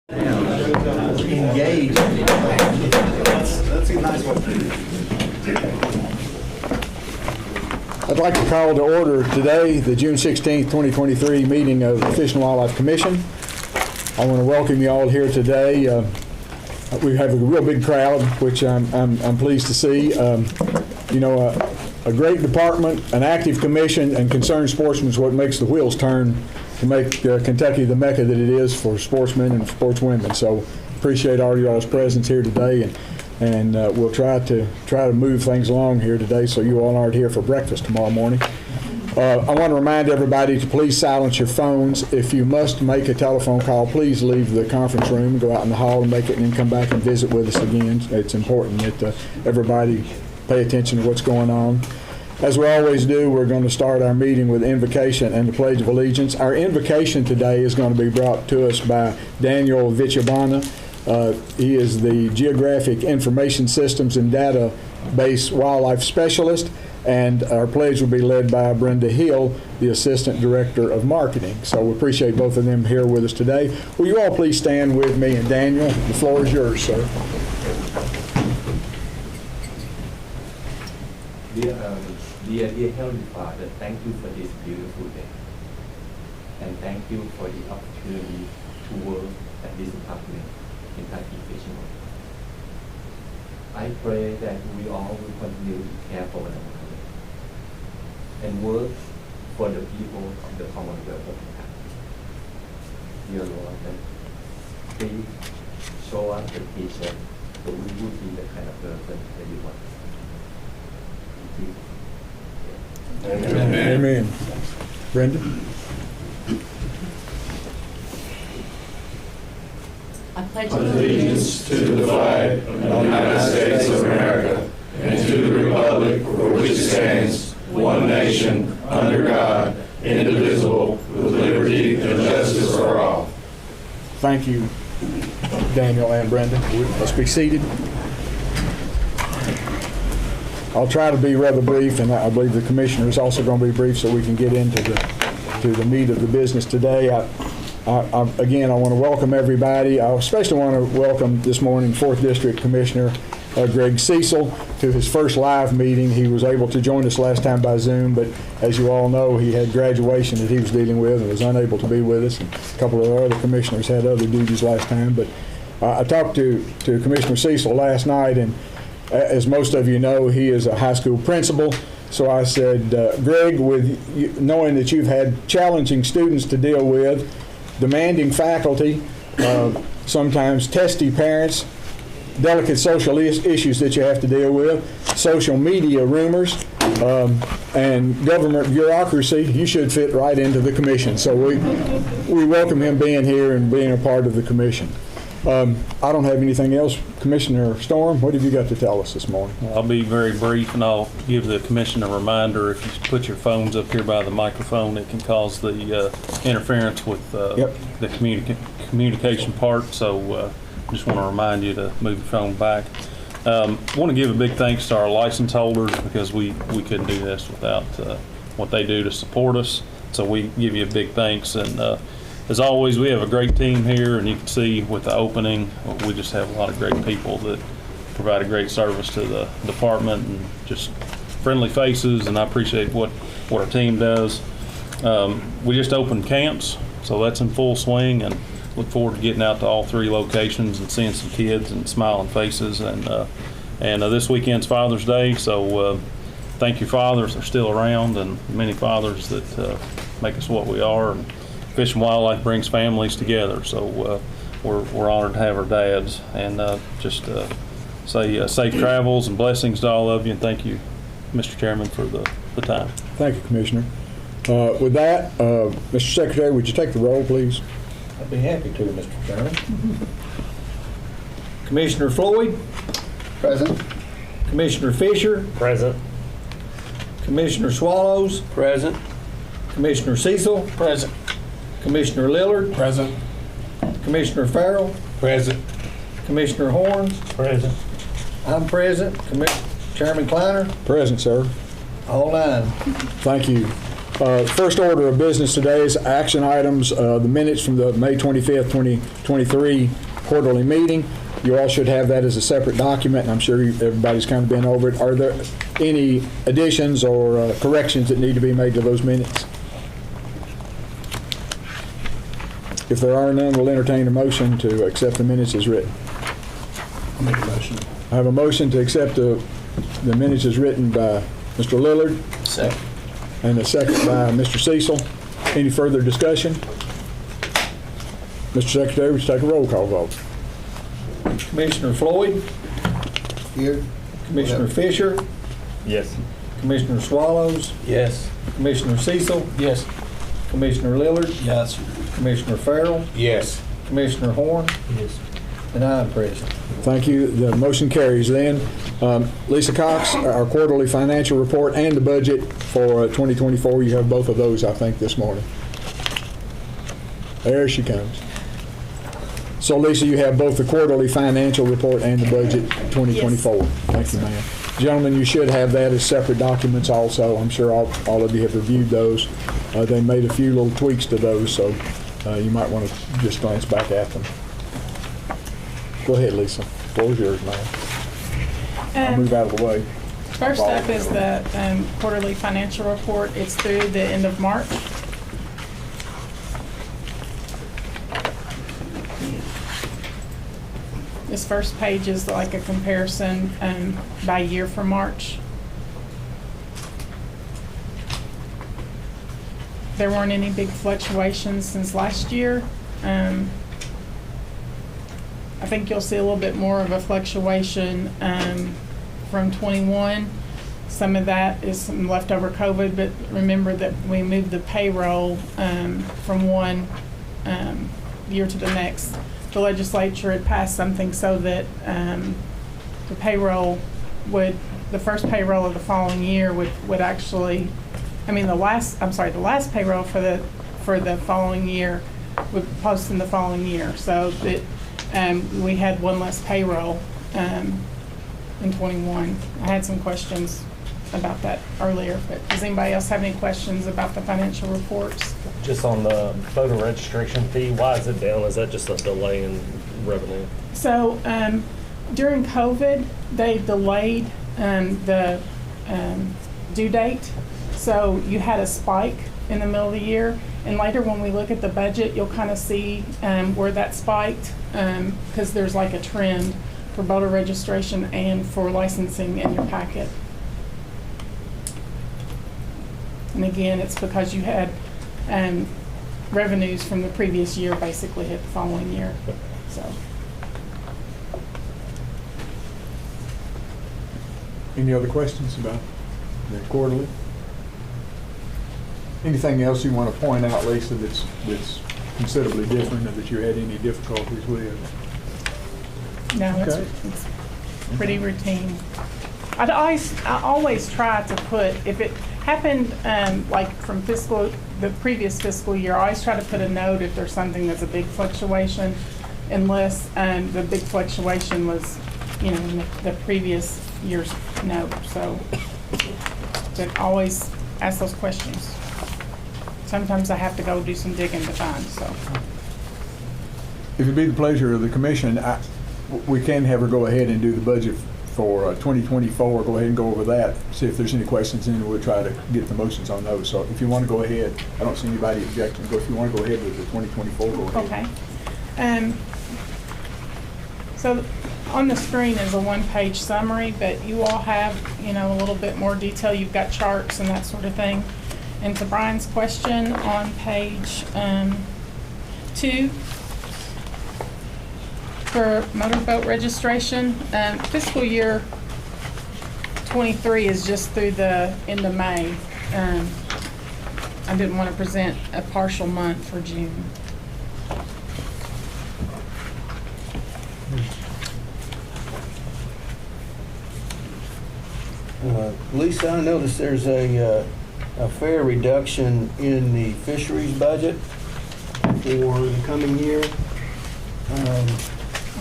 Engage. That's a nice one. I'd like to call to order today the June 16th, 2023 meeting of the Fish and Wildlife Commission. I want to welcome you all here today. We have a real big crowd, which I'm pleased to see. A great department, an active commission, and concerned sportsmen is what makes the wheels turn to make Kentucky the mecca that it is for sportsmen and sportswomen. So appreciate all y'all's presence here today, and we'll try to move things along here today so you all aren't here for breakfast tomorrow morning. I want to remind everybody to please silence your phones. If you must make a telephone call, please leave the conference room and go out in the hall and make it, and then come back and visit with us again. It's important that everybody pay attention to what's going on. As we always do, we're going to start our meeting with invocation and the Pledge of Allegiance. Our invocation today is going to be brought to us by Daniel Vichabana. He is the Geographic Information Systems and Database Wildlife Specialist, and our pledge will be led by Brenda Hill, the Assistant Director of Marketing. So we appreciate both of them here with us today. Will you all please stand with me? And Daniel, the floor is yours, sir. Dear Heavenly Father, thank you for this beautiful day. And thank you for the opportunity to work at this department, Kentucky Fishing. I pray that we all will continue to care for one another and work for the people of the Commonwealth of Kentucky. Dear Lord, please show us the picture so we will be the kind of person that you want. Thank you. Amen. Amen. Brenda? I pledge allegiance to the flag of the United States of America and to the republic for which it stands, one nation, under God, indivisible, with liberty and justice for all. Thank you, Daniel and Brenda. Let's be seated. I'll try to be rather brief, and I believe the commissioner is also going to be brief so we can get into the meat of the business today. Again, I want to welcome everybody. I especially want to welcome this morning 4th District Commissioner Greg Cecil to his first live meeting. He was able to join us last time by Zoom, but as you all know, he had graduation that he was dealing with and was unable to be with us. And a couple of our other commissioners had other duties last time, but I talked to Commissioner Cecil last night, and as most of you know, he is a high school principal. So I said, Greg, knowing that you've had challenging students to deal with, demanding faculty, sometimes testy parents, delicate social issues that you have to deal with, social media rumors, and government bureaucracy, you should fit right into the commission. So we welcome him being here and being a part of the commission. I don't have anything else. Commissioner Storm, what have you got to tell us this morning? I'll be very brief, and I'll give the commission a reminder. If you put your phones up here by the microphone, it can cause the interference with the communication part. So just want to remind you to move your phone back. Want to give a big thanks to our license holders, because we couldn't do this without what they do to support us. So we give you a big thanks. And as always, we have a great team here, and you can see with the opening, we just have a lot of great people that provide a great service to the department, and just friendly faces, and I appreciate what our team does. We just opened camps, so that's in full swing, and look forward to getting out to all 3 locations and seeing some kids and smiling faces. And this weekend's Father's Day, so thank you, fathers. They're still around, and many fathers that make us what we are. And Fish and Wildlife brings families together, so we're honored to have our dads. And just say safe travels and blessings to all of you, and thank you, Mr. Chairman, for the time. Thank you, Commissioner. With that, Mr. Secretary, would you take the roll, please? I'd be happy to, Mr. Chairman. Commissioner Floyd? Present. Commissioner Fisher? Present. Commissioner Swallows? Present. Commissioner Cecil? Present. Commissioner Lillard? Present. Commissioner Farrell? Present. Commissioner Horns? Present. I'm present. Chairman Kleiner? Present, sir. All 9. Thank you. First order of business today is action items, the minutes from the May 25th, 2023 quarterly meeting. You all should have that as a separate document, and I'm sure everybody's kind of been over it. Are there any additions or corrections that need to be made to those minutes? If there are none, we'll entertain a motion to accept the minutes as written. I'll make a motion. I have a motion to accept the minutes as written by Mr. Lillard. Second. And a second by Mr. Cecil. Any further discussion? Mr. Secretary, would you take a roll call vote? Commissioner Floyd, Here. Commissioner Fisher, Yes. Commissioner Swallows, Yes. Commissioner Cecil, Yes. Commissioner Lillard, Yes. Commissioner Farrell, Yes. Commissioner Horn, Yes. and I am present. Thank you. The motion carries then. Lisa Cox, our quarterly financial report and the budget for 2024, you have both of those, I think, this morning. There she comes. So Lisa, you have both the quarterly financial report and the budget 2024. Yes. Thank you, ma'am. Gentlemen, you should have that as separate documents also. I'm sure all of you have reviewed those. They made a few little tweaks to those, so you might want to just glance back at them. Go ahead, Lisa. Floor is yours, ma'am. I'll move out of the way. First up is the quarterly financial report. It's through the end of March. This first page is like a comparison by year for March. There weren't any big fluctuations since last year. I think you'll see a little bit more of a fluctuation from 21. Some of that is some leftover COVID, but remember that we moved the payroll from one year to the next. The legislature had passed something so that the payroll the first payroll of the following year would actually, the last payroll for the following year would post in the following year. So that we had one less payroll in 21. I had some questions about that earlier, but does anybody else have any questions about the financial reports? Just on the voter registration fee, why is it down? Is that just a delay in revenue? So during COVID, they delayed the due date. So you had a spike in the middle of the year. And later when we look at the budget, you'll kind of see where that spiked because there's like a trend for voter registration and for licensing in your packet. And again, it's because you had revenues from the previous year basically hit the following year. So. Any other questions about the quarterly? Anything else you want to point out, Lisa, that's considerably different or that you had any difficulties with? No, Okay. it's pretty routine. I always try to put, if it happened like from the previous fiscal year, I always try to put a note if there's something that's a big fluctuation, unless the big fluctuation was, in the previous year's note. So, but always ask those questions. Sometimes I have to go do some digging to find, so. If it'd be the pleasure of the commission, we can have her go ahead and do the budget for 2024. Go ahead and go over that, see if there's any questions, and we'll try to get the motions on those. So if you want to go ahead, I don't see anybody objecting, but if you want to go ahead with the 2024, go ahead. Okay. So on the screen is a one-page summary, but you all have, a little bit more detail. You've got charts and that sort of thing. And to Brian's question on page 2, for motorboat registration, fiscal year 23 is just through the end of May. I didn't want to present a partial month for June. Lisa, I noticed there's a fair reduction in the fisheries budget for the coming year.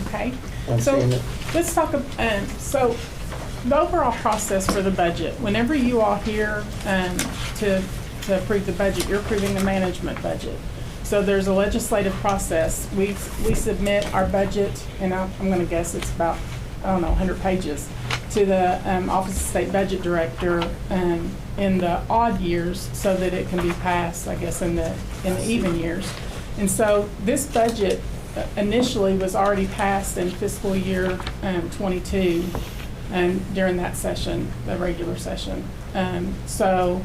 Okay. I'm So seeing it. let's talk, so the overall process for the budget, whenever you all hear to to approve the budget. You're approving the management budget. So there's a legislative process. We submit our budget, and I'm going to guess it's about, 100 pages, to the Office of State Budget Director in the odd years so that it can be passed, I guess, in the even years. And so this budget initially was already passed in fiscal year 22 during that session, the regular session. So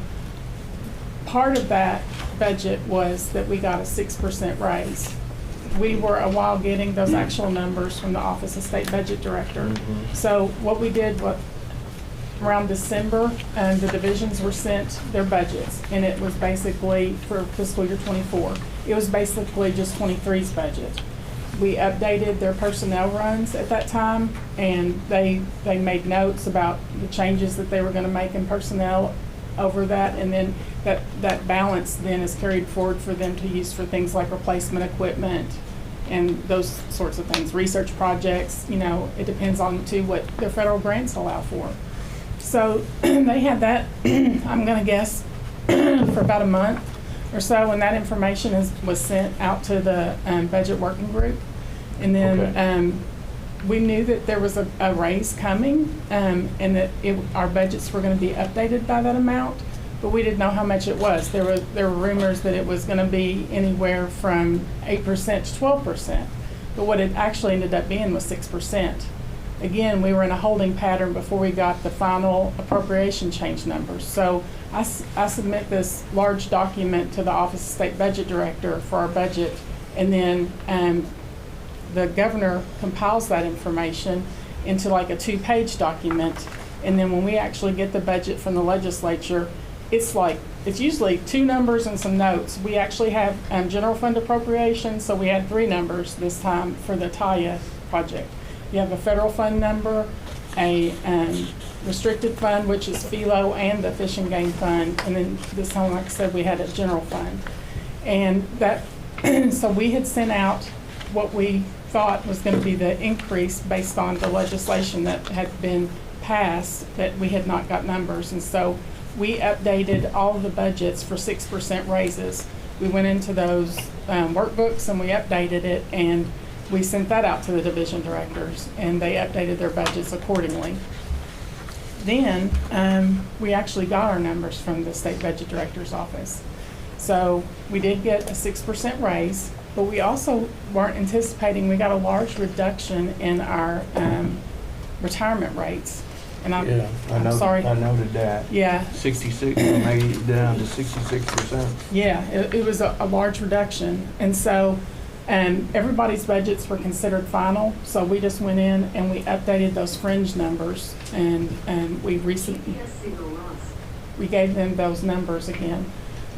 part of that budget was that we got a 6% raise. We were a while getting those actual numbers from the Office of State Budget Director. So what we did was around December, the divisions were sent their budgets, and it was basically for fiscal year 24. It was basically just 23's budget. We updated their personnel runs at that time, and they made notes about the changes that they were going to make in personnel over that, and then that balance then is carried forward for them to use for things like replacement equipment and those sorts of things, research projects. It depends on what their federal grants allow for. So they had that, I'm going to guess, for about a month or so, and that information was sent out to the budget working group. And then we knew that there was a raise coming, and that our budgets were going to be updated by that amount, but we didn't know how much it was. There were rumors that it was going to be anywhere from 8% to 12%, but what it actually ended up being was 6%. Again, we were in a holding pattern before we got the final appropriation change numbers. So I submit this large document to the Office of State Budget Director for our budget, and then the governor compiles that information into like a 2-page document. And then when we actually get the budget from the legislature, it's usually 2 numbers and some notes. We actually have general fund appropriations, so we had 3 numbers this time for the TIA project. You have a federal fund number, a restricted fund, which is FILO, and the Fish and Game Fund. And then this time, like I said, we had a general fund. And that, so we had sent out what we thought was going to be the increase based on the legislation that had been passed, that we had not got numbers. And so we updated all of the budgets for 6% raises. We went into those workbooks and we updated it, and we sent that out to the division directors, and they updated their budgets accordingly. Then we actually got our numbers from the state budget director's office. So we did get a 6% raise, but we also weren't anticipating, we got a large reduction in our retirement rates. And I'm sorry. I noted that. Yeah. 66, made it down to 66%. Yeah, it was a large reduction. And so everybody's budgets were considered final. So we just went in and we updated those fringe numbers, and we gave them those numbers again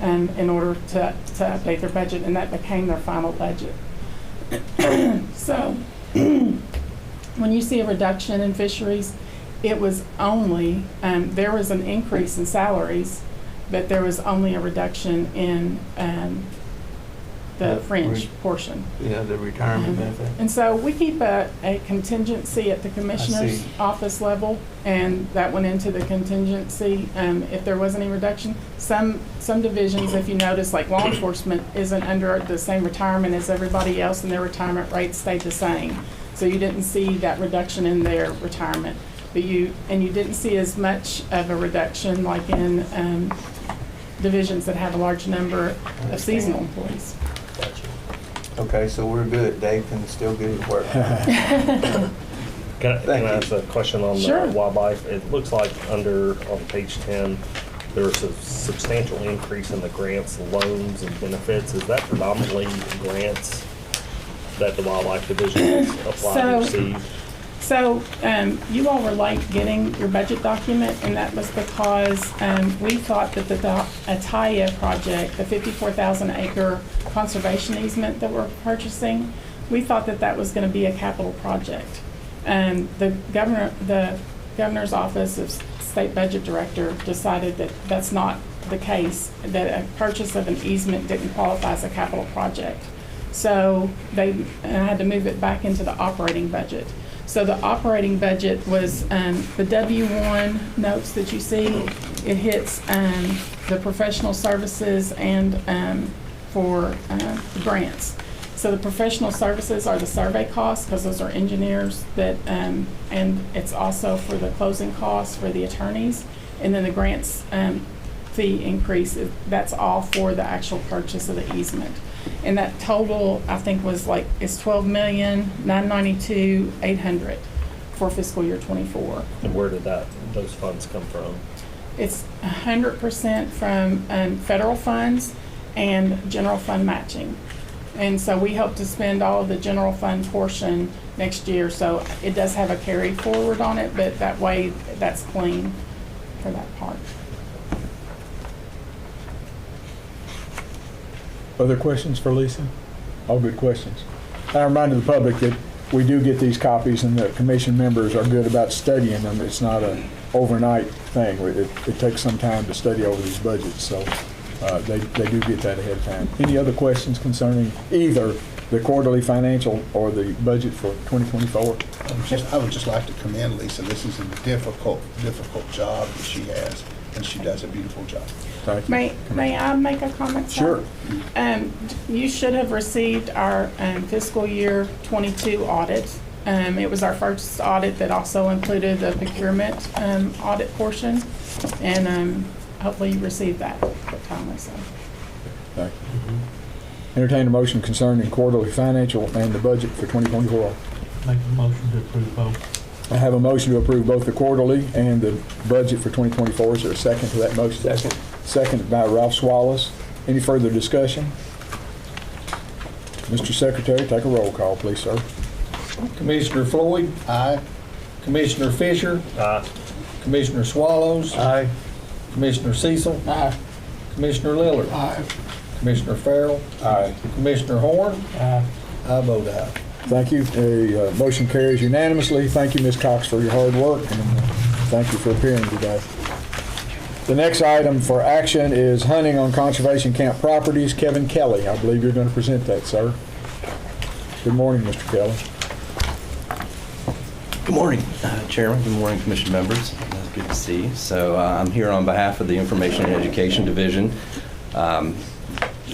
in order to update their budget, and that became their final budget. So when you see a reduction in fisheries, it was only, there was an increase in salaries, but there was only a reduction in the fringe portion. Yeah, the retirement benefit. And so we keep a contingency at the commissioner's office level, and that went into the contingency if there was any reduction. Some divisions, if you notice, like law enforcement isn't under the same retirement as everybody else, and their retirement rates stayed the same. So you didn't see that reduction in their retirement. But you didn't see as much of a reduction like in divisions that have a large number of seasonal employees. Okay, so we're good. Dave can still get his work. Can I ask a question on Sure. the wildlife? It looks like on page 10, there's a substantial increase in the grants, loans, and benefits. Is that predominantly grants that the wildlife division has applied and received? So you all were late getting your budget document, and that was because we thought that the Ataya project, the 54,000-acre conservation easement that we're purchasing, we thought that that was going to be a capital project. The governor's office of state budget director decided that that's not the case, that a purchase of an easement didn't qualify as a capital project. So they had to move it back into the operating budget. So the operating budget was the W1 notes that you see. It hits the professional services and for grants. So the professional services are the survey costs, because those are engineers that, and it's also for the closing costs for the attorneys. And then the grants fee increase, that's all for the actual purchase of the easement. And that total, I think, was like, it's $12,992,800 for fiscal year '24. And where did those funds come from? It's 100% from federal funds and general fund matching. And so we hope to spend all of the general fund portion next year. So it does have a carry forward on it, but that way that's clean for that part. Other questions for Lisa? All good questions. I remind the public that we do get these copies, and the commission members are good about studying them. It's not an overnight thing. It takes some time to study over these budgets, so they do get that ahead of time. Any other questions concerning either the quarterly financial or the budget for 2024? I would just like to commend Lisa. This is a difficult job that she has, and she does a beautiful job. Thank you. May I make a comment, sir? Sure. You should have received our fiscal year '22 audit. It was our first audit that also included the procurement audit portion, and hopefully you received that timely. So. Thank you. Entertain a motion concerning quarterly financial and the budget for 2024. Make a motion to approve both. I have a motion to approve both the quarterly and the budget for 2024. Is there a second to that motion? Second. Seconded by Ralph Swallows. Any further discussion? Mr. Secretary, take a roll call, please, sir. Commissioner Floyd? Aye. Commissioner Fisher? Aye. Commissioner Swallows? Aye. Commissioner Cecil? Aye. Commissioner Lillard? Aye. Commissioner Farrell? Aye. Commissioner Horn? Aye. I vote aye. Thank you. The motion carries unanimously. Thank you, Ms. Cox, for your hard work, and thank you for appearing today. The next item for action is hunting on conservation camp properties. Kevin Kelly, I believe you're going to present that, sir. Good morning, Mr. Kelly. Good morning, Chairman. Good morning, Commission members. Good to see you. So I'm here on behalf of the Information and Education Division.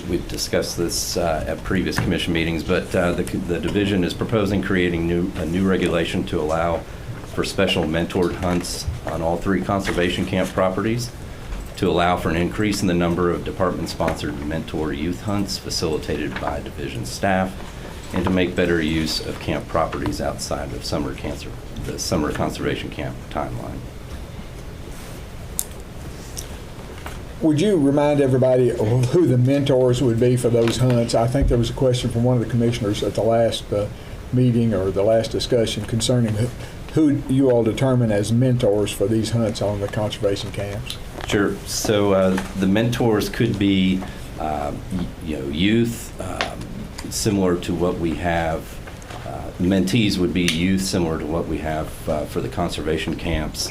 We've discussed this at previous commission meetings, but the division is proposing creating a new regulation to allow for special mentored hunts on all 3 conservation camp properties, to allow for an increase in the number of department-sponsored mentor youth hunts facilitated by division staff, and to make better use of camp properties outside of the summer conservation camp timeline. Would you remind everybody who the mentors would be for those hunts? I think there was a question from one of the commissioners at the last meeting or the last discussion concerning who you all determine as mentors for these hunts on the conservation camps. Sure. So the mentors could be, youth, similar to what we have. Mentees would be youth, similar to what we have for the conservation camps.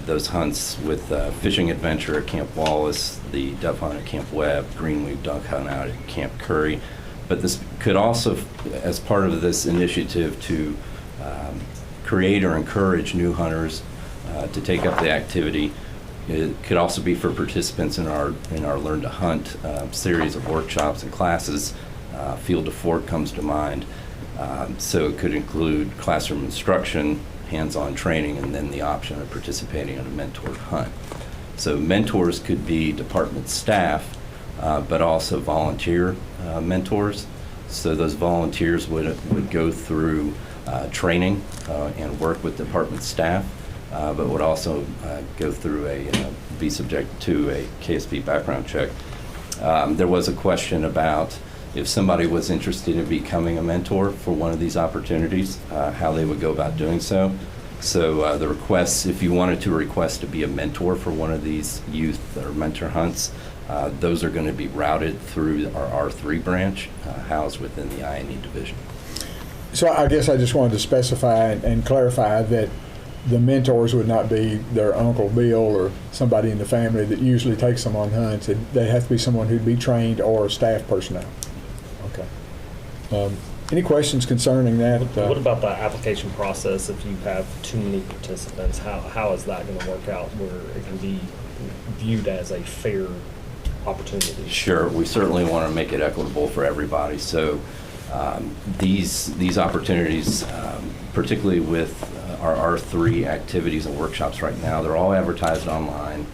Those hunts with fishing adventure at Camp Wallace, the dove hunt at Camp Webb, greenweed duck hunt out at Camp Curry. But this could also, as part of this initiative to create or encourage new hunters to take up the activity, it could also be for participants in our Learn to Hunt series of workshops and classes. Field to Fork comes to mind. So it could include classroom instruction, hands-on training, and then the option of participating in a mentored hunt. So mentors could be department staff, but also volunteer mentors. So those volunteers would go through training and work with department staff, but would also go through be subject to a KSB background check. There was a question about if somebody was interested in becoming a mentor for one of these opportunities, how they would go about doing so. So the requests, if you wanted to request to be a mentor for one of these youth or mentor hunts, those are going to be routed through our R3 branch, housed within the I&E division. So I guess I just wanted to specify and clarify that the mentors would not be their Uncle Bill or somebody in the family that usually takes them on hunts. They have to be someone who'd be trained or staff personnel. Okay. Any questions concerning that? What about the application process if you have too many participants? How is that going to work out where it can be viewed as a fair opportunity? Sure, we certainly want to make it equitable for everybody. So these opportunities, particularly with our R3 activities and workshops right now, they're all advertised online.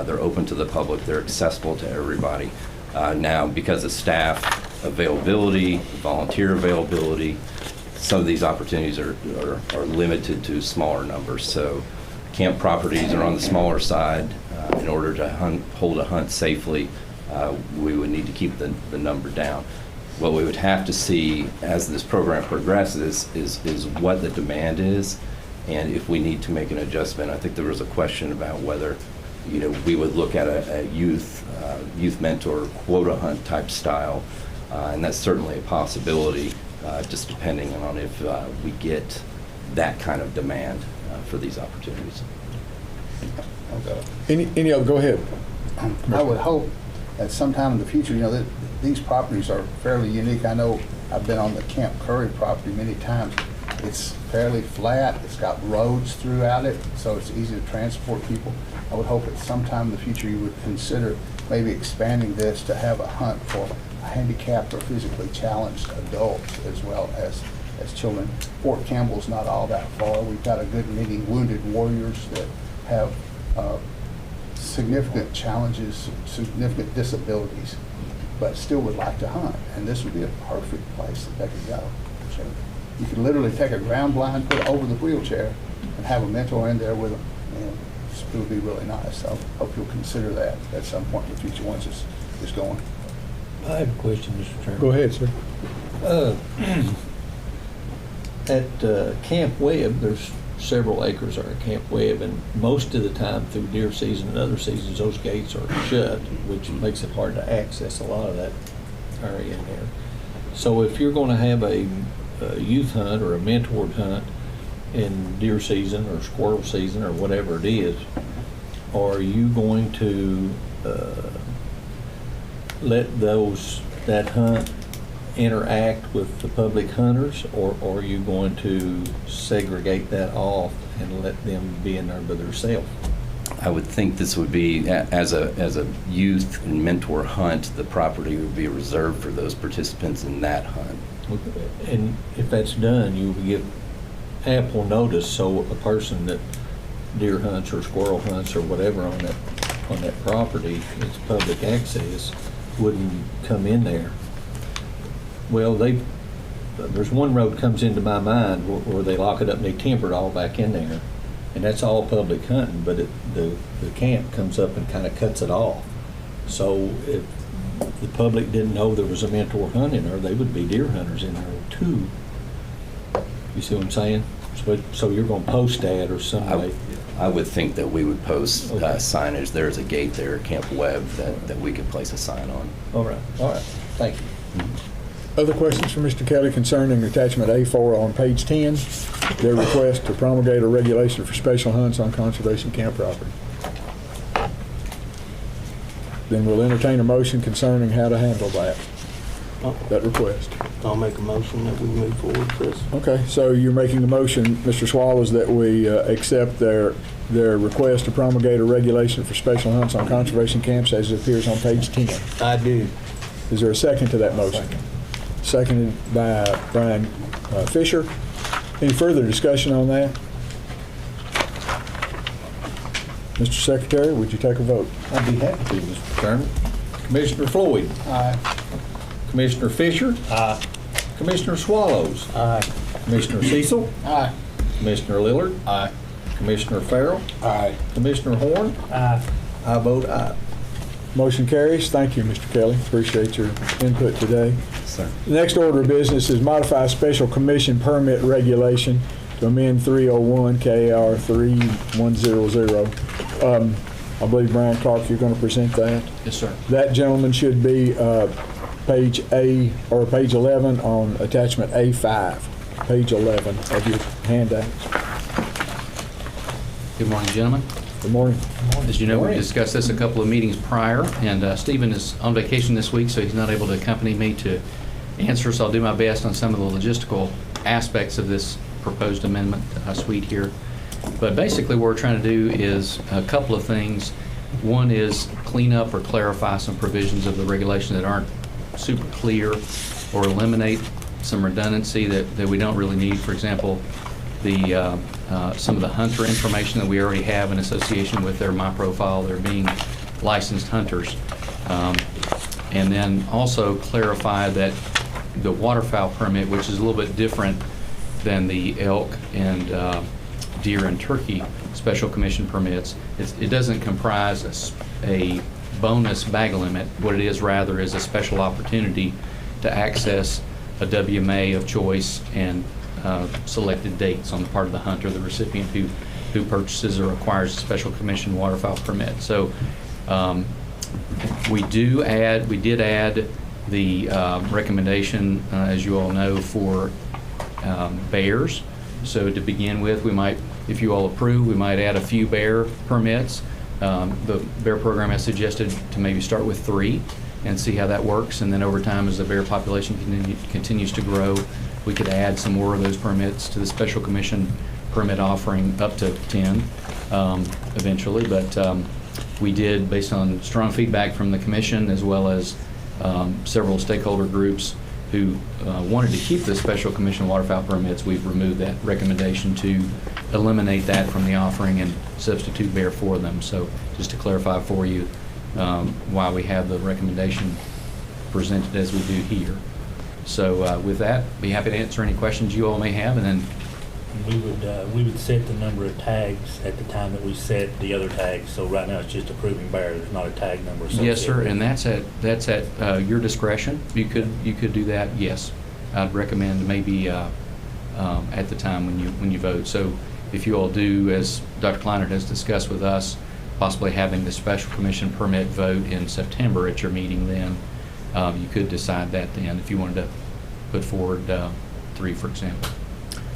They're open to the public. They're accessible to everybody. Now, because of staff availability, volunteer availability, some of these opportunities are limited to smaller numbers. So camp properties are on the smaller side. In order to hold a hunt safely, we would need to keep the number down. What we would have to see as this program progresses is what the demand is, and if we need to make an adjustment. I think there was a question about whether, we would look at a youth mentor quota hunt type style, and that's certainly a possibility, just depending on if we get that kind of demand for these opportunities. Any other, go ahead. I would hope that sometime in the future, that these properties are fairly unique. I know I've been on the Camp Curry property many times. It's fairly flat. It's got roads throughout it, so it's easy to transport people. I would hope that sometime in the future you would consider maybe expanding this to have a hunt for handicapped or physically challenged adults as well as children. Fort Campbell's not all that far. We've got a good many wounded warriors that have significant challenges, significant disabilities, but still would like to hunt. And this would be a perfect place that they could go. So you could literally take a ground blind, put it over the wheelchair, and have a mentor in there with them. And it would be really nice. So I hope you'll consider that at some point in the future once it's going. I have a question, Mr. Chairman. Go ahead, sir. At Camp Webb, there's several acres are at Camp Webb, and most of the time through deer season and other seasons, those gates are shut, which makes it hard to access a lot of that area in there. So if you're going to have a youth hunt or a mentored hunt in deer season or squirrel season or whatever it is, are you going to let that hunt interact with the public hunters, or are you going to segregate that off and let them be in there by themselves? I would think this would be, as a youth and mentor hunt, the property would be reserved for those participants in that hunt. And if that's done, you will give ample notice so a person that deer hunts or squirrel hunts or whatever on that property, it's public access, wouldn't come in there. Well, there's one road comes into my mind where they lock it up and they timber it all back in there, and that's all public hunting, but the camp comes up and kind of cuts it off. So if the public didn't know there was a mentor hunt in there, they would be deer hunters in there too. You see what I'm saying? So you're going to post that or some way? I would think that we would post Okay. Signage. There's a gate there at Camp Webb that we could place a sign on. All right, thank you. Other questions for Mr. Kelly concerning attachment A4 on page 10, their request to promulgate a regulation for special hunts on conservation camp property? Then we'll entertain a motion concerning how to handle that request. I'll make a motion that we move forward, Chris. Okay, so you're making a motion, Mr. Swallows, that we accept their request to promulgate a regulation for special hunts on conservation camps as it appears on page 10. I do. Is there a second to that motion? Seconded by Brian Fisher. Any further discussion on that? Mr. Secretary, would you take a vote? I'd be happy to, Mr. Chairman. Commissioner Floyd. Aye. Commissioner Fisher. Aye. Commissioner Swallows. Aye. Commissioner Cecil. Aye. Commissioner Lillard. Aye. Commissioner Farrell. Aye. Commissioner Horn. Aye. I vote aye. Motion carries. Thank you, Mr. Kelly. Appreciate your input today. Sir. The next order of business is modify special commission permit regulation to amend 301 KAR 3100. I believe, Brian Clark, you're going to present that. Yes, sir. That gentleman should be page 11 on attachment A5, page 11 of your handout. Good morning, gentlemen. Good morning. As you know, we discussed this a couple of meetings prior, and Stephen is on vacation this week, so he's not able to accompany me to answer, so I'll do my best on some of the logistical aspects of this proposed amendment suite here. But basically what we're trying to do is a couple of things. One is clean up or clarify some provisions of the regulation that aren't super clear, or eliminate some redundancy that we don't really need. For example, some of the hunter information that we already have in association with their My Profile, they're being licensed hunters. And then also clarify that the waterfowl permit, which is a little bit different than the elk and deer and turkey special commission permits, it doesn't comprise a bonus bag limit. What it is rather is a special opportunity to access a WMA of choice and selected dates on the part of the hunter, the recipient who purchases or acquires a special commission waterfowl permit. So we did add the recommendation, as you all know, for bears. So to begin with, we might, if you all approve, we might add a few bear permits. The bear program has suggested to maybe start with 3 and see how that works, and then over time, as the bear population continues to grow, we could add some more of those permits to the special commission permit offering, up to 10 eventually. But we did, based on strong feedback from the commission as well as several stakeholder groups who wanted to keep the special commission waterfowl permits, we've removed that recommendation to eliminate that from the offering and substitute bear for them. So just to clarify for you why we have the recommendation presented as we do here. So with that, be happy to answer any questions you all may have, and then We would set the number of tags at the time that we set the other tags. So right now it's just approving bear. There's not a tag number associated. yes, sir, and that's at your discretion. You could do that. Yes, I'd recommend maybe at the time when you vote. So if you all do, as Dr. Kleinert has discussed with us, possibly having the special commission permit vote in September at your meeting, then you could decide that then if you wanted to put forward 3, for example,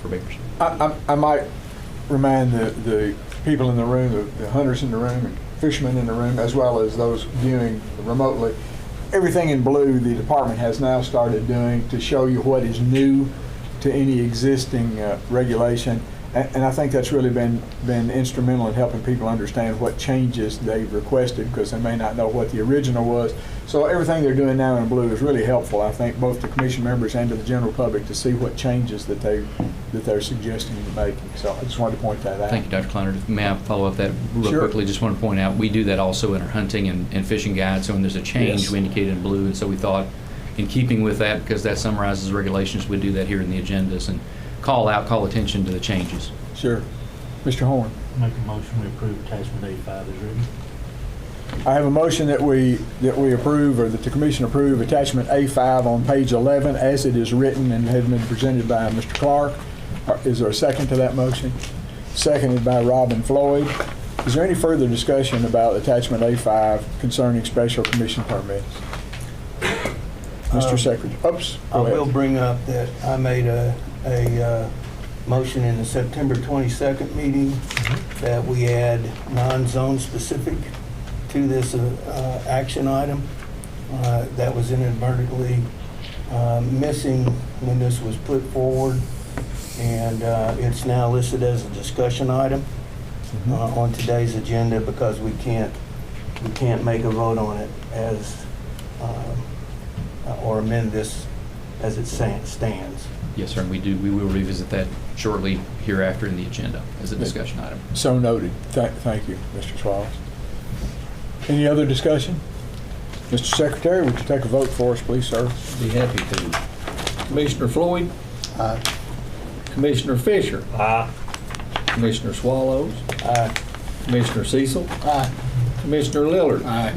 for bears. I might remind the people in the room, the hunters in the room, and fishermen in the room, as well as those viewing remotely, everything in blue the department has now started doing to show you what is new to any existing regulation. And I think that's really been instrumental in helping people understand what changes they've requested, because they may not know what the original was. So everything they're doing now in blue is really helpful, I think, both to commission members and to the general public to see what changes that they're suggesting to making. So I just wanted to point that out. Thank you, Dr. Kleinert. May I follow up that real Sure. quickly? Just want to point out, we do that also in our hunting and fishing guide. So when there's a change, Yes. we indicate it in blue. And so we thought, in keeping with that, because that summarizes regulations, we do that here in the agendas and call attention to the changes. Sure. Mr. Horn. Make a motion we approve attachment A5 as written. I have a motion that we approve, or that the commission approve attachment A5 on page 11 as it is written and had been presented by Mr. Clark. Is there a second to that motion? Seconded by Robin Floyd. Is there any further discussion about attachment A5 concerning special commission permits? Mr. Secretary. Oops. I Go ahead. will bring up that I made a motion in the September 22nd meeting that we add non-zone specific to this action item. That was inadvertently missing when this was put forward, and it's now listed as a discussion item on today's agenda, because we can't make a vote on it as or amend this as it stands. Yes, sir, and we will revisit that shortly hereafter in the agenda as a discussion item. So noted. Thank you, Mr. Swallows. Any other discussion? Mr. Secretary, would you take a vote for us, please, sir? Be happy to. Commissioner Floyd? Aye. Commissioner Fisher? Aye. Commissioner Swallows? Aye. Commissioner Cecil? Aye. Commissioner Lillard? Aye.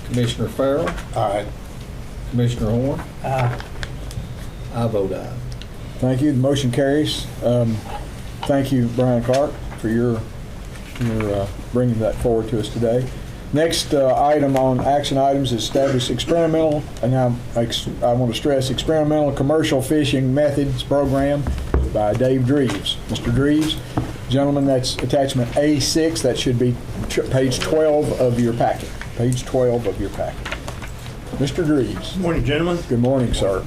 Commissioner Farrell? Aye. Commissioner Horn? Aye. I vote aye. Thank you. The motion carries. Thank you, Brian Clark, for your bringing that forward to us today. Next item on action items is establish experimental, and I want to stress experimental commercial fishing methods program by Dave Dreves. Mr. Dreves, gentlemen, that's attachment A6. That should be page 12 of your packet. Page 12 of your packet. Mr. Dreves. Good morning, gentlemen. Good morning, sir.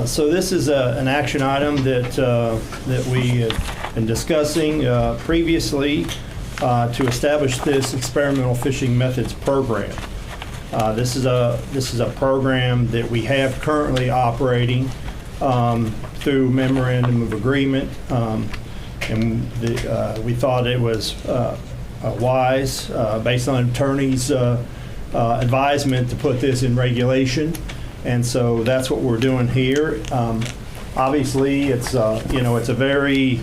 So this is an action item that we have been discussing previously. to establish this experimental fishing methods program. This is a program that we have currently operating through memorandum of agreement, and we thought it was wise, based on attorney's advisement, to put this in regulation, and so that's what we're doing here. Obviously, it's it's a very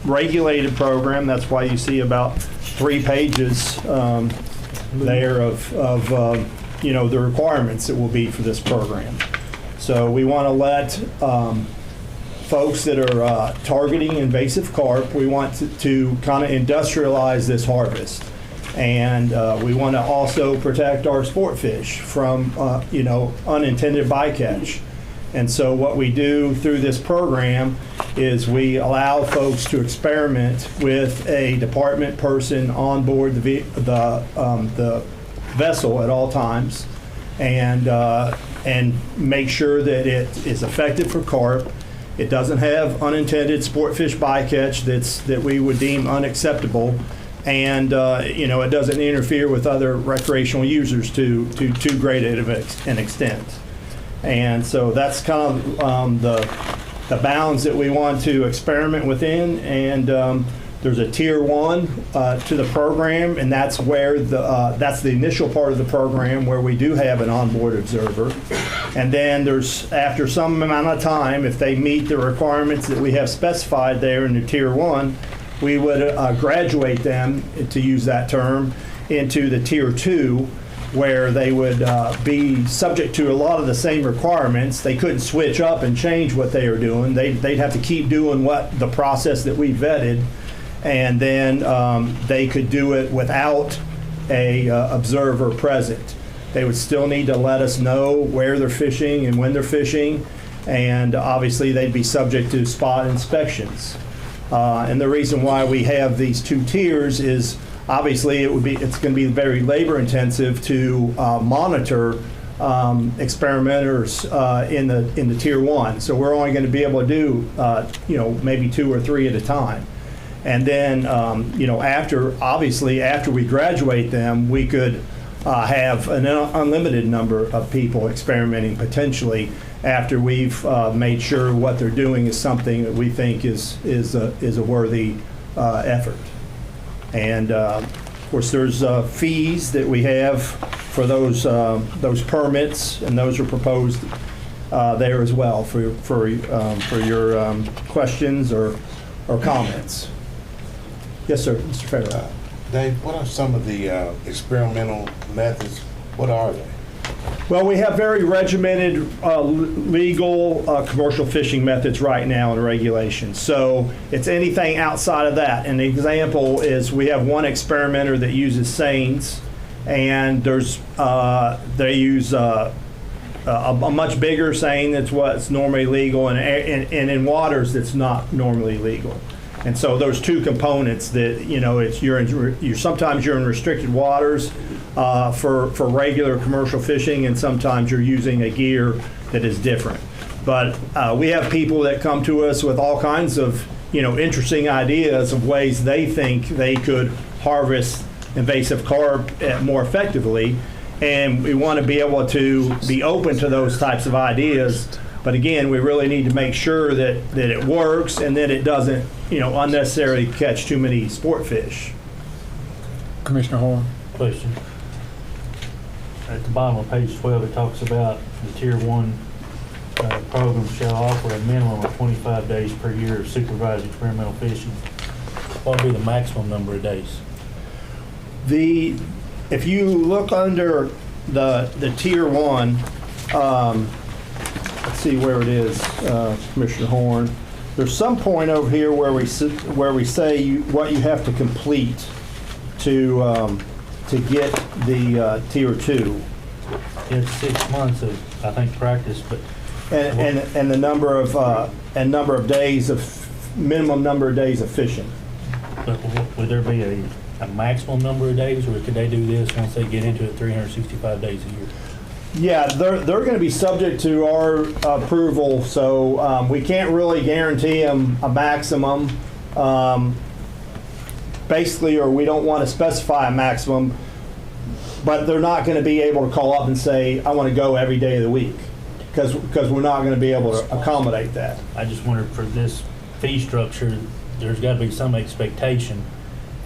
regulated program. That's why you see about 3 pages there of the requirements that will be for this program. So we want to let folks that are targeting invasive carp, we want to kind of industrialize this harvest. And we want to also protect our sport fish from unintended bycatch. And so what we do through this program is we allow folks to experiment with a department person on board the vessel at all times, and make sure that it is effective for carp. It doesn't have unintended sport fish bycatch that we would deem unacceptable, and it doesn't interfere with other recreational users to too great an extent. And so that's kind of the bounds that we want to experiment within. And there's a tier 1 to the program, and that's where that's the initial part of the program where we do have an onboard observer. And then there's, after some amount of time, if they meet the requirements that we have specified there in the tier 1, we would graduate them, to use that term, into the tier 2, where they would be subject to a lot of the same requirements. They couldn't switch up and change what they are doing. They'd have to keep doing what the process that we vetted, and then they could do it without a observer present. They would still need to let us know where they're fishing and when they're fishing, and obviously they'd be subject to spot inspections. And the reason why we have these 2 tiers is, obviously, it's going to be very labor intensive to monitor experimenters in the tier 1. So we're only going to be able to do maybe 2 or 3 at a time. And then after we graduate them, we could have an unlimited number of people experimenting potentially, after we've made sure what they're doing is something that we think is a worthy effort. And of course, there's fees that we have for those permits, and those are proposed there as well for your questions or comments. Yes, sir, Mr. Farrell. Dave, what are some of the experimental methods? What are they? Well, we have very regimented legal commercial fishing methods right now in regulations. So it's anything outside of that. An example is we have one experimenter that uses seines, and they use a much bigger seine that's what's normally legal, and in waters that's not normally legal. And so those 2 components that, sometimes you're in restricted waters for regular commercial fishing, and sometimes you're using a gear that is different. But we have people that come to us with all kinds of, interesting ideas of ways they think they could harvest invasive carp more effectively. And we want to be able to be open to those types of ideas. But again, we really need to make sure that it works, and that it doesn't, unnecessarily catch too many sport fish. Commissioner Horn. Question. At the bottom of page 12, it talks about the Tier 1 program shall offer a minimum of 25 days per year of supervised experimental fishing. What would be the maximum number of days? If you look under the Tier 1, let's see where it is, Commissioner Horn. There's some point over here where we say what you have to complete to get the Tier 2. It's 6 months of, I think, practice, but and the number of days of minimum number of days of fishing. But would there be a maximum number of days, or could they do this once they get into it 365 days a year? Yeah, they're going to be subject to our approval, so we can't really guarantee them a maximum. basically, or we don't want to specify a maximum, but they're not going to be able to call up and say, I want to go every day of the week, because we're not going to be able to accommodate that. I just wondered, for this fee structure, there's got to be some expectation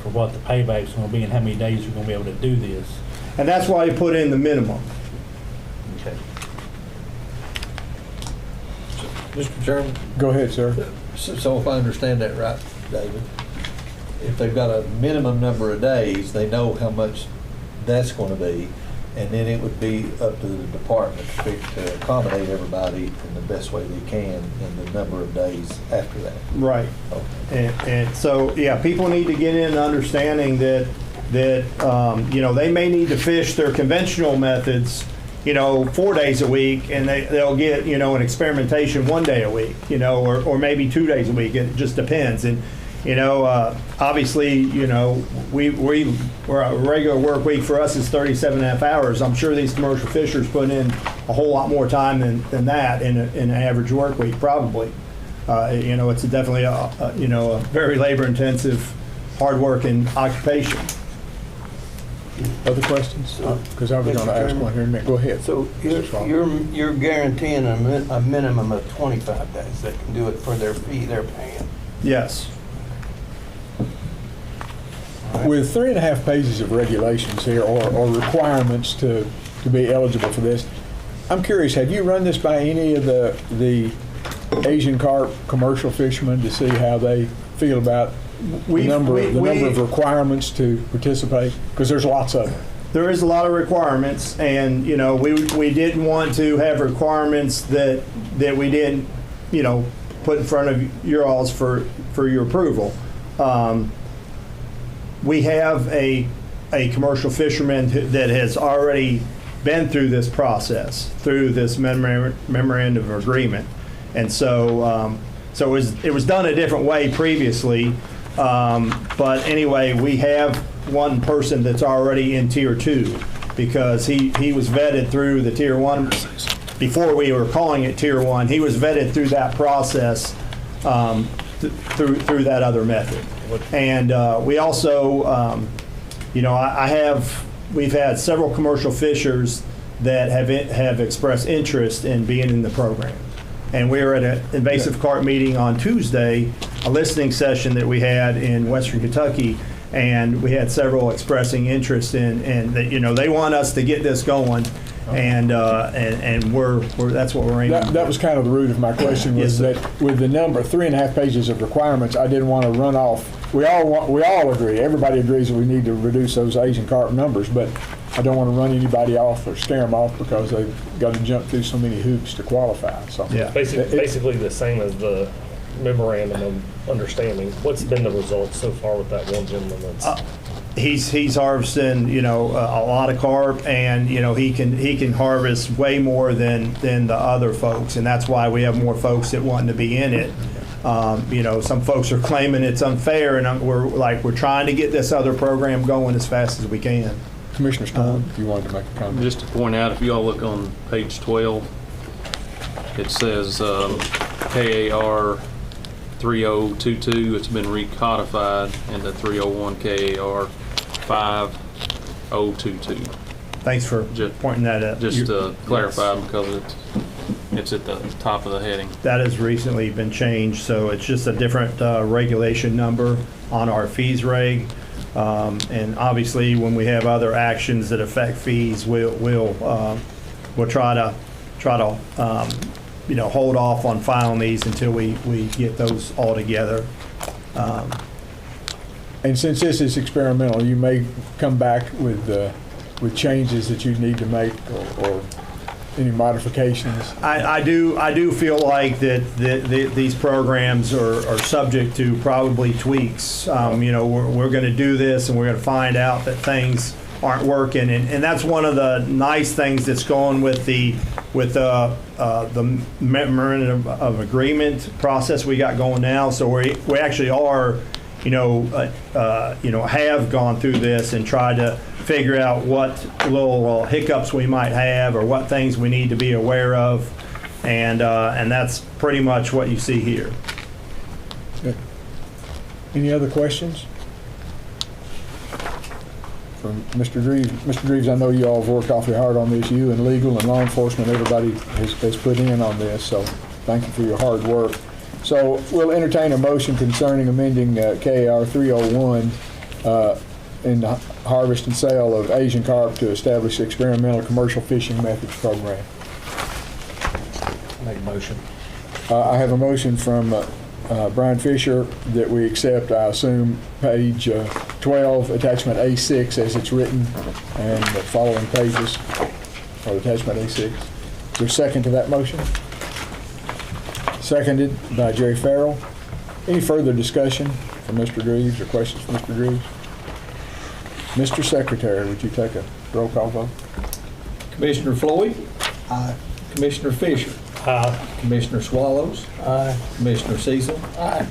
for what the payback's going to be and how many days you're going to be able to do this. And that's why you put in the minimum. Okay. Mr. Chairman, Go ahead, sir. so if I understand that right, David, if they've got a minimum number of days, they know how much that's going to be, and then it would be up to the department to accommodate everybody in the best way they can in the number of days after that. Right. Okay. And so, yeah, people need to get in understanding that you know, they may need to fish their conventional methods, you know, 4 days a week, and they'll get, you know, an experimentation 1 day a week, you know, or maybe 2 days a week. It just depends. And, you know, obviously, you know, we're a regular work week for us is 37.5 hours. I'm sure these commercial fishers put in a whole lot more time than that in an average work week, probably. You know, it's definitely you know, a very labor-intensive, hard-working occupation. Other questions? Because I was going to ask one here in a minute. Go ahead. So you're guaranteeing a minimum of 25 days they can do it for their fee they're paying. Yes. With 3.5 pages of regulations here, or requirements to be eligible for this, I'm curious, have you run this by any of the Asian carp commercial fishermen to see how they feel about the number of requirements to participate? Because there's lots of them. There is a lot of requirements, and, you know, we didn't want to have requirements that we didn't, you know, put in front of your alls for your approval. We have a commercial fisherman that has already been through this process, through this memorandum of agreement. And so, it was done a different way previously. But anyway, we have one person that's already in Tier 2 because he was vetted through the Tier 1. Before we were calling it Tier 1, he was vetted through that process, through that other method. And we also, you know, we've had several commercial fishers that have expressed interest in being in the program. And we were at an invasive carp meeting on Tuesday, a listening session that we had in Western Kentucky, and we had several expressing interest in that, you know, they want us to get this going, and we're that's what we're aiming. That was kind of the root of my question, was Yes, that with the number 3.5 pages of requirements, I didn't want to run off. We all agree. Everybody agrees that we need to reduce those Asian carp numbers, but I don't want to run anybody off or scare them off because they've got to jump through so many hoops to qualify. So Yeah. Basically the same as the memorandum of understanding. What's been the results so far with that one gentleman that's... He's harvesting, you know, a lot of carp, and, you know, he can harvest way more than the other folks, and that's why we have more folks that want to be in it. You know, some folks are claiming it's unfair, and we're trying to get this other program going as fast as we can. Commissioner Stone, if you wanted to make a comment. Just to point out, if you all look on page 12, it says KAR 3022. It's been recodified into 301 KAR 5022. Thanks for pointing that out. Just to clarify, because it's at the top of the heading. That has recently been changed, so it's just a different regulation number on our fees reg. And obviously, when we have other actions that affect fees, we'll try to you know, hold off on filing these until we get those all together. And since this is experimental, you may come back with changes that you need to make or any modifications. I do feel like that these programs are subject to probably tweaks. You know, we're going to do this, and we're going to find out that things aren't working, and that's one of the nice things that's going with the memorandum of agreement process we got going now. So we actually are, you know, have gone through this and tried to figure out what little hiccups we might have or what things we need to be aware of, and that's pretty much what you see here. Any other questions? from Mr. Dreves. Mr. Dreves, I know you all have worked awfully hard on this. You and legal and law enforcement, everybody has put in on this, so thank you for your hard work. So we'll entertain a motion concerning amending KAR 301 in the harvest and sale of Asian carp to establish experimental commercial fishing methods program. Make a motion. I have a motion from Brian Fisher that we accept, I assume, page 12, attachment A6 as it's written, and the following pages are attachment A6. Is there a second to that motion? Seconded by Jerry Farrell. Any further discussion from Mr. Dreves or questions from Mr. Dreves? Mr. Secretary, would you take a roll call vote? Commissioner Floyd? Aye. Commissioner Fisher? Aye. Commissioner Swallows? Aye. Commissioner Cecil? Aye.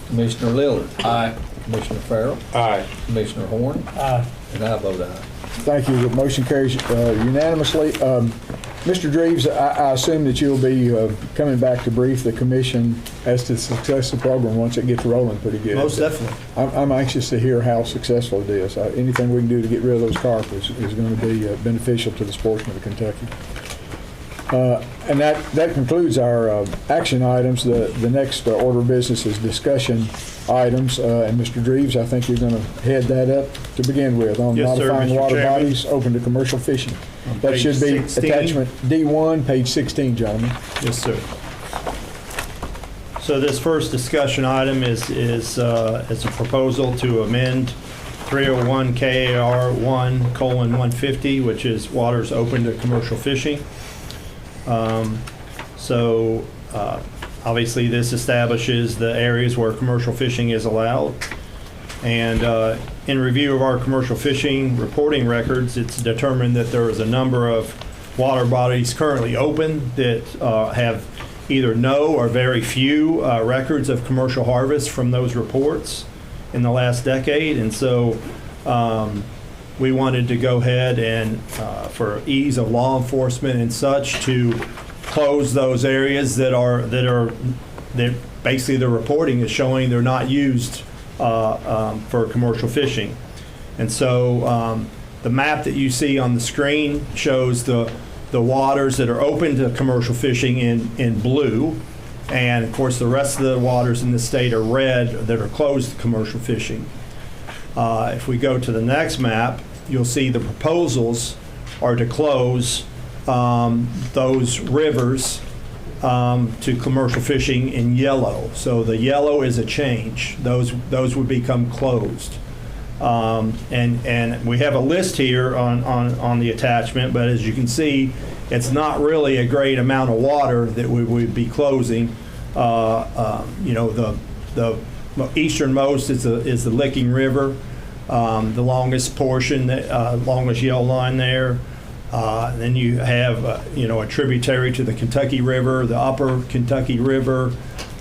Commissioner Lillard? Aye. Commissioner Farrell? Aye. Commissioner Horn? Aye. And I vote aye. Thank you. The motion carries unanimously. Mr. Dreves, I assume that you'll be coming back to brief the commission as to the success of the program once it gets rolling pretty good. Most definitely. I'm anxious to hear how successful it is. Anything we can do to get rid of those carp is going to be beneficial to the sportsmen of Kentucky. And that concludes our action items. The next order of business is discussion items. And Mr. Dreves, I think you're going to head that up to begin with on Yes, sir, modifying Mr. water Chairman. bodies open to commercial fishing. That page should be 16. attachment D1, page 16, gentlemen. Yes, sir. So this first discussion item is a proposal to amend 301 KAR 1:150, which is waters open to commercial fishing. Obviously, this establishes the areas where commercial fishing is allowed. And in review of our commercial fishing reporting records, it's determined that there is a number of water bodies currently open that have either no or very few records of commercial harvest from those reports in the last decade. And so we wanted to go ahead and, for ease of law enforcement and such, to close those areas that basically the reporting is showing they're not used for commercial fishing. And so the map that you see on the screen shows the waters that are open to commercial fishing in blue, and of course the rest of the waters in the state are red that are closed to commercial fishing. If we go to the next map, you'll see the proposals are to close those rivers to commercial fishing in yellow. So the yellow is a change. Those would become closed. And we have a list here on the attachment, but as you can see, it's not really a great amount of water that we would be closing. The easternmost is the Licking River, the longest portion, longest yellow line there. Then you have, a tributary to the Kentucky River, the upper Kentucky River,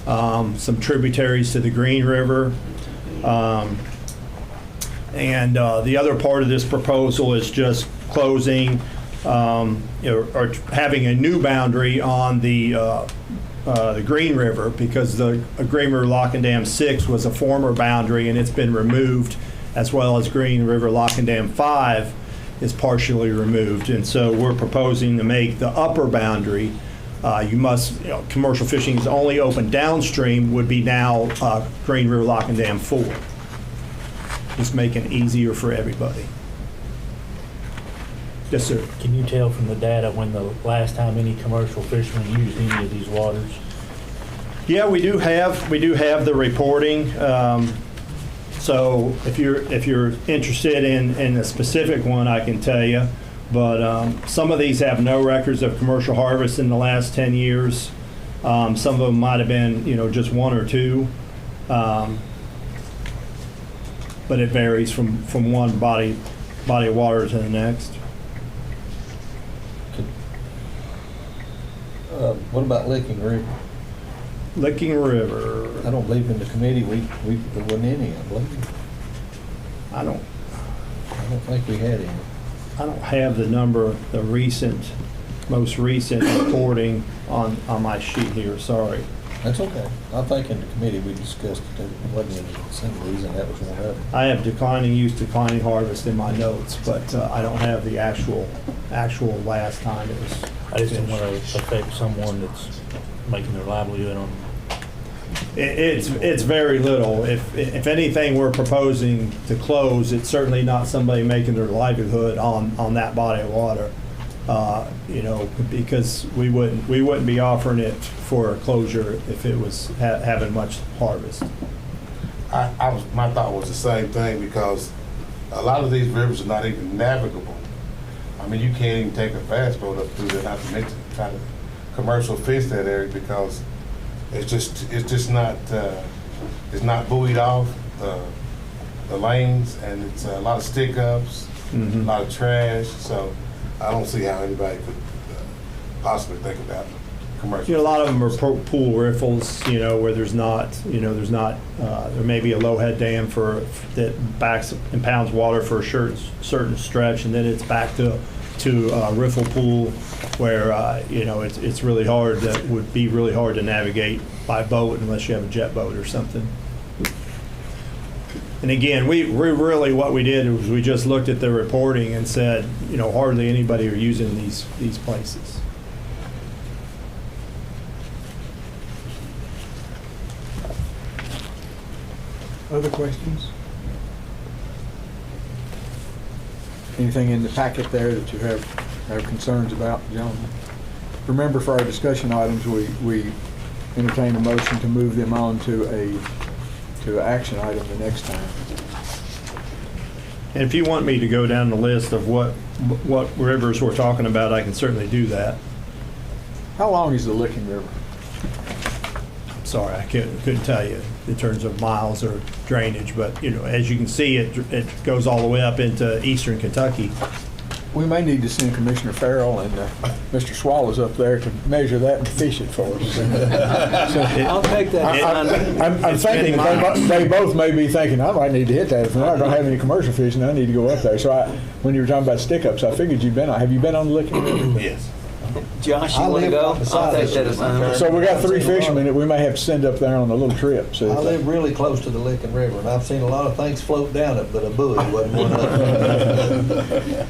some tributaries to the Green River. And the other part of this proposal is just closing, or having a new boundary on the Green River, because the Green River Lock and Dam 6 was a former boundary and it's been removed, as well as Green River Lock and Dam 5 is partially removed. And so we're proposing to make the upper boundary, commercial fishing is only open downstream, would be now Green River Lock and Dam 4. Just making it easier for everybody. Yes, sir. Can you tell from the data when the last time any commercial fishermen used any of these waters? Yeah, we do have the reporting. So if you're interested in a specific one, I can tell you. But some of these have no records of commercial harvest in the last 10 years. Some of them might have been, just one or two. But it varies from one body of water to the next. What about Licking River? Licking River. I don't believe in the committee there wasn't any, I believe. I don't think we had any. I don't have the number, most recent reporting on my sheet here, sorry. That's okay. I think in the committee we discussed it, it wasn't in the assemblies, and that was one of them. I have declining use, declining harvest in my notes, but I don't have the actual last time it was. I just don't want to affect someone that's making their livelihood on. It's very little. If anything, we're proposing to close, it's certainly not somebody making their livelihood on that body of water. You know, because we wouldn't be offering it for a closure if it was having much harvest. My thought was the same thing, because a lot of these rivers are not even navigable. I mean, you can't even take a fast boat up through there, not to mention try to commercial fish that area, because it's just not it's not buoyed off the lanes, and it's a lot of stick ups, a lot of trash. So I don't see how anybody could possibly think about commercial. You know, a lot of them are pool riffles, you know, where there's not, there may be a low head dam that backs and pounds water for a certain stretch, and then it's back to a riffle pool where, you know, it's really hard, that would be really hard to navigate by boat unless you have a jet boat or something. And again, we really, what we did was we just looked at the reporting and said, you know, hardly anybody are using these places. Other questions? Anything in the packet there that you have concerns about, gentlemen? Remember, for our discussion items, we entertain a motion to move them on to an action item the next time. And if you want me to go down the list of what rivers we're talking about, I can certainly do that. How long is the Licking River? Sorry, I couldn't tell you in terms of miles or drainage, but, you know, as you can see, it goes all the way up into eastern Kentucky. We may need to send Commissioner Farrell and Mr. Swallows up there to measure that and fish it for us. I'll take that. I'm thinking that they both may be thinking, I might need to hit that. If we're not going to have any commercial fishing, I need to go up there. So when you were talking about stick-ups, I figured you'd been on. Have you been on the Licking River? Yes. Josh, you want to go? I'll take that as mine. So we got 3 fishermen that we may have to send up there on a little trip. So I live really close to the Licking River, and I've seen a lot of things float down it, but a buoy wasn't one of them.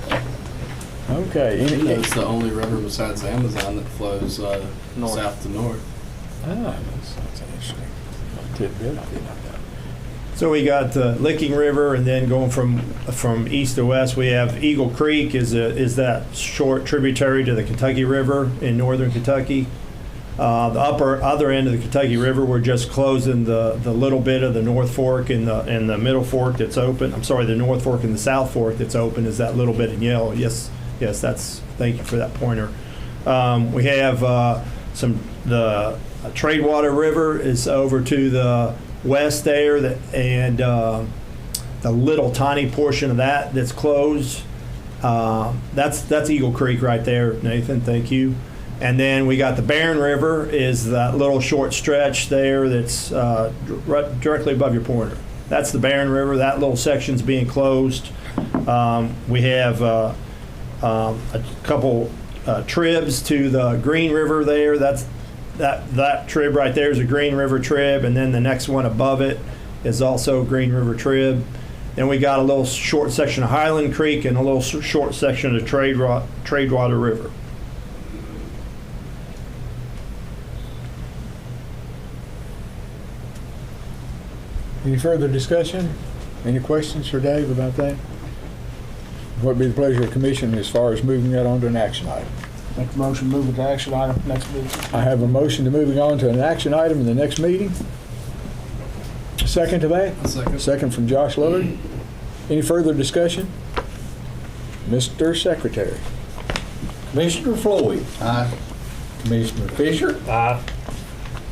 Okay. It's the only river besides the Amazon that flows south to north. That's interesting. Tidbit. So we got the Licking River, and then going from east to west, we have Eagle Creek is that short tributary to the Kentucky River in northern Kentucky. The other end of the Kentucky River, we're just closing the little bit of the North Fork and the Middle Fork that's open. I'm sorry, the North Fork and the South Fork that's open is that little bit in yellow. Yes, thank you for that pointer. We have the Tradewater River is over to the west there, and the little tiny portion of that's closed. That's Eagle Creek right there, Nathan. Thank you. And then we got the Barren River is that little short stretch there that's directly above your pointer. That's the Barren River. That little section's being closed. We have a couple tribs to the Green River there. That trib right there is a Green River trib, and then the next one above it is also Green River trib. Then we got a little short section of Highland Creek and a little short section of Tradewater River. Any further discussion? Any questions for Dave about that? What would be the pleasure of the commission as far as moving that on to an action item? Make a motion, move it to action item next meeting. I have a motion to moving on to an action item in the next meeting. Second to that? Second. Second from Josh Lillard. Any further discussion? Mr. Secretary. Commissioner Floyd. Aye. Commissioner Fisher. Aye.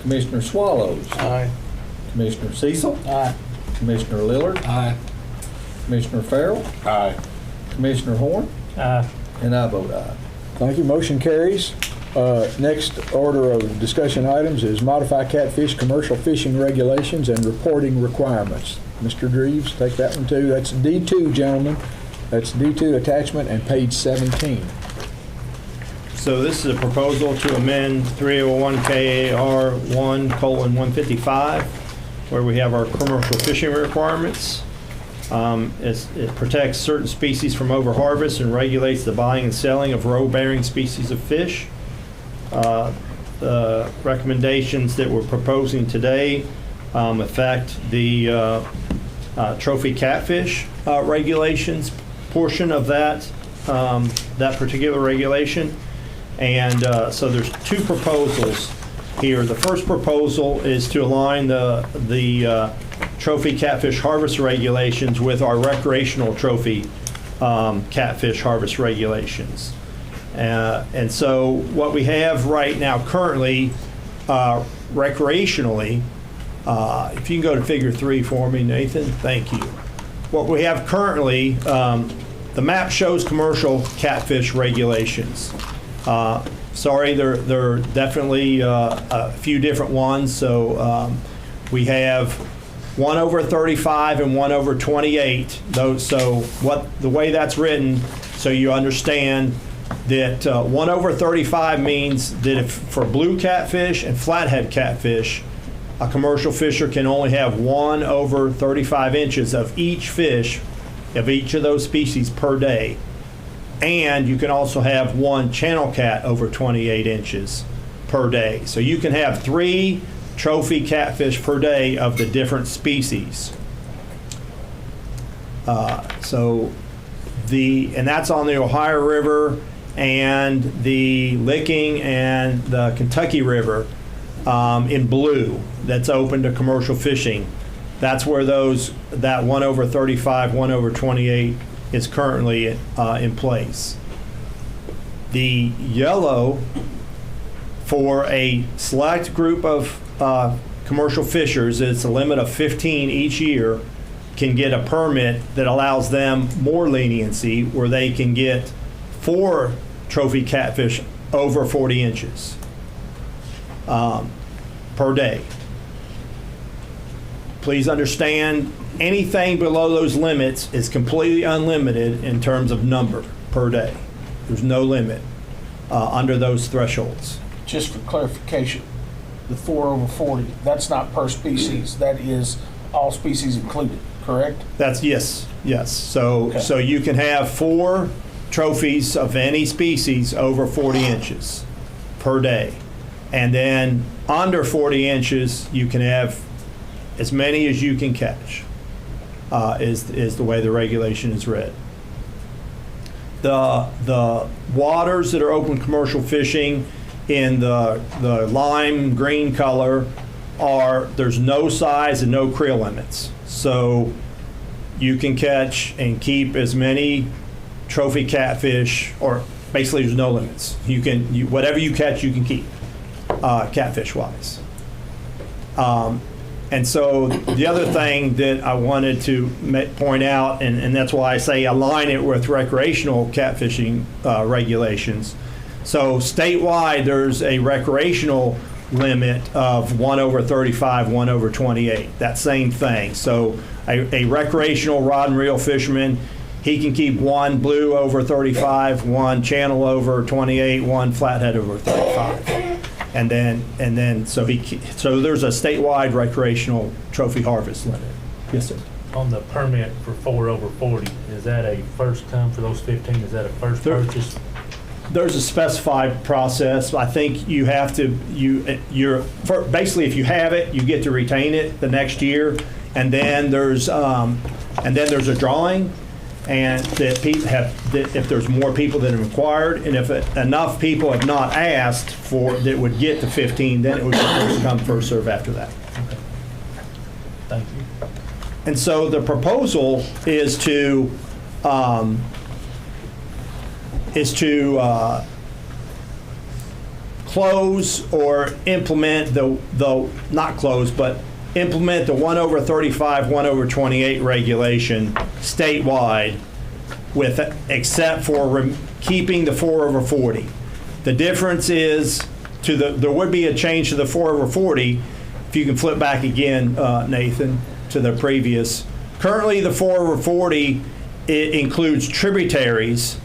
Commissioner Swallows. Aye. Commissioner Cecil. Aye. Commissioner Lillard. Aye. Commissioner Farrell. Aye. Commissioner Horn. Aye. And I vote aye. Thank you. Motion carries. Next order of discussion items is modify catfish commercial fishing regulations and reporting requirements. Mr. Dreves, take that one too. That's D2, gentlemen. That's D2 attachment and page 17. So this is a proposal to amend 301 KAR 1:155, where we have our commercial fishing requirements. It protects certain species from overharvest and regulates the buying and selling of roe-bearing species of fish. The recommendations that we're proposing today affect the trophy catfish regulations portion of that particular regulation. And so there's two proposals here. The first proposal is to align the trophy catfish harvest regulations with our recreational trophy catfish harvest regulations. And so what we have right now currently, recreationally, if you can go to figure 3 for me, Nathan, thank you. What we have currently, the map shows commercial catfish regulations. Sorry, there are definitely a few different ones. So we have 1/35 and 1/28. So the way that's written, so you understand that 1/35 means that if for blue catfish and flathead catfish, a commercial fisher can only have 1/35 inches of each fish, of each of those species per day. And you can also have one channel cat over 28 inches per day. So you can have 3 trophy catfish per day of the different species. And that's on the Ohio River and the Licking and the Kentucky River in blue. That's open to commercial fishing. That's where that 1/35, 1/28 is currently in place. The yellow, for a select group of commercial fishers, it's a limit of 15 each year, can get a permit that allows them more leniency, where they can get 4 trophy catfish over 40 inches per day. Please understand, anything below those limits is completely unlimited in terms of number per day. There's no limit under those thresholds. Just for clarification, the 4/40, that's not per species, that is all species included, correct? That's yes. So Okay. you can have 4 trophies of any species over 40 inches per day. And then under 40 inches, you can have as many as you can catch, is the way the regulation is read. The waters that are open commercial fishing in the lime green color there's no size and no creel limits. So you can catch and keep as many trophy catfish, or basically there's no limits. Whatever you catch, you can keep, catfish wise. And so the other thing that I wanted to point out, and that's why I say align it with recreational catfishing regulations. So statewide, there's a recreational limit of 1/35, 1/28, that same thing. So a recreational rod and reel fisherman, he can keep 1 blue over 35, 1 channel over 28, 1 flathead over 35. And then so there's a statewide recreational trophy harvest limit. Yes, sir. On the permit for 4/40, is that a first come for those 15? Is that a first purchase? There's a specified process. I think you have to, basically if you have it, you get to retain it the next year. And then there's a drawing, and that if there's more people than required, and if enough people have not asked for that would get to 15, then it would be first come, first serve after that. Okay. Thank you. And so the proposal is to close or implement implement the 1/35, 1/28 regulation statewide, except for keeping the 4/40. The difference is there would be a change to the 4/40. If you can flip back again, Nathan, to the previous. Currently, the 4/40, it includes tributaries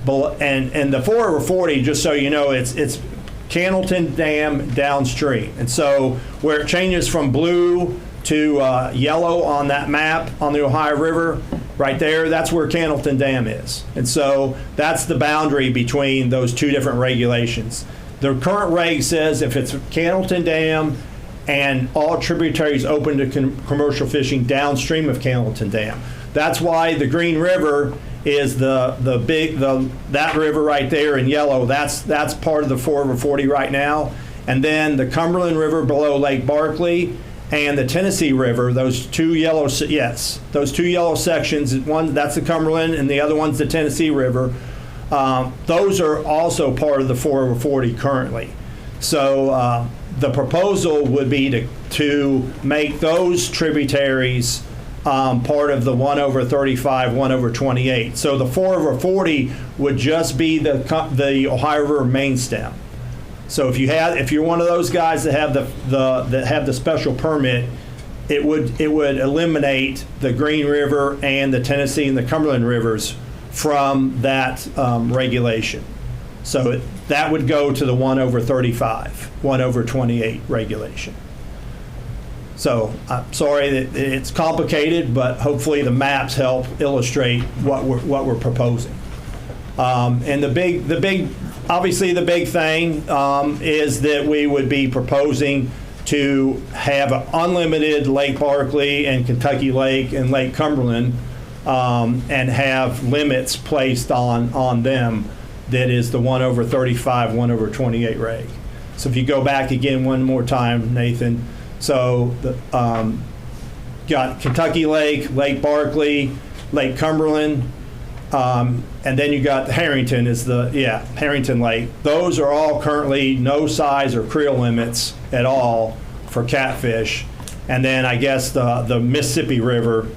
And the 4 over 40, just so you know, it's Cannleton Dam downstream. And so where it changes from blue to yellow on that map on the Ohio River, right there, that's where Cannleton Dam is. And so that's the boundary between those two different regulations. The current reg says if it's Cannleton Dam and all tributaries open to commercial fishing downstream of Cannleton Dam. That's why the Green River is that river right there in yellow. That's part of the 4 over 40 right now. And then the Cumberland River below Lake Barkley and the Tennessee River, those two yellow sections, one that's the Cumberland and the other one's the Tennessee River. Those are also part of the 4 over 40 currently. So the proposal would be to make those tributaries part of the 1 over 35, 1 over 28. So the 4 over 40 would just be the Ohio River main stem. So if you're one of those guys that have the special permit, it would eliminate the Green River and the Tennessee and the Cumberland rivers from that regulation. So that would go to the 1 over 35, 1 over 28 regulation. So I'm sorry that it's complicated, but hopefully the maps help illustrate what we're proposing. And the big thing is that we would be proposing to have an unlimited Lake Barkley and Kentucky Lake and Lake Cumberland, and have limits placed on them. That is the 1 over 35, 1 over 28 reg. So if you go back again one more time, Nathan. So got Kentucky Lake, Lake Barkley, Lake Cumberland, and then you got Harrington Harrington Lake. Those are all currently no size or creel limits at all for catfish. And then I guess the Mississippi River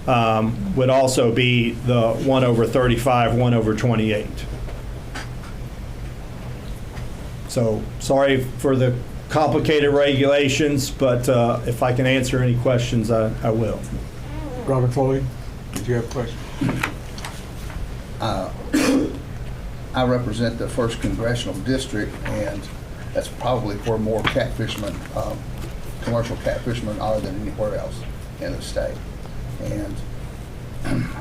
would also be the 1 over 35, 1 over 28. So sorry for the complicated regulations, but if I can answer any questions, I will. Robert Floyd, did you have a question? I represent the 1st Congressional District, and that's probably where more catfishermen, commercial catfishermen are than anywhere else in the state. And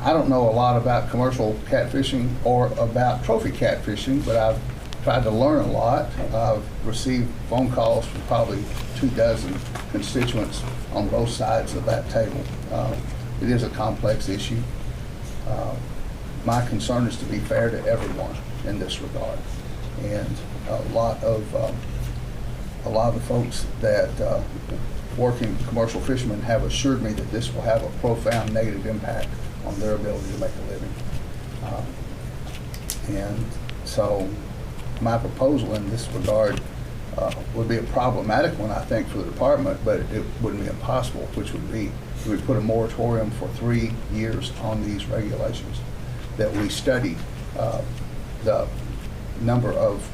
I don't know a lot about commercial catfishing or about trophy catfishing, but I've tried to learn a lot. I've received phone calls from probably 24 constituents on both sides of that table. It is a complex issue. My concern is to be fair to everyone in this regard. And a lot of the folks that work in commercial fishermen have assured me that this will have a profound negative impact on their ability to make a living. And so my proposal in this regard would be a problematic one, I think, for the department, but it wouldn't be impossible, which would be we put a moratorium for 3 years on these regulations, that we study the number of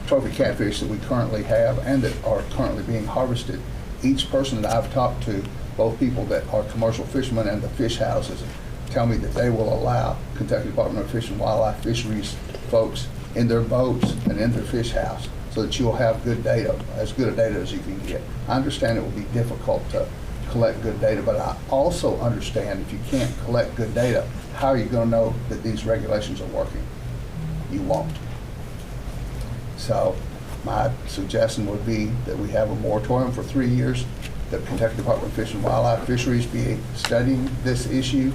trophy catfish that we currently have and that are currently being harvested. Each person that I've talked to, both people that are commercial fishermen and the fish houses, tell me that they will allow Kentucky Department of Fish and Wildlife Fisheries folks in their boats and in their fish house, so that you'll have good data, as good a data as you can get. I understand it will be difficult to collect good data, but I also understand if you can't collect good data, how are you going to know that these regulations are working? You won't. So my suggestion would be that we have a moratorium for 3 years, that Kentucky Department of Fish and Wildlife Fisheries be studying this issue.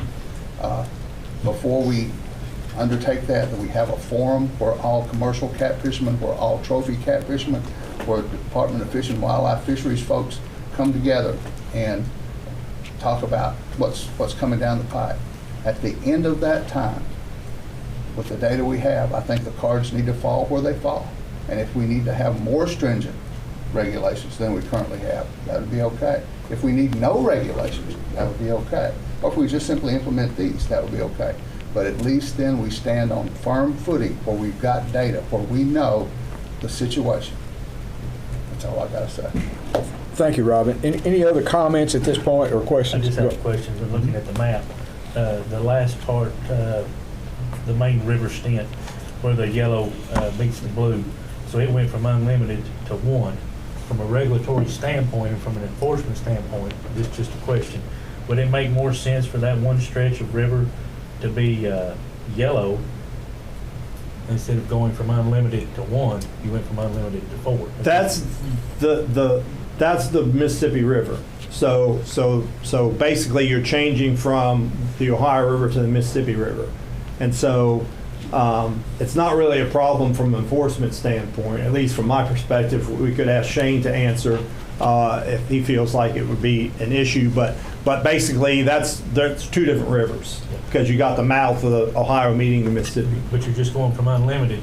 Before we undertake that we have a forum where all commercial catfishermen, where all trophy catfishermen, where the Department of Fish and Wildlife Fisheries folks come together and talk about what's coming down the pipe. At the end of that time, with the data we have, I think the cards need to fall where they fall. And if we need to have more stringent regulations than we currently have, that would be okay. If we need no regulations, that would be okay. Or if we just simply implement these, that would be okay. But at least then we stand on firm footing where we've got data, where we know the situation. That's all I got to say. Thank you, Robin. Any other comments at this point or I questions? just have a question. Looking at the map, the last part, the main river stent where the yellow meets the blue. So it went from unlimited to 1. From a regulatory standpoint and from an enforcement standpoint, this is just a question. Would it make more sense for that one stretch of river to be yellow instead of going from unlimited to 1? You went from unlimited to 4. That's the Mississippi River. So basically you're changing from the Ohio River to the Mississippi River. And so it's not really a problem from an enforcement standpoint, at least from my perspective. We could ask Shane to answer if he feels like it would be an issue, but basically that's 2 different rivers, because you got the mouth of the Ohio meeting the Mississippi. But you're just going from unlimited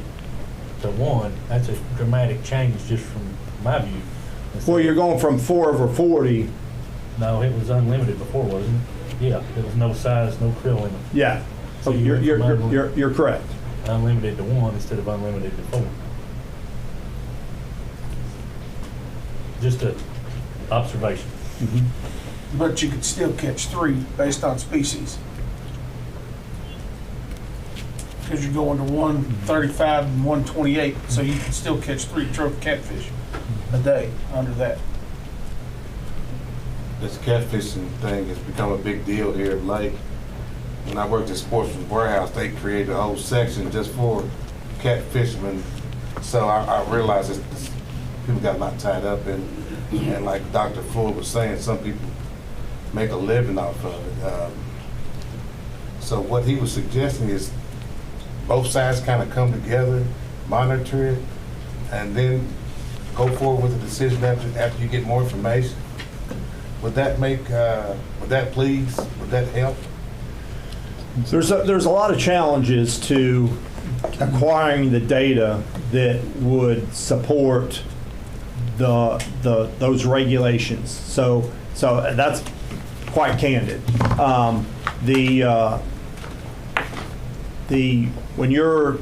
to 1. That's a dramatic change just from my view. Well, you're going from 4 over 40. No, it was unlimited before, wasn't it? Yeah, there was no size, no creel limit. Yeah, So you're correct. Unlimited to 1 instead of unlimited to 4. Just an observation. But you could still catch 3 based on species. Because you're going to 135 and 128, so you can still catch 3 trophy catfish a day under that. This catfishing thing has become a big deal here of late. When I worked at Sportsman's Warehouse, they created a whole section just for catfishermen. So I realized that people got a lot tied up and like Dr. Floyd was saying, some people make a living off of it. So what he was suggesting is both sides kind of come together, monitor it, and then go forward with a decision after you get more information. Would that help? There's a lot of challenges to acquiring the data that would support those regulations. So that's quite candid. When you're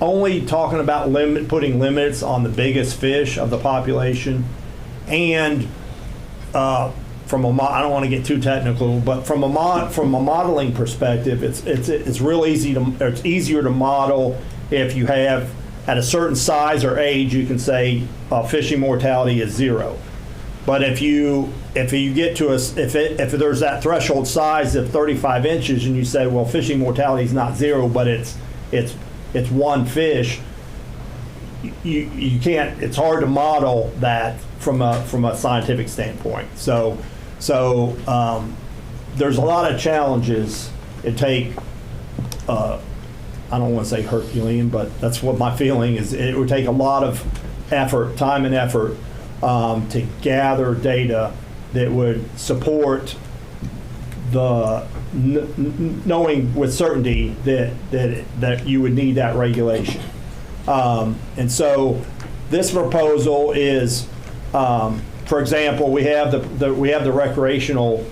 only talking about putting limits on the biggest fish of the population, and I don't want to get too technical, but from a modeling perspective, it's real easy it's easier to model if you have at a certain size or age, you can say fishing mortality is 0. But if you get to if there's that threshold size of 35 inches and you say, well, fishing mortality is not 0, but it's 1 fish, you can't. It's hard to model that from a scientific standpoint. So there's a lot of challenges. It take I don't want to say Herculean, but that's what my feeling is. It would take a lot of effort, time and effort, to gather data that would support the knowing with certainty that you would need that regulation. And so this proposal is, for example, we have the recreational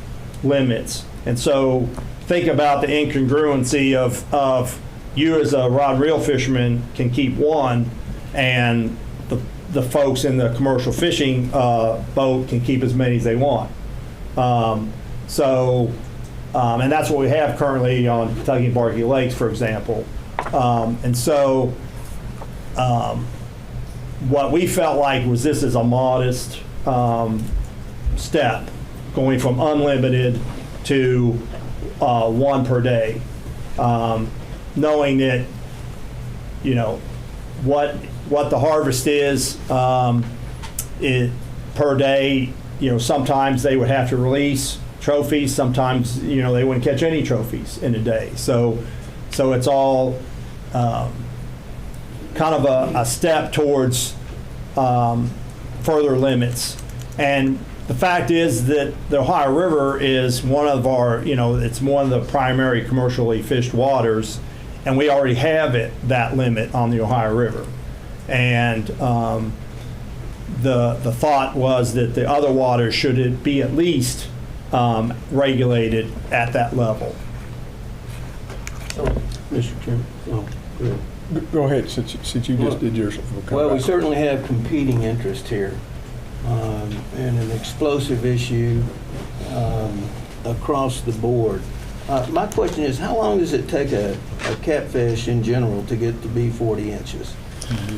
limits, and so think about the incongruency of you as a rod and reel fisherman can keep 1, and the folks in the commercial fishing boat can keep as many as they want. And that's what we have currently on Kentucky and Barkey Lakes, for example. And so what we felt like was this is a modest step, going from unlimited to 1 per day, knowing that, what the harvest is per day. Sometimes they would have to release trophies. Sometimes, they wouldn't catch any trophies in a day. So it's all kind of a step towards further limits. And the fact is that the Ohio River is one of our, it's one of the primary commercially fished waters, and we already have that limit on the Ohio River. And the thought was that the other waters should be at least regulated at that level. Mr. Chairman. Oh, good. Go ahead, since you just did yours. Well, we certainly have competing interest here, and an explosive issue across the board. My question is, how long does it take a catfish in general to get to be 40 inches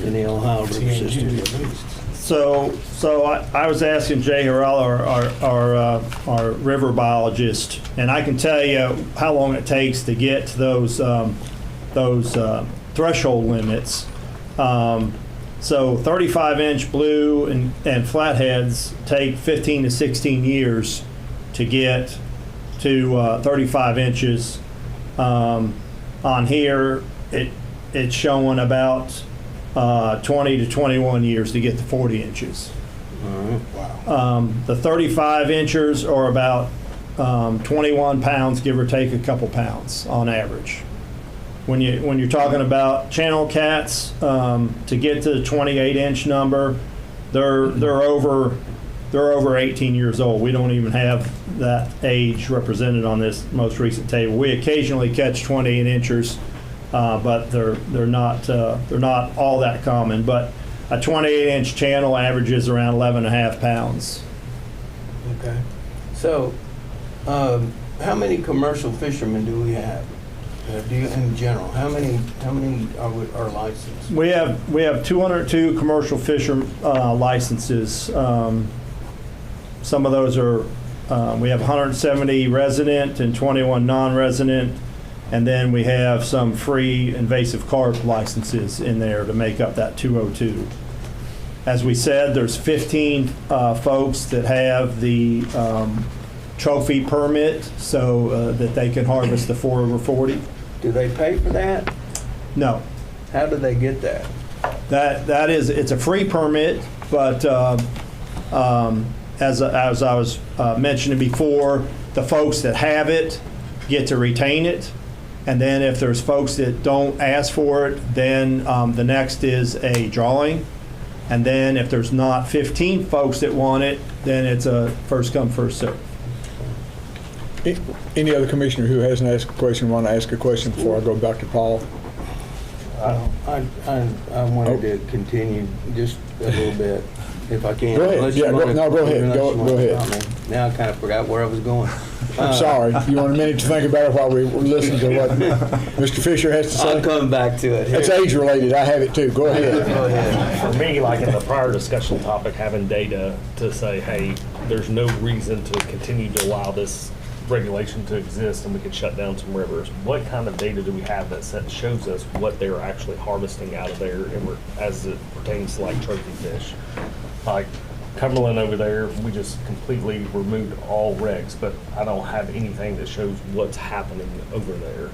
in the Ohio River system at least? So I was asking Jay Harrell, our river biologist, and I can tell you how long it takes to get to those threshold limits. So 35-inch blue and flatheads take 15 to 16 years to get to 35 inches. On here, it's showing about 20 to 21 years to get to 40 inches. Wow. The 35 inchers are about 21 pounds, give or take a couple pounds on average. When you're talking about channel cats, to get to the 28-inch number, they're over 18 years old. We don't even have that age represented on this most recent table. We occasionally catch 28-inchers, but they're not all that common. But a 28-inch channel averages around 11.5 pounds. Okay. So, how many commercial fishermen do we have? In general, how many are licensed? We have 202 commercial fisher licenses. Some of those are we have 170 resident and 21 non-resident, and then we have some free invasive carp licenses in there to make up that 202. As we said, there's 15 folks that have the trophy permit, so that they can harvest the 4 over 40. Do they pay for that? No. How do they get that? That is, it's a free permit, but as I was mentioning before, the folks that have it get to retain it, and then if there's folks that don't ask for it, then the next is a drawing, and then if there's not 15 folks that want it, then it's a first come, first served. Any other commissioner who hasn't asked a question want to ask a question before I go back to Paul? I wanted to continue just a little bit, if I can. Go ahead. Yeah, go ahead. Go ahead. Now I kind of forgot where I was going. I'm sorry. You want a minute to think about it while we listen to what Mr. Fisher has to say? I'll come back to it. It's age related. I have it too. Go ahead. Go ahead. For me, like in the prior discussion topic, having data to say, hey, there's no reason to continue to allow this regulation to exist and we could shut down some rivers. What kind of data do we have that shows us what they're actually harvesting out of there as it pertains to like trophy fish? Like Cumberland over there, we just completely removed all regs, but I don't have anything that shows what's happening over there.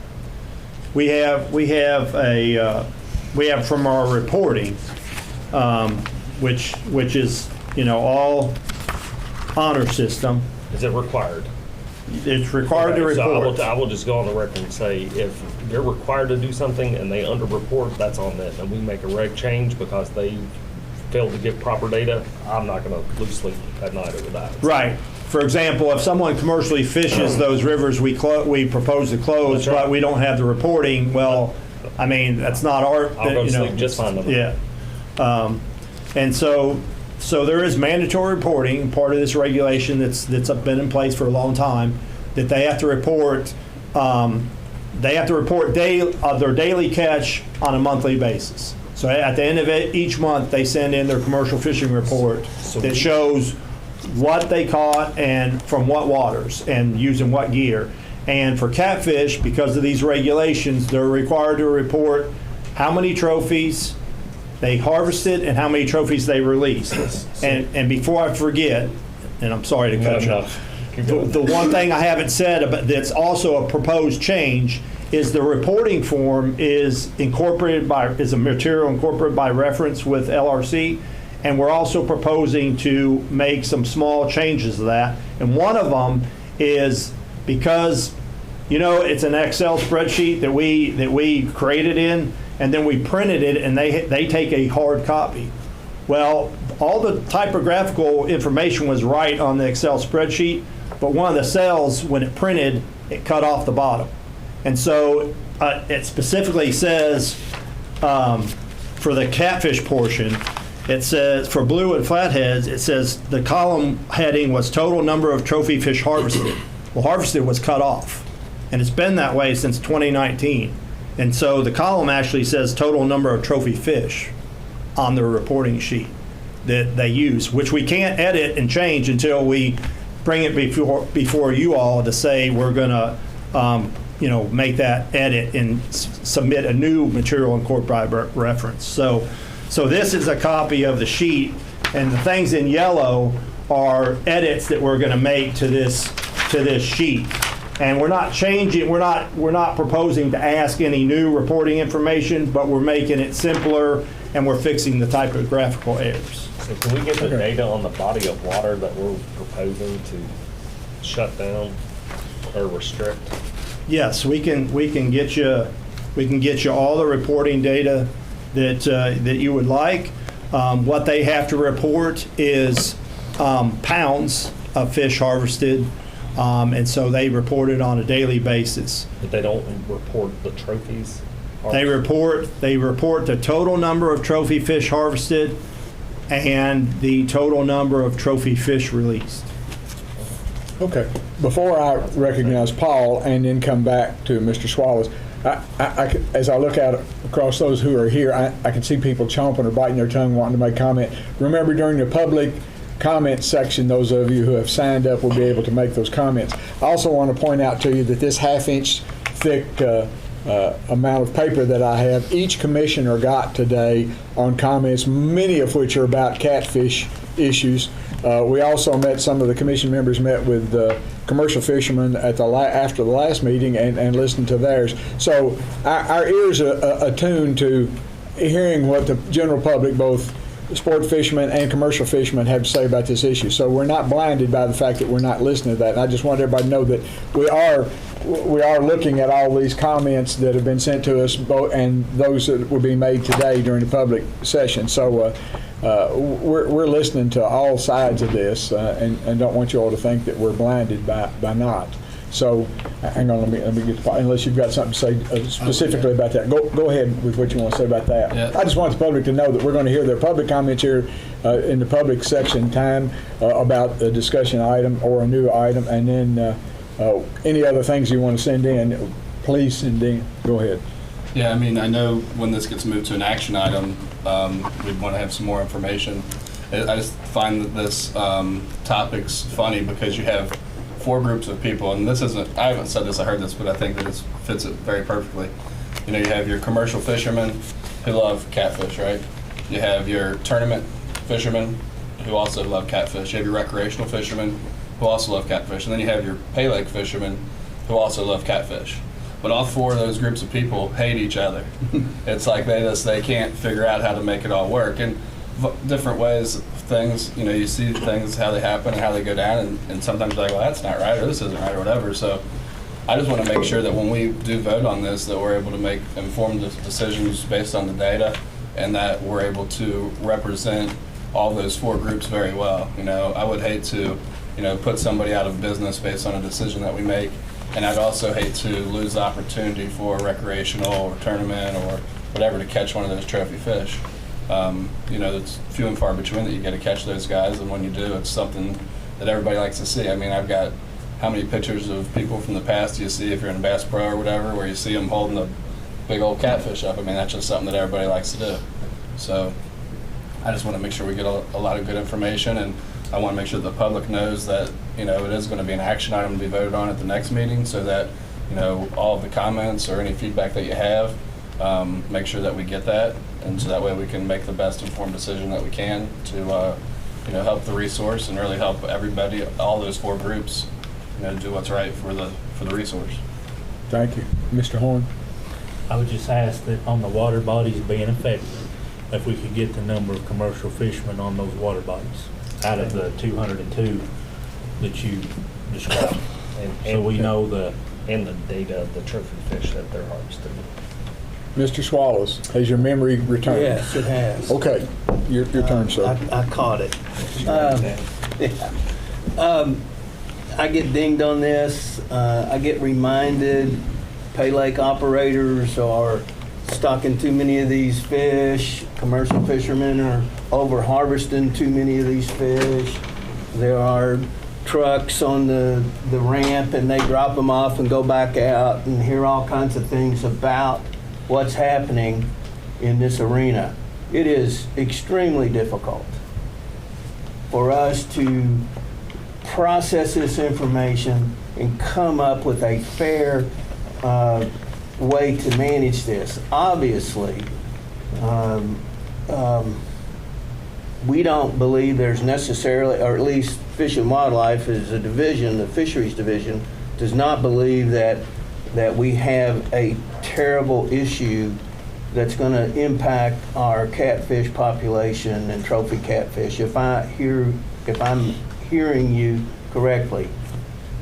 We have from our reporting, which is all honor system. Is it required? It's required to report. So I will just go on the record and say, if they're required to do something and they underreport, that's on them. And we make a reg change because they failed to give proper data, I'm not going to lose sleep at night over that. Right. For example, if someone commercially fishes those rivers we propose to close, but we don't have the reporting, well, I mean, that's not our... I'll go to sleep just fine. Yeah. And so there is mandatory reporting, part of this regulation that's been in place for a long time, that they have to report. They have to report their daily catch on a monthly basis. So at the end of each month, they send in their commercial fishing report that shows what they caught and from what waters and using what gear. And for catfish, because of these regulations, they're required to report how many trophies they harvested and how many trophies they released. And before I forget, and I'm sorry to cut you off, the one thing I haven't said about that's also a proposed change is the reporting form is a material incorporated by reference with LRC, and we're also proposing to make some small changes to that. And one of them is because it's an Excel spreadsheet that we created in, and then we printed it, and they take a hard copy. Well, all the typographical information was right on the Excel spreadsheet, but one of the cells, when it printed, it cut off the bottom. And so it specifically says, for the catfish portion, it says, for blue and flatheads, it says the column heading was total number of trophy fish harvested. Well, harvested was cut off. And it's been that way since 2019. And so the column actually says total number of trophy fish on their reporting sheet that they use, which we can't edit and change until we bring it before you all to say we're going to make that edit and submit a new material incorporated reference. So this is a copy of the sheet, and the things in yellow are edits that we're going to make to this sheet. And we're not changing, we're not proposing to ask any new reporting information, but we're making it simpler and we're fixing the typographical errors. So can we get the data on the body of water that we're proposing to shut down or restrict? Yes, we can get you all the reporting data that you would like. What they have to report is pounds of fish harvested, and so they report it on a daily basis. But they don't report the trophies? They report the total number of trophy fish harvested and the total number of trophy fish released. Okay. Before I recognize Paul and then come back to Mr. Swallows, as I look out across those who are here, I can see people chomping or biting their tongue wanting to make comment. Remember, during the public comment section, those of you who have signed up will be able to make those comments. I also want to point out to you that this half-inch thick amount of paper that I have, each commissioner got today on comments, many of which are about catfish issues. We also some of the commission members met with commercial fishermen at after the last meeting and listened to theirs. So our ears are attuned to hearing what the general public, both sport fishermen and commercial fishermen, have to say about this issue. So we're not blinded by the fact that we're not listening to that. And I just want everybody to know that we are looking at all these comments that have been sent to us, and those that will be made today during the public session. So we're listening to all sides of this, and don't want you all to think that we're blinded by not. So hang on, let me get the, unless you've got something to say specifically about that. Go ahead with what you want to say about that. Yeah. I just want the public to know that we're going to hear their public comments here in the public section time about a discussion item or a new item, and then any other things you want to send in, please send in. Go ahead. Yeah, I mean, I know when this gets moved to an action item, we'd want to have some more information. I just find that this topic's funny because you have 4 groups of people, and this isn't, I haven't said this, I heard this, but I think that it fits it very perfectly. You know, you have your commercial fishermen who love catfish, right? You have your tournament fishermen who also love catfish. You have your recreational fishermen who also love catfish. And then you have your pay lake fishermen who also love catfish. But all 4 of those groups of people hate each other. It's like they can't figure out how to make it all work. And different ways, things, you know, you see things, how they happen and how they go down, and sometimes you're like, well, that's not right, or this isn't right, or whatever. So I just want to make sure that when we do vote on this, that we're able to make informed decisions based on the data, and that we're able to represent all those 4 groups very well. You know, I would hate to, you know, put somebody out of business based on a decision that we make, and I'd also hate to lose the opportunity for recreational or tournament or whatever to catch one of those trophy fish. You know, it's few and far between that you get to catch those guys, and when you do, it's something that everybody likes to see. I mean, I've got how many pictures of people from the past do you see if you're in a Bass Pro or whatever, where you see them holding a big old catfish up? I mean, that's just something that everybody likes to do. So I just want to make sure we get a lot of good information, and I want to make sure the public knows that, you know, it is going to be an action item to be voted on at the next meeting, so that, you know, all of the comments or any feedback that you have, make sure that we get that, and so that way we can make the best informed decision that we can to, you know, help the resource and really help everybody, all those 4 groups, you know, do what's right for the resource. Thank you. Mr. Horn? I would just ask that on the water bodies being affected, if we could get the number of commercial fishermen on those water bodies out of the 202 that you described. So we know the data of the trophy fish that they're harvesting. Mr. Swallows, has your memory returned? Yes, it has. Okay, your turn, sir. I caught it. I get dinged on this. I get reminded pay lake operators are stocking too many of these fish. Commercial fishermen are over harvesting too many of these fish. There are trucks on the ramp and they drop them off and go back out and hear all kinds of things about what's happening in this arena. It is extremely difficult for us to process this information and come up with a fair way to manage this. Obviously, we don't believe there's necessarily, or at least Fish and Wildlife is a division, the fisheries division, does not believe that we have a terrible issue that's going to impact our catfish population and trophy catfish. If I'm hearing you correctly,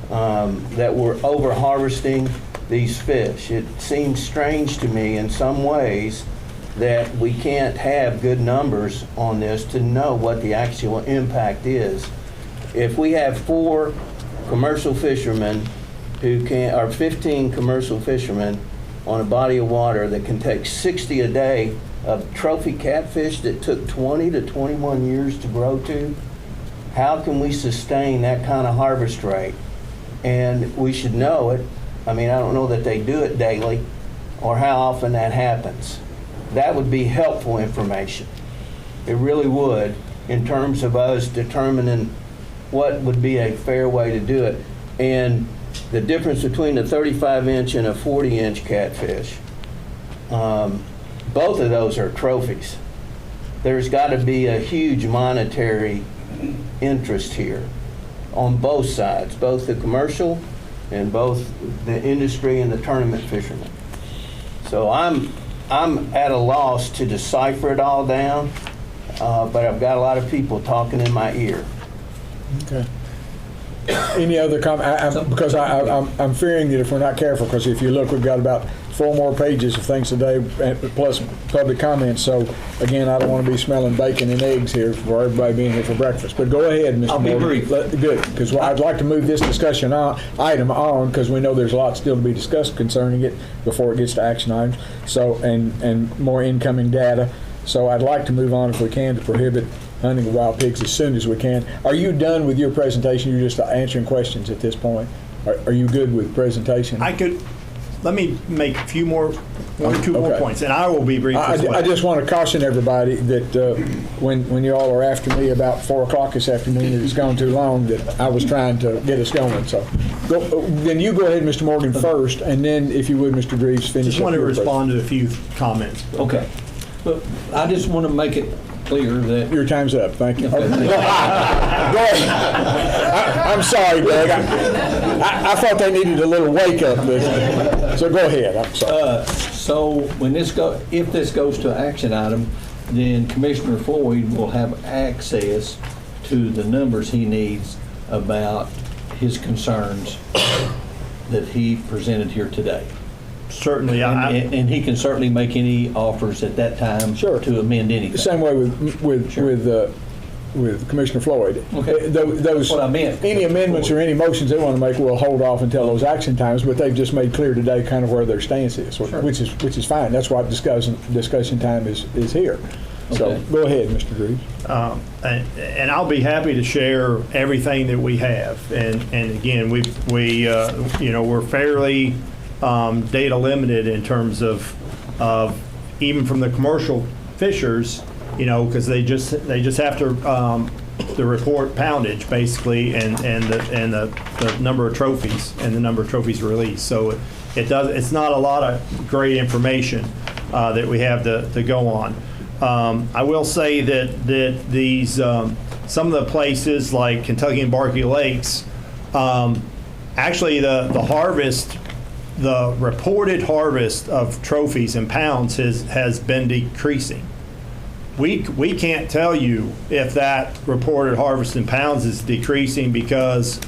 that we're over harvesting these fish. It seems strange to me in some ways that we can't have good numbers on this to know what the actual impact is. If we have 4 commercial fishermen or 15 commercial fishermen on a body of water that can take 60 a day of trophy catfish that took 20 to 21 years to grow to, how can we sustain that kind of harvest rate? And we should know it. I mean, I don't know that they do it daily or how often that happens. That would be helpful information. It really would, in terms of us determining what would be a fair way to do it. And the difference between a 35-inch and a 40-inch catfish, both of those are trophies. There's got to be a huge monetary interest here on both sides, both the commercial and both the industry and the tournament fishermen. So I'm at a loss to decipher it all down, but I've got a lot of people talking in my ear. Okay. Any other comment? Because I'm fearing that if we're not careful, because if you look, we've got about 4 more pages of things today, plus public comments. So again, I don't want to be smelling bacon and eggs here for everybody being here for breakfast. But go ahead, Mr. I'll be Morgan. brief. Good, because I'd like to move this discussion item on, because we know there's a lot still to be discussed concerning it before it gets to action items. So and more incoming data. So I'd like to move on if we can to prohibit hunting of wild pigs as soon as we can. Are you done with your presentation? You're just answering questions at this point. Are you good with presentation? Let me make a few more, 1 or 2 more points, and I will be brief as well. I just want to caution everybody that when you all are after me about 4 o'clock this afternoon, that it's gone too long, that I was trying to get us going. So then you go ahead, Mr. Morgan, first, and then, if you would, Mr. Greaves, finish. Just want to respond to a few comments. Okay. But I just want to make it clear that... Your time's up. Thank you. Go ahead. I'm sorry, Doug. I thought they needed a little wake-up. So go ahead. I'm sorry. So when if this goes to action item, then Commissioner Floyd will have access to the numbers he needs about his concerns that he presented here today. Certainly. And he can certainly make any offers at that time to amend anything. The same way with Commissioner Floyd. Okay. That's what I meant. Any amendments or any motions they want to make, we'll hold off until those action times, but they've just made clear today kind of where their stance is, which is fine. That's why discussion time is here. So go ahead, Mr. Greaves. And I'll be happy to share everything that we have. And again, we're fairly data limited in terms of even from the commercial fishers, because they just have to report poundage basically and the number of trophies and the number of trophies released. So it's not a lot of great information that we have to go on. I will say that these some of the places like Kentucky and Barkley Lakes, actually the harvest. The reported harvest of trophies in pounds has been decreasing. We can't tell you if that reported harvest in pounds is decreasing because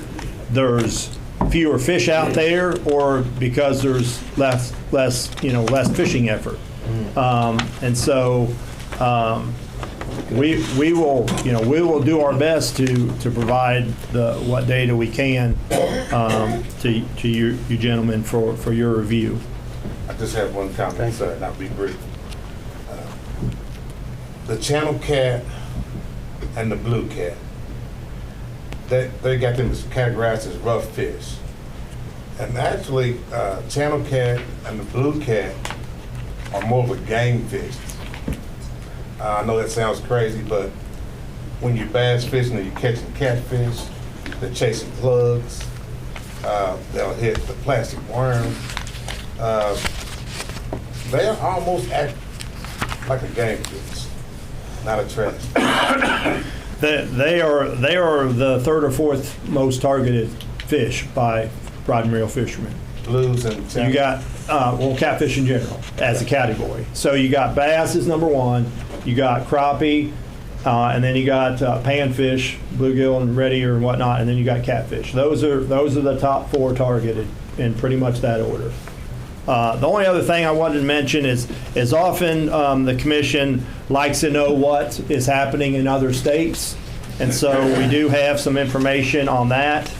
there's fewer fish out there or because there's less fishing effort. And so we will do our best to provide what data we can to you gentlemen for your review. I just have one comment, sir, and I'll be brief. The channel cat and the blue cat, they got them categorized as rough fish. And actually, channel cat and the blue cat are more of a game fish. I know that sounds crazy, but when you're bass fishing or you're catching catfish, they're chasing plugs, they'll hit the plastic worms. They almost act like a game fish, not a trash. They are the third or fourth most targeted fish by rod and reel fishermen. Blues and You got, well, catfish in general as a category. So you got bass is number one, you got crappie, and then you got panfish, bluegill and red ear and whatnot, and then you got catfish. Those are the top four targeted in pretty much that order. The only other thing I wanted to mention is often the commission likes to know what is happening in other states, and so we do have some information on that.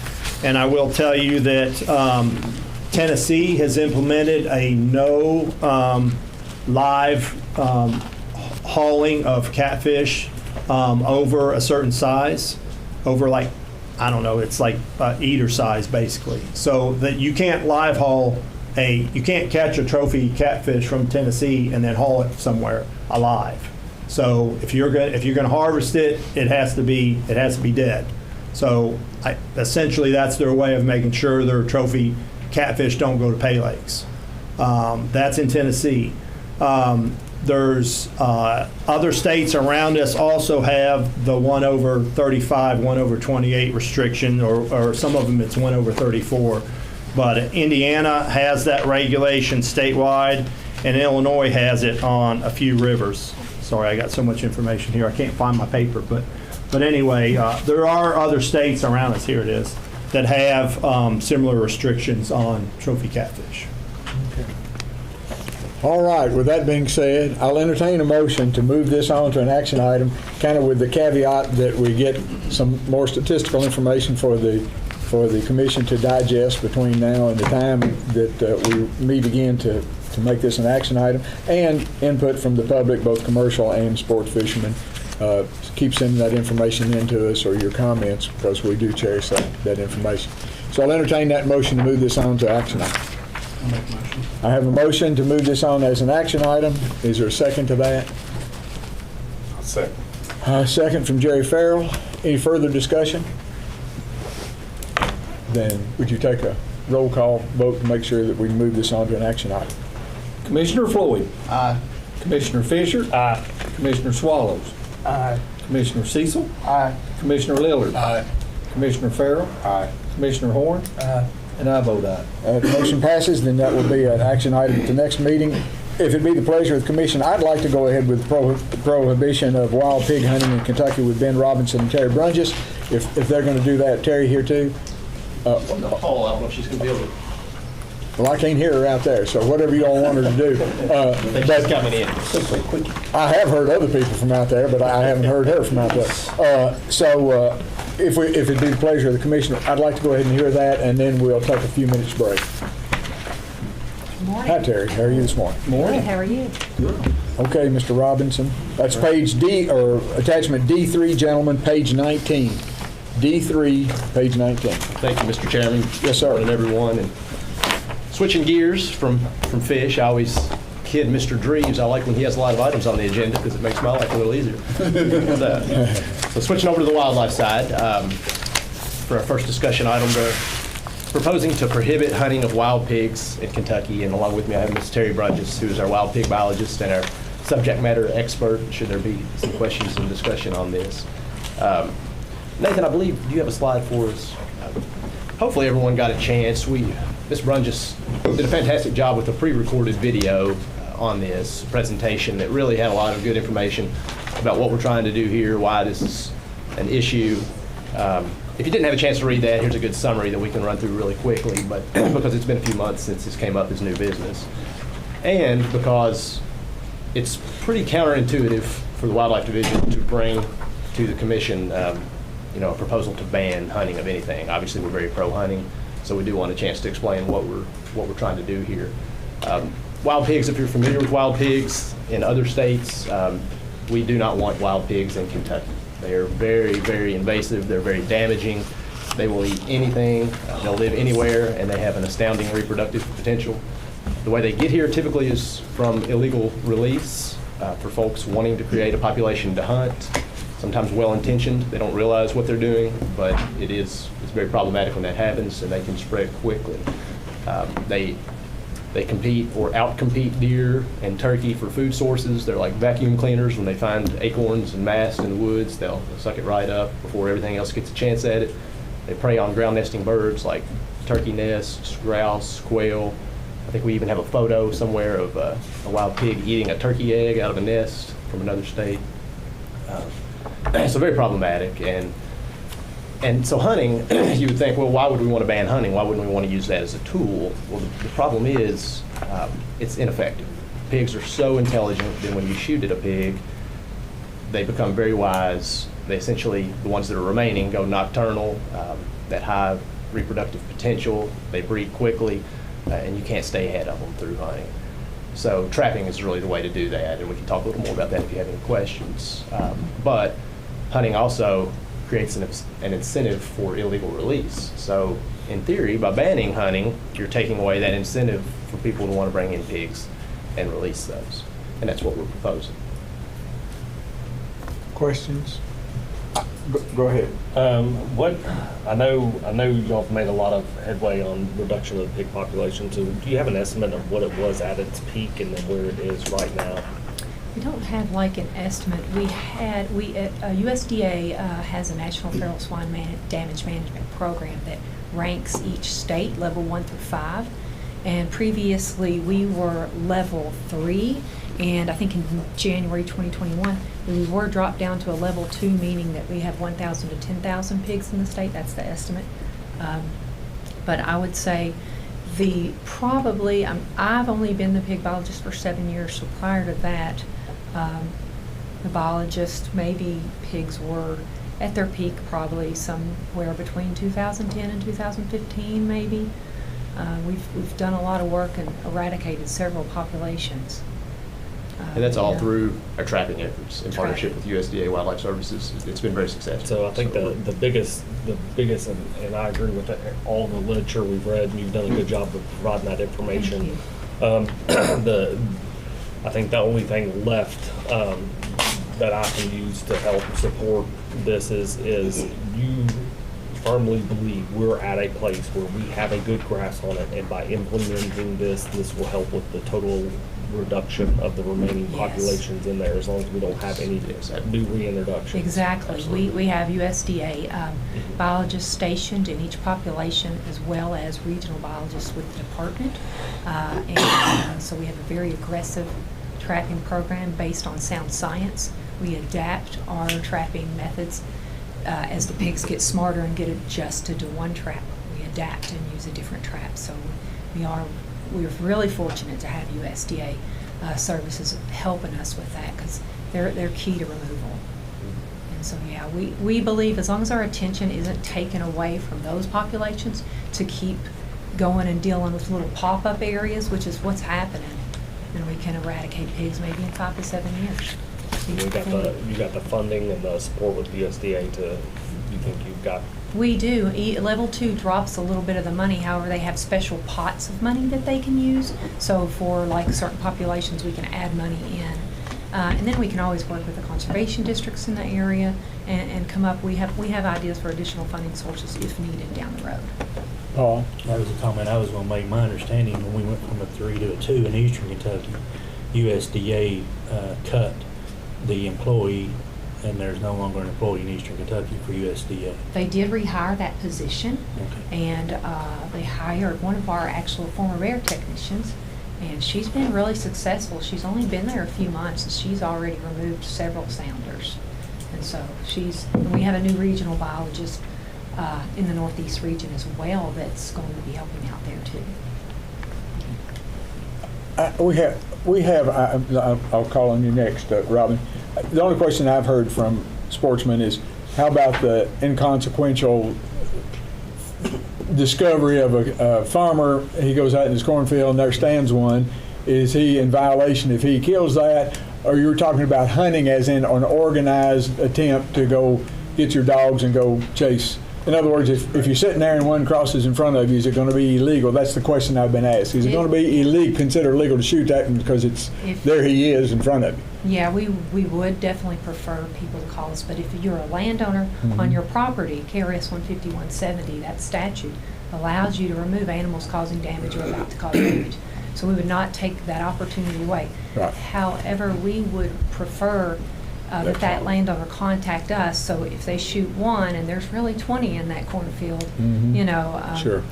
And I will tell you that Tennessee has implemented a no live hauling of catfish over a certain size, over like, I don't know, it's like eater size basically. So that you can't live haul you can't catch a trophy catfish from Tennessee and then haul it somewhere alive. So if you're going to harvest it, it has to be dead. So essentially that's their way of making sure their trophy catfish don't go to pay lakes. That's in Tennessee. There's other states around us also have the 1 over 35, 1 over 28 restriction, or some of them it's 1 over 34. But Indiana has that regulation statewide, and Illinois has it on a few rivers. Sorry, I got so much information here. I can't find my paper, but anyway, there are other states around us, here it is, that have similar restrictions on trophy catfish. All right, with that being said, I'll entertain a motion to move this on to an action item, kind of with the caveat that we get some more statistical information for the commission to digest between now and the time that we meet again to make this an action item, and input from the public, both commercial and sports fishermen. Keep sending that information in to us, or your comments, because we do cherish that information. So I'll entertain that motion to move this on to action item. I'll make a motion. I have a motion to move this on as an action item. Is there a second to that? I'll second. Second from Jerry Farrell. Any further discussion? Then would you take a roll call vote to make sure that we move this on to an action item? Commissioner Floyd? Aye. Commissioner Fisher? Aye. Commissioner Swallows? Aye. Commissioner Cecil? Aye. Commissioner Lillard? Aye. Commissioner Farrell? Aye. Commissioner Horn? Aye. And I vote aye. If the motion passes, then that will be an action item at the next meeting. If it be the pleasure of the commission, I'd like to go ahead with prohibition of wild pig hunting in Kentucky with Ben Robinson and Terry Brunges. If they're going to do that, Terry here too. I don't know if she's going to be able to. Well, I can't hear her out there, so whatever you all want her to do. She's coming in. I have heard other people from out there, but I haven't heard her from out there. If it'd be the pleasure of the commissioner, I'd like to go ahead and hear that, and then we'll take a few minutes break. Morning. Hi, Terry. How are you this morning? Good, how are you? Okay, Mr. Robinson. That's page D, or attachment D3, gentlemen, page 19. D3, page 19. Thank you, Mr. Chairman. Yes, sir. Good morning, everyone. And switching gears from fish, I always kid Mr. Dreves. I like when he has a lot of items on the agenda because it makes my life a little easier. So switching over to the wildlife side, for our first discussion item, we're proposing to prohibit hunting of wild pigs in Kentucky. And along with me, I have Ms. Terry Brunges, who is our wild pig biologist and our subject matter expert, should there be some questions and discussion on this. Nathan, I believe you have a slide for us. Hopefully everyone got a chance. Ms. Brunges did a fantastic job with a pre-recorded video on this presentation that really had a lot of good information about what we're trying to do here, why this is an issue. If you didn't have a chance to read that, here's a good summary that we can run through really quickly, but because it's been a few months since this came up as new business, and because it's pretty counterintuitive for the Wildlife Division to bring to the Commission a proposal to ban hunting of anything. Obviously, we're very pro-hunting, so we do want a chance to explain what we're trying to do here. Wild pigs, if you're familiar with wild pigs in other states, we do not want wild pigs in Kentucky. They are very, very invasive. They're very damaging. They will eat anything, they'll live anywhere, and they have an astounding reproductive potential. The way they get here typically is from illegal release for folks wanting to create a population to hunt. Sometimes well-intentioned, they don't realize what they're doing, but it's very problematic when that happens, and they can spread quickly. They compete or outcompete deer and turkey for food sources. They're like vacuum cleaners. When they find acorns and mast in the woods, they'll suck it right up before everything else gets a chance at it. They prey on ground nesting birds like turkey nests, grouse, quail. I think we even have a photo somewhere of a wild pig eating a turkey egg out of a nest from another state. So very problematic. And so hunting, you would think, well, why would we want to ban hunting? Why wouldn't we want to use that as a tool? Well, the problem is it's ineffective. Pigs are so intelligent that when you shoot at a pig, they become very wise. They essentially, the ones that are remaining, go nocturnal, that high reproductive potential. They breed quickly, and you can't stay ahead of them through hunting. So trapping is really the way to do that, and we can talk a little more about that if you have any questions. But hunting also creates an incentive for illegal release. So in theory, by banning hunting, you're taking away that incentive for people to want to bring in pigs and release those. And that's what we're proposing. Questions? Go ahead. What I know y'all have made a lot of headway on reduction of the pig population. So do you have an estimate of what it was at its peak and then where it is right now? We don't have like an estimate. USDA has a National Feral Swine Damage Management Program that ranks each state level 1 through 5. And previously we were level 3, and I think in January 2021 we were dropped down to a level 2, meaning that we have 1,000 to 10,000 pigs in the state. That's the estimate. But I would say I've only been the pig biologist for 7 years, so prior to that, the biologist, maybe pigs were at their peak probably somewhere between 2010 and 2015, maybe. We've done a lot of work and eradicated several populations. And that's all through our trapping efforts in partnership with USDA Wildlife Services. It's been very successful. So I think the biggest, and I agree with all the literature we've read, and you've done a good job of providing that information. I think the only thing left that I can use to help support this is you firmly believe we're at a place where we have a good grasp on it, and by implementing this will help with the total reduction of the remaining populations in there, as long as we don't have any new reintroductions. Exactly. We have USDA biologists stationed in each population, as well as regional biologists with the department. So we have a very aggressive trapping program based on sound science. We adapt our trapping methods as the pigs get smarter and get adjusted to one trap. We adapt and use a different trap. So we're really fortunate to have USDA services helping us with that, because they're key to removal. And so yeah, we believe as long as our attention isn't taken away from those populations to keep going and dealing with little pop-up areas, which is what's happening, then we can eradicate pigs maybe in 5 to 7 years. You got the funding and the support with the USDA you think you've got? We do. Level 2 drops a little bit of the money. However, they have special pots of money that they can use. So for like certain populations, we can add money in. And then we can always work with the conservation districts in the area and come up. We have ideas for additional funding sources if needed down the road. Paul, that was a comment I was going to make. My understanding, when we went from a 3 to a 2 in eastern Kentucky, USDA cut the employee, and there's no longer an employee in eastern Kentucky for USDA. They did rehire that position, and they hired one of our actual former bear technicians, and she's been really successful. She's only been there a few months, and she's already removed several sounders. And so we have a new regional biologist in the Northeast region as well that's going to be helping out there too. We have. I'll call on you next, Robin. The only question I've heard from sportsmen is, how about the inconsequential discovery of a farmer? He goes out in his cornfield and there stands one. Is he in violation if he kills that? Or you're talking about hunting as in an organized attempt to go get your dogs and go chase In other words, if you're sitting there and one crosses in front of you, is it going to be illegal? That's the question I've been asked. Is it going to be illegal, considered illegal to shoot that one because there he is in front of you? Yeah, we would definitely prefer people to call us, but if you're a landowner on your property, KRS 150-170, that statute allows you to remove animals causing damage or about to cause damage. So we would not take that opportunity away. Right. However, we would prefer that landowner contact us, so if they shoot one and there's really 20 in that cornfield, you know. Sure.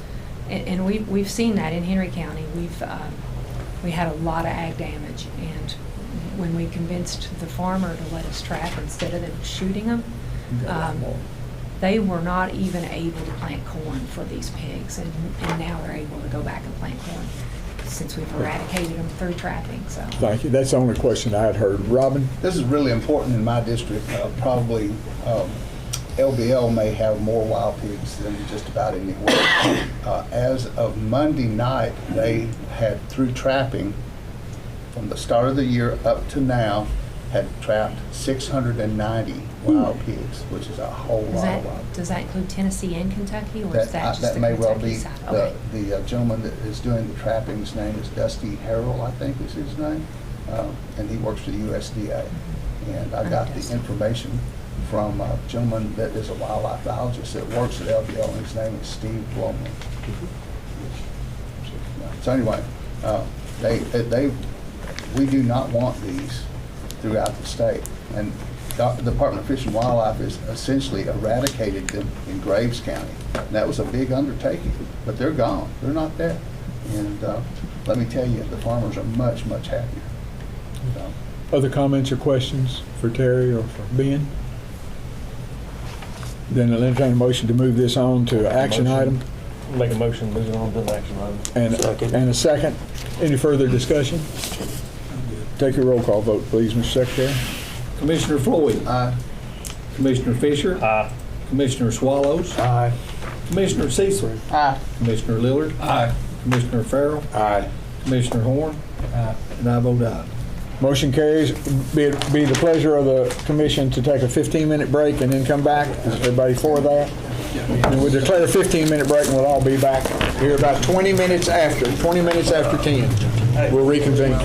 And we've seen that in Henry County. We had a lot of ag damage, and when we convinced the farmer to let us trap instead of them shooting them, they were not even able to plant corn for these pigs, and now they're able to go back and plant corn since we've eradicated them through trapping. So. Thank you. That's the only question I had heard. Robin? This is really important in my district. Probably LBL may have more wild pigs than just about anywhere. As of Monday night, they had, through trapping, from the start of the year up to now, had trapped 690 wild pigs, which is a whole lot of wild pigs. Does that include Tennessee and Kentucky, or is that just that the may well Kentucky be. side? Okay. The gentleman that is doing the trapping, his name is Dusty Harrell, I think is his name, and he works for the USDA. And I got the information from a gentleman that is a wildlife biologist that works at LBL, and his name is Steve Blomley. So anyway, we do not want these throughout the state. And the Department of Fish and Wildlife has essentially eradicated them in Graves County. And that was a big undertaking, but they're gone. They're not there. And let me tell you, the farmers are much, much happier. So. Other comments or questions for Terry or for Ben? Then I'll entertain a motion to move this on to action item. Make a motion, move it on to the action item. And a second. Any further discussion? Take a roll call vote, please, Mr. Secretary. Commissioner Floyd? Aye. Commissioner Fisher? Aye. Commissioner Swallows? Aye. Commissioner Cecil? Aye. Commissioner Lillard? Aye. Commissioner Farrell? Aye. Commissioner Horn? And I vote aye. Motion carries. Be the pleasure of the commission to take a 15-minute break and then come back. Is everybody for that? And we'll declare a 15-minute break, and we'll all be back here about 20 minutes after 10. We'll reconvene.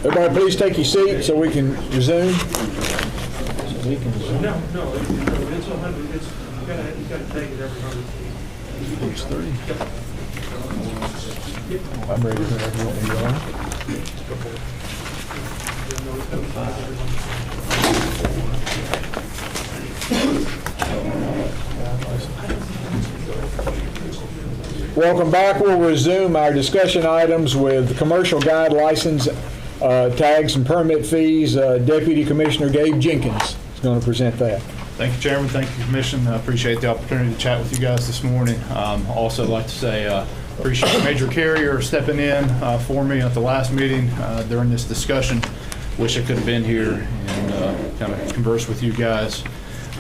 Everybody please take your seat so we can resume. No, it's 100, you gotta take it every 100 feet. Page 3. I'm ready whenever you want me to go. Welcome back. We'll resume our discussion items with commercial guide license, tags and permit fees. Deputy Commissioner Gabe Jenkins is going to present that. Thank you, Chairman. Thank you, Commission. I appreciate the opportunity to chat with you guys this morning. Also like to say appreciate Major Carrier stepping in for me at the last meeting during this discussion. Wish I could have been here and kind of converse with you guys.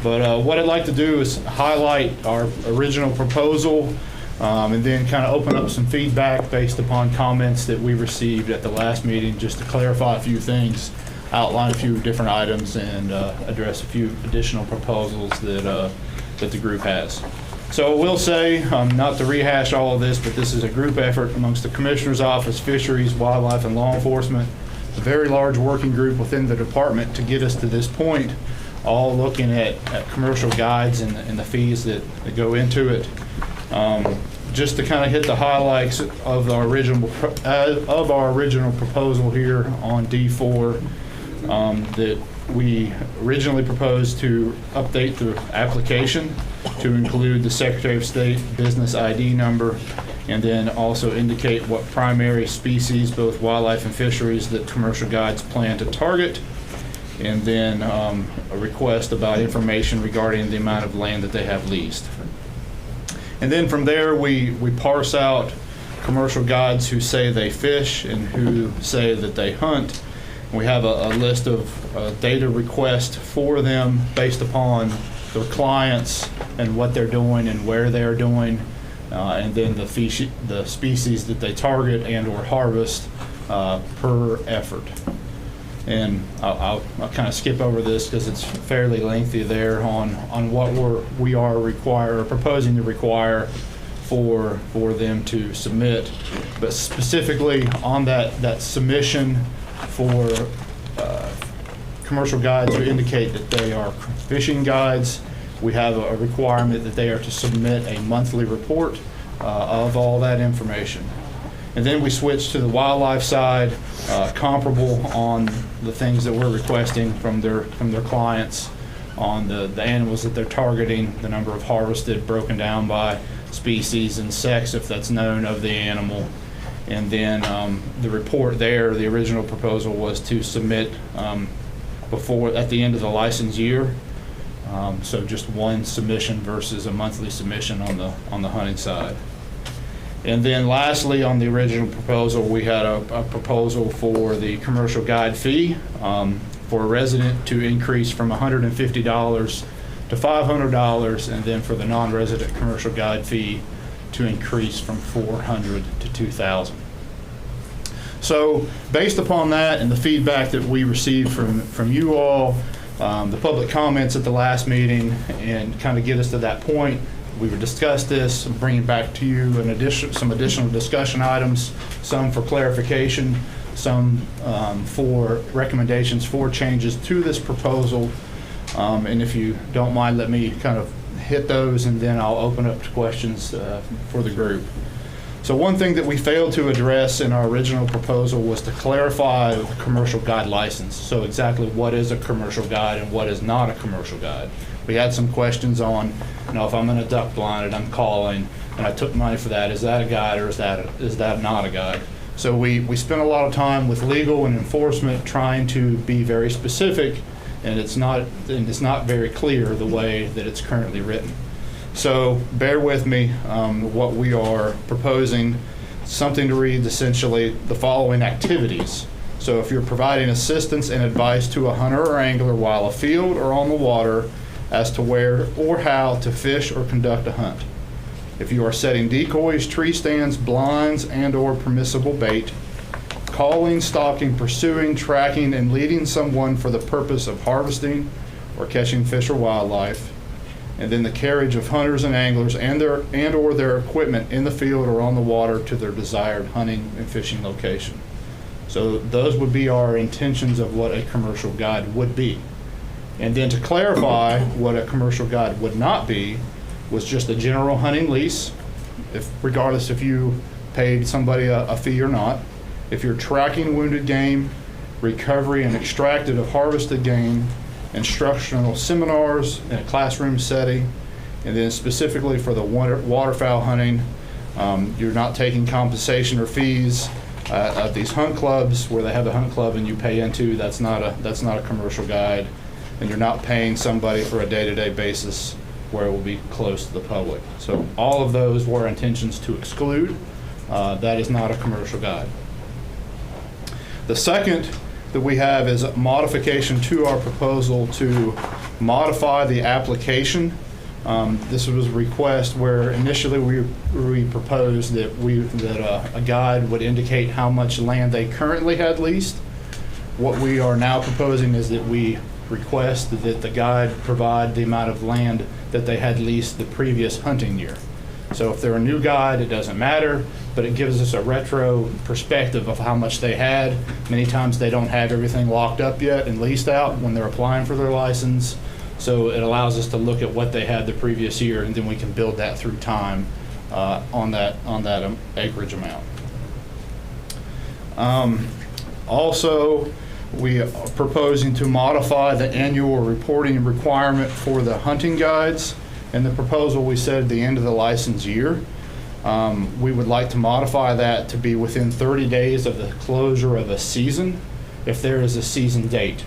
But what I'd like to do is highlight our original proposal and then kind of open up some feedback based upon comments that we received at the last meeting, just to clarify a few things, outline a few different items, and address a few additional proposals that the group has. So I will say, not to rehash all of this, but this is a group effort amongst the Commissioner's Office, Fisheries, Wildlife, and Law Enforcement, a very large working group within the department to get us to this point, all looking at commercial guides and the fees that go into it. Just to kind of hit the highlights of our original proposal here on D4, that we originally proposed to update the application to include the Secretary of State business ID number, and then also indicate what primary species, both wildlife and fisheries, that commercial guides plan to target, and then a request about information regarding the amount of land that they have leased. And then from there, we parse out commercial guides who say they fish and who say that they hunt. We have a list of data requests for them based upon their clients and what they're doing and where they're doing, and then the species that they target and or harvest per effort. And I'll kind of skip over this because it's fairly lengthy there on what we are proposing to require for them to submit. But specifically on that submission for commercial guides who indicate that they are fishing guides, we have a requirement that they are to submit a monthly report of all that information. And then we switch to the wildlife side, comparable on the things that we're requesting from their clients on the animals that they're targeting, the number of harvested broken down by species and sex if that's known of the animal. And then the report there, the original proposal was to submit at the end of the license year. So just one submission versus a monthly submission on the hunting side. And then lastly, on the original proposal, we had a proposal for the commercial guide fee for a resident to increase from $150 to $500, and then for the non-resident commercial guide fee to increase from $400 to $2,000. So based upon that and the feedback that we received from you all, the public comments at the last meeting, and kind of get us to that point, we would discuss this, bring it back to you, some additional discussion items, some for clarification, some for recommendations for changes to this proposal. And if you don't mind, let me kind of hit those, and then I'll open up to questions for the group. So one thing that we failed to address in our original proposal was to clarify the commercial guide license. So exactly what is a commercial guide and what is not a commercial guide. We had some questions on, if I'm in a duck blind and I'm calling and I took money for that, is that a guide or is that not a guide? So we spent a lot of time with legal and enforcement trying to be very specific, and it's not very clear the way that it's currently written. So bear with me. What we are proposing, something to read essentially the following activities. So if you're providing assistance and advice to a hunter or angler while afield or on the water as to where or how to fish or conduct a hunt. If you are setting decoys, tree stands, blinds, and or permissible bait, calling, stalking, pursuing, tracking, and leading someone for the purpose of harvesting or catching fish or wildlife, and then the carriage of hunters and anglers and or their equipment in the field or on the water to their desired hunting and fishing location. So those would be our intentions of what a commercial guide would be. And then to clarify what a commercial guide would not be was just a general hunting lease, regardless if you paid somebody a fee or not. If you're tracking wounded game, recovery and extracted of harvested game, instructional seminars in a classroom setting, and then specifically for the waterfowl hunting, you're not taking compensation or fees at these hunt clubs where they have the hunt club and you pay into. That's not a commercial guide, and you're not paying somebody for a day-to-day basis where it will be close to the public. So all of those were intentions to exclude. That is not a commercial guide. The second that we have is a modification to our proposal to modify the application. This was a request where initially we proposed that a guide would indicate how much land they currently had leased. What we are now proposing is that we request that the guide provide the amount of land that they had leased the previous hunting year. So if they're a new guide, it doesn't matter, but it gives us a retro perspective of how much they had. Many times they don't have everything locked up yet and leased out when they're applying for their license. So it allows us to look at what they had the previous year, and then we can build that through time on that acreage amount. Also, we are proposing to modify the annual reporting requirement for the hunting guides. In the proposal, we said at the end of the license year. We would like to modify that to be within 30 days of the closure of a season, if there is a season date.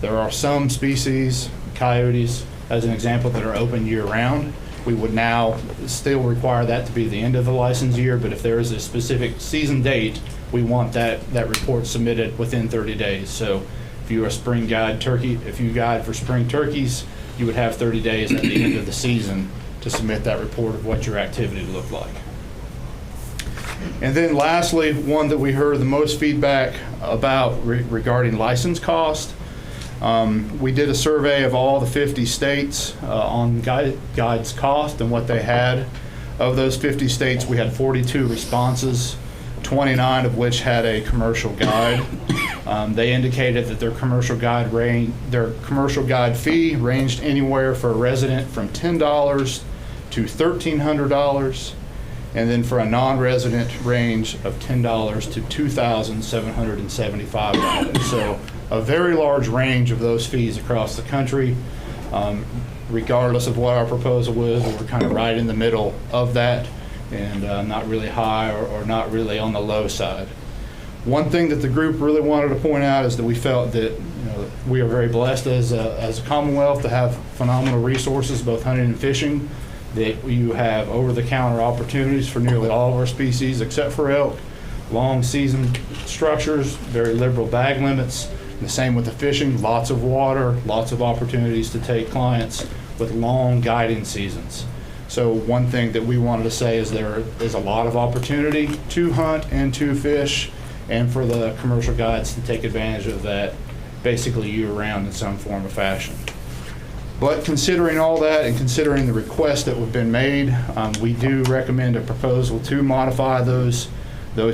There are some species, coyotes, as an example, that are open year-round. We would now still require that to be the end of the license year, but if there is a specific season date, we want that report submitted within 30 days. So if you're a spring guide turkey, if you guide for spring turkeys, you would have 30 days at the end of the season to submit that report of what your activity looked like. And then lastly, one that we heard the most feedback about regarding license cost. We did a survey of all the 50 states on guides cost and what they had. Of those 50 states, we had 42 responses, 29 of which had a commercial guide. They indicated that their commercial guide fee ranged anywhere for a resident from $10 to $1,300, and then for a non-resident range of $10 to $2,775. So a very large range of those fees across the country. Regardless of what our proposal was, we're kind of right in the middle of that, and not really high or not really on the low side. One thing that the group really wanted to point out is that we felt that we are very blessed as a Commonwealth to have phenomenal resources, both hunting and fishing, that you have over-the-counter opportunities for nearly all of our species except for elk, long season structures, very liberal bag limits. The same with the fishing, lots of water, lots of opportunities to take clients with long guiding seasons. So one thing that we wanted to say is there is a lot of opportunity to hunt and to fish, and for the commercial guides to take advantage of that basically year-round in some form or fashion. But considering all that and considering the requests that have been made, we do recommend a proposal to modify those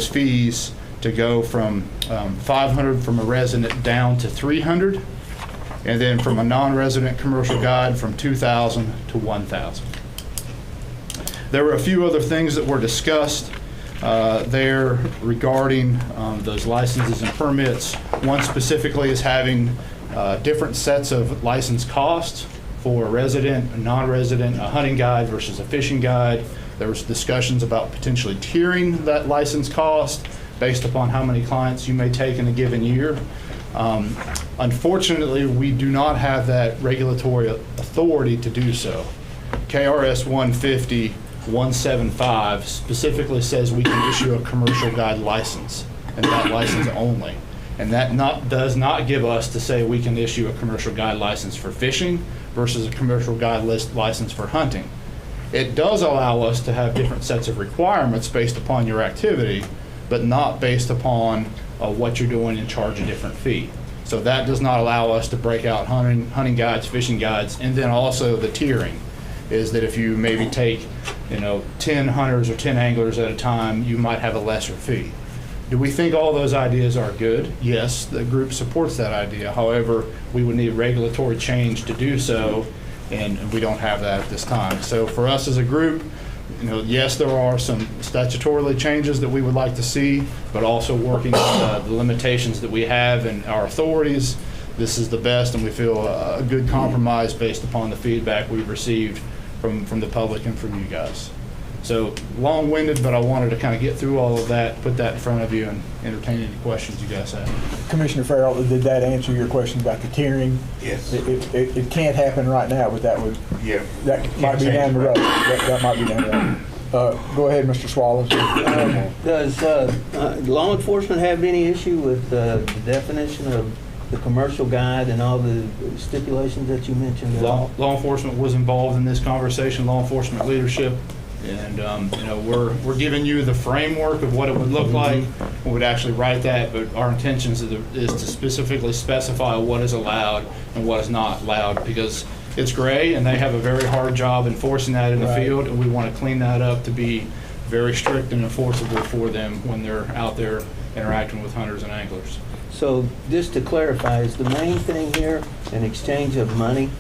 fees to go from $500 from a resident down to $300, and then from a non-resident commercial guide from $2,000 to $1,000. There were a few other things that were discussed there regarding those licenses and permits. One specifically is having different sets of license costs for a resident, a non-resident, a hunting guide versus a fishing guide. There was discussions about potentially tiering that license cost based upon how many clients you may take in a given year. Unfortunately, we do not have that regulatory authority to do so. KRS 150-175 specifically says we can issue a commercial guide license, and that license only. And that does not give us to say we can issue a commercial guide license for fishing versus a commercial guide license for hunting. It does allow us to have different sets of requirements based upon your activity, but not based upon what you're doing and charge a different fee. So that does not allow us to break out hunting guides, fishing guides, and then also the tiering is that if you maybe take 10 hunters or 10 anglers at a time, you might have a lesser fee. Do we think all those ideas are good? Yes, the group supports that idea. However, we would need regulatory change to do so, and we don't have that at this time. So for us as a group, yes, there are some statutorily changes that we would like to see, but also working on the limitations that we have and our authorities. This is the best, and we feel a good compromise based upon the feedback we've received from the public and from you guys. So long-winded, but I wanted to kind of get through all of that, put that in front of you, and entertain any questions you guys have. Commissioner Farrell, did that answer your question about the tiering? Yes. It can't happen right now, but that would, Yeah. that might be down the road. That might be down the road. Go ahead, Mr. Swallows. Does law enforcement have any issue with the definition of the commercial guide and all the stipulations that you mentioned at all? Law enforcement was involved in this conversation, law enforcement leadership, and we're giving you the framework of what it would look like. We would actually write that, but our intention is to specifically specify what is allowed and what is not allowed, because it's gray and they have a very hard job enforcing that in the field, and we want to clean that up to be very strict and enforceable for them when they're out there interacting with hunters and anglers. So just to clarify, is the main thing here an exchange of money?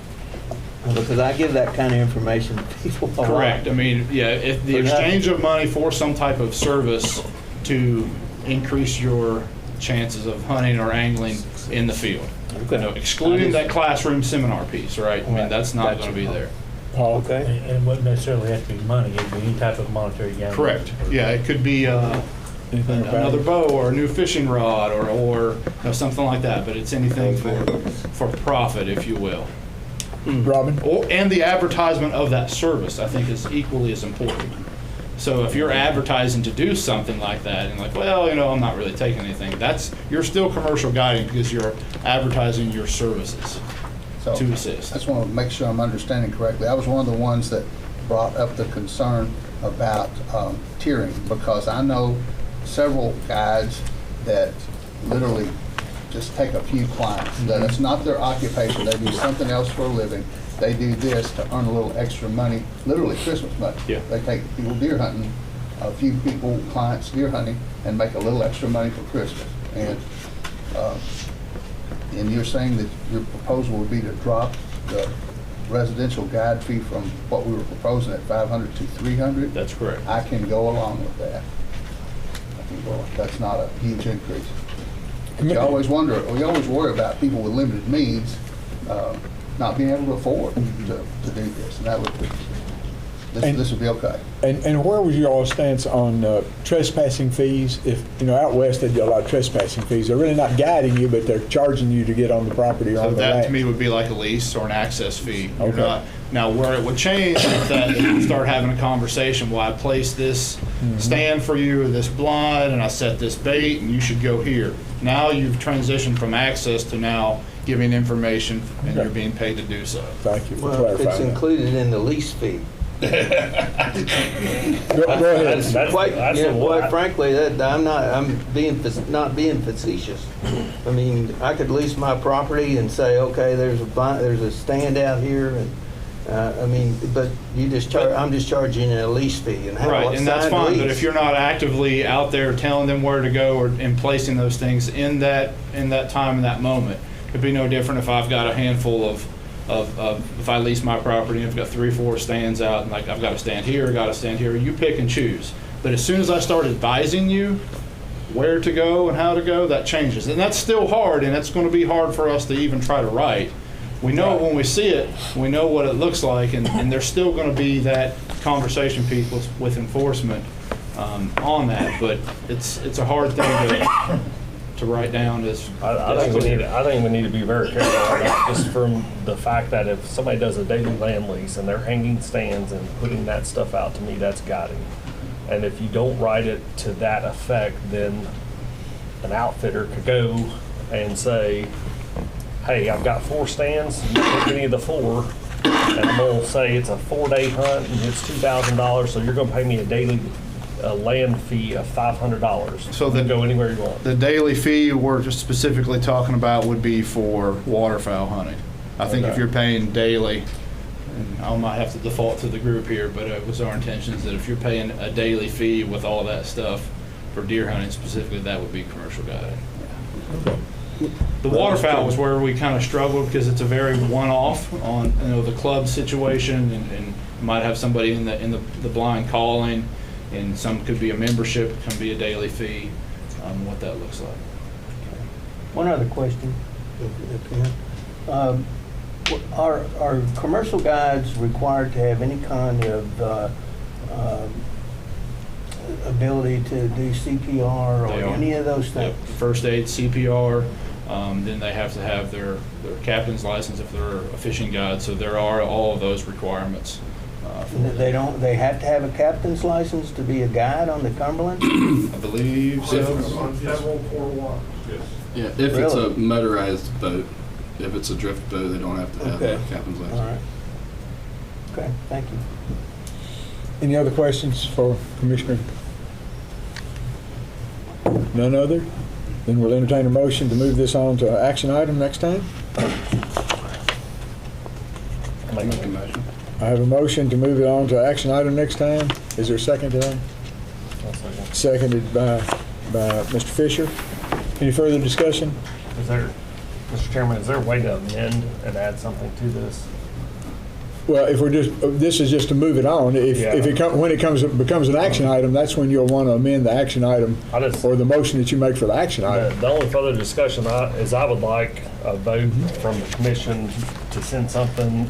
Because I give that kind of information to people a lot. Correct. I mean, yeah, if the exchange of money for some type of service to increase your chances of hunting or angling in the field. Okay. Excluding that classroom seminar piece, right? I mean, that's not going to be there. Okay. And it wouldn't necessarily have to be money, it'd be any type of monetary gain. Correct. Yeah, it could be another bow or a new fishing rod or something like that, but it's anything for profit, if you will. Robin? And the advertisement of that service, I think, is equally as important. So if you're advertising to do something like that and like, well, I'm not really taking anything, you're still commercial guiding because you're advertising your services to assist. I just want to make sure I'm understanding correctly. I was one of the ones that brought up the concern about tiering, because I know several guides that literally just take a few clients. That it's not their occupation. They do something else for a living. They do this to earn a little extra money, literally Christmas money. Yeah. They take people deer hunting, a few people, clients deer hunting, and make a little extra money for Christmas. And you're saying that your proposal would be to drop the residential guide fee from what we were proposing at $500 to $300? That's correct. I can go along with that. That's not a huge increase. We always worry about people with limited means not being able to afford to do this, and that would this would be okay. And where was your stance on trespassing fees? If out west they do a lot of trespassing fees. They're really not guiding you, but they're charging you to get on the property or So on the that land. to me would be like a lease or an access fee. Okay. Now where it would change is that you start having a conversation. Well, I placed this stand for you, this blind, and I set this bait, and you should go here. Now you've transitioned from access to now giving information, and you're being paid to do so. Thank you for Well, clarifying it's that. included in the lease fee. Go ahead. Quite frankly, I'm not being facetious. I mean, I could lease my property and say, okay, there's a stand out here, and but I'm just charging a lease fee and Right, and that's fine. But if you're not actively out there telling them where to go and placing those things in that time and that moment, it'd be no different if I've got a handful of if I lease my property and I've got 3 or 4 stands out, and like I've got to stand here, got to stand here. You pick and choose. But as soon as I start advising you where to go and how to go, that changes, and that's still hard, and it's going to be hard for us to even try to write. We know it when we see it, we know what it looks like, and there's still going to be that conversation piece with enforcement on that, but it's a hard thing to write down. I think we need to be very careful on that, just from the fact that if somebody does a daily land lease and they're hanging stands and putting that stuff out, to me, that's guiding. And if you don't write it to that effect, then an outfitter could go and say, hey, I've got 4 stands, you pick any of the 4, and I'm going to say it's a 4-day hunt and it's $2,000, so you're going to pay me a daily land fee of $500. So then go anywhere you want. The daily fee we're just specifically talking about would be for waterfowl hunting. I think if you're paying daily, and I might have to default to the group here, but it was our intentions that if you're paying a daily fee with all that stuff, for deer hunting specifically, that would be commercial guiding. The waterfowl was where we kind of struggled because it's a very one-off on the club situation, and you might have somebody in the blind calling, and some could be a membership, can be a daily fee, what that looks like. One other question. Are commercial guides required to have any kind of ability to do CPR They or are. any of those things? Yep. First aid, CPR, then they have to have their captain's license if they're a fishing guide. So there are all of those requirements. They have to have a captain's license to be a guide on the Cumberland? I believe so. Yeah, if it's Really? a motorized boat. If it's a drift boat, they don't have to have Okay. a captain's license. All right. Okay, thank you. Any other questions for Commissioner? None other? Then we'll entertain a motion to move this on to action item next time. Make a motion. I have a motion to move it on to action item next time. Is there a second to that? Seconded by Mr. Fisher. Any further discussion? Is there, Mr. Chairman, is there a way to amend and add something to this? Well, if we're just, this is just to move it on. If it when it becomes an action item, that's when you'll want to amend the action item or the motion that you make for the action item. The only further discussion is I would like a vote from the commission to send something,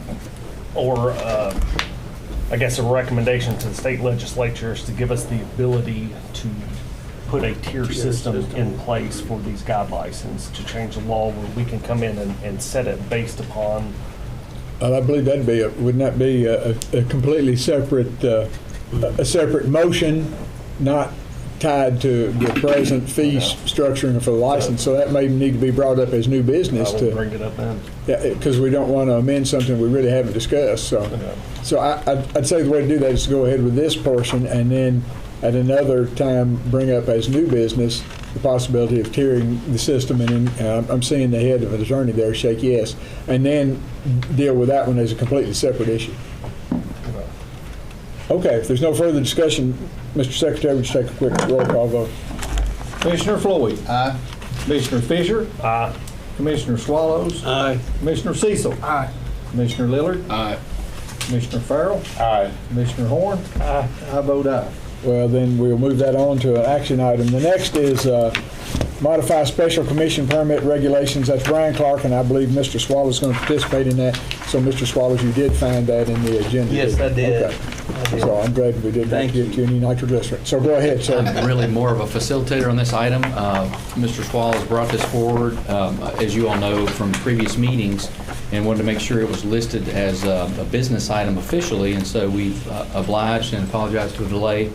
or I guess a recommendation to the state legislatures to give us the ability to put a tier system in place for these guide license, to change the law where we can come in and set it based upon. I believe that'd be wouldn't that be a completely separate a separate motion, not tied to the present fee structuring for the license? So that may need to be brought up as new business I will bring it up then. Yeah, because we don't want to amend something we really haven't discussed. So I'd say the way to do that is to go ahead with this portion, and then at another time bring up as new business the possibility of tiering the system, and I'm seeing the head of an attorney there shake yes, and then deal with that one as a completely separate issue. Okay, if there's no further discussion, Mr. Secretary, would you take a quick roll call vote? Commissioner Floyd? Aye. Commissioner Fisher? Aye. Commissioner Swallows? Aye. Commissioner Cecil? Aye. Commissioner Lillard? Aye. Commissioner Farrell? Aye. Commissioner Horn? Aye. I vote aye. Well, then we'll move that on to an action item. The next is modify special commission permit regulations. That's Brian Clark, and I believe Mr. Swallows is going to participate in that. So, Mr. Swallows, you did find that in the agenda. Yes, I did. Okay. So I'm glad we did not get you any nitroglycerin. So go ahead, sir. I'm really more of a facilitator on this item. Mr. Swallows brought this forward, as you all know, from previous meetings, and wanted to make sure it was listed as a business item officially, and so we've obliged and apologized for the delay,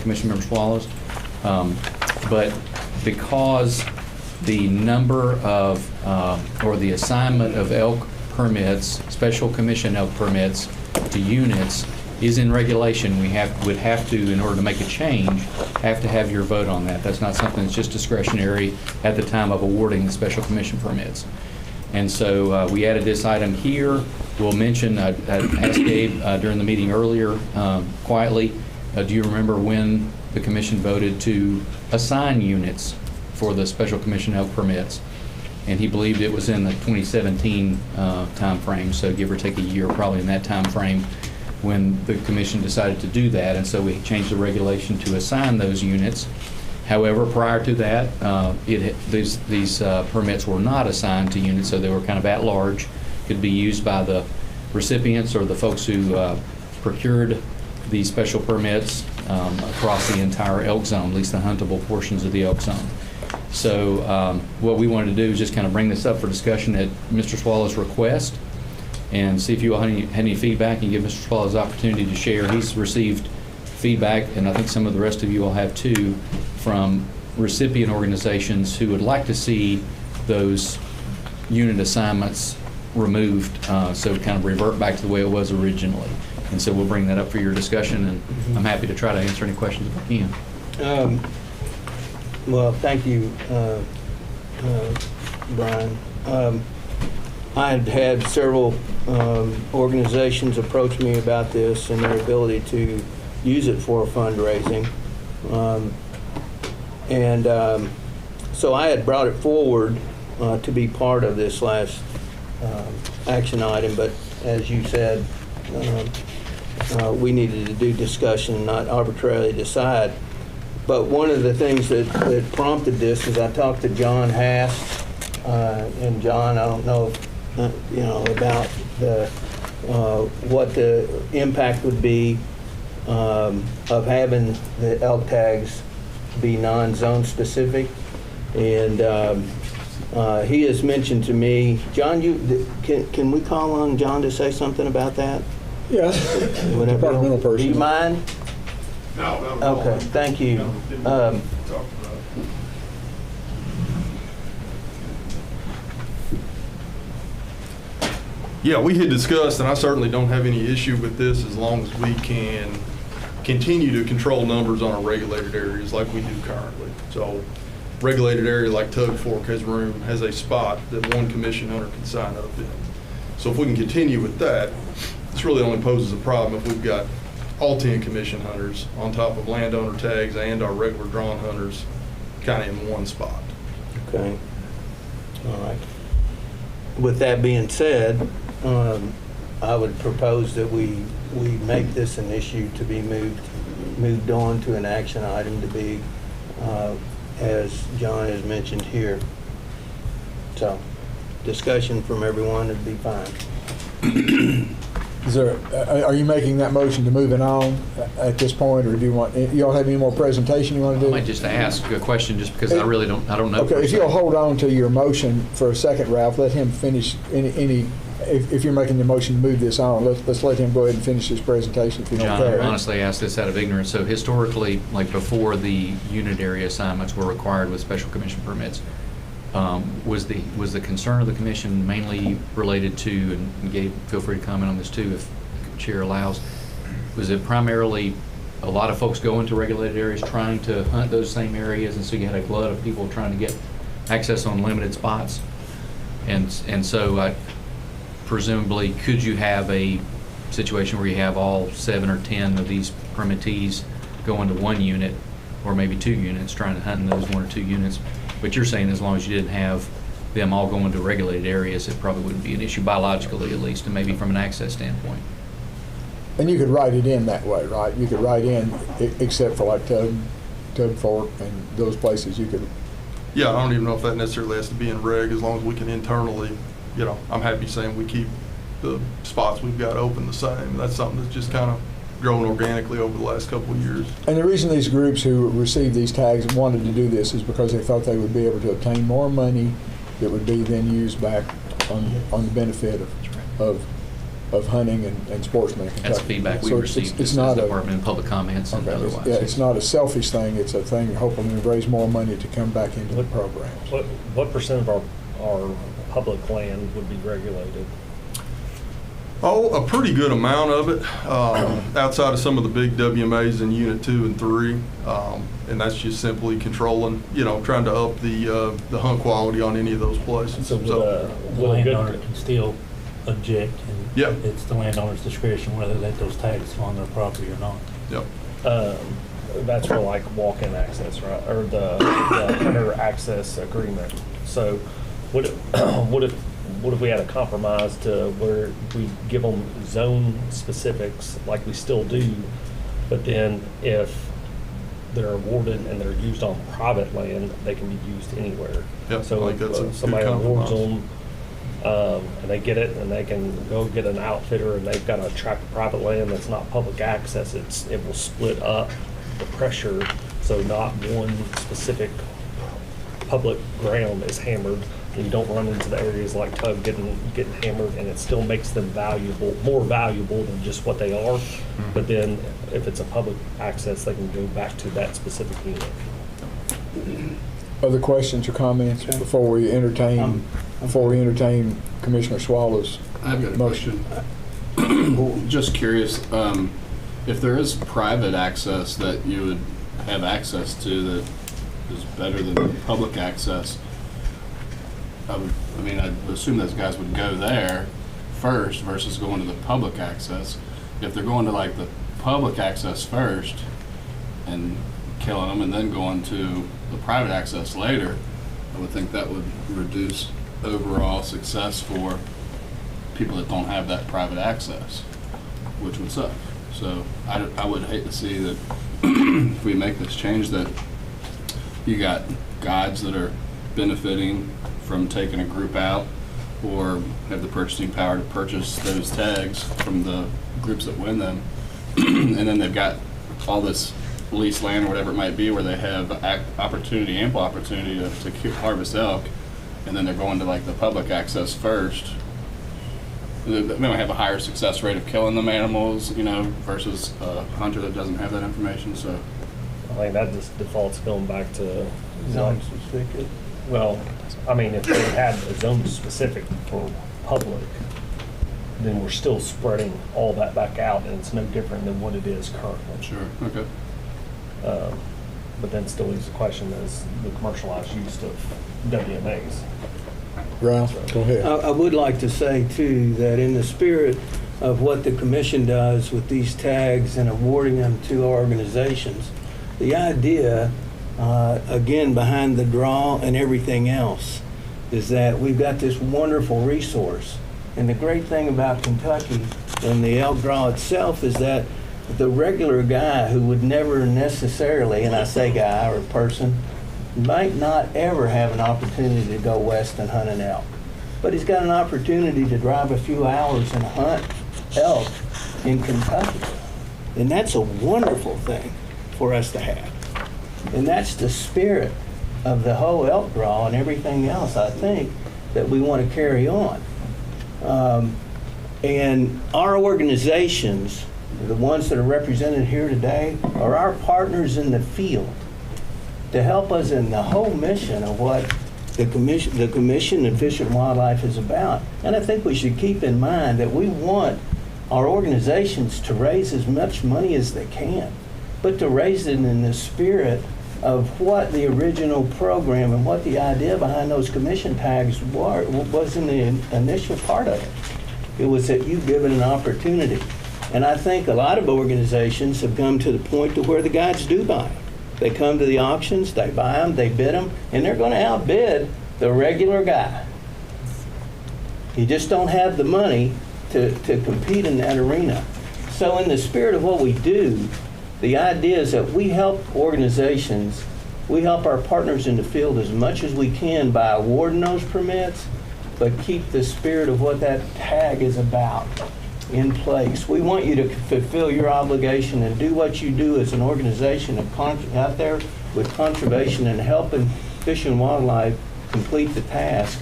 Commission Member Swallows. But because the number of, or the assignment of elk permits, special commission elk permits to units is in regulation, we would have to, in order to make a change, have to have your vote on that. That's not something that's just discretionary at the time of awarding the special commission permits. And so we added this item here. We'll mention, I asked Gabe during the meeting earlier, quietly, do you remember when the commission voted to assign units for the special commission elk permits? And he believed it was in the 2017 time frame, so give or take a year, probably in that time frame, when the commission decided to do that. And so we changed the regulation to assign those units. However, prior to that, these permits were not assigned to units, so they were kind of at large, could be used by the recipients or the folks who procured these special permits across the entire elk zone, at least the huntable portions of the elk zone. So what we wanted to do is just kind of bring this up for discussion at Mr. Swallow's request, and see if you all had any feedback, and give Mr. Swallows the opportunity to share. He's received feedback, and I think some of the rest of you all have too, from recipient organizations who would like to see those unit assignments removed, so kind of revert back to the way it was originally. And so we'll bring that up for your discussion, and I'm happy to try to answer any questions if I can. Well, thank you, Brian. I had had several organizations approach me about this and their ability to use it for fundraising. And so I had brought it forward to be part of this last action item, but as you said, we needed to do discussion, not arbitrarily decide. But one of the things that prompted this is I talked to John Hass, and John, I don't know if, about what the impact would be of having the elk tags be non-zone specific. And he has mentioned to me, John, can we call on John to say something about that? Yes. Departmental person. Do you mind? No, not at all. Okay, thank you. Yeah, we had discussed, and I certainly don't have any issue with this as long as we can continue to control numbers on our regulated areas like we do currently. So regulated area like Tug Fork has a spot that one commission hunter can sign up in. So if we can continue with that, this really only poses a problem if we've got all 10 commission hunters on top of landowner tags and our regular drawn hunters kind of in one spot. Okay. All right. With that being said, I would propose that we make this an issue to be moved on to an action item to be, as John has mentioned here. So, discussion from everyone would be fine. Are you making that motion to move it on at this point, or do you want, y'all have any more presentation you want to do? I might just ask a question just because I really don't know. Okay, if you'll hold on to your motion for a second, Ralph, let him finish if you're making the motion to move this on, let's let him go ahead and finish his prepresentation if you don't John, care. I honestly asked this out of ignorance. So historically, like before the unit area assignments were required with special commission permits, was the concern of the commission mainly related to, and Gabe, feel free to comment on this too if the chair allows, was it primarily a lot of folks going to regulated areas trying to hunt those same areas, and so you had a glut of people trying to get access on limited spots? And so presumably, could you have a situation where you have all 7 or 10 of these permittees go into one unit, or maybe 2 units, trying to hunt in those 1 or 2 units? But you're saying as long as you didn't have them all going to regulated areas, it probably wouldn't be an issue biologically, at least, and maybe from an access standpoint. And you could write it in that way, right? You could write in, except for like Tug Fork and those places, you could. Yeah, I don't even know if that necessarily has to be in reg, as long as we can internally, I'm happy saying we keep the spots we've got open the same. That's something that's just kind of grown organically over the last couple of years. And the reason these groups who received these tags wanted to do this is because they thought they would be able to obtain more money that would be then used back on the benefit of hunting and sportsmen in Kentucky. That's feedback we received It's as not the Department of Public Comments and otherwise. Yeah, it's not a selfish thing. It's a thing hoping to raise more money to come back into the programs. What percent of our public land would be regulated? Oh, a pretty good amount of it, outside of some of the big WMAs in Unit 2 and 3. And that's just simply controlling, trying to up the hunt quality on any of those places. So the landowner can still object, and it's the landowner's discretion whether they let those tags on their property or not. Yep. That's for like walk-in access, right? Or the hunter access agreement. So what if we had a compromise to where we give them zone specifics like we still do, but then if they're awarded and they're used on private land, they can be used anywhere. Yep, So I think that's a somebody good awards compromise. them, and they get it, and they can go get an outfitter, and they've got a tract of private land that's not public access. It will split up the pressure, so not one specific public ground is hammered, and you don't run into the areas like Tug getting hammered, and it still makes them more valuable than just what they are. Mm-hmm. But then if it's a public access, they can go back to that specific unit. Other questions or comments before we entertain Commissioner Swallow's I've got a motion? question. Just curious, if there is private access that you would have access to that is better than public access, I'd assume those guys would go there first versus going to the public access. If they're going to like the public access first and killing them and then going to the private access later, I would think that would reduce overall success for people that don't have that private access, which would suck. So I would hate to see that if we make this change that you got guides that are benefiting from taking a group out or have the purchasing power to purchase those tags from the groups that win them. And then they've got all this leased land or whatever it might be where they have ample opportunity to harvest elk, and then they're going to like the public access first. They might have a higher success rate of killing them animals, you know, versus a hunter that doesn't have that information. So I think that just defaults going back to Zone specific. well, I mean, if they had a zone specific for public, then we're still spreading all that back out, and it's no different than what it is currently. Sure. Okay. But then still leaves the question is the commercialized use of WMAs. Ralph, go ahead. I would like to say, too, that in the spirit of what the commission does with these tags and awarding them to organizations, the idea, again, behind the draw and everything else, is that we've got this wonderful resource. And the great thing about Kentucky and the elk draw itself is that the regular guy who would never necessarily, and I say guy or person, might not ever have an opportunity to go west and hunt an elk. But he's got an opportunity to drive a few hours and hunt elk in Kentucky. And that's a wonderful thing for us to have. And that's the spirit of the whole elk draw and everything else, I think, that we want to carry on. And our organizations, the ones that are represented here today, are our partners in the field to help us in the whole mission of what the commission and Fish and Wildlife is about. And I think we should keep in mind that we want our organizations to raise as much money as they can, but to raise it in the spirit of what the original program and what the idea behind those commission tags was in the initial part of it. It was that you give it an opportunity. And I think a lot of organizations have come to the point to where the guides do buy them. They come to the auctions, they buy them, they bid them, and they're going to outbid the regular guy. You just don't have the money to compete in that arena. So in the spirit of what we do, the idea is that we help organizations, we help our partners in the field as much as we can by awarding those permits, but keep the spirit of what that tag is about in place. We want you to fulfill your obligation and do what you do as an organization out there with conservation and helping Fish and Wildlife complete the task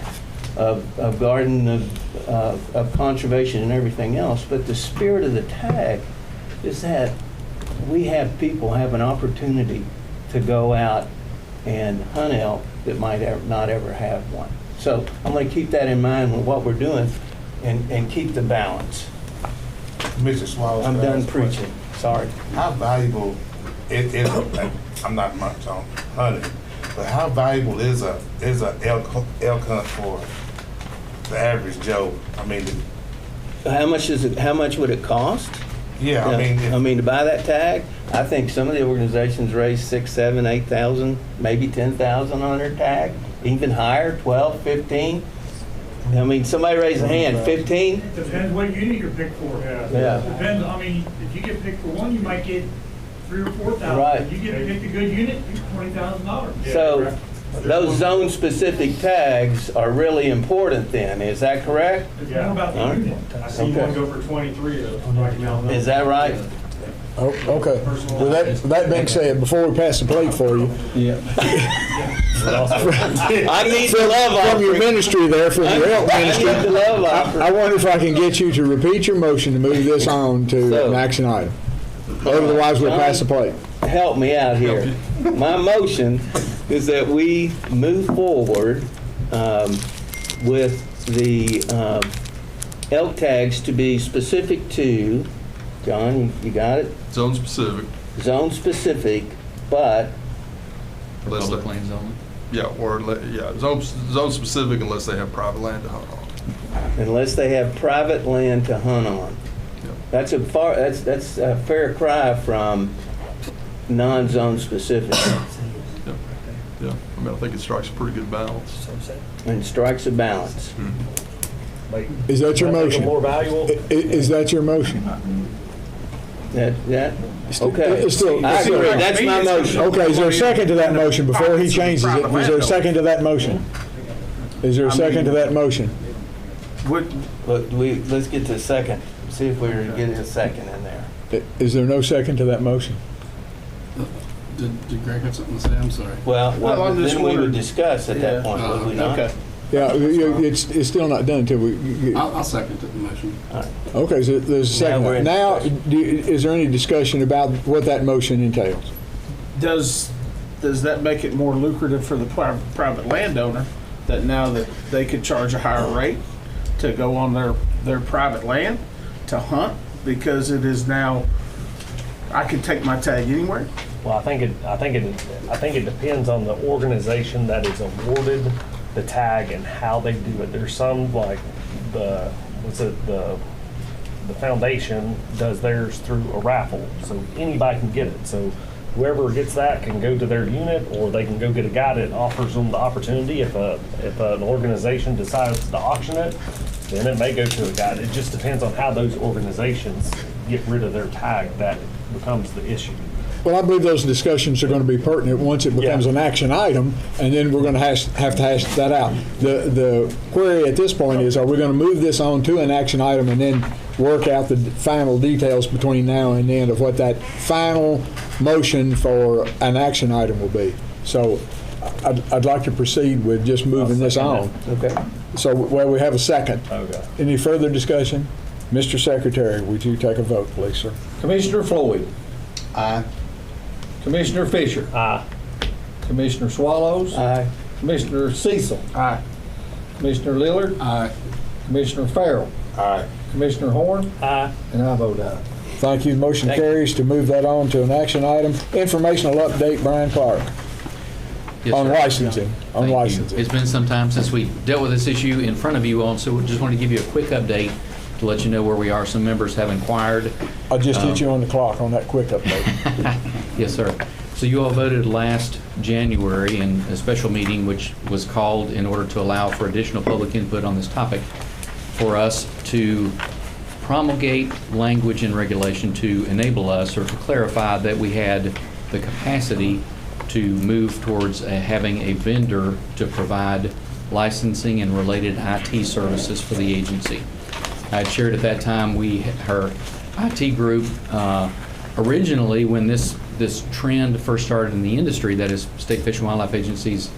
of garden, of conservation and everything else. But the spirit of the tag is that we have people have an opportunity to go out and hunt elk that might not ever have one. So I'm going to keep that in mind with what we're doing and keep the balance. Mr. Swallow, I'm done preaching. Sorry. How valuable I'm not much on hunting, but how valuable is a elk hunt for the average Joe? I mean, How much would it cost? Yeah, I mean to buy that tag. I think some of the organizations raise 6, 7, 8,000, maybe 10,000 on their tag, even higher, 12, 15. I mean, somebody raise a hand, 15? Depends what unit you're picked for. Yeah. Depends, I mean, if you get picked for one, you might get 3,000 or 4,000. Right. If you get picked a good unit, you get $20,000. So those zone-specific tags are really important then, is that correct? It's more about the unit. I see one go for 23 right now. Is that right? Oh, okay. With that being said, before we pass the plate for you. Yeah. I need the love offering. From your ministry there, from your elk ministry. I need the love offering. I wonder if I can get you to repeat your motion to move this on to an action item. Otherwise, we'll pass the plate. Help me out here. My motion is that we move forward with the elk tags to be specific to, John, you got it? Zone specific. Zone specific, but Public lands only. Yeah, zone specific unless they have private land to hunt on. unless they have private land to hunt on. That's a fair cry from non-zone specific, Yeah, I mean, I think it strikes a pretty good balance. and strikes a balance. Is that your motion? More valuable? Is that your motion? That, okay. It's still- I agree, that's my motion. Okay, is there a second to that motion before he changes it? Is there a second to that motion? Is there a second to that motion? Let's get to a second, see if we're getting a second in there. Is there no second to that motion? Did Greg have something to say? I'm sorry. Well, I'm just then we would wondering. discuss at that point, would we not? Okay. Yeah, it's still not done until we. I'll second the motion. Okay, so there's a Now we're second. in Now, discussion. is there any discussion about what that motion entails? Does that make it more lucrative for the private landowner that now that they could charge a higher rate to go on their private land to hunt because it is now, I can take my tag anywhere? Well, I think it depends on the organization that is awarded the tag and how they do it. There's some like the foundation does theirs through a raffle, so anybody can get it. So whoever gets that can go to their unit, or they can go get a guy that offers them the opportunity. If an organization decides to auction it, then it may go to a guy. It just depends on how those organizations get rid of their tag. That becomes the issue. Well, I believe those discussions are going to be pertinent once it becomes an action item, and then we're going to have to hash that out. The query at this point is, are we going to move this on to an action item and then work out the final details between now and then of what that final motion for an action item will be? So I'd like to proceed with just moving this on. Okay. So, well, we have a second. Okay. Any further discussion? Mr. Secretary, would you take a vote, please, sir? Commissioner Floyd. Aye. Commissioner Fisher. Aye. Commissioner Swallows. Aye. Commissioner Cecil. Aye. Commissioner Lillard. Aye. Commissioner Farrell. Aye. Commissioner Horn. Aye. And I vote aye. Thank you. Motion carries to move that on to an action item. Informational update, Brian Clark. Yes, On sir. licensing. On Thank you. licensing. It's been some time since we dealt with this issue in front of you all, so we just wanted to give you a quick update to let you know where we are. Some members have inquired. I just hit you on the clock on that quick update. Yes, sir. So you all voted last January in a special meeting, which was called in order to allow for additional public input on this topic, for us to promulgate language and regulation to enable us or to clarify that we had the capacity to move towards having a vendor to provide licensing and related IT services for the agency. I had shared at that time, our IT group, originally when this trend first started in the industry, that is state fish and wildlife agencies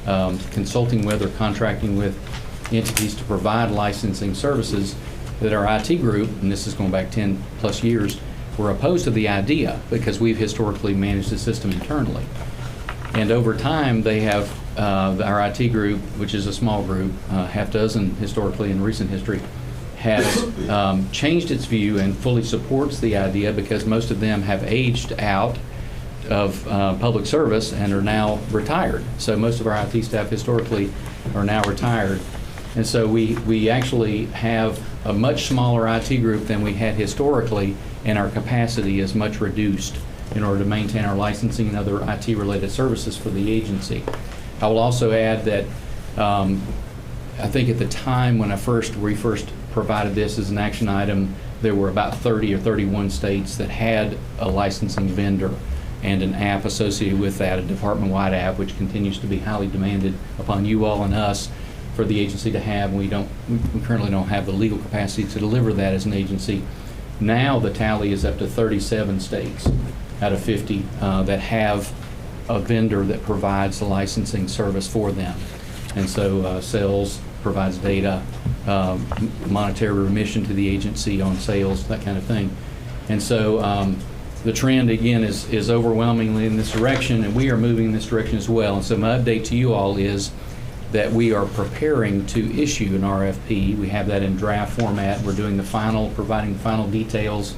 consulting with or contracting with entities to provide licensing services, that our IT group, and this is going back 10 plus years, were opposed to the idea because we've historically managed the system internally. And over time, they have, our IT group, which is a small group, half dozen historically in recent history, has changed its view and fully supports the idea because most of them have aged out of public service and are now retired. So most of our IT staff historically are now retired. And so we actually have a much smaller IT group than we had historically, and our capacity is much reduced in order to maintain our licensing and other IT-related services for the agency. I will also add that I think at the time when we first provided this as an action item, there were about 30 or 31 states that had a licensing vendor and an app associated with that, a department-wide app, which continues to be highly demanded upon you all and us for the agency to have. We currently don't have the legal capacity to deliver that as an agency. Now the tally is up to 37 states out of 50 that have a vendor that provides the licensing service for them. And so sales provides data, monetary remission to the agency on sales, that kind of thing. And so the trend, again, is overwhelmingly in this direction, and we are moving in this direction as well. And so my update to you all is that we are preparing to issue an RFP. We have that in draft format. We're doing providing the final details,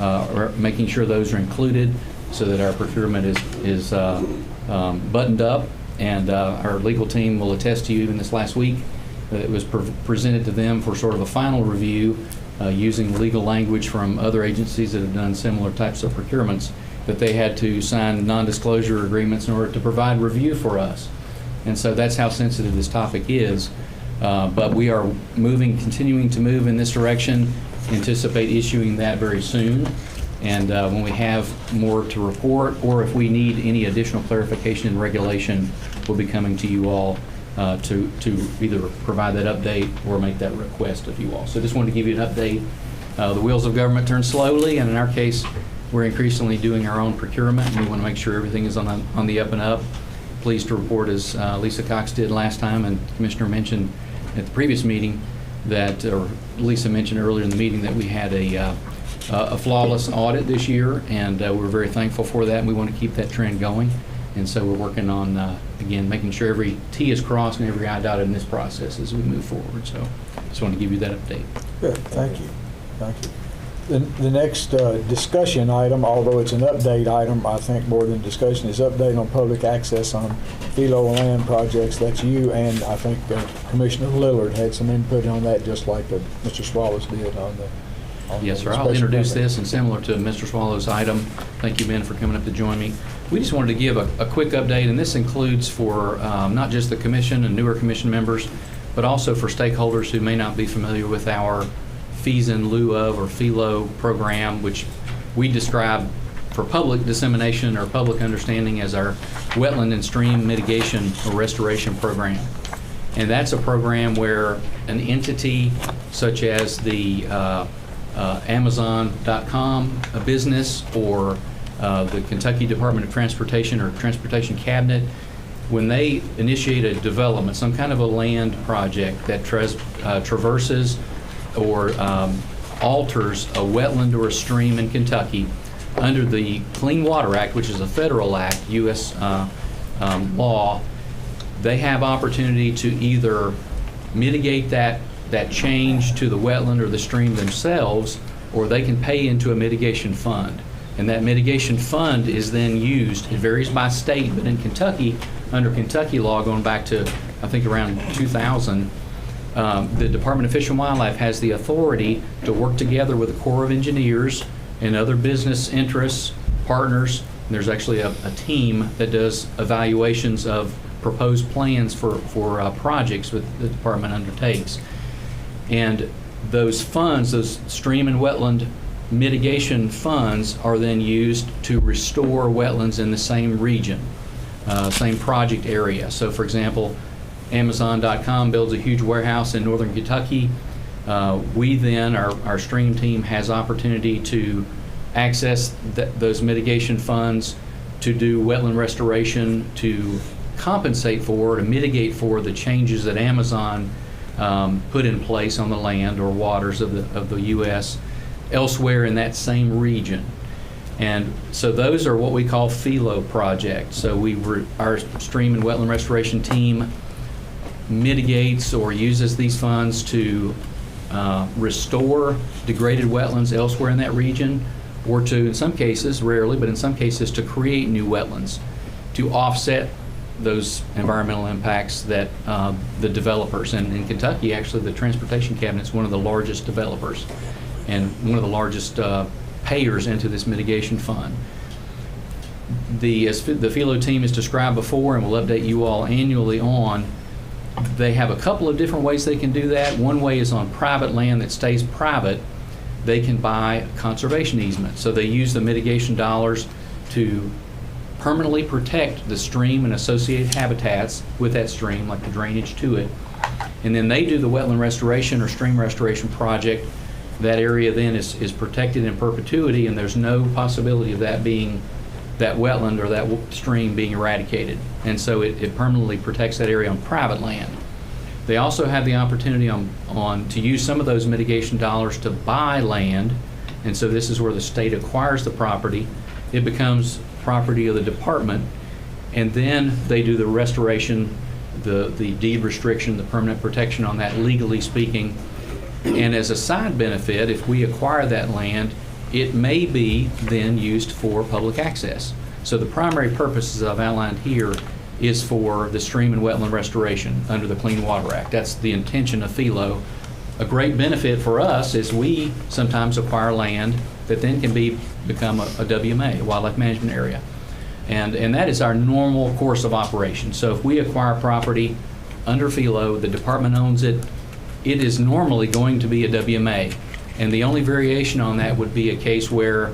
or making sure those are included so that our procurement is buttoned up. And our legal team will attest to you even this last week that it was presented to them for sort of a final review using legal language from other agencies that have done similar types of procurements. that they had to sign non-disclosure agreements in order to provide review for us. And so that's how sensitive this topic is. But we are continuing to move in this direction, anticipate issuing that very soon. And when we have more to report, or if we need any additional clarification and regulation, we'll be coming to you all to either provide that update or make that request of you all. So just wanted to give you an update. The wheels of government turn slowly, and in our case, we're increasingly doing our own procurement, and we want to make sure everything is on the up and up. Pleased to report, as Lisa Cox did last time, and the Commissioner mentioned at the previous meeting that, or Lisa mentioned earlier in the meeting, that we had a flawless audit this year, and we're very thankful for that, and we want to keep that trend going. And so we're working on, again, making sure every T is crossed and every I dotted in this process as we move forward. So just want to give you that update. Good, thank you. Thank you. The next discussion item, although it's an update item, I think more than discussion, is update on public access on FELO land projects. That's you, and I think Commissioner Lillard had some input on that, just like Mr. Swallows did on the Yes, sir. I'll introduce this, and similar to Mr. Swallow's item, thank you, Ben, for coming up to join me. We just wanted to give a quick update, and this includes for not just the Commission and newer Commission members, but also for stakeholders who may not be familiar with our Fees in lieu of, or FELO program, which we describe for public dissemination or public understanding as our wetland and stream mitigation or restoration program. And that's a program where an entity such as the Amazon.com a business, or the Kentucky Department of Transportation or Transportation Cabinet, when they initiate a development, some kind of a land project that traverses or alters a wetland or a stream in Kentucky, under the Clean Water Act, which is a federal act, U.S. Law, they have opportunity to either mitigate that change to the wetland or the stream themselves, or they can pay into a mitigation fund. And that mitigation fund is then used, it varies by state, but in Kentucky, under Kentucky law going back to, I think, around 2000, the Department of Fish and Wildlife has the authority to work together with the Corps of Engineers and other business interests, partners. And there's actually a team that does evaluations of proposed plans for projects that the department undertakes. And those funds, those stream and wetland mitigation funds, are then used to restore wetlands in the same region, same project area. So, for example, Amazon.com builds a huge warehouse in northern Kentucky. We then, our stream team, has opportunity to access those mitigation funds to do wetland restoration, to compensate for, to mitigate for the changes that Amazon put in place on the land or waters of the U.S. elsewhere in that same region. And so those are what we call FELO projects. So our stream and wetland restoration team mitigates or uses these funds to restore degraded wetlands elsewhere in that region, or to, in some cases, rarely, but in some cases, to create new wetlands to offset those environmental impacts that the developers, and in Kentucky, actually, the Transportation Cabinet is one of the largest developers and one of the largest payers into this mitigation fund. As the FELO team is described before, and we'll update you all annually on, they have a couple of different ways they can do that. One way is on private land that stays private. They can buy conservation easement. So they use the mitigation dollars to permanently protect the stream and associated habitats with that stream, like the drainage to it. And then they do the wetland restoration or stream restoration project. That area then is protected in perpetuity, and there's no possibility of that wetland or that stream being eradicated. And so it permanently protects that area on private land. They also have the opportunity to use some of those mitigation dollars to buy land. And so this is where the state acquires the property. It becomes property of the department, and then they do the restoration, the deed restriction, the permanent protection on that, legally speaking. And as a side benefit, if we acquire that land, it may be then used for public access. So the primary purposes I've outlined here is for the stream and wetland restoration under the Clean Water Act. That's the intention of FELO. A great benefit for us is we sometimes acquire land that then can become a WMA, a wildlife management area. And that is our normal course of operation. So if we acquire property under FELO, the department owns it, it is normally going to be a WMA. And the only variation on that would be a case where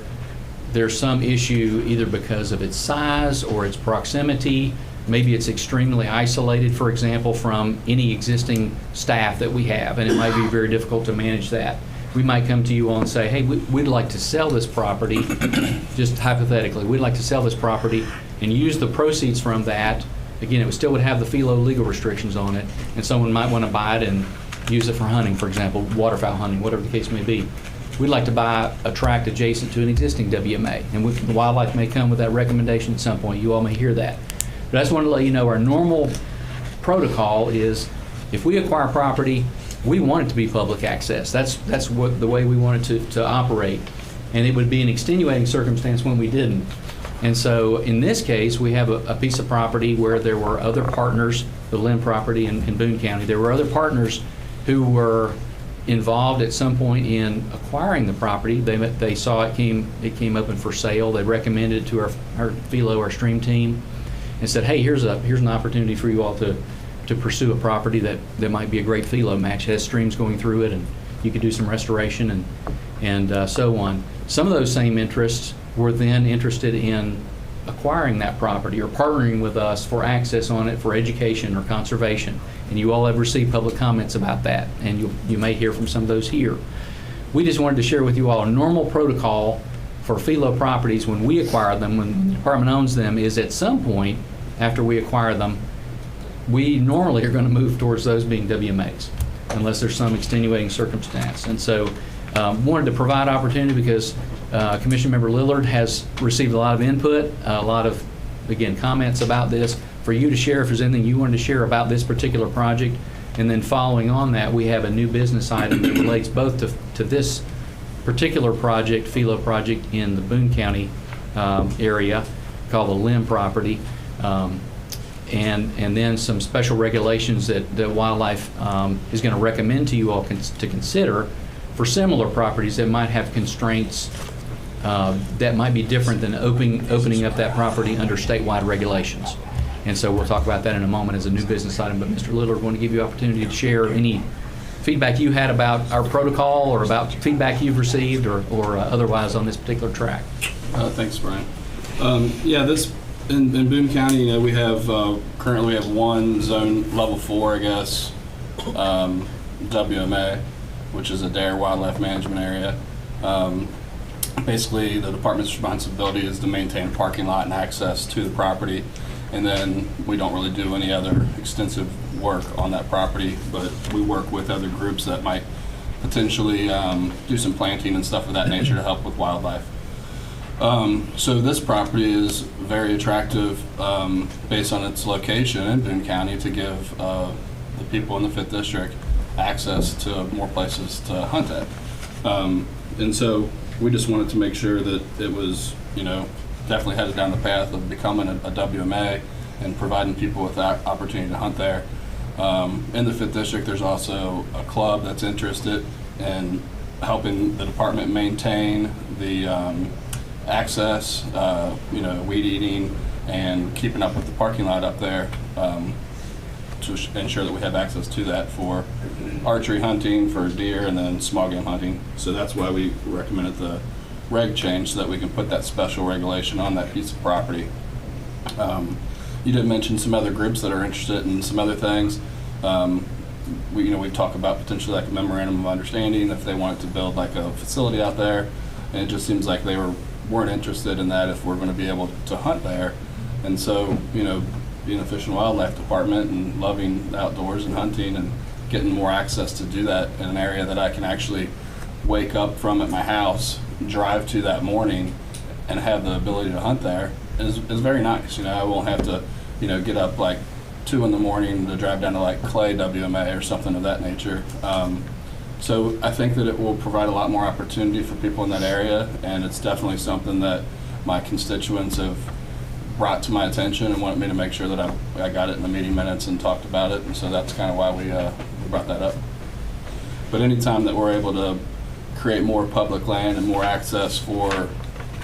there's some issue either because of its size or its proximity. Maybe it's extremely isolated, for example, from any existing staff that we have, and it might be very difficult to manage that. We might come to you all and say, hey, we'd like to sell this property, just hypothetically, we'd like to sell this property and use the proceeds from that. Again, it still would have the FELO legal restrictions on it, and someone might want to buy it and use it for hunting, for example, waterfowl hunting, whatever the case may be. We'd like to buy a tract adjacent to an existing WMA, and the wildlife may come with that recommendation at some point. You all may hear that. But I just wanted to let you know our normal protocol is if we acquire property, we want it to be public access. That's what the way we want it to operate. And it would be an extenuating circumstance when we didn't. And so in this case, we have a piece of property where there were other partners, the Lynn property in Boone County. There were other partners who were involved at some point in acquiring the property. They saw it came open for sale. They recommended it to our FELO, our stream team, and said, hey, here's an opportunity for you all to pursue a property that might be a great FELO match. It has streams going through it, and you could do some restoration and so on. Some of those same interests were then interested in acquiring that property or partnering with us for access on it for education or conservation. And you all have received public comments about that, and you may hear from some of those here. We just wanted to share with you all a normal protocol for FELO properties when we acquire them, when the department owns them, is at some point after we acquire them, we normally are going to move towards those being WMAs, unless there's some extenuating circumstance. And so wanted to provide opportunity because Commission Member Lillard has received a lot of input, a lot of, again, comments about this, for you to share if there's anything you wanted to share about this particular project. And then following on that, we have a new business item that relates both to this particular project, FELO project in the Boone County area called the Lim property. And then some special regulations that Wildlife is going to recommend to you all to consider for similar properties that might have constraints that might be different than opening up that property under statewide regulations. And so we'll talk about that in a moment as a new business item. But Mr. Lillard, I want to give you an opportunity to share any feedback you had about our protocol or about feedback you've received or otherwise on this particular track. Thanks, Brian. In Boone County, we have currently one zone level 4, I guess, WMA, which is a DARE wildlife management area. Basically, the department's responsibility is to maintain parking lot and access to the property, and then we don't really do any other extensive work on that property, but we work with other groups that might potentially do some planting and stuff of that nature to help with wildlife. So this property is very attractive based on its location in Boone County to give the people in the 5th District access to more places to hunt at. And so we just wanted to make sure that it was, definitely headed down the path of becoming a WMA and providing people with that opportunity to hunt there. In the 5th District, there's also a club that's interested in helping the department maintain the access, weed eating, and keeping up with the parking lot up there to ensure that we have access to that for archery hunting, for deer, and then small game hunting. So that's why we recommended the reg change so that we can put that special regulation on that piece of property. You did mention some other groups that are interested in some other things. We talk about potentially like a memorandum of understanding if they wanted to build like a facility out there, and it just seems like they weren't interested in that if we're going to be able to hunt there. And so, being a Fish and Wildlife Department and loving the outdoors and hunting and getting more access to do that in an area that I can actually wake up from at my house, drive to that morning, and have the ability to hunt there is very nice. I won't have to, get up like 2 in the morning to drive down to like Clay WMA or something of that nature. So I think that it will provide a lot more opportunity for people in that area, and it's definitely something that my constituents have brought to my attention and wanted me to make sure that I got it in the meeting minutes and talked about it, and so that's kind of why we brought that up. But anytime that we're able to create more public land and more access for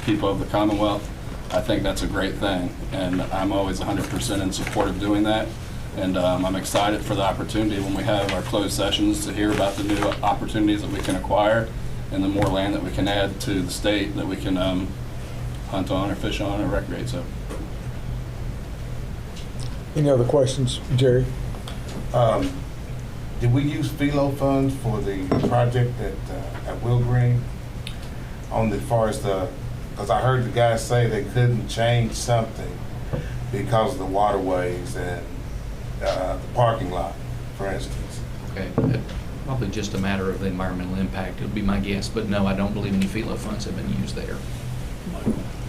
people of the Commonwealth, I think that's a great thing. And I'm always 100% in support of doing that. And I'm excited for the opportunity when we have our closed sessions to hear about the new opportunities that we can acquire and the more land that we can add to the state that we can hunt on or fish on or recreate. So, Any other questions, Jerry? Did we use FELO funds for the project at Will Green? On the far as because I heard the guys say they couldn't change something because of the waterways and the parking lot, for instance. Okay, probably just a matter of the environmental impact, it would be my guess, but no, I don't believe any FELO funds have been used there.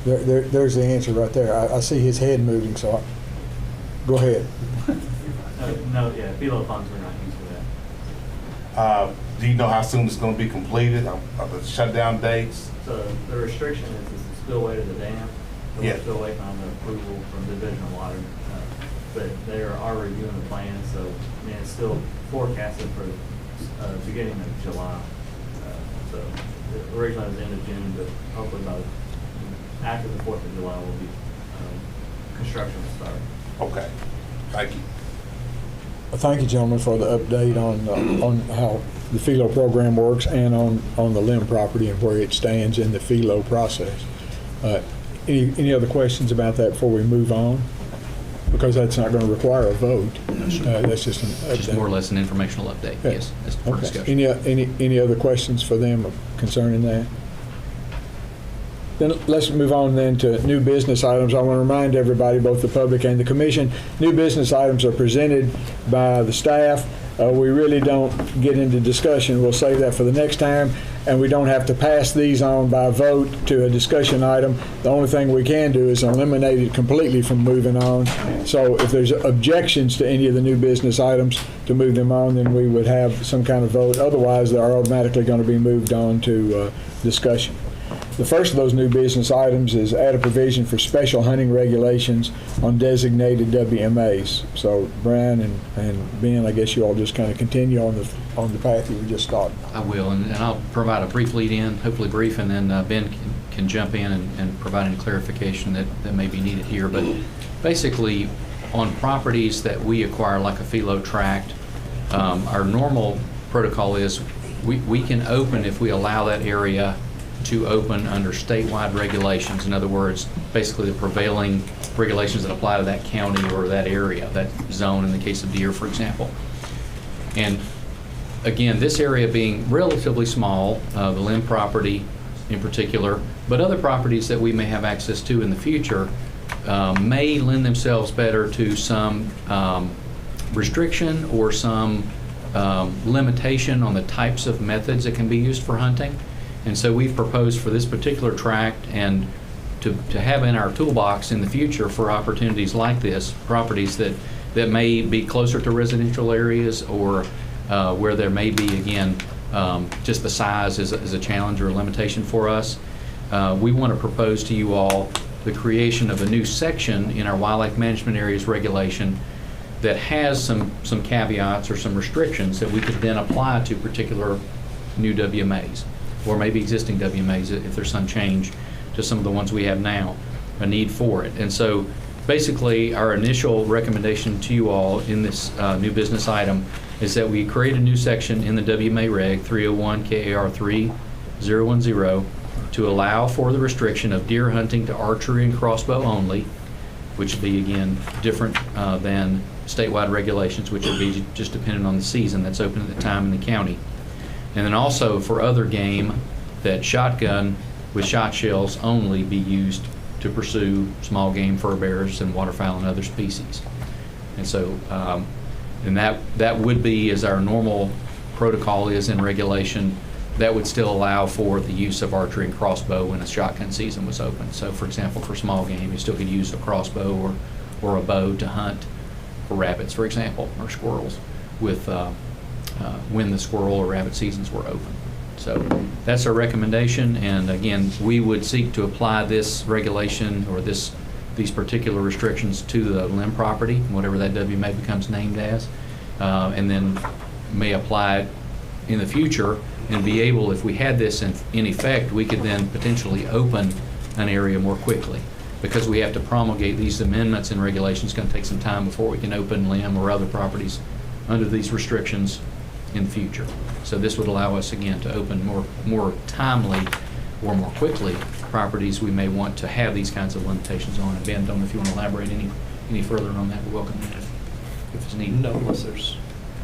There's the answer right there. I see his head moving, so go ahead. No, yeah, FELO funds were not used for that. Do you know how soon it's going to be completed? The shutdown dates? So the restriction is the spillway to the dam. So Yeah. we're still waiting on the approval from Division of Water. But they are reviewing the plan, so I mean, it's still forecasted for beginning of July. So originally it was end of June, but hopefully by after the 4th of July will be construction will start. Okay, thank you. Thank you, gentlemen, for the update on how the FELO program works and on the Lim property and where it stands in the FELO process. Any other questions about that before we move on? Because that's not going to require a vote. That's just an update. Just more or less an informational update, Yeah. yes, that's for Okay. discussion. Any other questions for them concerning that? Then let's move on then to new business items. I want to remind everybody, both the public and the commission, new business items are presented by the staff. We really don't get into discussion. We'll save that for the next time, and we don't have to pass these on by vote to a discussion item. The only thing we can do is eliminate it completely from moving on. So if there's objections to any of the new business items to move them on, then we would have some kind of vote. Otherwise, they're automatically going to be moved on to discussion. The first of those new business items is add a provision for special hunting regulations on designated WMAs. So Brian and Ben, I guess you all just kind of continue on the path you were just starting. I will, and I'll provide a brief lead in, hopefully brief, and then Ben can jump in and provide any clarification that may be needed here. But basically, on properties that we acquire, like a FELO tract, our normal protocol is we can open if we allow that area to open under statewide regulations. In other words, basically the prevailing regulations that apply to that county or that area, that zone in the case of deer, for example. And again, this area being relatively small, the Lim property in particular, but other properties that we may have access to in the future may lend themselves better to some restriction or some limitation on the types of methods that can be used for hunting. And so we've proposed for this particular tract and to have in our toolbox in the future for opportunities like this, properties that may be closer to residential areas or where there may be, again, just the size is a challenge or a limitation for us. We want to propose to you all the creation of a new section in our wildlife management areas regulation that has some caveats or some restrictions that we could then apply to particular new WMAs, or maybe existing WMAs if there's some change to some of the ones we have now, a need for it. And so basically our initial recommendation to you all in this new business item is that we create a new section in the WMA Reg 301 KAR 3010 to allow for the restriction of deer hunting to archery and crossbow only, which would be, again, different than statewide regulations, which would be just dependent on the season that's open at the time in the county. And then also for other game, that shotgun with shot shells only be used to pursue small game, fur bears, and waterfowl and other species. And so, and that would be, as our normal protocol is in regulation, that would still allow for the use of archery and crossbow when a shotgun season was open. So for example, for small game, you still could use a crossbow or a bow to hunt for rabbits, for example, or squirrels with when the squirrel or rabbit seasons were open. So that's our recommendation, and again, we would seek to apply this regulation or these particular restrictions to the Lim property, whatever that WMA becomes named as, and then may apply it in the future and be able, if we had this in effect, we could then potentially open an area more quickly. Because we have to promulgate these amendments and regulations, it's going to take some time before we can open LIM or other properties under these restrictions in the future. So this would allow us, again, to open more timely or more quickly properties we may want to have these kinds of limitations on. And Ben, don't know if you want to elaborate any further on that. We're welcome if it's needed. No, unless there's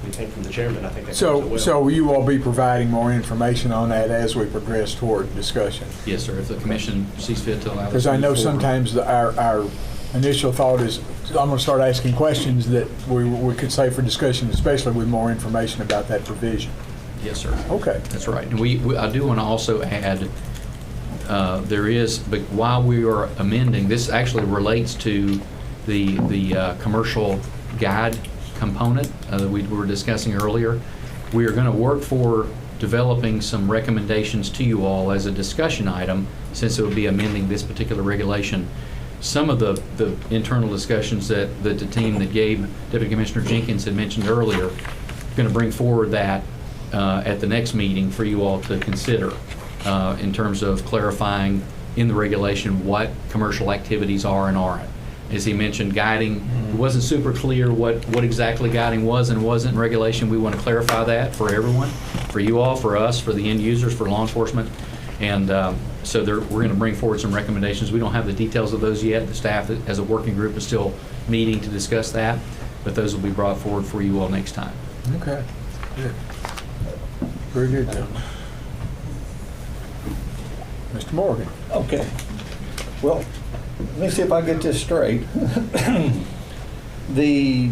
anything from the chairman, I think that covers it well. So you will be providing more information on that as we progress toward discussion? Yes, sir, if the commission sees fit to allow this. Because I know to move forward. sometimes our initial thought is, I'm going to start asking questions that we could say for discussion, especially with more information about that provision. Yes, sir. Okay. That's right. And I do want to also add, but while we are amending, this actually relates to the commercial guide component that we were discussing earlier. We are going to work for developing some recommendations to you all as a discussion item, since it would be amending this particular regulation. Some of the internal discussions that the team that Deputy Commissioner Jenkins had mentioned earlier, going to bring forward that at the next meeting for you all to consider in terms of clarifying in the regulation what commercial activities are and aren't. As he mentioned, guiding, it wasn't super clear what exactly guiding was and wasn't in regulation. We want to clarify that for everyone, for you all, for us, for the end users, for law enforcement. And so we're going to bring forward some recommendations. We don't have the details of those yet. The staff as a working group is still meeting to discuss that, but those will be brought forward for you all next time. Okay, good. Very good, gentlemen. Mr. Morgan. Okay. Well, let me see if I get this straight. The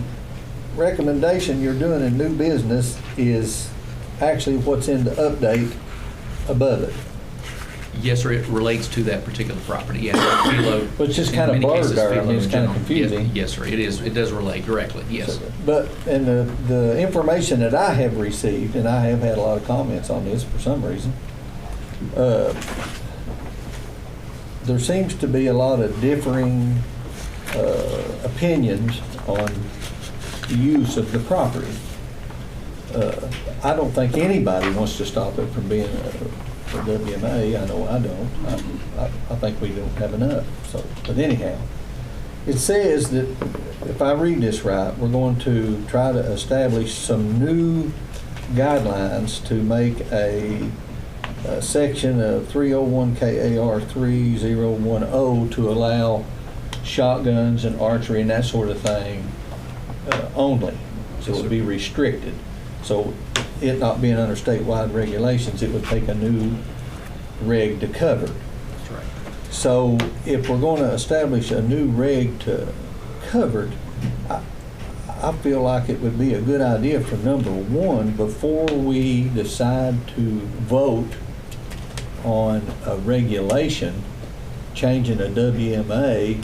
recommendation you're doing in new business is actually what's in the update above it. Yes, sir, it relates to that particular property. Yeah, but it's just kind of blurred there. I mean, it's kind of confusing. Yes, sir, it is. It does relate directly, yes. But in the information that I have received, and I have had a lot of comments on this for some reason, there seems to be a lot of differing opinions on the use of the property. I don't think anybody wants to stop it from being a WMA. I know I don't. I think we don't have enough. So, but anyhow, it says that if I read this right, we're going to try to establish some new guidelines to make a section of 301 KAR 3010 to allow shotguns and archery and that sort of thing only. So it would be restricted. So it not being under statewide regulations, it would take a new reg to cover. That's right. So if we're going to establish a new reg to cover it, I feel like it would be a good idea for number one, before we decide to vote on a regulation changing a WMA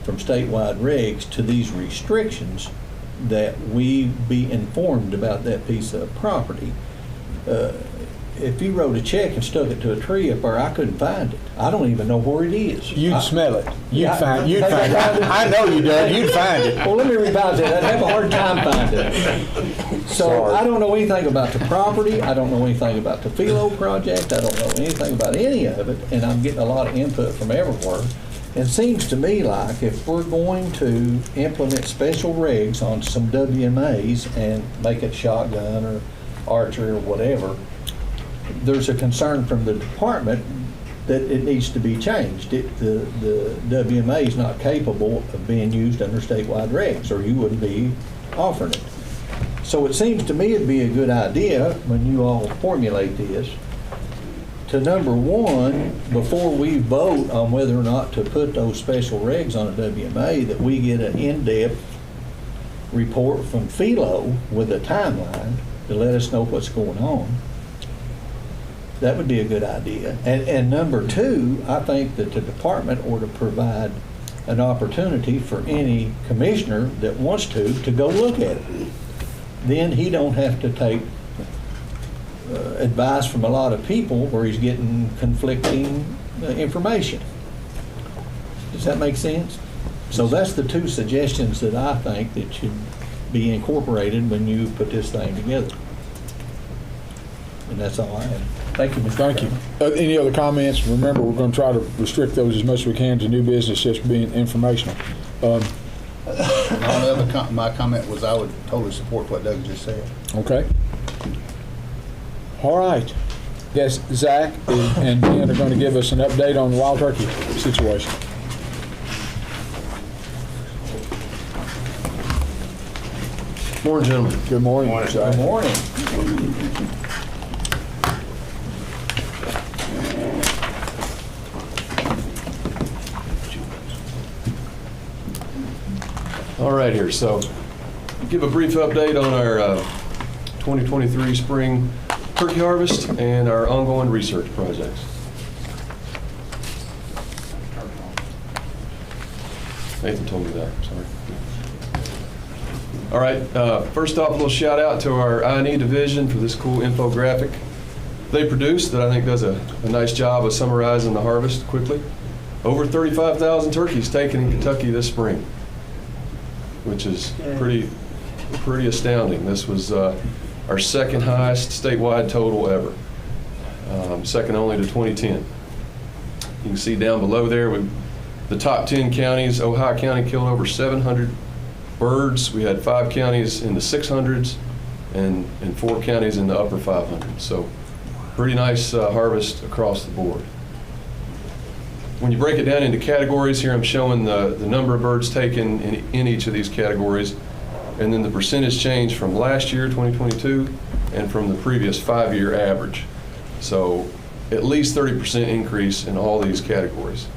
from statewide regs to these restrictions, that we be informed about that piece of property. If you wrote a check and stuck it to a tree up there, I couldn't find it. I don't even know where it is. You'd smell it. You'd find it. I know you did. You'd find it. Well, let me revise that. I'd have a hard time finding it. So Sorry. I don't know anything about the property. I don't know anything about the Philo project. I don't know anything about any of it, and I'm getting a lot of input from everywhere. It seems to me like if we're going to implement special regs on some WMAs and make it shotgun or archery or whatever, there's a concern from the department that it needs to be changed. The WMA is not capable of being used under statewide regs, or you wouldn't be offering it. So it seems to me it'd be a good idea when you all formulate this to number one, before we vote on whether or not to put those special regs on a WMA, that we get an in-depth report from Philo with a timeline to let us know what's going on. That would be a good idea. And number two, I think that the department ought to provide an opportunity for any commissioner that wants to go look at it. Then he don't have to take advice from a lot of people where he's getting conflicting information. Does that make sense? So that's the two suggestions that I think that should be incorporated when you put this thing together. And that's all I have. Thank you, Mr. Thank you. Chairman. Any other comments? Remember, we're going to try to restrict those as much as we can to new business, just being informational. And all the other my comment was I would totally support what Doug just said. Okay. All right. Yes, Zach and Dan are going to give us an update on the wild turkey situation. Morning, gentlemen. Good morning. Good morning. All right, here. So, give a brief update on our 2023 spring turkey harvest and our ongoing research projects. Nathan told me that. Sorry. All right, first off, a little shout out to our I&E division for this cool infographic they produced that I think does a nice job of summarizing the harvest quickly. Over 35,000 turkeys taken in Kentucky this spring, which is pretty astounding. This was our second highest statewide total ever, second only to 2010. You can see down below there, the top 10 counties, Ohio County killed over 700 birds. We had 5 counties in the 600s and 4 counties in the upper 500s. So pretty nice harvest across the board. When you break it down into categories, here I'm showing the number of birds taken in each of these categories, and then the percentage change from last year, 2022, and from the previous 5-year average. So at least 30% increase in all these categories.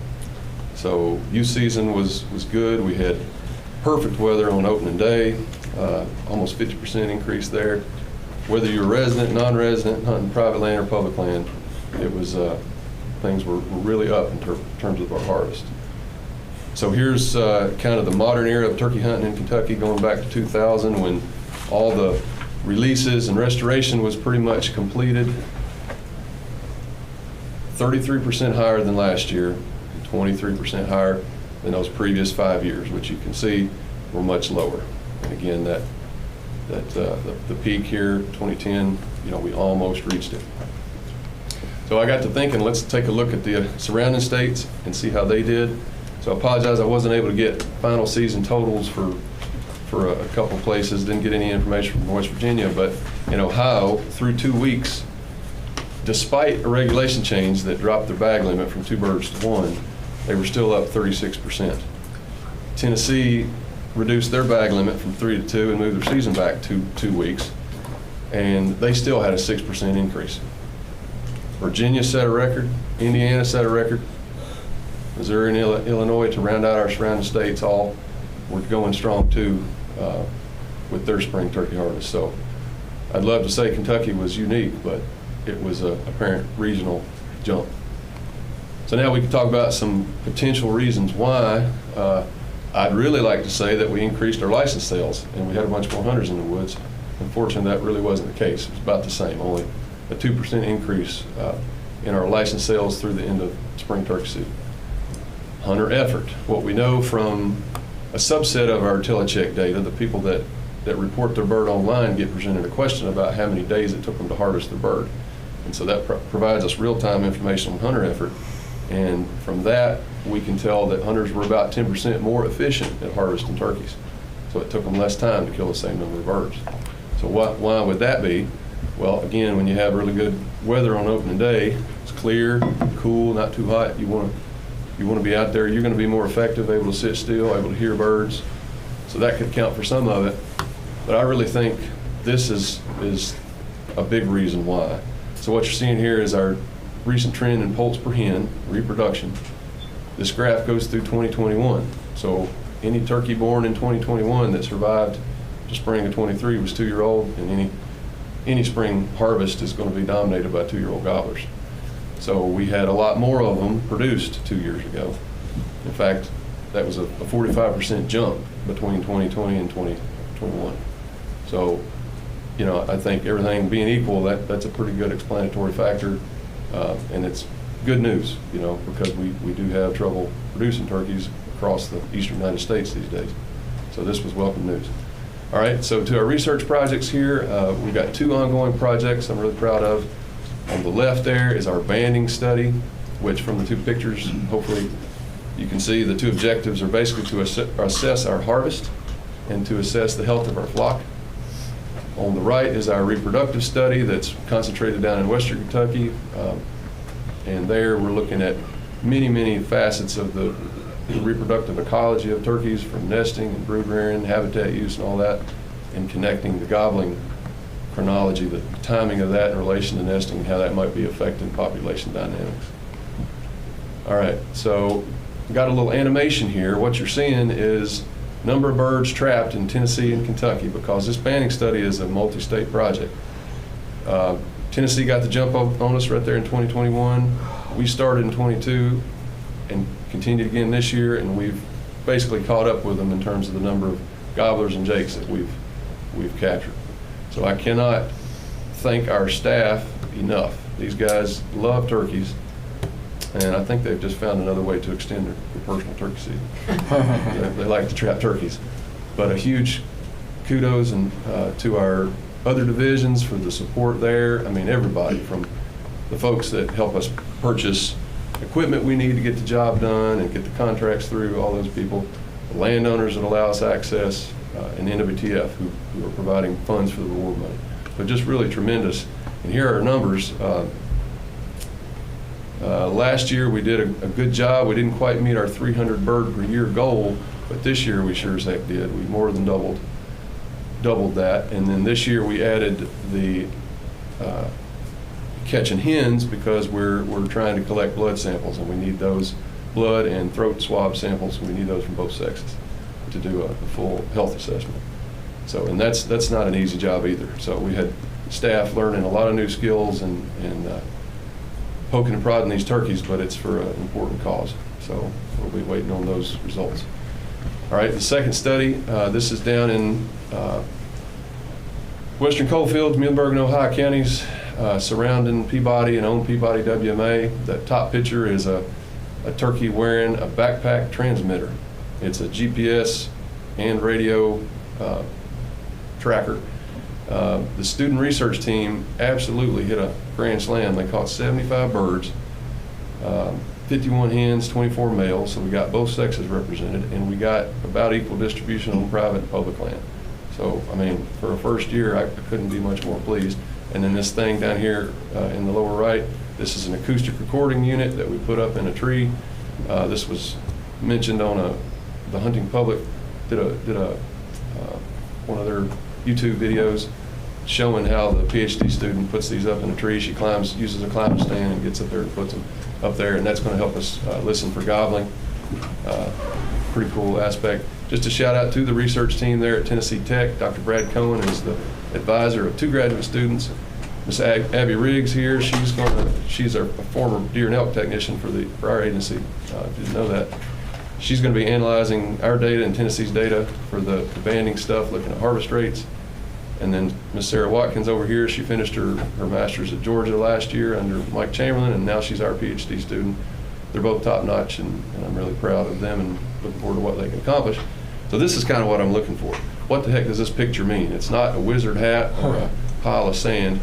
So youth season was good. We had perfect weather on opening day, almost 50% increase there. Whether you're resident, non-resident, hunting private land or public land, it was things were really up in terms of our harvest. So here's kind of the modern era of turkey hunting in Kentucky, going back to 2000 when all the releases and restoration was pretty much completed. 33% higher than last year, 23% higher than those previous 5 years, which you can see were much lower. And again, the peak here, 2010, we almost reached it. So I got to thinking, let's take a look at the surrounding states and see how they did. So I apologize, I wasn't able to get final season totals for a couple places. Didn't get any information from West Virginia, but in Ohio, through 2 weeks, despite a regulation change that dropped their bag limit from 2 birds to 1, they were still up 36%. Tennessee reduced their bag limit from 3 to 2 and moved their season back 2 weeks, and they still had a 6% increase. Virginia set a record, Indiana set a record, Missouri and Illinois, to round out our surrounding states, all were going strong too with their spring turkey harvest. So I'd love to say Kentucky was unique, but it was a apparent regional jump. So now we can talk about some potential reasons why. I'd really like to say that we increased our license sales and we had a bunch more hunters in the woods. Unfortunately, that really wasn't the case. It was about the same, only a 2% increase in our license sales through the end of spring turkey season. Hunter effort. What we know from a subset of our telecheck data, the people that report their bird online get presented a question about how many days it took them to harvest their bird. And so that provides us real-time information on hunter effort. And from that, we can tell that hunters were about 10% more efficient at harvesting turkeys. So it took them less time to kill the same number of birds. So why would that be? Well, again, when you have really good weather on opening day, it's clear, cool, not too hot, you want to be out there, you're going to be more effective, able to sit still, able to hear birds. So that could count for some of it. But I really think this is a big reason why. So what you're seeing here is our recent trend in poults per hen, reproduction. This graph goes through 2021. So any turkey born in 2021 that survived to spring of 23 was 2-year-old, and any spring harvest is going to be dominated by 2-year-old gobblers. So we had a lot more of them produced 2 years ago. In fact, that was a 45% jump between 2020 and 2021. So, I think everything being equal, that's a pretty good explanatory factor, and it's good news, because we do have trouble producing turkeys across the eastern United States these days. So this was welcome news. All right, so to our research projects here, we've got 2 ongoing projects I'm really proud of. On the left there is our banding study, which from the 2 pictures, hopefully you can see the 2 objectives are basically to assess our harvest and to assess the health of our flock. On the right is our reproductive study that's concentrated down in Western Kentucky. And there we're looking at many, many facets of the reproductive ecology of turkeys, from nesting and brood rearing, habitat use and all that, and connecting the gobbling chronology, the timing of that in relation to nesting, and how that might be affecting population dynamics. All right, so we've got a little animation here. What you're seeing is number of birds trapped in Tennessee and Kentucky, because this banding study is a multi-state project. Tennessee got the jump on us right there in 2021. We started in 22 and continued again this year, and we've basically caught up with them in terms of the number of gobblers and jakes that we've captured. So I cannot thank our staff enough. These guys love turkeys, and I think they've just found another way to extend their personal turkey season. They like to trap turkeys. But a huge kudos to our other divisions for the support there. I mean, everybody from the folks that help us purchase equipment we need to get the job done and get the contracts through, all those people, the landowners that allow us access, and NWTF who are providing funds for the reward money. But just really tremendous. And here are our numbers. Last year we did a good job. We didn't quite meet our 300 bird per year goal, but this year we sure as heck did. We more than doubled that. And then this year we added the catching hens, because we're trying to collect blood samples, and we need those blood and throat swab samples. We need those from both sexes to do a full health assessment. So, and that's not an easy job either. So we had staff learning a lot of new skills and poking and prodding these turkeys, but it's for an important cause. So we'll be waiting on those results. All right, the second study, this is down in Western Coalfields, Muhlenberg, and Ohio counties, surrounding Peabody and on Peabody WMA. That top picture is a turkey wearing a backpack transmitter. It's a GPS and radio tracker. The student research team absolutely hit a grand slam. They caught 75 birds, 51 hens, 24 males, so we got both sexes represented, and we got about equal distribution on private and public land. So, I mean, for a first year, I couldn't be much more pleased. And then this thing down here in the lower right, this is an acoustic recording unit that we put up in a tree. This was mentioned on the Hunting Public did one of their YouTube videos showing how the PhD student puts these up in a tree. She uses a climbing stand and gets up there and puts them up there, and that's going to help us listen for gobbling. Pretty cool aspect. Just a shout out to the research team there at Tennessee Tech. Dr. Brad Cohen is the advisor of 2 graduate students. Miss Abby Riggs here, she's a former deer and elk technician for our agency. Didn't know that. She's going to be analyzing our data and Tennessee's data for the banding stuff, looking at harvest rates. And then Miss Sarah Watkins over here, she finished her master's at Georgia last year under Mike Chamberlain, and now she's our PhD student. They're both top notch, and I'm really proud of them and looking forward to what they can accomplish. So this is kind of what I'm looking for. What the heck does this picture mean? It's not a wizard hat or a pile of sand.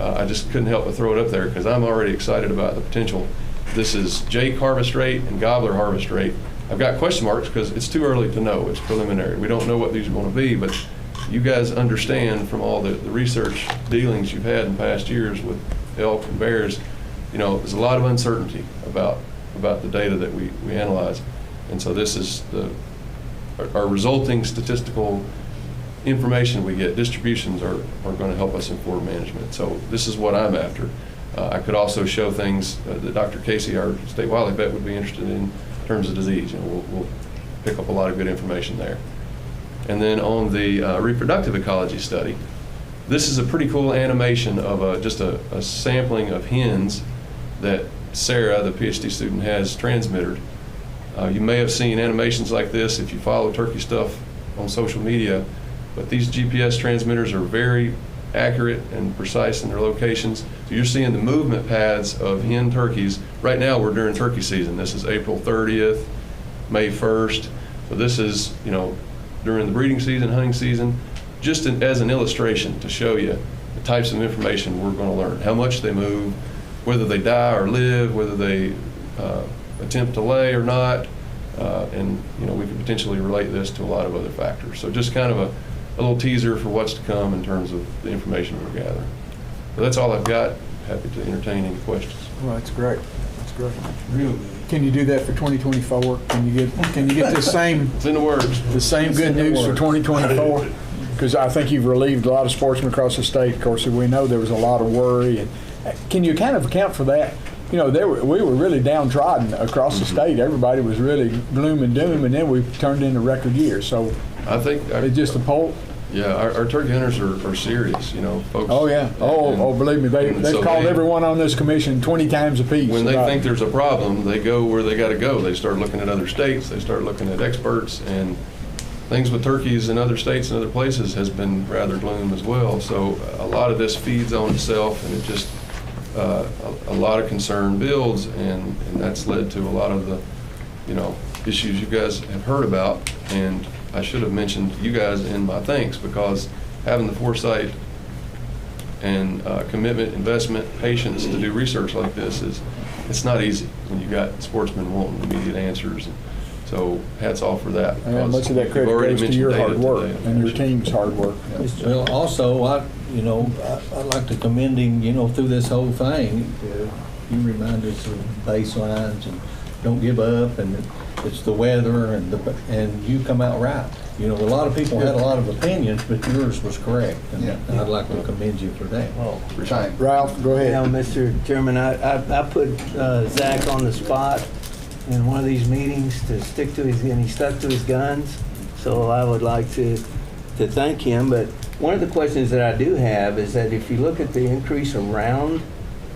I just couldn't help but throw it up there because I'm already excited about the potential. This is jake harvest rate and gobbler harvest rate. I've got question marks because it's too early to know. It's preliminary. We don't know what these are going to be, but you guys understand from all the research dealings you've had in past years with elk and bears, you know, there's a lot of uncertainty about the data that we analyze. And so this is our resulting statistical information we get, distributions are going to help us inform management. So this is what I'm after. I could also show things that Dr. Casey, our state wildlife vet, would be interested in terms of disease. You know, we'll pick up a lot of good information there. And then on the reproductive ecology study, this is a pretty cool animation of just a sampling of hens that Sarah, the PhD student, has transmitted. You may have seen animations like this if you follow turkey stuff on social media, but these GPS transmitters are very accurate and precise in their locations. So you're seeing the movement paths of hen turkeys. Right now we're during turkey season. This is April 30th, May 1st. So this is, you know, during the breeding season, hunting season. just as an illustration to show you the types of information we're going to learn, how much they move, whether they die or live, whether they attempt to lay or not, and we could potentially relate this to a lot of other factors. So just kind of a little teaser for what's to come in terms of the information we're gathering. So that's all I've got. Happy to entertain any questions. Well, that's great. That's great. Real good. Can you do that for 2024? Can you get the same? It's in the works. The same good news for 2024? Because I think you've relieved a lot of sportsmen across the state. Of course, we know there was a lot of worry. And can you kind of account for that? We were really downtrodden across the state. Everybody was really gloom and doom, and then we turned into record years. So I think it's just a poll. Yeah, our turkey hunters are serious, folks. Oh, yeah. Believe me, they've called everyone on this commission 20 times apiece. When they think there's a problem, they go where they got to go. They start looking at other states. They start looking at experts. And things with turkeys in other states and other places has been rather gloom as well. So a lot of this feeds on itself, and it just, a lot of concern builds, and that's led to a lot of the, issues you guys have heard about. And I should have mentioned you guys in my thanks, because having the foresight and commitment, investment, patience to do research like this it's not easy when you got sportsmen wanting immediate answers. And so hats off for that. And much of that credit goes to your hard work and your team's hard work. Well, also, I'd like to commend him, through this whole thing. You remind us of baselines and don't give up, and it's the weather, and you come out right. A lot of people had a lot of opinions, but yours was correct, and I'd like to commend you for that. Ralph, go ahead. Mr. Chairman, I put Zach on the spot in one of these meetings to stick to and he stuck to his guns. So I would like to thank him. But one of the questions that I do have is that if you look at the increase around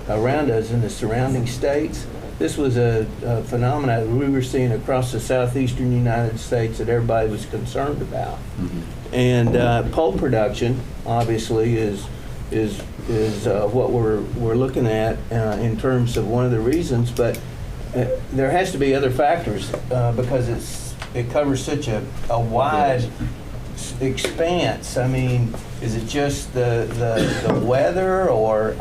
us in the surrounding states, this was a phenomenon we were seeing across the southeastern United States that everybody was concerned about. Mm-hmm. And poult production, obviously, is what we're looking at in terms of one of the reasons. But there has to be other factors because it covers such a wide expanse. I mean, is it just the weather, or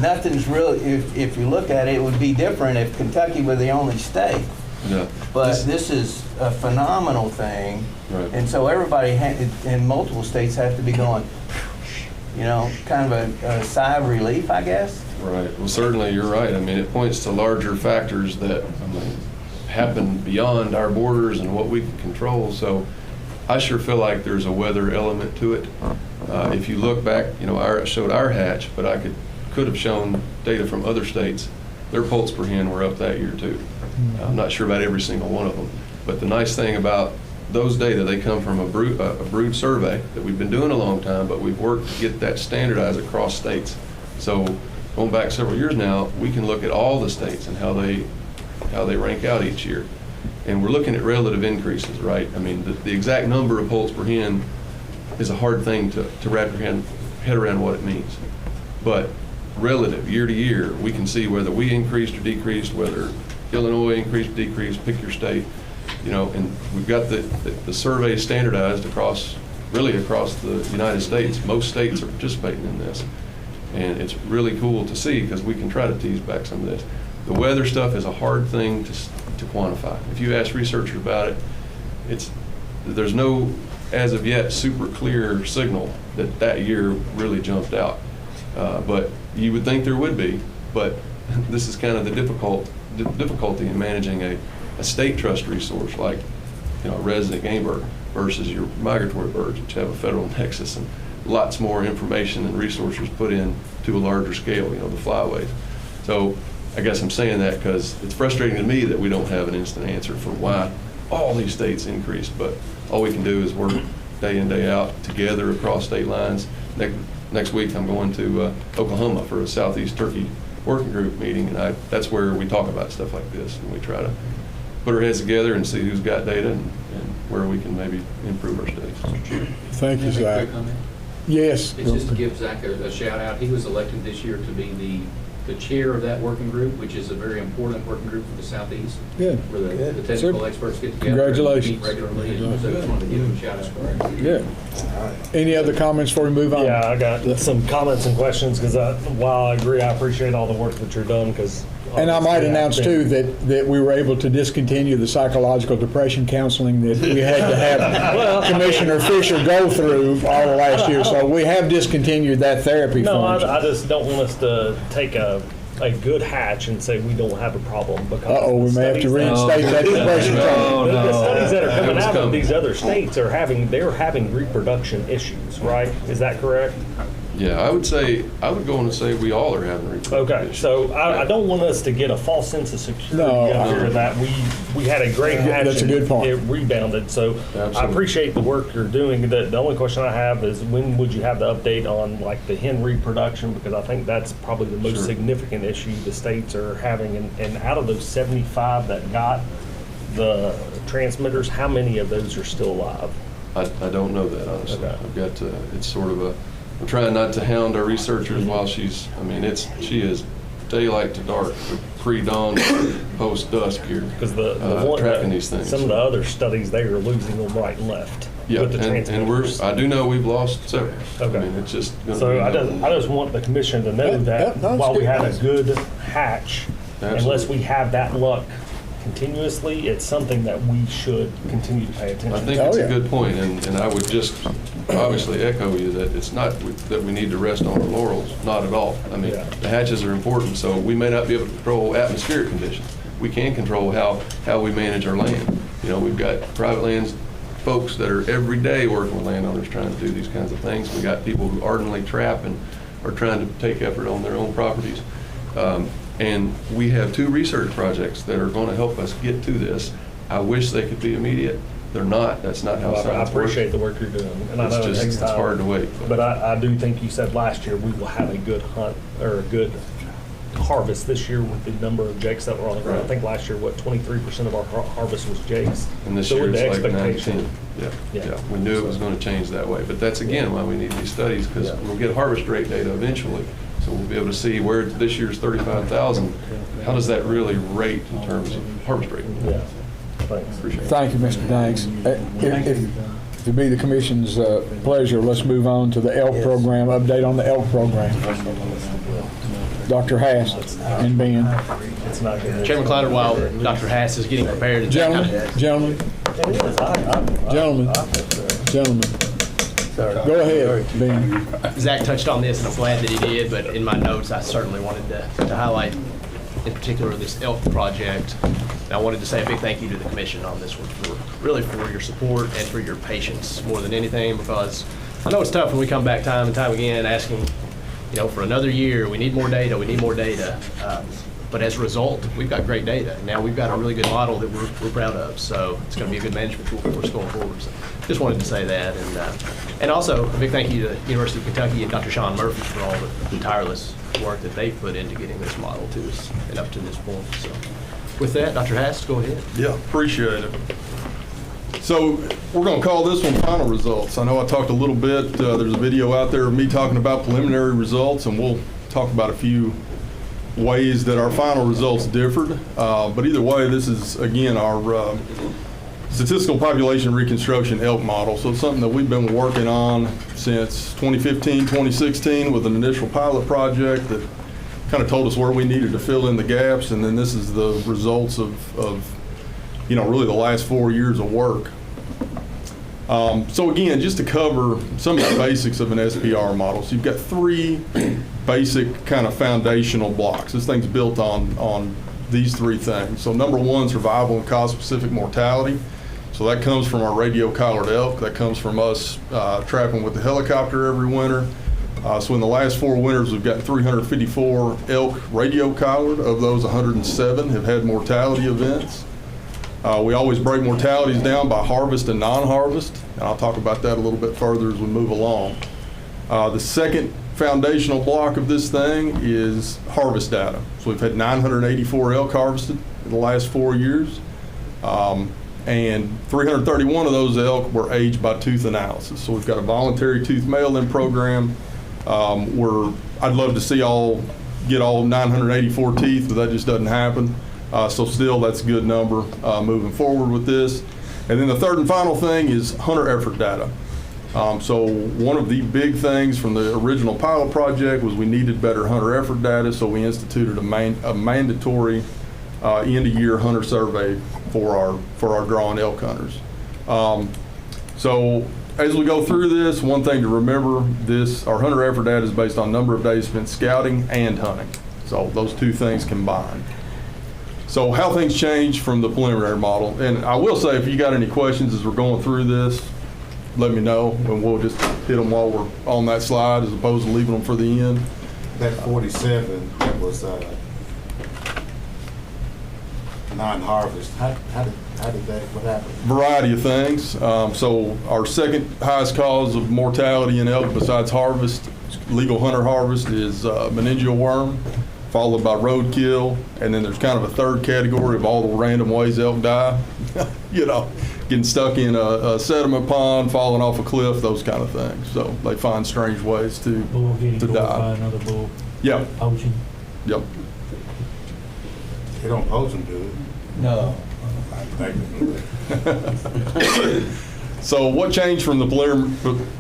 nothing's really, if you look at it, it would be different if Kentucky were the only state. Yeah. But this is a phenomenal thing. Right. And so everybody in multiple states have to be going, kind of a sigh of relief, I guess. Right. Well, certainly you're right. It points to larger factors that happen beyond our borders and what we can control. So I sure feel like there's a weather element to it. If you look back, I showed our hatch, but I could have shown data from other states. Their poults per hen were up that year too. I'm not sure about every single one of them, but the nice thing about those data, they come from a brood survey that we've been doing a long time, but we've worked to get that standardized across states. So going back several years now, we can look at all the states and how they rank out each year. And we're looking at relative increases, right? The exact number of poults per hen is a hard thing to wrap your head around what it means. But relative, year to year, we can see whether we increased or decreased, whether Illinois increased or decreased, pick your state, and we've got the survey standardized across the United States. Most states are participating in this. And it's really cool to see because we can try to tease back some of this. The weather stuff is a hard thing to quantify. If you ask researchers about it, there's no, as of yet, super clear signal that year really jumped out. But you would think there would be, but this is kind of the difficulty in managing a state trust resource like a resident game bird versus your migratory birds, which have a federal nexus and lots more information and resources put in to a larger scale, the flyways. So I guess I'm saying that because it's frustrating to me that we don't have an instant answer for why all these states increased, but all we can do is work day in, day out together across state lines. Next week I'm going to Oklahoma for a Southeast Turkey Working Group meeting, and that's where we talk about stuff like this, and we try to put our heads together and see who's got data and where we can maybe improve our studies. Thank you, Zach. Yes. It's just to give Zach a shout out. He was elected this year to be the the chair of that working group, which is a very important working group for the Southeast. Good. Where the technical Super. experts get together. Congratulations. And meet regularly, and so I just wanted to give them a shout out. Good. Any other comments before we move on? Yeah, I got some comments and questions because while I agree, I appreciate all the work that you're doing because. And I might announce too that we were able to discontinue the psychological depression counseling that we had to have Commissioner Fisher go through all of last year. So we have discontinued that therapy No, form. I just don't want us to take a good hatch and say we don't have a problem because. Uh-oh, we may have to reinstate that depression charge. The studies that are coming out of these other states are having reproduction issues, right? Is that correct? Yeah, I would go on and say we all are having reproductive Okay, issues. so I don't want us to get a false sense of security No, out here that we had a great hatch. That's a good point. It rebounded, so Absolutely. I appreciate the work you're doing. The only question I have is when would you have the update on like the hen reproduction? Because I think that's probably the most Sure. significant issue the states are having. And out of those 75 that got the transmitters, how many of those are still alive? I don't know that, honestly. Okay. I've got to, it's sort of I'm trying not to hound our researchers while she is daylight to dark, pre-dawn, post-dusk here. Because the one tracking these things. Some of the other studies, they are losing them right and left. Yeah, with the transmitters. I do know we've lost several. Okay. I mean, it's just gonna So be I just want the commission to know that no, it's while we good. have a good hatch, unless Absolutely. we have that luck continuously, it's something that we should continue to pay attention to. I think it's a good point, and I would just obviously echo you that it's not that we need to rest on our laurels, not at all. I mean, the hatches are important, so we may not be able to control atmospheric conditions. We can control how we manage our land. You know, we've got private lands folks that are every day working with landowners trying to do these kinds of things. We got people who ardently trap and are trying to take effort on their own properties. And we have 2 research projects that are going to help us get to this. I wish they could be immediate. They're not. That's not how science works. I appreciate the work you're doing, and I know it takes it's time. hard to wait. But I do think you said last year we will have a good hunt or a good harvest this year with the number of jakes that were on the ground. I think last year, 23% of our harvest was jakes. And this So year with it's the like 9, expectation- 10. Yeah. Yeah. We knew it was going to change that way. But that's again why we need these studies, because we'll get harvest rate data eventually. So we'll be able to see where this year's 35,000, how does that really rate in terms of harvest rate? Yeah. Thanks. Appreciate it. Thank you, Mr. Danks. If it be the commission's pleasure, let's move on to the ELK program, update on the ELK program. Dr. Hass and Ben. It's not good. Chairman Clouder, while Dr. Hass is getting prepared. Gentlemen. Go ahead, Ben. Zach touched on this, and I'm glad that he did, but in my notes, I certainly wanted to highlight, in particular, this ELK project. And I wanted to say a big thank you to the commission on this one, for your support and for your patience more than anything, because I know it's tough when we come back time and time again asking, for another year, we need more data, but as a result, we've got great data. Now we've got a really good model that we're proud of, so it's going to be a good management tool for us going forward. So just wanted to say that. And also, a big thank you to the University of Kentucky and Dr. Sean Murphy for all the tireless work that they've put into getting this model to us and up to this point. So with that, Dr. Hass, go ahead. Yeah, appreciate it. So we're going to call this one final results. I know I talked a little bit, there's a video out there of me talking about preliminary results, and we'll talk about a few ways that our final results differed. But either way, this is, again, our statistical population reconstruction ELK model. So it's something that we've been working on since 2015, 2016 with an initial pilot project that kind of told us where we needed to fill in the gaps. And then this is the results of really the last 4 years of work. So again, just to cover some of the basics of an SPR model. So you've got 3 basic kind of foundational blocks. This thing's built on these 3 things. So number 1, survival and cause-specific mortality. So that comes from our radio-collared elk. That comes from us trapping with the helicopter every winter. So in the last 4 winters, we've got 354 elk radio-collared. Of those, 107 have had mortality events. We always break mortalities down by harvest and non-harvest, and I'll talk about that a little bit further as we move along. The second foundational block of this thing is harvest data. So we've had 984 elk harvested in the last 4 years, and 331 of those elk were aged by tooth analysis. So we've got a voluntary tooth mail-in program where I'd love to see all get all 984 teeth, but that just doesn't happen. So still, that's a good number moving forward with this. And then the third and final thing is hunter effort data. So one of the big things from the original pilot project was we needed better hunter effort data, so we instituted a mandatory end-of-year hunter survey for our drawn elk hunters. So as we go through this, one thing to remember, our hunter effort data is based on number of days spent scouting and hunting. So those two things combined. So how things change from the preliminary model. And I will say, if you got any questions as we're going through this, let me know, and we'll just hit them while we're on that slide as opposed to leaving them for the end. That 47, that was non-harvest. How did that, what happened? Variety of things. So our second highest cause of mortality in elk besides harvest, legal hunter harvest, is meningeal worm, followed by roadkill, and then there's kind of a third category of all the random ways elk die. You know, getting stuck in a sediment pond, falling off a cliff, those kind of things. So they find strange ways to Getting die. by another bull. Yep. Poaching. Yep. They don't poach them, do they? No. So what changed from the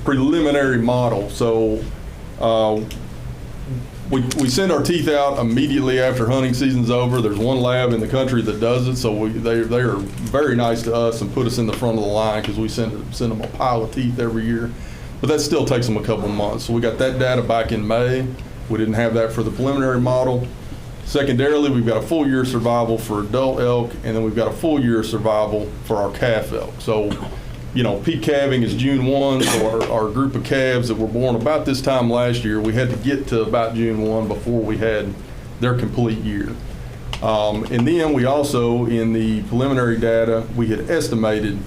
preliminary model? So we send our teeth out immediately after hunting season's over. There's one lab in the country that does it, so they are very nice to us and put us in the front of the line because we send them a pile of teeth every year. But that still takes them a couple months. So we got that data back in May. We didn't have that for the preliminary model. Secondarily, we've got a full year survival for adult elk, and then we've got a full year survival for our calf elk. So, you know, peak calving is June 1, so our group of calves that were born about this time last year, we had to get to about June 1 before we had their complete year. And then we also, in the preliminary data, we had estimated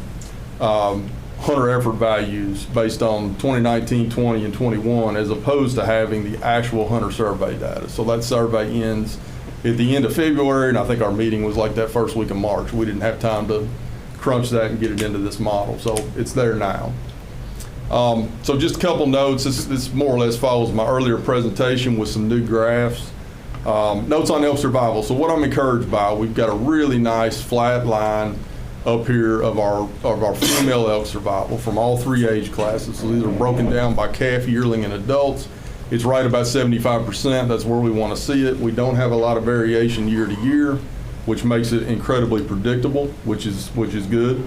hunter effort values based on 2019, 20, and 21, as opposed to having the actual hunter survey data. So that survey ends at the end of February, and I think our meeting was like that first week of March. We didn't have time to crunch that and get it into this model, so it's there now. So just a couple notes. This more or less follows my earlier presentation with some new graphs. Notes on elk survival. So what I'm encouraged by, we've got a really nice flat line up here of our female elk survival from all three age classes. So these are broken down by calf, yearling, and adults. It's right about 75%. That's where we want to see it. We don't have a lot of variation year to year, which makes it incredibly predictable, which is good.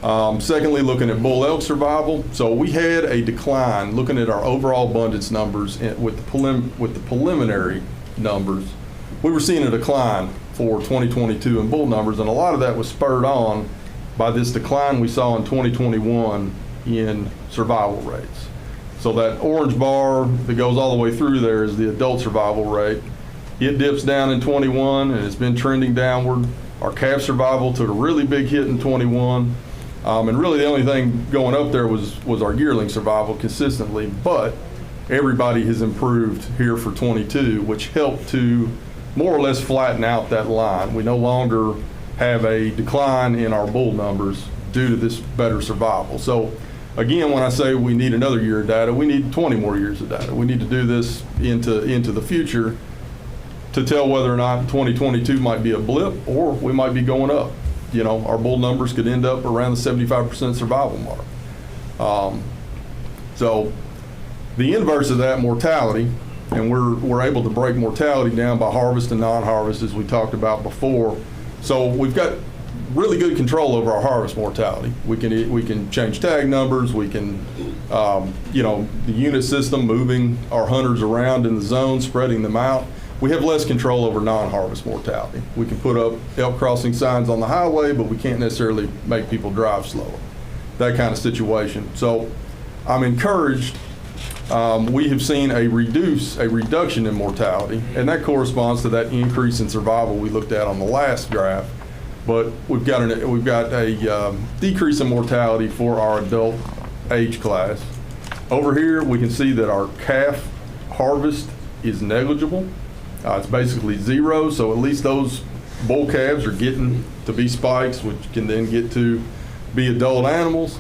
Secondly, looking at bull elk survival. So we had a decline, looking at our overall abundance numbers with the preliminary numbers. We were seeing a decline for 2022 in bull numbers, and a lot of that was spurred on by this decline we saw in 2021 in survival rates. So that orange bar that goes all the way through there is the adult survival rate. It dips down in 21 and it's been trending downward. Our calf survival took a really big hit in 21. And really the only thing going up there was our yearling survival consistently, but everybody has improved here for 22, which helped to more or less flatten out that line. We no longer have a decline in our bull numbers due to this better survival. So again, when I say we need another year of data, we need 20 more years of data. We need to do this into the future to tell whether or not 2022 might be a blip or we might be going up. You know, our bull numbers could end up around the 75% survival mark. So the inverse of that, mortality, and we're able to break mortality down by harvest and non-harvest, as we talked about before. So we've got really good control over our harvest mortality. We can change tag numbers. We can, you know, the unit system, moving our hunters around in the zone, spreading them out. We have less control over non-harvest mortality. We can put up elk crossing signs on the highway, but we can't necessarily make people drive slower. That kind of situation. So I'm encouraged. We have seen a reduction in mortality, and that corresponds to that increase in survival we looked at on the last graph. But we've got a decrease in mortality for our adult age class. Over here, we can see that our calf harvest is negligible. It's basically zero, so at least those bull calves are getting to be spikes, which can then get to be adult animals.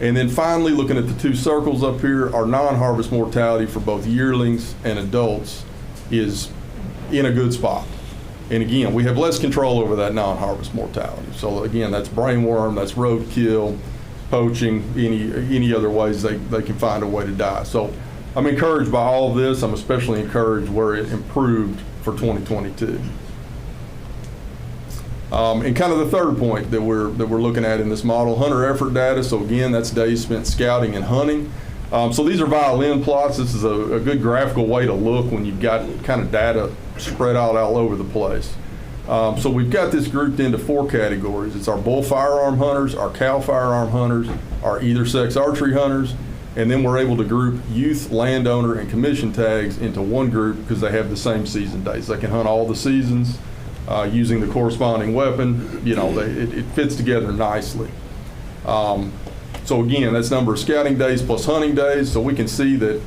And then finally, looking at the two circles up here, our non-harvest mortality for both yearlings and adults is in a good spot. And again, we have less control over that non-harvest mortality. So again, that's brainworm, that's roadkill, poaching, any other ways they can find a way to die. So I'm encouraged by all of this. I'm especially encouraged where it improved for 2022. And kind of the third point that we're looking at in this model, hunter effort data. So again, that's days spent scouting and hunting. So these are violin plots. This is a good graphical way to look when you've got kind of data spread out all over the place. So we've got this grouped into 4 categories. It's our bull firearm hunters, our cow firearm hunters, our either sex archery hunters, and then we're able to group youth, landowner, and commission tags into one group because they have the same season days. They can hunt all the seasons using the corresponding weapon. You know, it fits together nicely. So again, that's number of scouting days plus hunting days. So we can see that it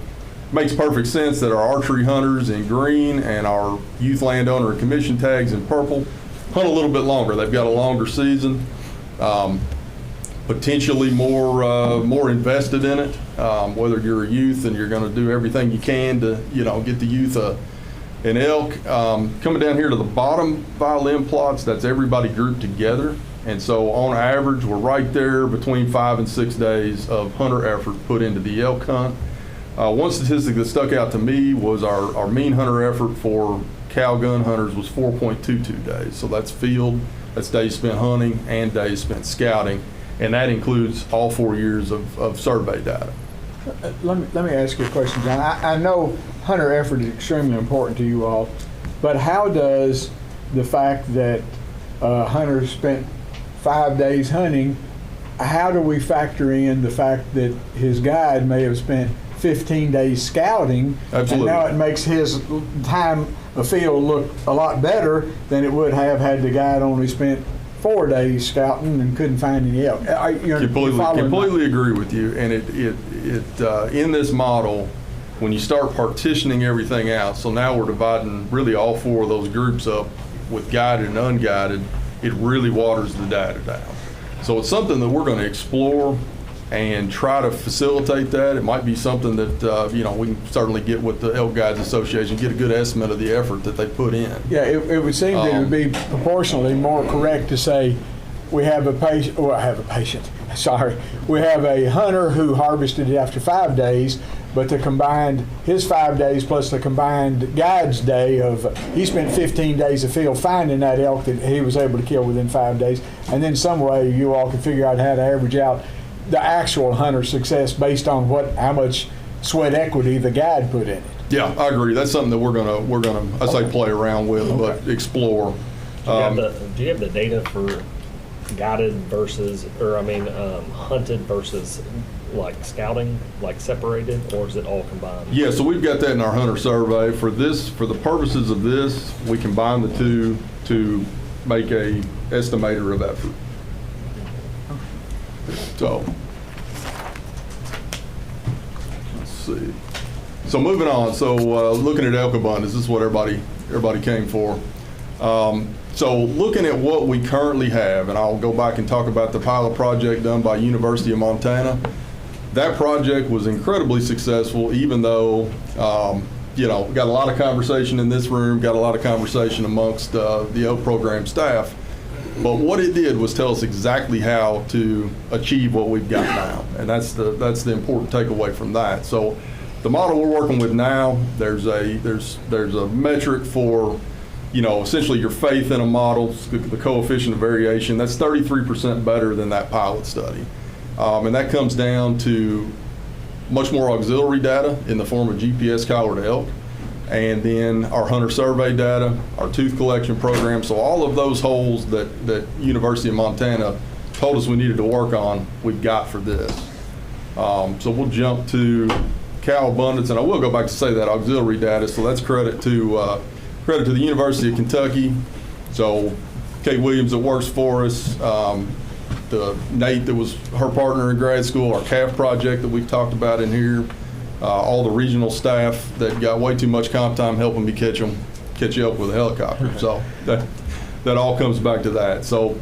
makes perfect sense that our archery hunters in green and our youth landowner and commission tags in purple hunt a little bit longer. They've got a longer season, potentially more invested in it. Whether you're a youth and you're going to do everything you can to, you know, get the youth an elk. Coming down here to the bottom violin plots, that's everybody grouped together. And so on average, we're right there between 5 and 6 days of hunter effort put into the elk hunt. One statistic that stuck out to me was our mean hunter effort for cow gun hunters was 4.22 days. So that's field, that's days spent hunting and days spent scouting. And that includes all 4 years of survey data. Let me ask you a question, John. I know hunter effort is extremely important to you all, but how does the fact that hunters spent 5 days hunting, how do we factor in the fact that his guide may have spent 15 days scouting? Absolutely. And now it makes his time afield look a lot better than it would have had the guide only spent 4 days scouting and couldn't find any elk. Completely agree with you. And it in this model, when you start partitioning everything out, so now we're dividing really all 4 of those groups up with guided and unguided, it really waters the data down. So it's something that we're going to explore and try to facilitate that. It might be something that you know, we can certainly get with the Elk Guides Association, get a good estimate of the effort that they put in. Yeah, it would seem that it would be proportionally more correct to say we have a patient. Sorry, we have a hunter who harvested it after 5 days, but the combined, his 5 days plus the combined guide's day of, he spent 15 days of field finding that elk that he was able to kill within 5 days. And then some way you all can figure out how to average out the actual hunter success based on how much sweat equity the guide put in it. Yeah, I agree. That's something that we're gonna I say play around with, but explore. Do you have the data for guided versus, hunted versus like scouting, like separated, or is it all combined? Yeah, so we've got that in our hunter survey. For the purposes of this, we combine the two to make a estimator of effort. So, let's see. So moving on. So looking at elk abundance, this is what everybody came for. So looking at what we currently have, and I'll go back and talk about the pilot project done by University of Montana. That project was incredibly successful, even though, got a lot of conversation in this room, got a lot of conversation amongst the elk program staff. But what it did was tell us exactly how to achieve what we've got now, and that's the important takeaway from that. So, the model we're working with now, there's a metric for, essentially your faith in a model, the coefficient of variation. That's 33% better than that pilot study, and that comes down to much more auxiliary data in the form of GPS collared elk, and then our hunter survey data, our tooth collection program. So all of those holes that University of Montana told us we needed to work on, we've got for this. So we'll jump to cow abundance, and I will go back to say that auxiliary data. So that's credit to the University of Kentucky. So Kate Williams that works for us, Nate that was her partner in grad school, our calf project that we've talked about in here. All the regional staff that got way too much comp time helping me catch elk with a helicopter. So that all comes back to that. So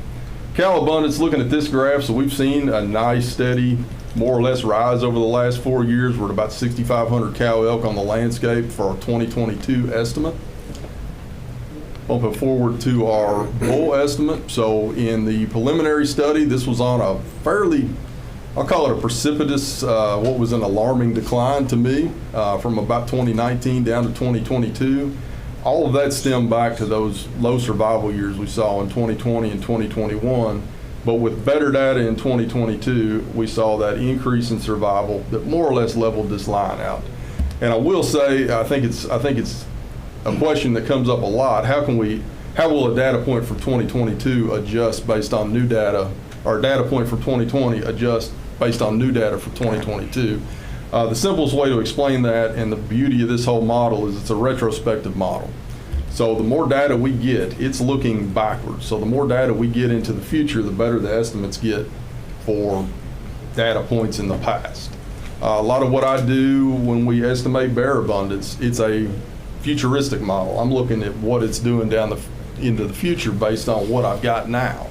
cow abundance, looking at this graph, so we've seen a nice steady, more or less rise over the last 4 years. We're at about 6,500 cow elk on the landscape for our 2022 estimate. Bump it forward to our bull estimate. So in the preliminary study, this was on a fairly, I'll call it a precipitous, what was an alarming decline to me, from about 2019 down to 2022. All of that stemmed back to those low survival years we saw in 2020 and 2021. But with better data in 2022, we saw that increase in survival that more or less leveled this line out. And I will say, I think it's a question that comes up a lot. How will a data point from 2022 adjust based on new data, or a data point from 2020 adjust based on new data for 2022? The simplest way to explain that, and the beauty of this whole model, is it's a retrospective model. So the more data we get, it's looking backwards. So the more data we get into the future, the better the estimates get for data points in the past. A lot of what I do when we estimate bear abundance, it's a futuristic model. I'm looking at what it's doing into the future based on what I've got now.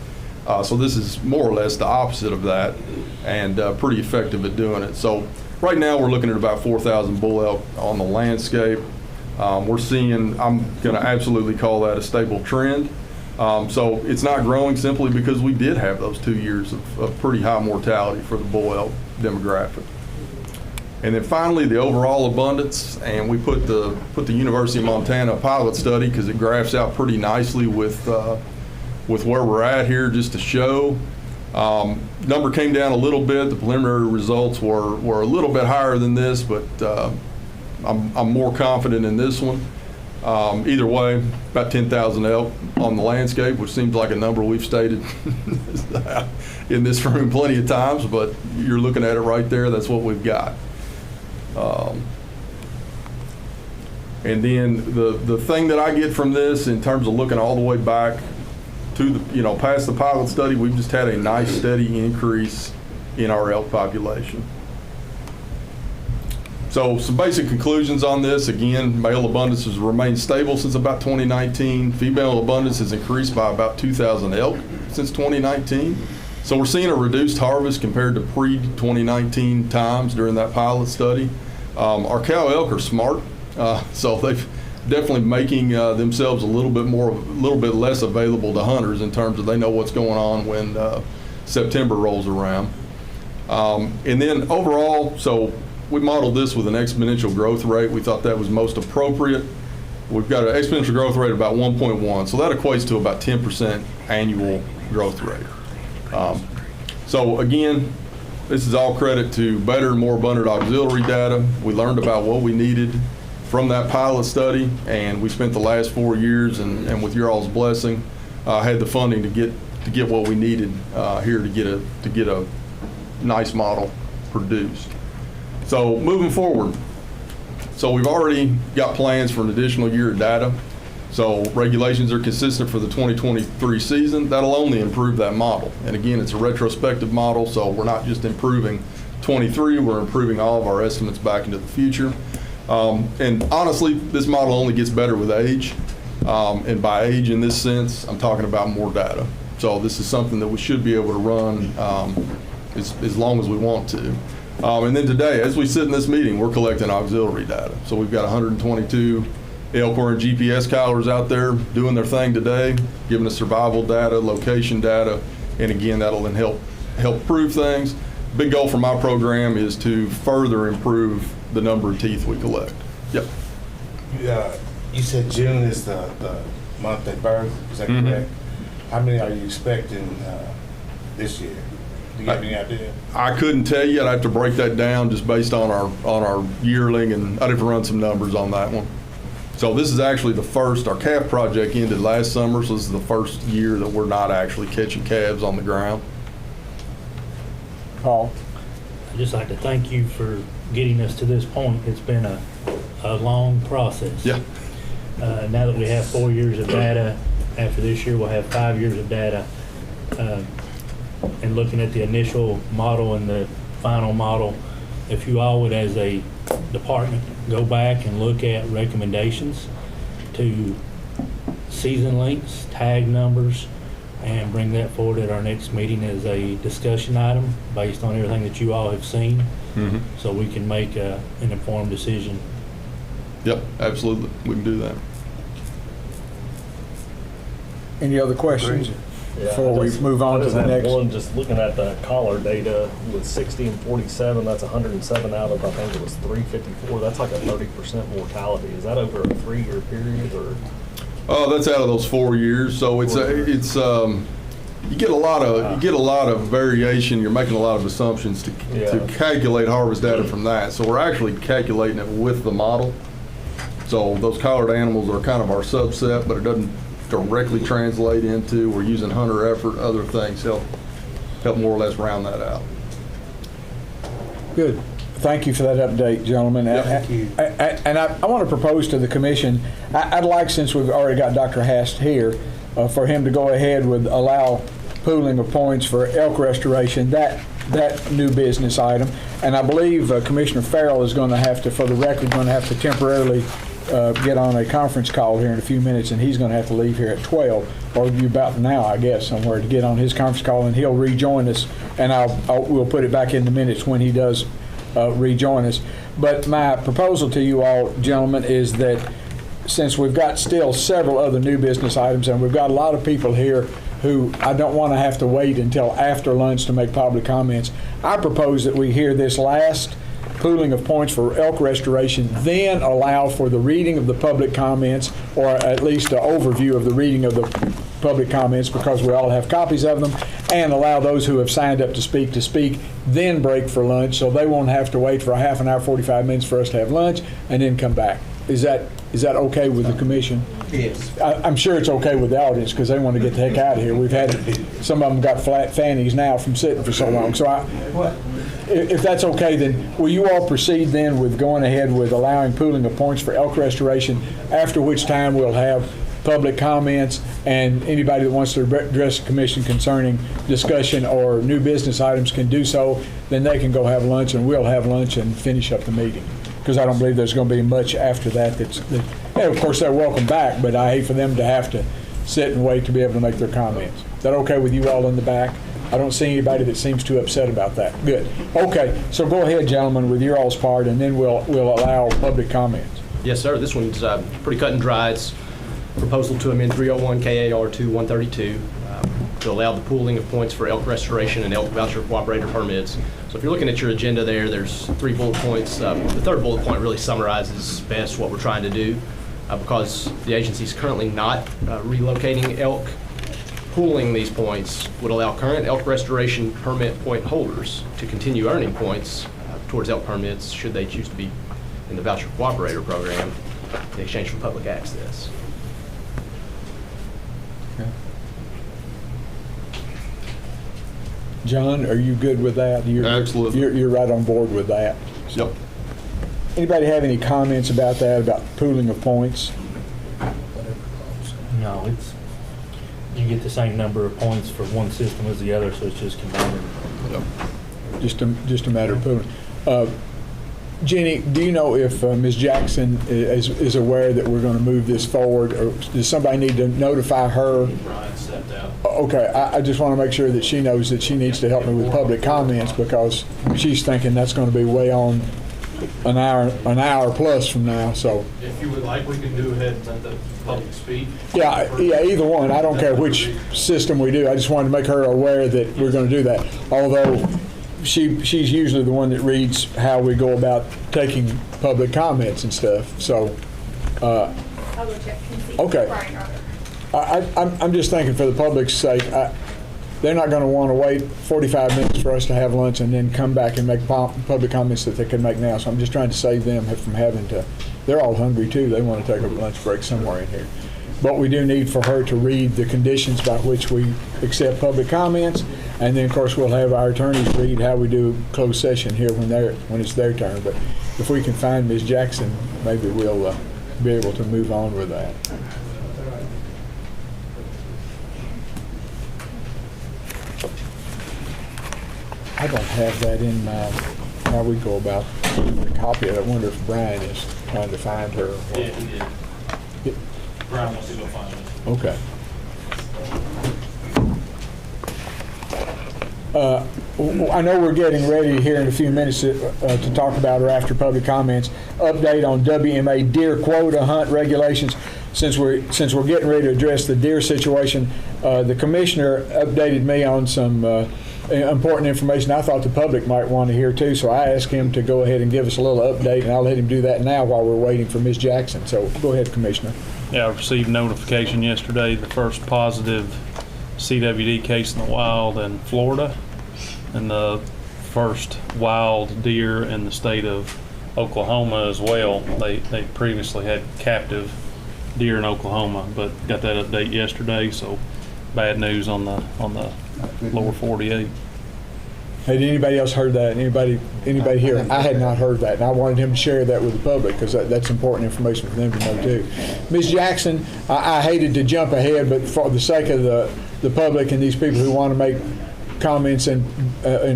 So this is more or less the opposite of that, and pretty effective at doing it. So right now we're looking at about 4,000 bull elk on the landscape. We're seeing, I'm going to absolutely call that a stable trend. So it's not growing simply because we did have those 2 years of pretty high mortality for the bull elk demographic. And then finally, the overall abundance, and we put the University of Montana pilot study because it graphs out pretty nicely with where we're at here, just to show. Number came down a little bit. The preliminary results were a little bit higher than this, but I'm more confident in this one. Either way, about 10,000 elk on the landscape, which seems like a number we've stated in this room plenty of times, but you're looking at it right there. That's what we've got. And then the thing that I get from this, in terms of looking all the way back to the, past the pilot study, we've just had a nice steady increase in our elk population. So some basic conclusions on this. Again, male abundance has remained stable since about 2019. Female abundance has increased by about 2,000 elk since 2019. So we're seeing a reduced harvest compared to pre-2019 times during that pilot study. Our cow elk are smart, so they've definitely making themselves a little bit less available to hunters in terms of they know what's going on when September rolls around. And then overall, so we modeled this with an exponential growth rate. We thought that was most appropriate. We've got an exponential growth rate of about 1.1, so that equates to about 10% annual growth rate. So again, this is all credit to better and more abundant auxiliary data. We learned about what we needed from that pilot study, and we spent the last 4 years, and with your all's blessing, had the funding to get what we needed here to get a nice model produced. So moving forward, so we've already got plans for an additional year of data. So regulations are consistent for the 2023 season. That'll only improve that model. And again, it's a retrospective model, so we're not just improving 23, we're improving all of our estimates back into the future. And honestly, this model only gets better with age. And by age in this sense, I'm talking about more data. So this is something that we should be able to run as long as we want to. And then today, as we sit in this meeting, we're collecting auxiliary data. So we've got 122 elk and GPS collars out there doing their thing today, giving us survival data, location data, and again, that'll then help prove things. Big goal for my program is to further improve the number of teeth we collect. Yep. You said June is the month they birth, is that correct? How many are you expecting this year? Do you have any idea? I couldn't tell you. I'd have to break that down just based on our yearling, and I'd have to run some numbers on that one. So this is actually the first, our calf project ended last summer, so this is the first year that we're not actually catching calves on the ground. Paul? I'd just like to thank you for getting us to this point. It's been a long process. Yeah. Now that we have 4 years of data, after this year we'll have 5 years of data. And looking at the initial model and the final model, if you all would, as a department, go back and look at recommendations to season lengths, tag numbers, and bring that forward at our next meeting as a discussion item based on everything that you all have seen, so we can make an informed decision. Yep, absolutely. We can do that. Any other questions Yeah, before we move on to the next? One, just looking at the collar data with 60 and 47, that's 107 out of, I think it was 354. That's like a 30% mortality. Is that over a 3-year period or? Oh, that's out of those 4 years. So you get a lot of variation. You're making a lot of assumptions to calculate harvest data from that. So we're actually calculating it with the model. So those collared animals are kind of our subset, but it doesn't directly translate into. We're using hunter effort, other things help more or less round that out. Good. Thank you for that update, gentlemen. Thank you. And I want to propose to the commission, I'd like, since we've already got Dr. Hast here, for him to go ahead with allow pooling of points for elk restoration, that new business item. And I believe Commissioner Farrell is going to have to, for the record, going to have to temporarily get on a conference call here in a few minutes, and he's going to have to leave here at 12, or you about now, I guess, somewhere, to get on his conference call, and he'll rejoin us, and we'll put it back in the minutes when he does rejoin us. But my proposal to you all, gentlemen, is that since we've got still several other new business items, and we've got a lot of people here who I don't want to have to wait until after lunch to make public comments, I propose that we hear this last pooling of points for elk restoration, then allow for the reading of the public comments, or at least an overview of the reading of the public comments, because we all have copies of them, and allow those who have signed up to speak, then break for lunch, so they won't have to wait for a half an hour, 45 minutes for us to have lunch, and then come back. Is that okay with the commission? Yes. I'm sure it's okay with the audience, because they want to get the heck out of here. We've had, some of them got flat fannies now from sitting for so long. So if that's okay, then will you all proceed then with going ahead with allowing pooling of points for elk restoration, after which time we'll have public comments, and anybody that wants to address the commission concerning discussion or new business items can do so. Then they can go have lunch, and we'll have lunch and finish up the meeting, because I don't believe there's going to be much after that. And of course, they're welcome back, but I hate for them to have to sit and wait to be able to make their comments. Is that okay with you all in the back? I don't see anybody that seems too upset about that. Good. Okay, so go ahead, gentlemen, with your all's part, and then we'll allow public comments. Yes, sir. This one's pretty cut and dry. It's proposal to amend 301 KAR 2132 to allow the pooling of points for elk restoration and elk voucher cooperator permits. So if you're looking at your agenda there's 3 bullet points. The third bullet point really summarizes best what we're trying to do, because the agency is currently not relocating elk. Pooling these points would allow current elk restoration permit point holders to continue earning points towards elk permits should they choose to be in the voucher cooperator program in exchange for public access. John, are you good with that? Absolutely. You're right on board with that. Yep. Anybody have any comments about that, about pooling of points? No, you get the same number of points for one system as the other, so it's just combined. Yep. Just a matter of pooling. Jenny, do you know if Ms. Jackson is aware that we're going to move this forward, or does somebody need to notify her? Brian stepped out. Okay, I just want to make sure that she knows that she needs to help me with public comments, because she's thinking that's going to be way on an hour plus from now. So If you would like, we can do ahead and let the public speak. yeah, either one. I don't care which system we do. I just wanted to make her aware that we're going to do that. Although she's usually the one that reads how we go about taking public comments and stuff. So I'll go check and see. Okay. Brian, I'm just thinking, for the public's sake, they're not going to want to wait 45 minutes for us to have lunch and then come back and make public comments that they can make now. So I'm just trying to save them from having to. They're all hungry too. They want to take a lunch break somewhere in here. But we do need for her to read the conditions by which we accept public comments, and then of course we'll have our attorneys read how we do closed session here when it's their turn. But if we can find Ms. Jackson, maybe we'll be able to move on with that. I don't have that in how we go about the copy of it. I wonder if Brian is trying to find her. Yeah, he did. Brian wants to go find it. Okay. I know we're getting ready here in a few minutes to talk about, or after public comments, update on WMA deer quota hunt regulations. since we're getting ready to address the deer situation, the commissioner updated me on some important information I thought the public might want to hear too. So I asked him to go ahead and give us a little update, and I'll let him do that now while we're waiting for Ms. Jackson. So go ahead, Commissioner. Yeah, I received notification yesterday, the first positive CWD case in the wild in Florida, and the first wild deer in the state of Oklahoma as well. They previously had captive deer in Oklahoma, but got that update yesterday, so bad news on the lower 48. Had anybody else heard that? Anybody here? I had not heard that, and I wanted him to share that with the public because that's important information for them to know too. Ms. Jackson, I hated to jump ahead, but for the sake of the public and these people who want to make comments in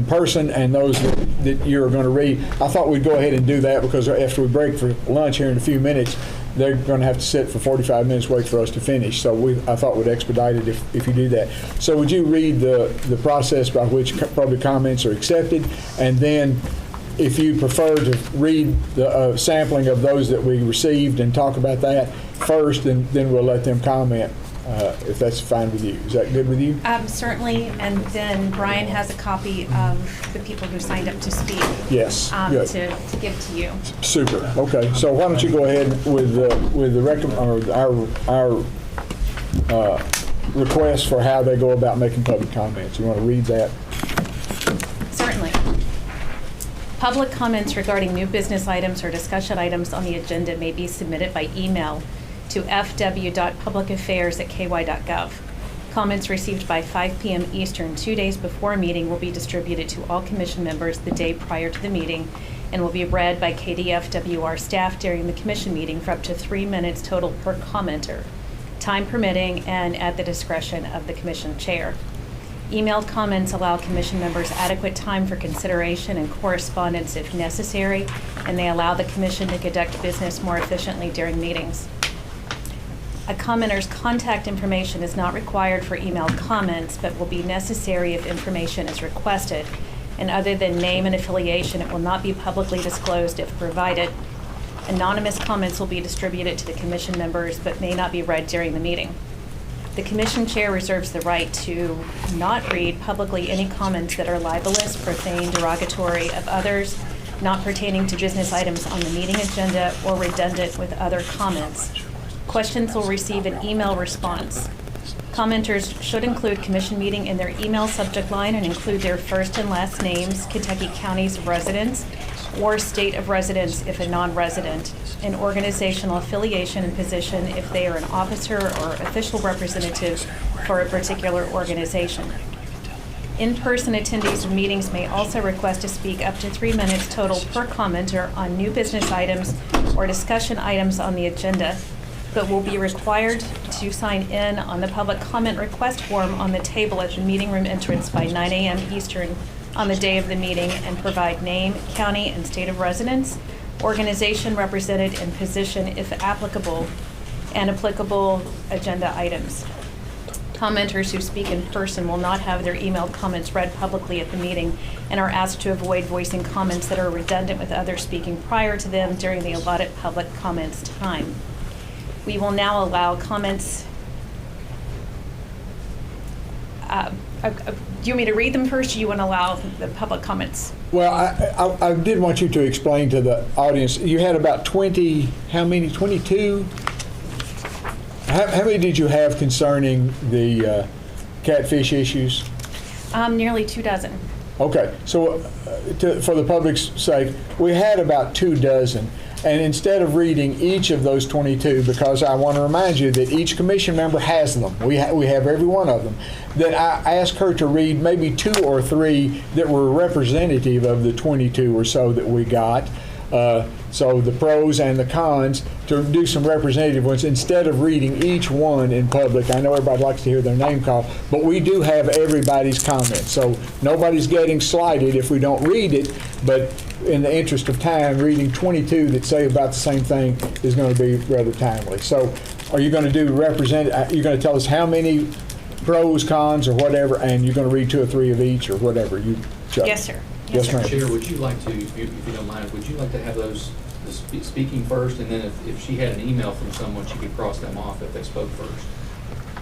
person and those that you're going to read, I thought we'd go ahead and do that because after we break for lunch here in a few minutes, they're going to have to sit for 45 minutes, wait for us to finish. So I thought we'd expedite it if you do that. So would you read the process by which public comments are accepted, and then if you prefer to read the sampling of those that we received and talk about that first, and then we'll let them comment. If that's fine with you. Is that good with you? Certainly, and then Brian has a copy of the people who signed up to speak. Yes, good. To give to you. Super. Okay, so why don't you go ahead with our request for how they go about making public comments. You want to read that? Certainly. Public comments regarding new business items or discussion items on the agenda may be submitted by email to fw.publicaffairs@ky.gov. Comments received by 5 p.m. Eastern 2 days before a meeting will be distributed to all commission members the day prior to the meeting and will be read by KDFWR staff during the commission meeting for up to 3 minutes total per commenter, time permitting and at the discretion of the commission chair. Emailed comments allow commission members adequate time for consideration and correspondence if necessary, and they allow the commission to conduct business more efficiently during meetings. A commenter's contact information is not required for emailed comments, but will be necessary if information is requested. And other than name and affiliation, it will not be publicly disclosed if provided. Anonymous comments will be distributed to the commission members, but may not be read during the meeting. The commission chair reserves the right to not read publicly any comments that are libelous, profane, derogatory of others, not pertaining to business items on the meeting agenda, or redundant with other comments. Questions will receive an email response. Commenters should include commission meeting in their email subject line and include their first and last names, Kentucky counties of residence, or state of residence if a non-resident, an organizational affiliation and position if they are an officer or official representative for a particular organization. In-person attendees of meetings may also request to speak up to 3 minutes total per commenter on new business items or discussion items on the agenda, but will be required to sign in on the public comment request form on the table at the meeting room entrance by 9 a.m. Eastern on the day of the meeting and provide name, county, and state of residence, organization represented, and position if applicable, and applicable agenda items. Commenters who speak in person will not have their emailed comments read publicly at the meeting and are asked to avoid voicing comments that are redundant with others speaking prior to them during the allotted public comments time. We will now allow comments. Do you want me to read them first, or do you want to allow the public comments? Well, I did want you to explain to the audience. You had about 20, how many, 22? How many did you have concerning the catfish issues? Nearly 24. Okay, so for the public's sake, we had about 24. And instead of reading each of those 22, because I want to remind you that each commission member has them, we have every one of them, that I asked her to read maybe 2 or 3 that were representative of the 22 or so that we got. So the pros and the cons, to do some representative ones instead of reading each one in public. I know everybody likes to hear their name called, but we do have everybody's comments. So nobody's getting slighted if we don't read it, but in the interest of time, reading 22 that say about the same thing is going to be rather timely. So are you going to do you're going to tell us how many pros, cons, or whatever, and you're going to read 2 or 3 of each or whatever? Yes, sir. Yes, ma'am. Chair, would you like to, if you don't mind, would you like to have those speaking first, and then if she had an email from someone, she could cross them off if they spoke first.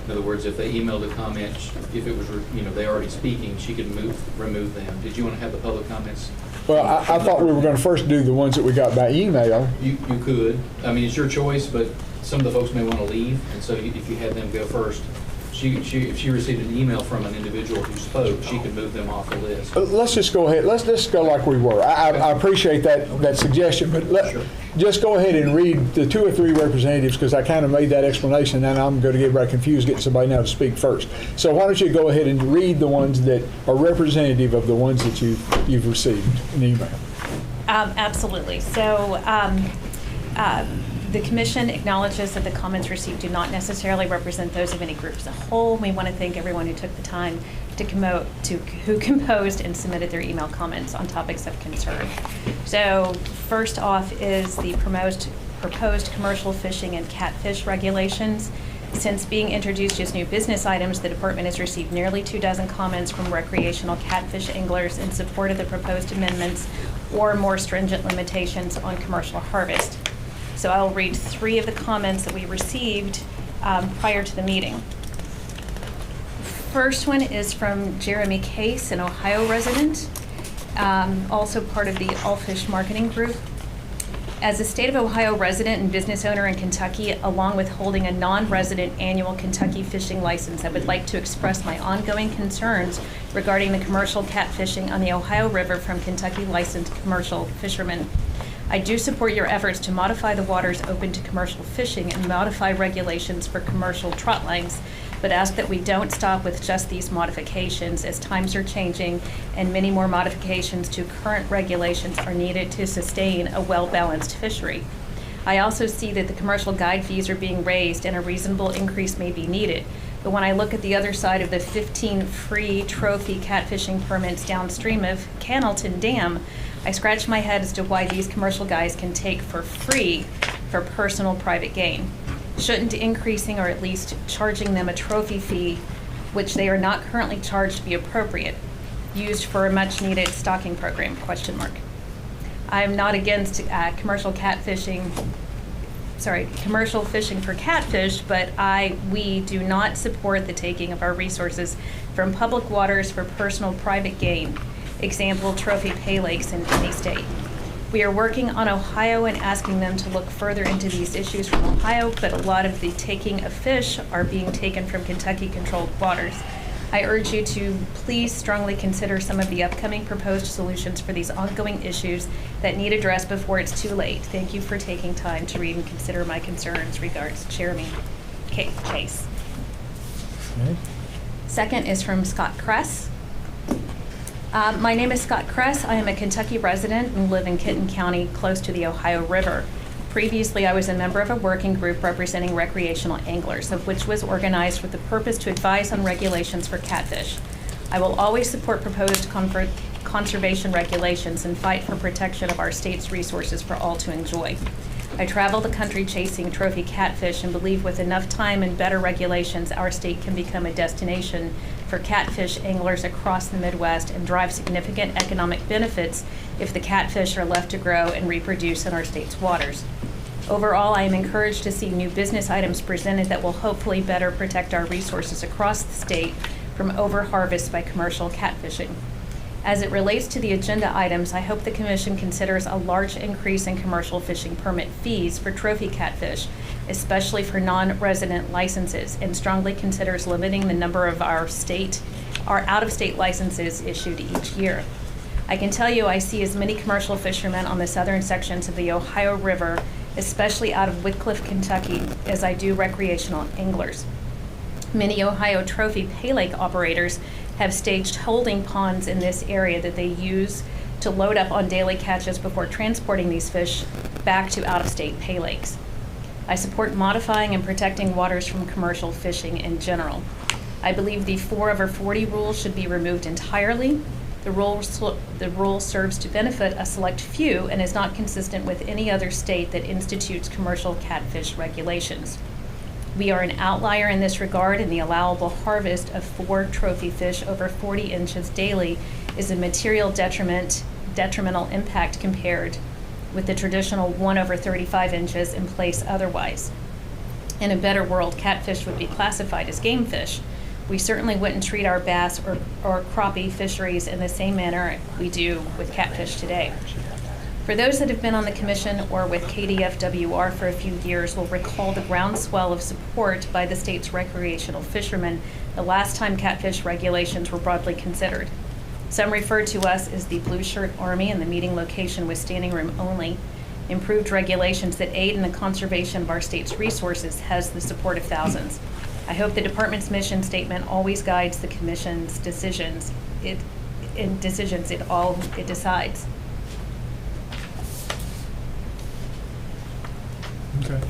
In other words, if they emailed a comment, if it was, they already speaking, she could remove them. Did you want to have the public comments? Well, I thought we were going to first do the ones that we got by email. You could. I mean, it's your choice, but some of the folks may want to leave, and so if you had them go first, if she received an email from an individual who spoke, she could move them off the list. Let's just go ahead. Let's just go like we were. I appreciate that suggestion, but just go ahead and read the 2 or 3 representatives, because I kind of made that explanation, and I'm going to get everybody confused getting somebody now to speak first. So why don't you go ahead and read the ones that are representative of the ones that you've received in email. Absolutely. So the Commission acknowledges that the comments received do not necessarily represent those of any group as a whole. We want to thank everyone who took the time who composed and submitted their email comments on topics of concern. So first off is the proposed commercial fishing and catfish regulations. Since being introduced as new business items, the department has received nearly 24 comments from recreational catfish anglers in support of the proposed amendments or more stringent limitations on commercial harvest. So I'll read 3 of the comments that we received prior to the meeting. First one is from Jeremy Case, an Ohio resident, also part of the All Fish Marketing Group. As a state of Ohio resident and business owner in Kentucky, along with holding a non-resident annual Kentucky fishing license, I would like to express my ongoing concerns regarding the commercial catfishing on the Ohio River from Kentucky licensed commercial fishermen. I do support your efforts to modify the waters open to commercial fishing and modify regulations for commercial trot lines, but ask that we don't stop with just these modifications, as times are changing and many more modifications to current regulations are needed to sustain a well-balanced fishery. I also see that the commercial guide fees are being raised and a reasonable increase may be needed. But when I look at the other side of the 15 free trophy catfishing permits downstream of Cannelton Dam, I scratch my head as to why these commercial guys can take for free for personal private gain. Shouldn't increasing or at least charging them a trophy fee, which they are not currently charged, be appropriate, used for a much needed stocking program, ? I am not against commercial fishing for catfish, but we do not support the taking of our resources from public waters for personal private gain. Example, trophy pay lakes in any state. We are working on Ohio and asking them to look further into these issues from Ohio, but a lot of the taking of fish are being taken from Kentucky-controlled waters. I urge you to please strongly consider some of the upcoming proposed solutions for these ongoing issues that need addressed before it's too late. Thank you for taking time to read and consider my concerns. Regards, Jeremy Case. Okay. Second is from Scott Kress. My name is Scott Kress. I am a Kentucky resident and live in Kenton County, close to the Ohio River. Previously, I was a member of a working group representing recreational anglers, of which was organized with the purpose to advise on regulations for catfish. I will always support proposed conservation regulations and fight for protection of our state's resources for all to enjoy. I travel the country chasing trophy catfish and believe with enough time and better regulations, our state can become a destination for catfish anglers across the Midwest and drive significant economic benefits if the catfish are left to grow and reproduce in our state's waters. Overall, I am encouraged to see new business items presented that will hopefully better protect our resources across the state from overharvest by commercial catfishing. As it relates to the agenda items, I hope the Commission considers a large increase in commercial fishing permit fees for trophy catfish, especially for non-resident licenses, and strongly considers limiting the number of our out-of-state licenses issued each year. I can tell you I see as many commercial fishermen on the southern sections of the Ohio River, especially out of Wickliffe, Kentucky, as I do recreational anglers. Many Ohio trophy pay lake operators have staged holding ponds in this area that they use to load up on daily catches before transporting these fish back to out-of-state pay lakes. I support modifying and protecting waters from commercial fishing in general. I believe the 4/40 rule should be removed entirely. The rule serves to benefit a select few and is not consistent with any other state that institutes commercial catfish regulations. We are an outlier in this regard, and the allowable harvest of 4 trophy fish over 40 inches daily is a material detrimental impact compared with the traditional 1/35 inches in place otherwise. In a better world, catfish would be classified as game fish. We certainly wouldn't treat our bass or crappie fisheries in the same manner we do with catfish today. For those that have been on the commission or with KDFWR for a few years will recall the groundswell of support by the state's recreational fishermen the last time catfish regulations were broadly considered. Some referred to us as the Blue Shirt Army, and the meeting location was standing room only. Improved regulations that aid in the conservation of our state's resources has the support of thousands. I hope the department's mission statement always guides the commission's decisions. It decides. Okay.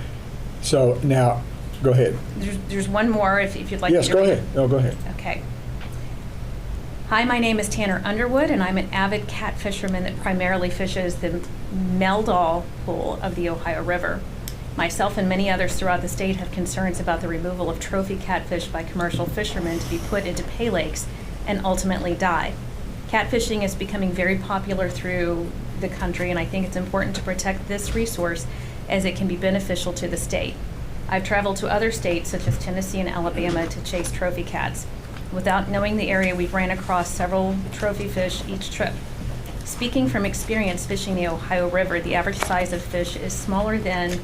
So now, go ahead. There's one more if you'd like. Yes, to go ahead. No, go ahead. Okay. Hi, my name is Tanner Underwood, and I'm an avid cat fisherman that primarily fishes the Meldal Pool of the Ohio River. Myself and many others throughout the state have concerns about the removal of trophy catfish by commercial fishermen to be put into pay lakes and ultimately die. Catfishing is becoming very popular through the country, and I think it's important to protect this resource as it can be beneficial to the state. I've traveled to other states such as Tennessee and Alabama to chase trophy cats. Without knowing the area, we've ran across several trophy fish each trip. Speaking from experience fishing the Ohio River, the average size of fish is smaller than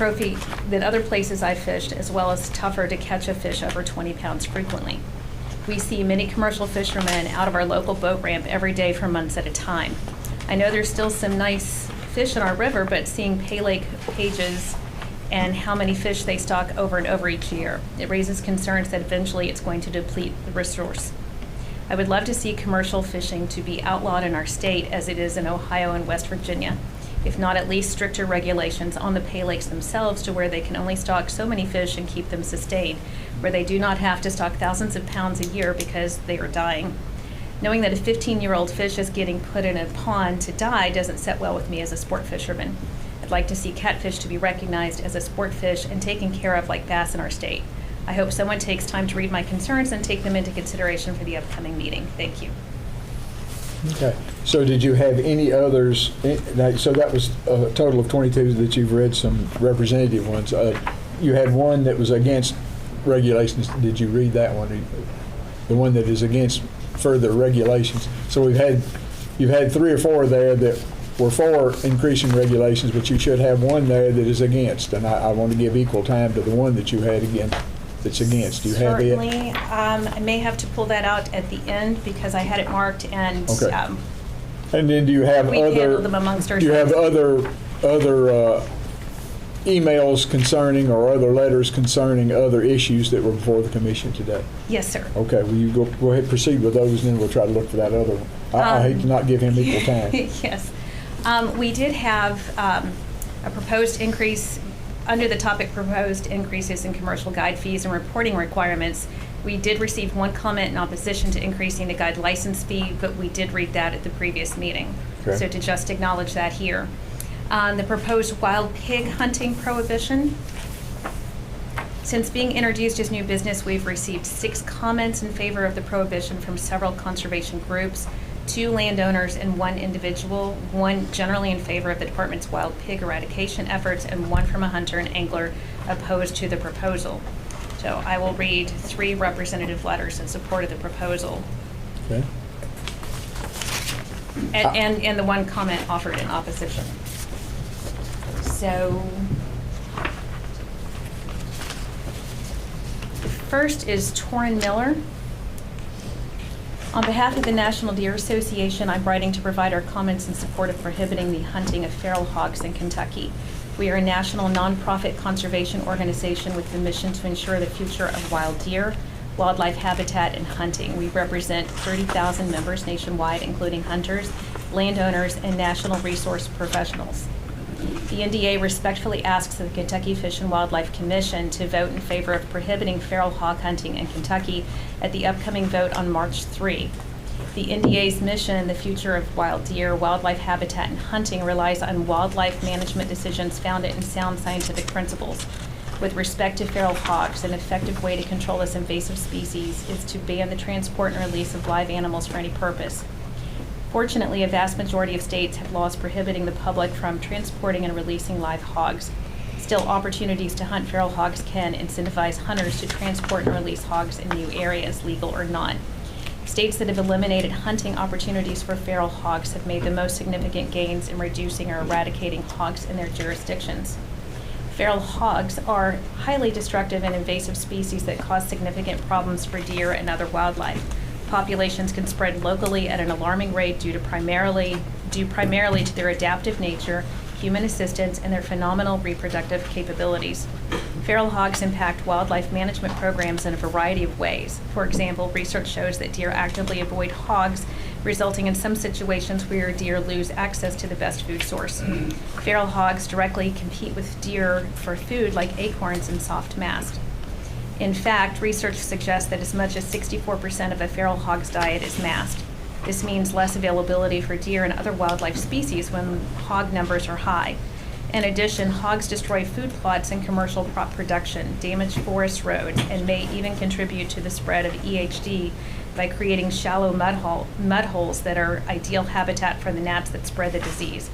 other places I've fished, as well as tougher to catch a fish over 20 pounds frequently. We see many commercial fishermen out of our local boat ramp every day for months at a time. I know there's still some nice fish in our river, but seeing pay lake pages and how many fish they stock over and over each year, it raises concerns that eventually it's going to deplete the resource. I would love to see commercial fishing to be outlawed in our state as it is in Ohio and West Virginia, if not at least stricter regulations on the pay lakes themselves to where they can only stock so many fish and keep them sustained, where they do not have to stock thousands of pounds a year because they are dying. Knowing that a 15-year-old fish is getting put in a pond to die doesn't set well with me as a sport fisherman. I'd like to see catfish to be recognized as a sport fish and taken care of like bass in our state. I hope someone takes time to read my concerns and take them into consideration for the upcoming meeting. Thank you. Okay. So did you have any others? So that was a total of 22 that you've read, some representative ones. You had one that was against regulations. Did you read that one? The one that is against further regulations. So you've had 3 or 4 there that were for increasing regulations, but you should have one there that is against. And I want to give equal time to the one that you had that's against. Do you have it? Certainly. I may have to pull that out at the end because I had it marked and okay. And then do you have we handled them amongst ourselves. Do you have other emails concerning or other letters concerning other issues that were before the commission today? Yes, sir. Okay, will you go ahead and proceed with those, and then we'll try to look for that other one. I hate to not give him equal time. Yes. We did have a proposed increase under the topic proposed increases in commercial guide fees and reporting requirements. We did receive one comment in opposition to increasing the guide license fee, but we did read that at the previous meeting. Okay. So to just acknowledge that here. The proposed wild pig hunting prohibition. Since being introduced as new business, we've received 6 comments in favor of the prohibition from several conservation groups, 2 landowners and 1 individual, 1 generally in favor of the department's wild pig eradication efforts, and 1 from a hunter and angler opposed to the proposal. So I will read 3 representative letters in support of the proposal. Okay. And the 1 comment offered in opposition. So the first is Torrin Miller. On behalf of the National Deer Association, I'm writing to provide our comments in support of prohibiting the hunting of feral hogs in Kentucky. We are a national nonprofit conservation organization with the mission to ensure the future of wild deer, wildlife habitat, and hunting. We represent 30,000 members nationwide, including hunters, landowners, and national resource professionals. The NDA respectfully asks the Kentucky Fish and Wildlife Commission to vote in favor of prohibiting feral hog hunting in Kentucky at the upcoming vote on March 3. The NDA's mission, the future of wild deer, wildlife habitat, and hunting, relies on wildlife management decisions founded in sound scientific principles. With respect to feral hogs, an effective way to control this invasive species is to ban the transport and release of live animals for any purpose. Fortunately, a vast majority of states have laws prohibiting the public from transporting and releasing live hogs. Still, opportunities to hunt feral hogs can incentivize hunters to transport and release hogs in new areas, legal or not. States that have eliminated hunting opportunities for feral hogs have made the most significant gains in reducing or eradicating hogs in their jurisdictions. Feral hogs are highly destructive and invasive species that cause significant problems for deer and other wildlife. Populations can spread locally at an alarming rate due primarily to their adaptive nature, human assistance, and their phenomenal reproductive capabilities. Feral hogs impact wildlife management programs in a variety of ways. For example, research shows that deer actively avoid hogs, resulting in some situations where deer lose access to the best food source. Feral hogs directly compete with deer for food like acorns and soft mast. In fact, research suggests that as much as 64% of a feral hog's diet is mast. This means less availability for deer and other wildlife species when hog numbers are high. In addition, hogs destroy food plots and commercial crop production, damage forest roads, and may even contribute to the spread of EHD by creating shallow mud holes that are ideal habitat for the gnats that spread the disease.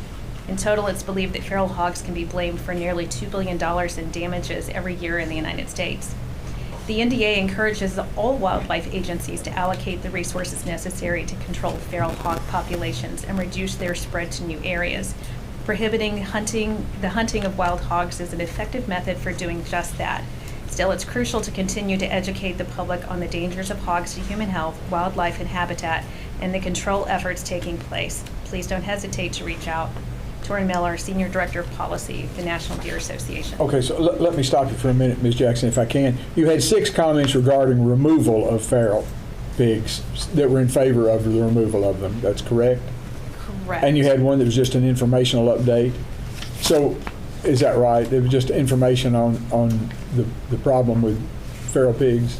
In total, it's believed that feral hogs can be blamed for nearly $2 billion in damages every year in the United States. The NDA encourages all wildlife agencies to allocate the resources necessary to control feral hog populations and reduce their spread to new areas. Prohibiting the hunting of wild hogs is an effective method for doing just that. Still, it's crucial to continue to educate the public on the dangers of hogs to human health, wildlife, and habitat, and the control efforts taking place. Please don't hesitate to reach out. Torin Miller, Senior Director of Policy, the National Deer Association. Okay, so let me stop you for a minute, Ms. Jackson, if I can. You had 6 comments regarding removal of feral pigs that were in favor of the removal of them. That's correct? Correct. And you had one that was just an informational update. So, is that right? It was just information on the problem with feral pigs?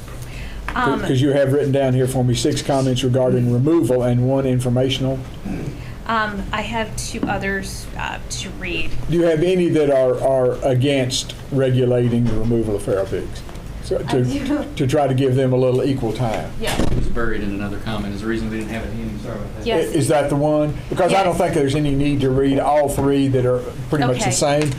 Because you have written down here for me 6 comments regarding removal and 1 informational. I have 2 others to read. Do you have any that are against regulating the removal of feral pigs? So to try to give them a little equal time. Yeah. It was buried in another comment. Is the reason we didn't have it handy. Sorry about that. Yes. Is that the one? Because I don't think there's any need to read all 3 that are pretty much the same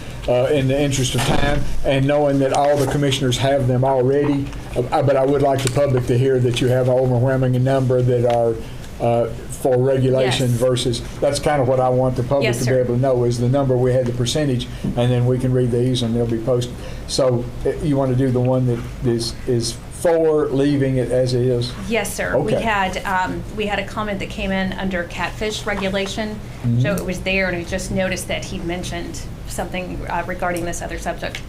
in the interest of time, and knowing that all the commissioners have them already. But I would like the public to hear that you have an overwhelming number that are for regulation versus, that's kind of what I want the public to be able to know is the number, we had the percentage, and then we can read these and they'll be posted. So you want to do the one that is for leaving it as it is? Yes, sir. Okay. We had a comment that came in under catfish regulation, so it was there, and we just noticed that he mentioned something regarding this other subject.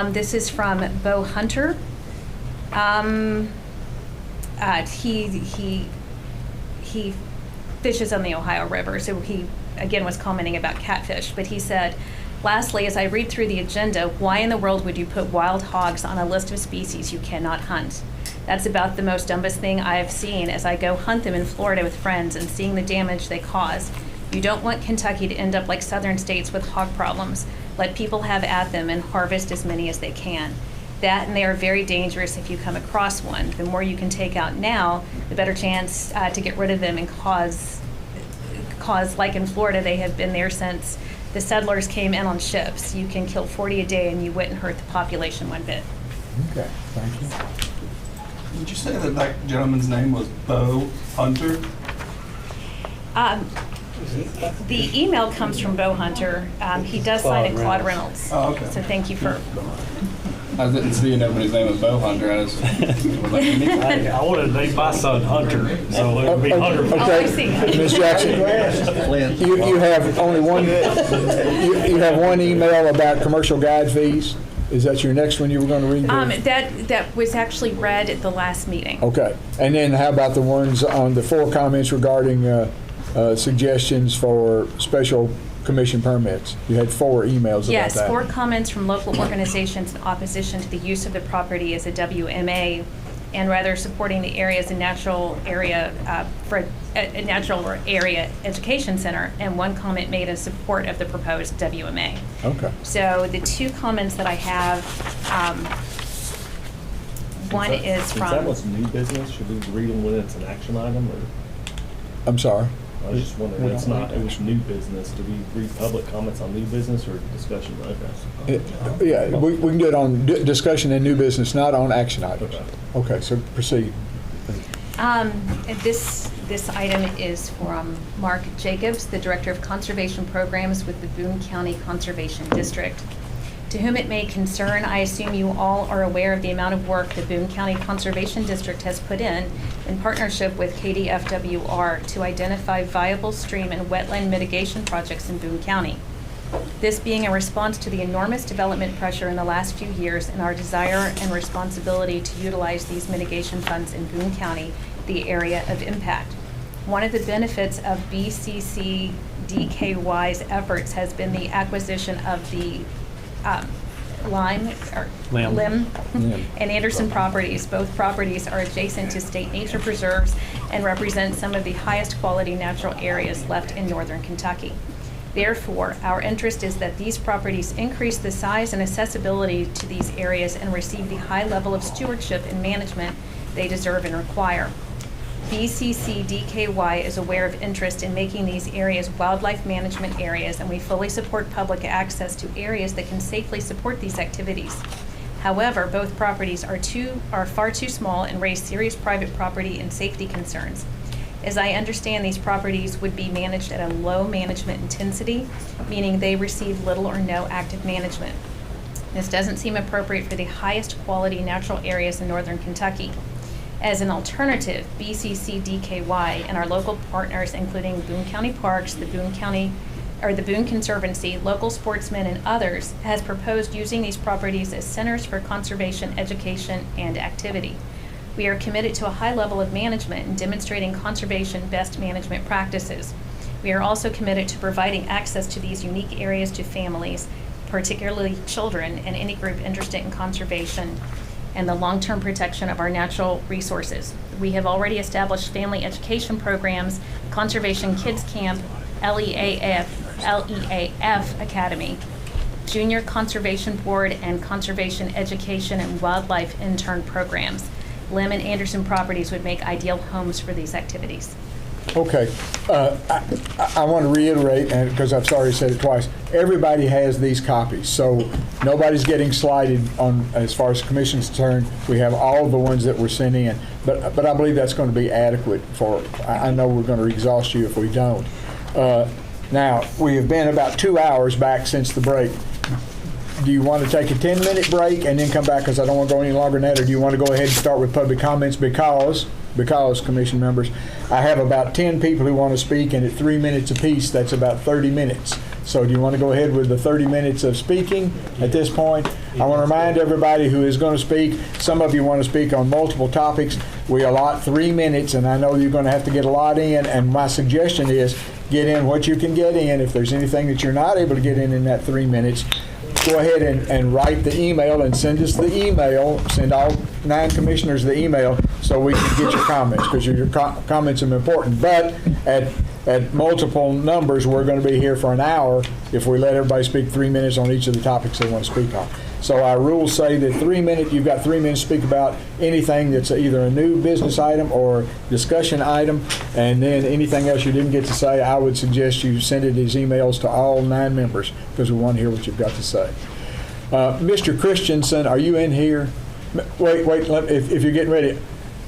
This is from Bo Hunter. He fishes on the Ohio River, so he, again, was commenting about catfish. But he said, lastly, as I read through the agenda, why in the world would you put wild hogs on a list of species you cannot hunt? That's about the most dumbest thing I have seen as I go hunt them in Florida with friends and seeing the damage they cause. You don't want Kentucky to end up like southern states with hog problems. Let people have at them and harvest as many as they can. That, and they are very dangerous if you come across one. The more you can take out now, the better chance to get rid of them and cause, like in Florida, they have been there since the settlers came in on ships. You can kill 40 a day and you wouldn't hurt the population one bit. Okay, thank you. Did you say that gentleman's name was Bo Hunter? The email comes from Bo Hunter. He does sign it Claude Reynolds. Oh, okay. So thank you for... I didn't see anybody's name was Bo Hunter. I just I wanted to name my son Hunter, so it would be Hunter. Okay. Oh, I see. Ms. Jackson, you have only one. You have one email about commercial guide fees. Is that your next one you were going to read? That was actually read at the last meeting. Okay, and then how about the ones on the 4 comments regarding suggestions for special commission permits? You had 4 emails about Yes, that. 4 comments from local organizations in opposition to the use of the property as a WMA, and rather supporting the area as a natural area for a natural area education center, and 1 comment made in support of the proposed WMA. Okay. So the 2 comments that I have, one is from... Is that what's new business? Should we read them when it's an action item, or? I'm sorry? I was just wondering, it's not, it was new business. Do we read public comments on new business or discussion? Okay. Yeah, we can do it on discussion and new business, not on action items. Okay, so proceed. This item is from Mark Jacobs, the Director of Conservation Programs with the Boone County Conservation District. To whom it may concern, I assume you all are aware of the amount of work the Boone County Conservation District has put in partnership with KDFWR to identify viable stream and wetland mitigation projects in Boone County. This being a response to the enormous development pressure in the last few years and our desire and responsibility to utilize these mitigation funds in Boone County, the area of impact. One of the benefits of BCCDKY's efforts has been the acquisition of the Lim and Anderson properties. Both properties are adjacent to state nature preserves and represent some of the highest quality natural areas left in northern Kentucky. Therefore, our interest is that these properties increase the size and accessibility to these areas and receive the high level of stewardship and management they deserve and require. BCCDKY is aware of interest in making these areas wildlife management areas, and we fully support public access to areas that can safely support these activities. However, both properties are far too small and raise serious private property and safety concerns. As I understand, these properties would be managed at a low management intensity, meaning they receive little or no active management. This doesn't seem appropriate for the highest quality natural areas in northern Kentucky. As an alternative, BCCDKY and our local partners, including Boone County Parks, the Boone Conservancy, local sportsmen, and others, has proposed using these properties as centers for conservation, education, and activity. We are committed to a high level of management and demonstrating conservation best management practices. We are also committed to providing access to these unique areas to families, particularly children, and any group interested in conservation and the long-term protection of our natural resources. We have already established family education programs, Conservation Kids Camp, LEAF Academy, Junior Conservation Board, and Conservation Education and Wildlife Intern programs. Lim and Anderson properties would make ideal homes for these activities. Okay, I want to reiterate, and because I've already said it twice, everybody has these copies, so nobody's getting slighted on as far as the commission's concerned. We have all the ones that we're sending in, but I believe that's going to be adequate for. I know we're going to exhaust you if we don't. Now we have been about 2 hours back since the break. Do you want to take a 10-minute break and then come back, because I don't want to go any longer than that, or do you want to go ahead and start with public comments because commission members, I have about 10 people who want to speak, and at 3 minutes apiece, that's about 30 minutes. So do you want to go ahead with the 30 minutes of speaking at this point? I want to remind everybody who is going to speak, some of you want to speak on multiple topics. We allot 3 minutes, and I know you're going to have to get a lot in, and my suggestion is get in what you can get in. If there's anything that you're not able to get in that 3 minutes, go ahead and write the email and send us the email. Send all 9 commissioners the email so we can get your comments, because your comments are important. But at multiple numbers, we're going to be here for an hour if we let everybody speak 3 minutes on each of the topics they want to speak on. So our rules say that you've got 3 minutes to speak about anything that's either a new business item or discussion item, and then anything else you didn't get to say, I would suggest you send it as emails to all 9 members, because we want to hear what you've got to say. Mr. Christensen, are you in here? Wait, if you're getting ready.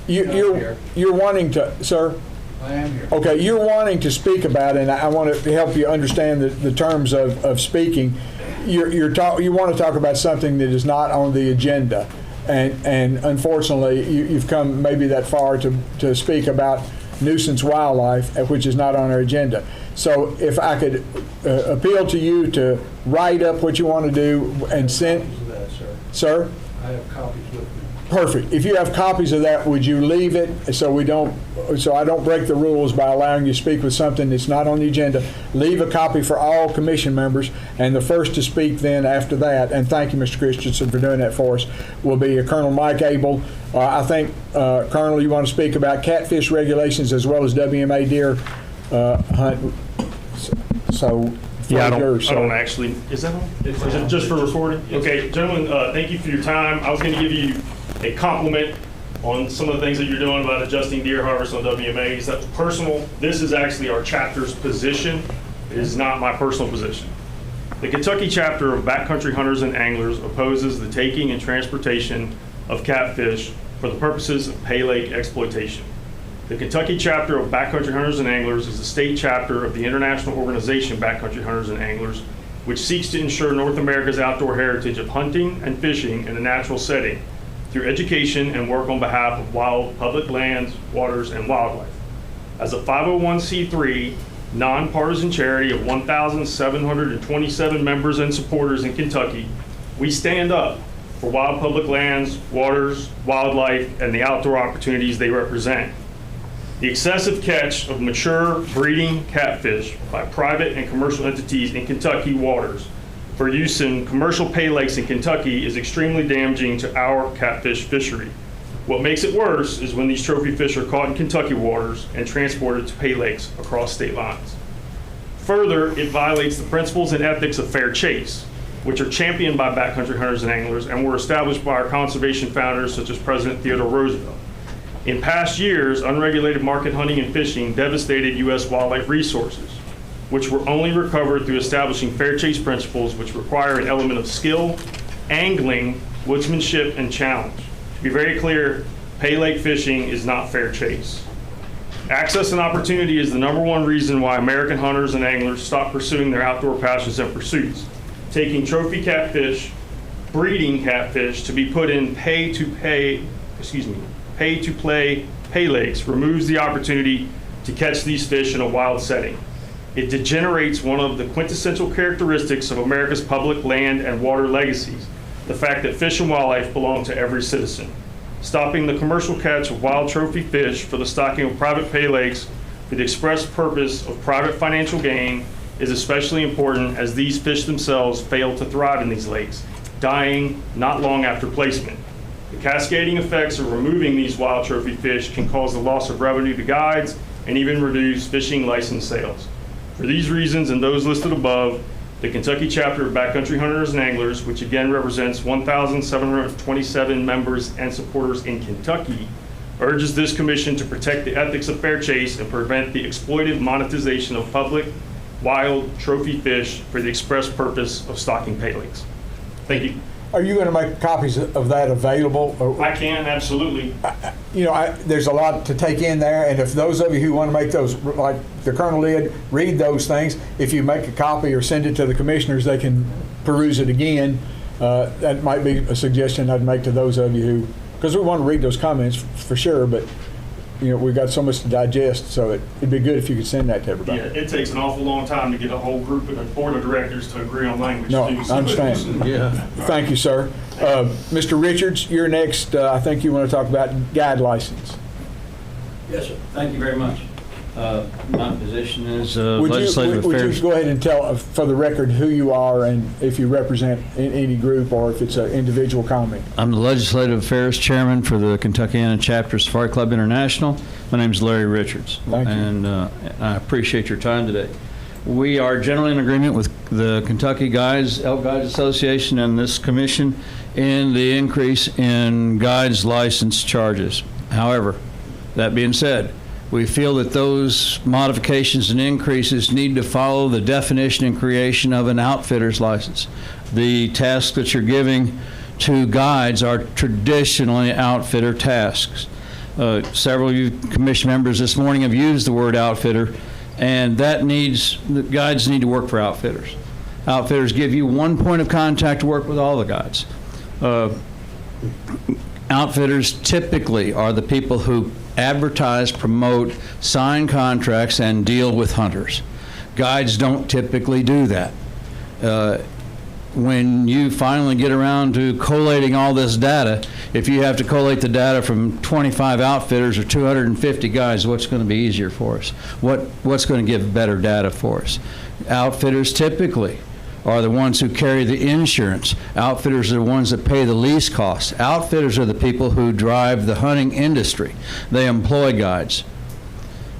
You're wanting to, sir? I am here. Okay, you're wanting to speak about it, and I want to help you understand the terms of speaking. You want to talk about something that is not on the agenda, and unfortunately, you've come maybe that far to speak about nuisance wildlife, which is not on our agenda. So if I could appeal to you to write up what you want to do and send. Sir? I have copies with me. Perfect. If you have copies of that, would you leave it so I don't break the rules by allowing you to speak with something that's not on the agenda? Leave a copy for all commission members, and the first to speak then after that, and thank you, Mr. Christensen, for doing that for us, will be Colonel Mike Abel. I think, Colonel, you want to speak about catfish regulations as well as WMA deer hunt. So, yeah, I don't actually. Is that on? Is it just for recording? Okay, gentlemen, thank you for your time. I was going to give you a compliment on some of the things that you're doing about adjusting deer harvest on WMAs. That's personal. This is actually our chapter's position. It is not my personal position. The Kentucky chapter of Backcountry Hunters and Anglers opposes the taking and transportation of catfish for the purposes of pay lake exploitation. The Kentucky chapter of Backcountry Hunters and Anglers is the state chapter of the international organization Backcountry Hunters and Anglers, which seeks to ensure North America's outdoor heritage of hunting and fishing in a natural setting through education and work on behalf of wild public lands, waters, and wildlife. As a 501c3 nonpartisan charity of 1,727 members and supporters in Kentucky, we stand up for wild public lands, waters, wildlife, and the outdoor opportunities they represent. The excessive catch of mature breeding catfish by private and commercial entities in Kentucky waters for use in commercial pay lakes in Kentucky is extremely damaging to our catfish fishery. What makes it worse is when these trophy fish are caught in Kentucky waters and transported to pay lakes across state lines. Further, it violates the principles and ethics of fair chase, which are championed by backcountry hunters and anglers and were established by our conservation founders such as President Theodore Roosevelt. In past years, unregulated market hunting and fishing devastated U.S. wildlife resources, which were only recovered through establishing fair chase principles which require an element of skill, angling, woodsmanship, and challenge. To be very clear, pay lake fishing is not fair chase. Access and opportunity is the #1 reason why American hunters and anglers stop pursuing their outdoor passions and pursuits. Taking trophy catfish, breeding catfish to be put in pay-to-play pay lakes removes the opportunity to catch these fish in a wild setting. It degenerates one of the quintessential characteristics of America's public land and water legacies, the fact that fish and wildlife belong to every citizen. Stopping the commercial catch of wild trophy fish for the stocking of private pay lakes for the express purpose of private financial gain is especially important as these fish themselves fail to thrive in these lakes, dying not long after placement. The cascading effects of removing these wild trophy fish can cause the loss of revenue to guides and even reduce fishing license sales. For these reasons and those listed above, the Kentucky chapter of Backcountry Hunters and Anglers, which again represents 1,727 members and supporters in Kentucky, urges this commission to protect the ethics of fair chase and prevent the exploitive monetization of public, wild trophy fish for the express purpose of stocking pay lakes. Thank you. Are you going to make copies of that available? I can, absolutely. You know, there's a lot to take in there, and if those of you who want to make those, like the Colonel did, read those things, if you make a copy or send it to the commissioners, they can peruse it again. That might be a suggestion I'd make to those of you who, because we want to read those comments for sure, but you know, we've got so much to digest, so it'd be good if you could send that to everybody. Yeah, it takes an awful long time to get a whole group of the board of directors to agree on language. No, too, I understand. Yeah. Thank you, sir. Mr. Richards, you're next. I think you want to talk about guide license. Yes, sir. Thank you very much. My position is Would legislative affairs. you go ahead and tell, for the record, who you are and if you represent any group or if it's an individual comment? I'm the legislative affairs chairman for the Kentuckiana Chapter Safari Club International. My name is Larry Richards. Thank you. And I appreciate your time today. We are generally in agreement with the Kentucky Elk Guides Association and this commission in the increase in guides license charges. However, that being said, we feel that those modifications and increases need to follow the definition and creation of an outfitter's license. The tasks that you're giving to guides are traditionally outfitter tasks. Several of you commission members this morning have used the word outfitter, and the guides need to work for outfitters. Outfitters give you one point of contact to work with all the guides. Outfitters typically are the people who advertise, promote, sign contracts, and deal with hunters. Guides don't typically do that. When you finally get around to collating all this data, if you have to collate the data from 25 outfitters or 250 guides, what's going to be easier for us? What's going to give better data for us? Outfitters typically are the ones who carry the insurance. Outfitters are the ones that pay the lease costs. Outfitters are the people who drive the hunting industry. They employ guides.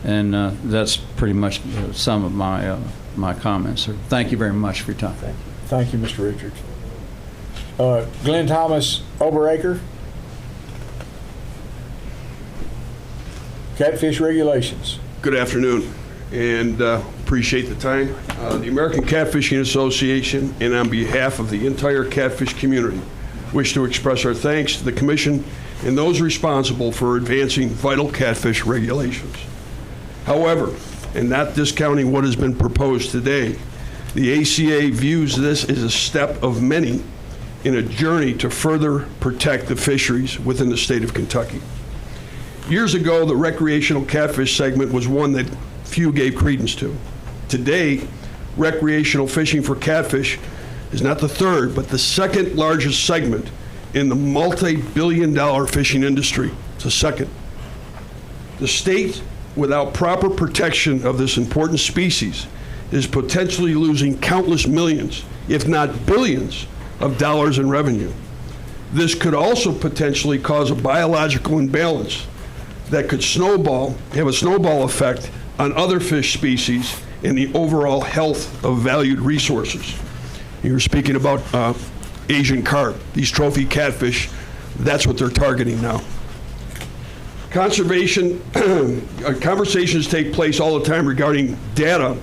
And that's pretty much some of my comments. So thank you very much for your time. Thank you, Mr. Richards. Glenn Thomas Oberacre. Catfish regulations. Good afternoon, and appreciate the time. The American Catfishing Association, and on behalf of the entire catfish community, wish to express our thanks to the Commission and those responsible for advancing vital catfish regulations. However, and not discounting what has been proposed today, the ACA views this as a step of many in a journey to further protect the fisheries within the state of Kentucky. Years ago, the recreational catfish segment was one that few gave credence to. Today, recreational fishing for catfish is not the third, but the second largest segment in the multi-billion-dollar fishing industry. It's the second. The state, without proper protection of this important species, is potentially losing countless millions, if not billions, of dollars in revenue. This could also potentially cause a biological imbalance that could have a snowball effect on other fish species and the overall health of valued resources. You were speaking about Asian carp, these trophy catfish, that's what they're targeting now. Conservations take place all the time regarding data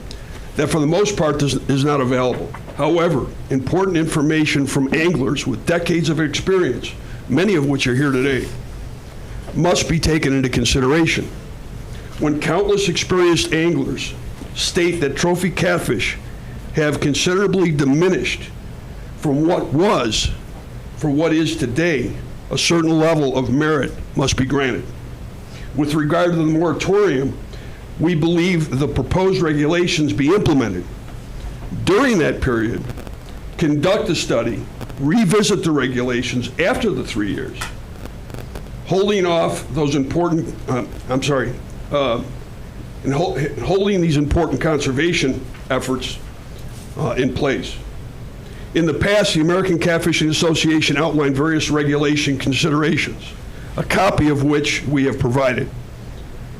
that for the most part is not available. However, important information from anglers with decades of experience, many of which are here today, must be taken into consideration. When countless experienced anglers state that trophy catfish have considerably diminished from what was for what is today, a certain level of merit must be granted. With regard to the moratorium, we believe the proposed regulations be implemented. During that period, conduct a study, revisit the regulations after the 3 years, holding off those important, holding these important conservation efforts in place. In the past, the American Catfishing Association outlined various regulation considerations, a copy of which we have provided.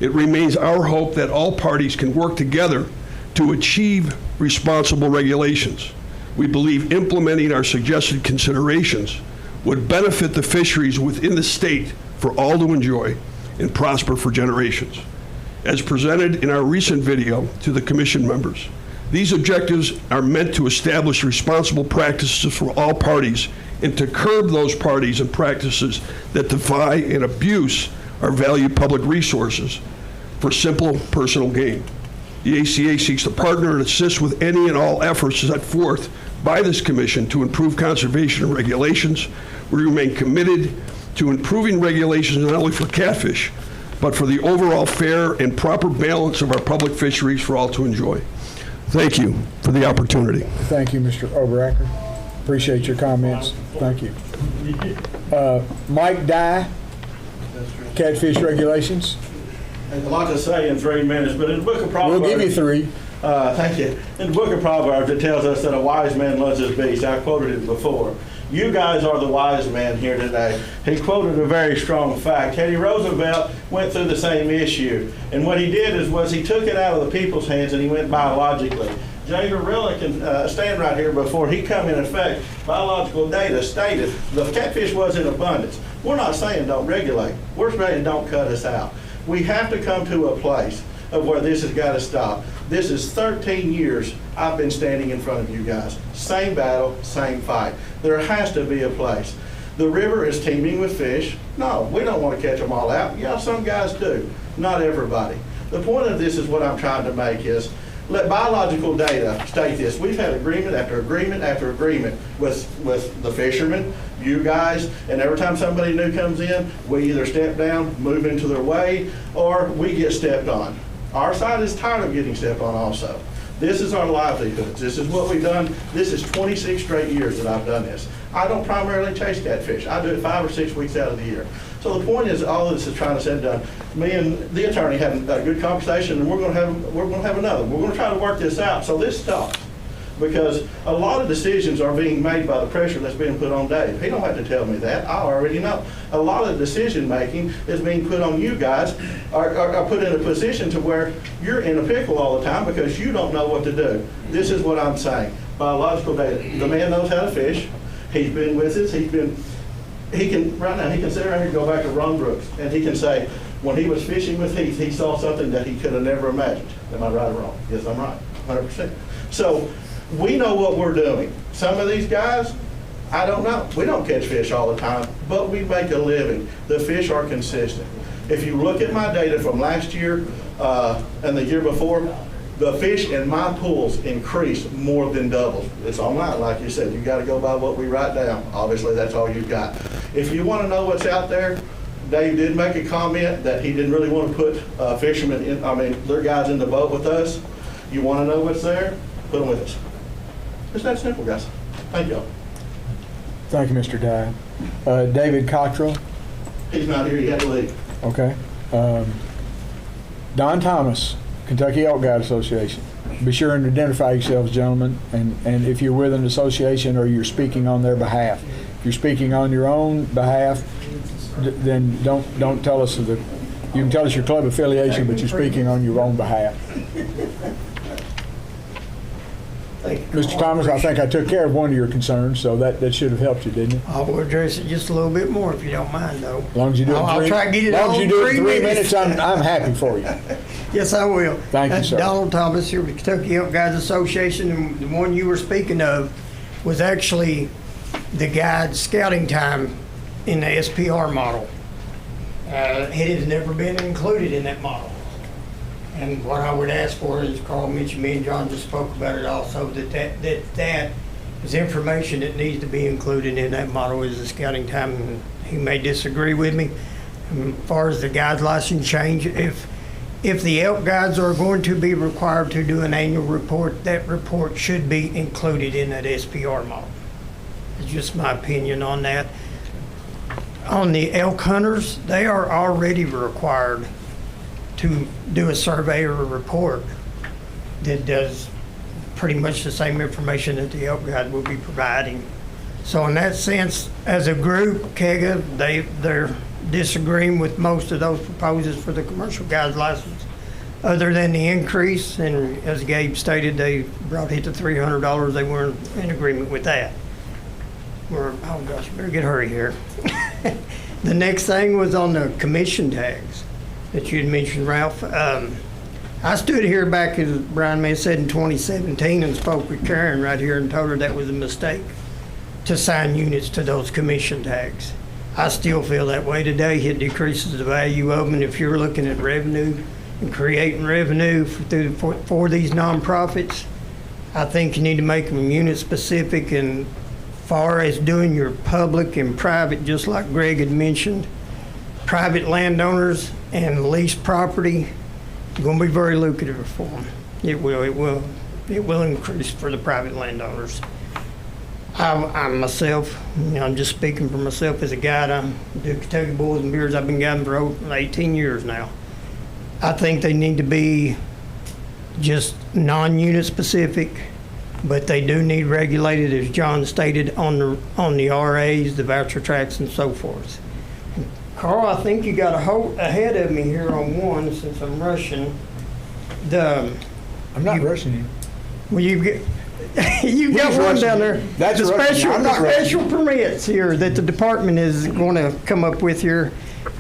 It remains our hope that all parties can work together to achieve responsible regulations. We believe implementing our suggested considerations would benefit the fisheries within the state for all to enjoy and prosper for generations. As presented in our recent video to the Commission members, these objectives are meant to establish responsible practices for all parties and to curb those parties and practices that defy and abuse our valued public resources for simple personal gain. The ACA seeks to partner and assist with any and all efforts set forth by this Commission to improve conservation and regulations. We remain committed to improving regulations not only for catfish, but for the overall fair and proper balance of our public fisheries for all to enjoy. Thank you for the opportunity. Thank you, Mr. Oberacker. Appreciate your comments. Thank you. Mike Dye, catfish regulations. There's a lot to say in 3 minutes, but in the book of Proverbs... We'll give you 3. Thank you. In the book of Proverbs, it tells us that a wise man loves his beast. I quoted it before. You guys are the wise man here today. He quoted a very strong fact. Teddy Roosevelt went through the same issue, and what he did was he took it out of the people's hands and he went biologically. Jay Gorilla can stand right here. Before he come in effect, biological data stated the catfish was in abundance. We're not saying don't regulate. We're saying don't cut us out. We have to come to a place of where this has got to stop. This is 13 years I've been standing in front of you guys. Same battle, same fight. There has to be a place. The river is teeming with fish. No, we don't want to catch them all out. Yeah, some guys do. Not everybody. The point of this is what I'm trying to make is, let biological data state this. We've had agreement after agreement after agreement with the fishermen, you guys, and every time somebody new comes in, we either step down, move into their way, or we get stepped on. Our side is tired of getting stepped on also. This is our livelihoods. This is what we've done. This is 26 straight years that I've done this. I don't primarily chase catfish. I do it 5 or 6 weeks out of the year. So the point is, all of this is trying to set done. Me and the attorney had a good conversation, and we're going to have another. We're going to try to work this out so this stops, because a lot of decisions are being made by the pressure that's being put on Dave. He don't have to tell me that. I already know. A lot of decision making is being put on you guys, or put in a position to where you're in a pickle all the time because you don't know what to do. This is what I'm saying. Biological data. The man knows how to fish. He's been with us. Right now, he can sit around here and go back to Ron Brooks, and he can say, when he was fishing with Heath, he saw something that he could have never imagined. Am I right or wrong? Yes, I'm right, 100%. So we know what we're doing. Some of these guys, I don't know. We don't catch fish all the time, but we make a living. The fish are consistent. If you look at my data from last year and the year before, the fish in my pools increased more than doubled. It's online, like you said. You got to go by what we write down. Obviously, that's all you've got. If you want to know what's out there, Dave did make a comment that he didn't really want to put fishermen in, their guys in the boat with us. You want to know what's there? Put them with us. It's that simple, guys. Thank you. Thank you, Mr. Dye. David Cottrell. He's not here. He had to leave. Okay. Don Thomas, Kentucky Elk Guide Association. Be sure and identify yourselves, gentlemen, and if you're with an association or you're speaking on their behalf. If you're speaking on your own behalf, then don't tell us you can tell us your club affiliation, but you're speaking on your own behalf. Mr. Thomas, I think I took care of one of your concerns, so that should have helped you, didn't it? I will address it just a little bit more if you don't mind, though. As long as you do it I'll try to get it all in 3 minutes. I'm happy for you. Yes, I will. Thank you, sir. Donald Thomas here with the Kentucky Elk Guides Association, and the one you were speaking of was actually the guide scouting time in the SPR model. It has never been included in that model. And what I would ask for is, Carl mentioned, me and John just spoke about it also, that is information that needs to be included in that model is the scouting time. And he may disagree with me. As far as the guide license change, if the elk guides are going to be required to do an annual report, that report should be included in that SPR model. It's just my opinion on that. On the elk hunters, they are already required to do a survey or a report that does pretty much the same information that the elk guide will be providing. So in that sense, as a group, KEGA, they're disagreeing with most of those proposals for the commercial guide's license, other than the increase, and as Gabe stated, they brought it to $300. They weren't in agreement with that. Oh gosh, you better get hurry here. The next thing was on the commission tags that you had mentioned, Ralph. I stood here back, as Brian may have said, in 2017 and spoke with Karen right here and told her that was a mistake to assign units to those commission tags. I still feel that way today. It decreases the value of them. And if you're looking at revenue and creating revenue for these nonprofits, I think you need to make them unit specific. And far as doing your public and private, just like Greg had mentioned, private landowners and leased property is going to be very lucrative for them. It will increase for the private landowners. I myself, I'm just speaking for myself as a guide. I do Kentucky Bulls and Beers. I've been guiding for over 18 years now. I think they need to be just non-unit specific, but they do need regulated, as John stated, on the RAs, the voucher tracks, and so forth. Carl, I think you got ahead of me here on one, since I'm rushing. I'm not rushing you. Well, you got one down there. That's the special rushing. permits here that the department is going to come up with here.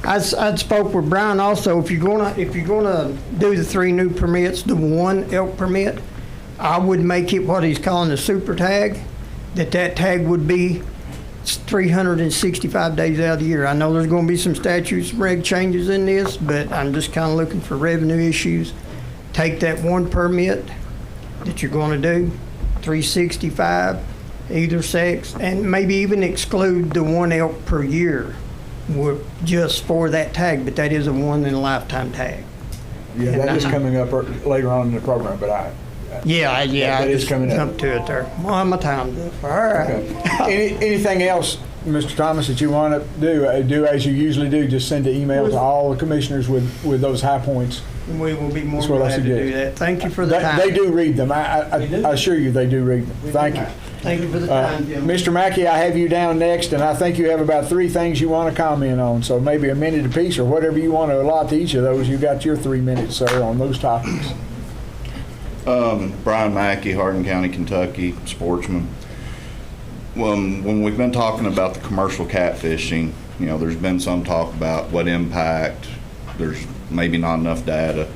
I spoke with Brian also. If you're gonna do the 3 new permits, the 1 elk permit, I would make it what he's calling the super tag. That tag would be 365 days out of the year. I know there's going to be some statutes, reg changes in this, but I'm just kind of looking for revenue issues. Take that 1 permit that you're going to do, 365, either sex, and maybe even exclude the 1 elk per year just for that tag, but that is a once-in-a-lifetime tag. Yeah, that is coming up later on in the program, but I just jumped to it there. Well, my time's up. All right. Okay. Anything else, Mr. Thomas, that you want to do as you usually do? Just send an email to all the commissioners with those high points. We will be more glad to do that. Thank you for the time. They do read them. I assure you they do read them. Thank you. Thank you for the time, Jim. Mr. Mackey, I have you down next, and I think you have about 3 things you want to comment on. So maybe a minute apiece or whatever you want to allot to each of those. You got your 3 minutes, sir, on those topics. Brian Mackey, Hardin County, Kentucky, sportsman. When we've been talking about the commercial catfishing, there's been some talk about what impact there's maybe not enough data.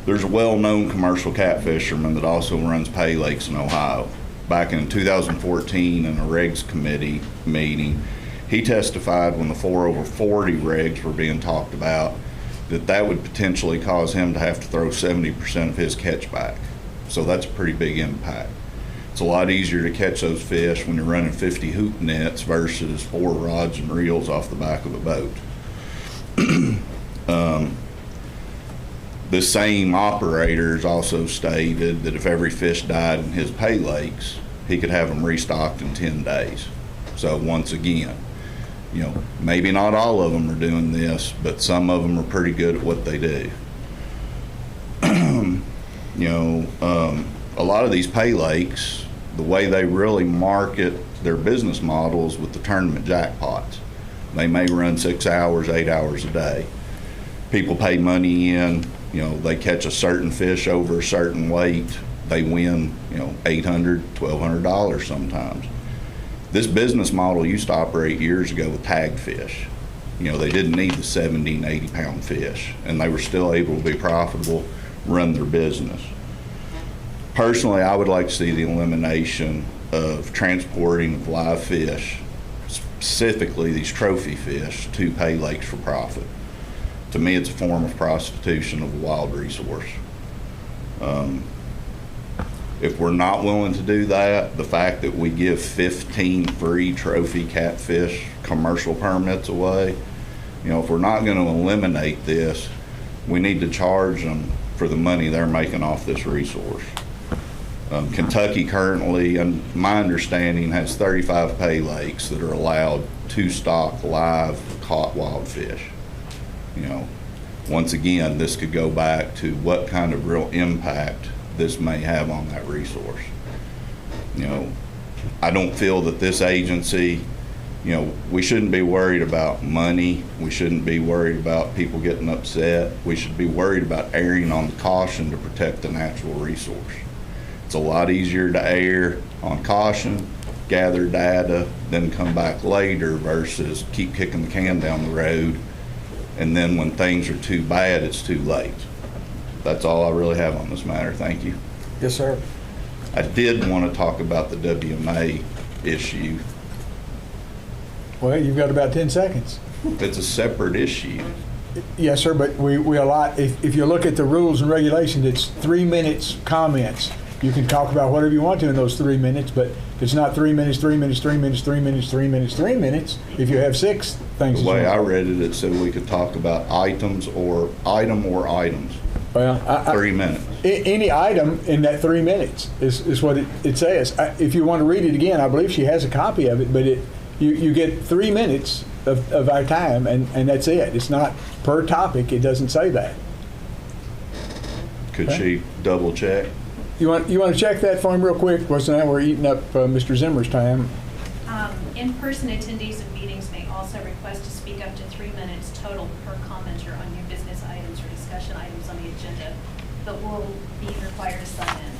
There's a well-known commercial catfisherman that also runs pay lakes in Ohio. Back in 2014 in a regs committee meeting, he testified when the 4 over 40 regs were being talked about that would potentially cause him to have to throw 70% of his catch back. So that's a pretty big impact. It's a lot easier to catch those fish when you're running 50 hoop nets versus 4 rods and reels off the back of a boat. The same operators also stated that if every fish died in his pay lakes, he could have them restocked in 10 days. So once again, you know, maybe not all of them are doing this, but some of them are pretty good at what they do. You know, a lot of these pay lakes, the way they really market their business models with the tournament jackpots. They may run 6 hours, 8 hours a day. People pay money in, you know, they catch a certain fish over a certain weight, they win, you know, $800, $1,200 sometimes. This business model used to operate years ago with tagged fish. You know, they didn't need the 70 and 80 pound fish, and they were still able to be profitable, run their business. Personally, I would like to see the elimination of transporting of live fish, specifically these trophy fish, to pay lakes for profit. To me, it's a form of prostitution of a wild resource. If we're not willing to do that, the fact that we give 15 free trophy catfish commercial permits away, you know, if we're not going to eliminate this, we need to charge them for the money they're making off this resource. Kentucky currently, and my understanding, has 35 pay lakes that are allowed to stock live caught wild fish. You know, once again, this could go back to what kind of real impact this may have on that resource. You know, I don't feel that this agency, you know, we shouldn't be worried about money. We shouldn't be worried about people getting upset. We should be worried about erring on the caution to protect the natural resource. It's a lot easier to err on caution, gather data, then come back later versus keep kicking the can down the road. And then when things are too bad, it's too late. That's all I really have on this matter. Thank you. Yes, sir. I did want to talk about the WMA issue. Well, you've got about 10 seconds. It's a separate issue. Yes, sir, but we allot, if you look at the rules and regulations, it's 3 minutes comments. You can talk about whatever you want to in those 3 minutes, but it's not 3 minutes, 3 minutes, 3 minutes, 3 minutes, 3 minutes, 3 minutes. If you have 6 things. The way I read it, it said we could talk about items or items. Well, 3 minutes. Any item in that 3 minutes is what it says. If you want to read it again, I believe she has a copy of it, but you get 3 minutes of our time, and that's it. It's not per topic. It doesn't say that. Could she double check? You want to check that for him real quick? Because now we're eating up Mr. Zimmer's time. In-person attendees of meetings may also request to speak up to 3 minutes total per commenter on new business items or discussion items on the agenda, but will be required to sign in.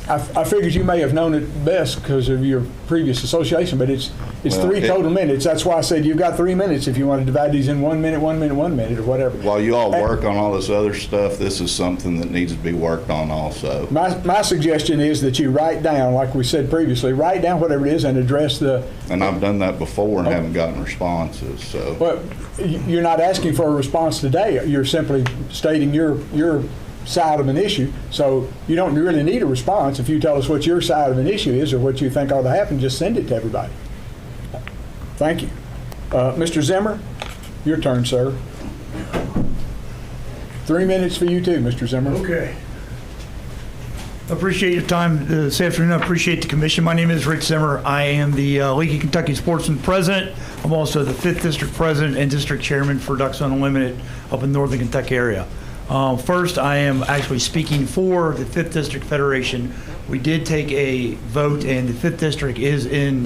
I figured you may have known it best because of your previous association, but it's 3 total minutes. That's why I said you've got 3 minutes if you want to divide these in 1 minute, 1 minute, 1 minute, or whatever. While you all work on all this other stuff, this is something that needs to be worked on also. My suggestion is that you write down, like we said previously, write down whatever it is and address the... And I've done that before and haven't gotten responses, so... Well, you're not asking for a response today. You're simply stating your side of an issue, so you don't really need a response. If you tell us what your side of an issue is or what you think ought to happen, just send it to everybody. Thank you. Mr. Zimmer, your turn, sir. 3 minutes for you too, Mr. Zimmer. Okay. Appreciate your time this afternoon. I appreciate the commission. My name is Rick Zimmer. I am the League of Kentucky Sportsmen president. I'm also the 5th District president and district chairman for Ducks Unlimited up in Northern Kentucky area. First, I am actually speaking for the 5th District Federation. We did take a vote, and the 5th District is in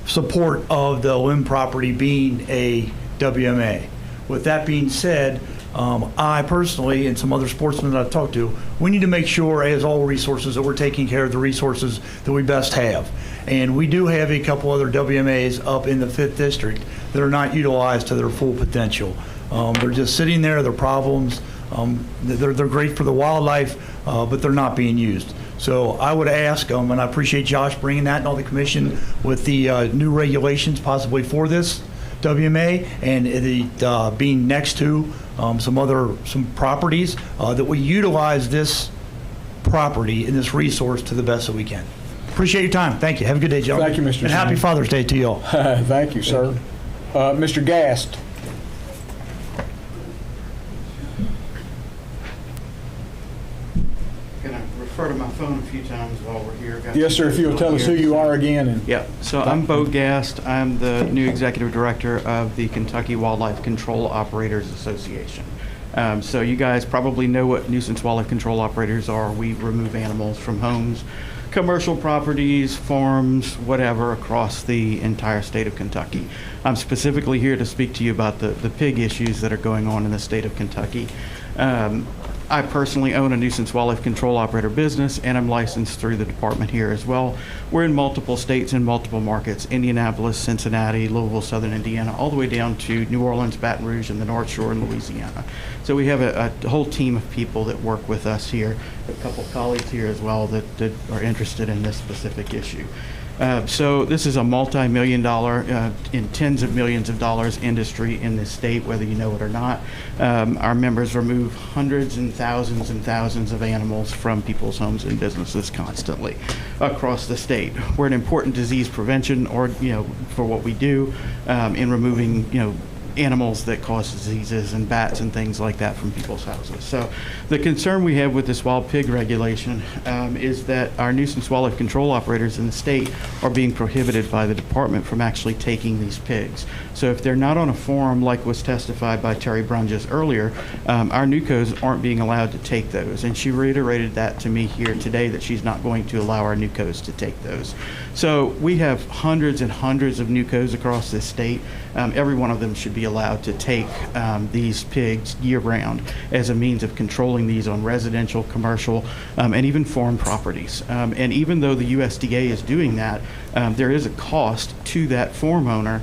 support of the Lim property being a WMA. With that being said, I personally and some other sportsmen that I've talked to, we need to make sure, as all resources, that we're taking care of the resources that we best have. And we do have a couple other WMAs up in the 5th District that are not utilized to their full potential. They're just sitting there, they're problems. They're great for the wildlife, but they're not being used. So I would ask, and I appreciate Josh bringing that and all the commission with the new regulations possibly for this WMA, and the being next to some properties that we utilize this property and this resource to the best that we can. Appreciate your time. Thank you. Have a good day, gentlemen. Thank you, Mr. And happy Simmons. Father's Day to you all. Thank you, sir. Mr. Gast. Can I refer to my phone a few times while we're here? Yes, sir. If you'll tell us who you are again. And Yeah, so I'm Bo Gast. I'm the new executive director of the Kentucky Wildlife Control Operators Association. So you guys probably know what nuisance wildlife control operators are. We remove animals from homes, commercial properties, farms, whatever, across the entire state of Kentucky. I'm specifically here to speak to you about the pig issues that are going on in the state of Kentucky. I personally own a nuisance wildlife control operator business, and I'm licensed through the department here as well. We're in multiple states and multiple markets: Indianapolis, Cincinnati, Louisville, Southern Indiana, all the way down to New Orleans, Baton Rouge, and the North Shore in Louisiana. So we have a whole team of people that work with us here, a couple of colleagues here as well that are interested in this specific issue. So this is a multi-million-dollar, in tens of millions of dollars industry in this state, whether you know it or not. Our members remove hundreds and thousands of animals from people's homes and businesses constantly across the state. We're an important disease prevention, or for what we do in removing animals that cause diseases and bats and things like that from people's houses. So the concern we have with this wild pig regulation is that our nuisance wildlife control operators in the state are being prohibited by the department from actually taking these pigs. So if they're not on a form, like was testified by Terry Brunges earlier, our NUCOs aren't being allowed to take those. And she reiterated that to me here today, that she's not going to allow our NUCOs to take those. So we have hundreds and hundreds of NUCOs across this state. Every one of them should be allowed to take these pigs year-round as a means of controlling these on residential, commercial, and even farm properties. And even though the USDA is doing that, there is a cost to that farm owner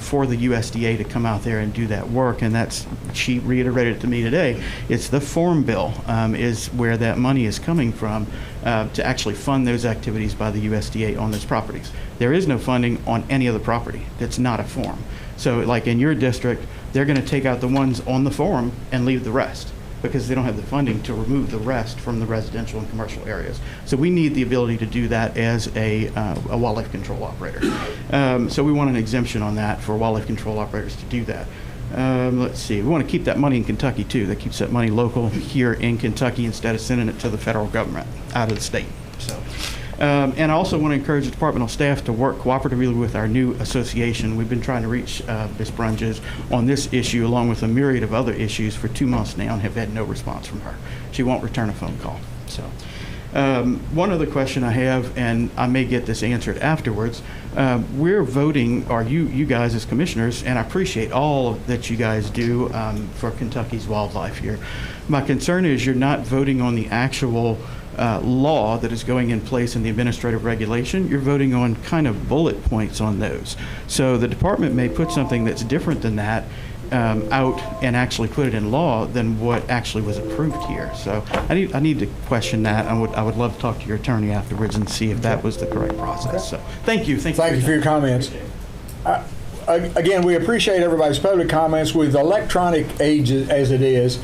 for the USDA to come out there and do that work. And that's, she reiterated to me today, it's the Farm Bill is where that money is coming from to actually fund those activities by the USDA on those properties. There is no funding on any other property that's not a farm. So like in your district, they're going to take out the ones on the farm and leave the rest, because they don't have the funding to remove the rest from the residential and commercial areas. So we need the ability to do that as a wildlife control operator. So we want an exemption on that for wildlife control operators to do that. Let's see, we want to keep that money in Kentucky too. That keeps that money local here in Kentucky instead of sending it to the federal government out of the state. So. And I also want to encourage the departmental staff to work cooperatively with our new association. We've been trying to reach Ms. Brunges on this issue, along with a myriad of other issues, for 2 months now, and have had no response from her. She won't return a phone call. So, one other question I have, and I may get this answered afterwards. We're voting, or you guys as commissioners, and I appreciate all that you guys do for Kentucky's wildlife here. My concern is you're not voting on the actual law that is going in place in the administrative regulation. You're voting on kind of bullet points on those. So the department may put something that's different than that out and actually put it in law than what actually was approved here. So I need to question that. I would love to talk to your attorney afterwards and see if that was the correct process. So thank you. Thank you for your comments. Again, we appreciate everybody's public comments. With electronic age as it is,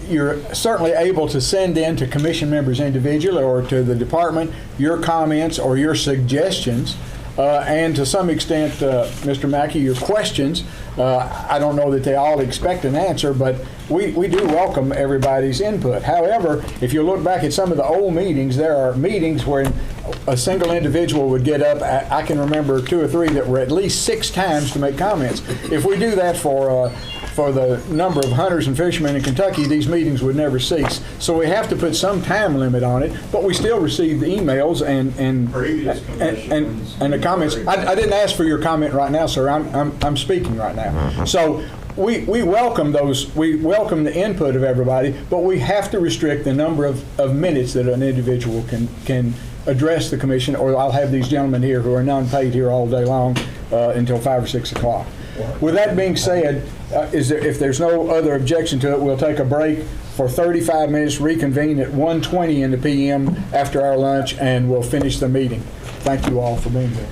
you're certainly able to send in to commission members individually or to the department your comments or your suggestions, and to some extent, Mr. Mackey, your questions. I don't know that they all expect an answer, but we do welcome everybody's input. However, if you look back at some of the old meetings, there are meetings where a single individual would get up. I can remember 2 or 3 that were at least 6 times to make comments. If we do that for the number of hunters and fishermen in Kentucky, these meetings would never cease. So we have to put some time limit on it, but we still receive the emails and the comments. I didn't ask for your comment right now, sir. I'm speaking right now. So we welcome those. We welcome the input of everybody, but we have to restrict the number of minutes that an individual can address the commission, or I'll have these gentlemen here who are non-paid here all day long until 5 or 6 o'clock. With that being said, if there's no other objection to it, we'll take a break for 35 minutes, reconvene at 1:20 in the PM after our lunch, and we'll finish the meeting. Thank you all for being here.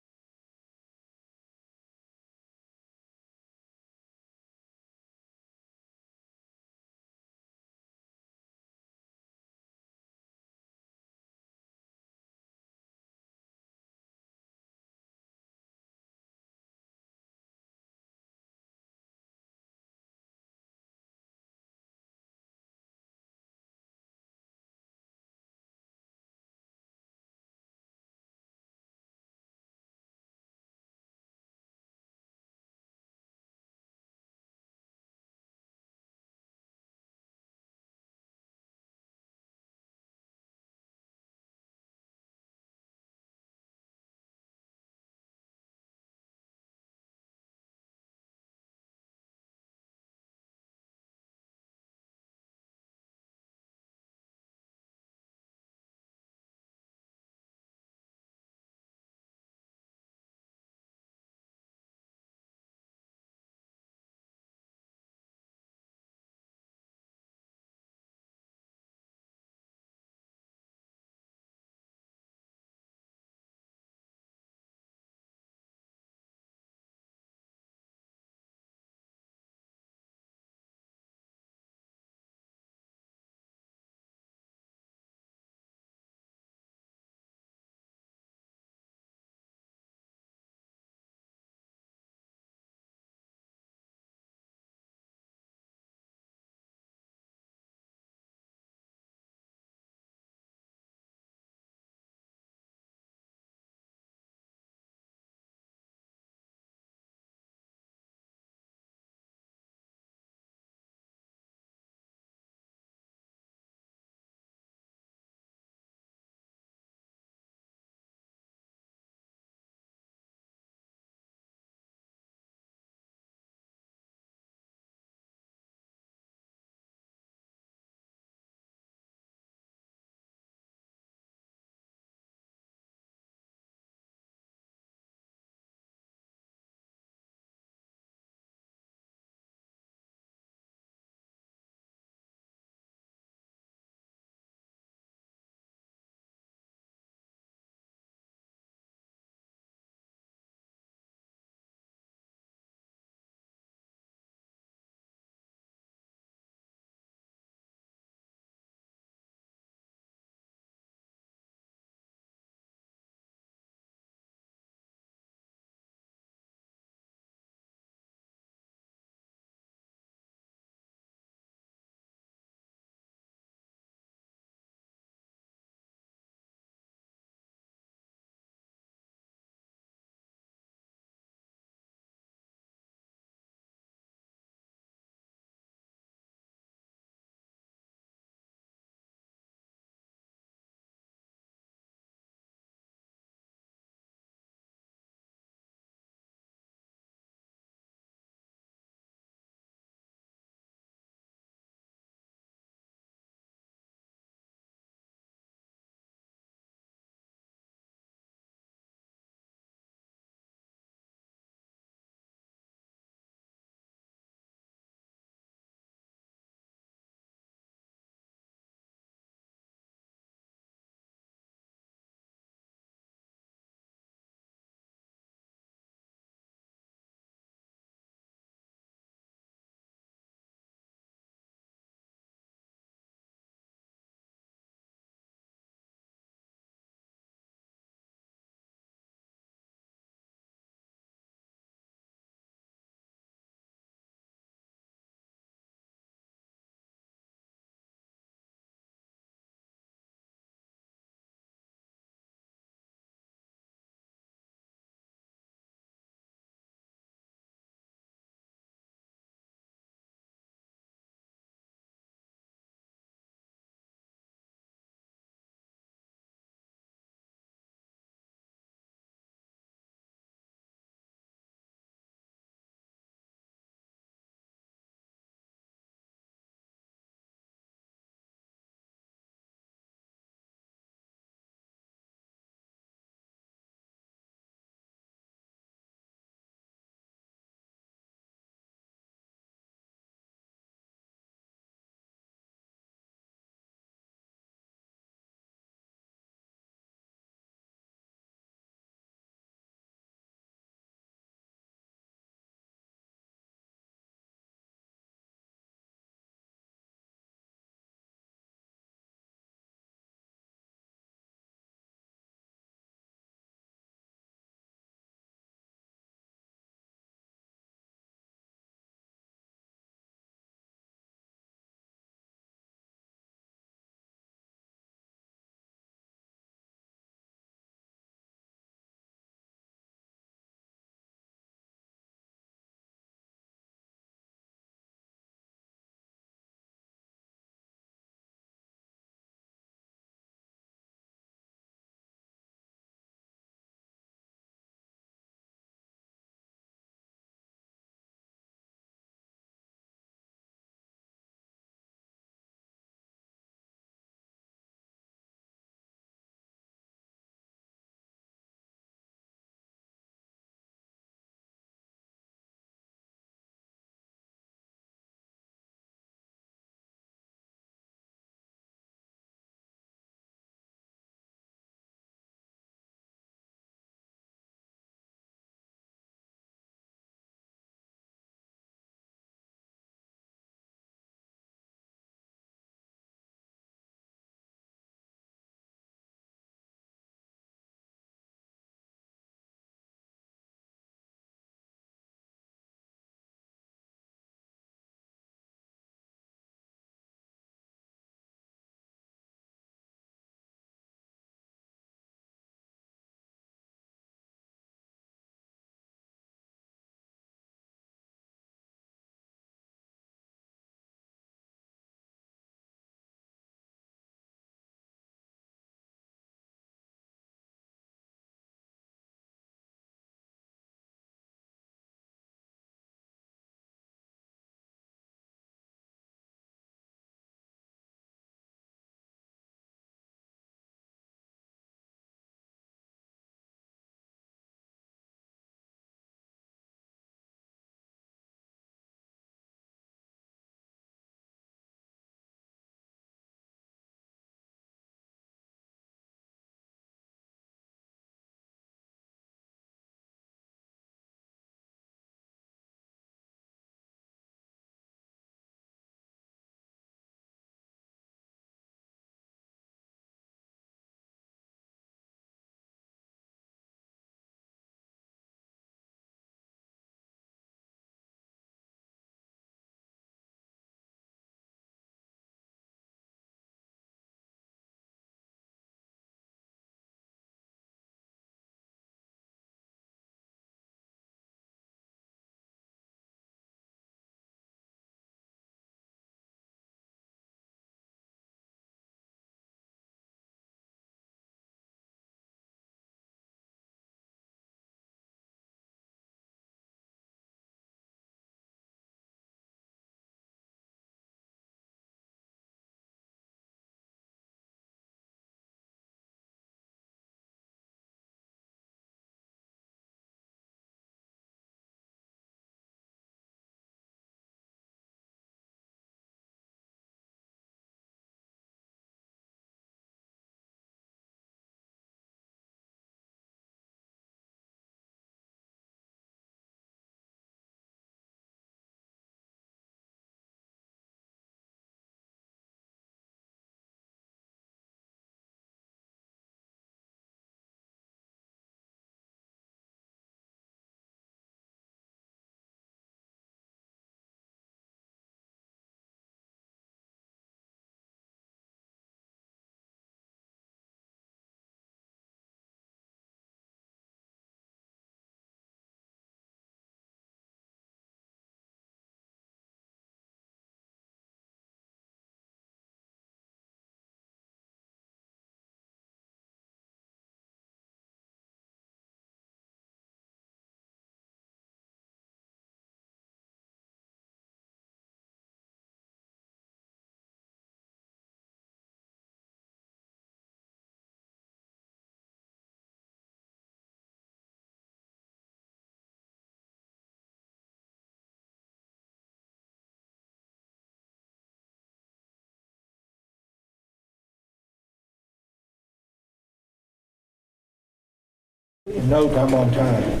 Note, I'm on time.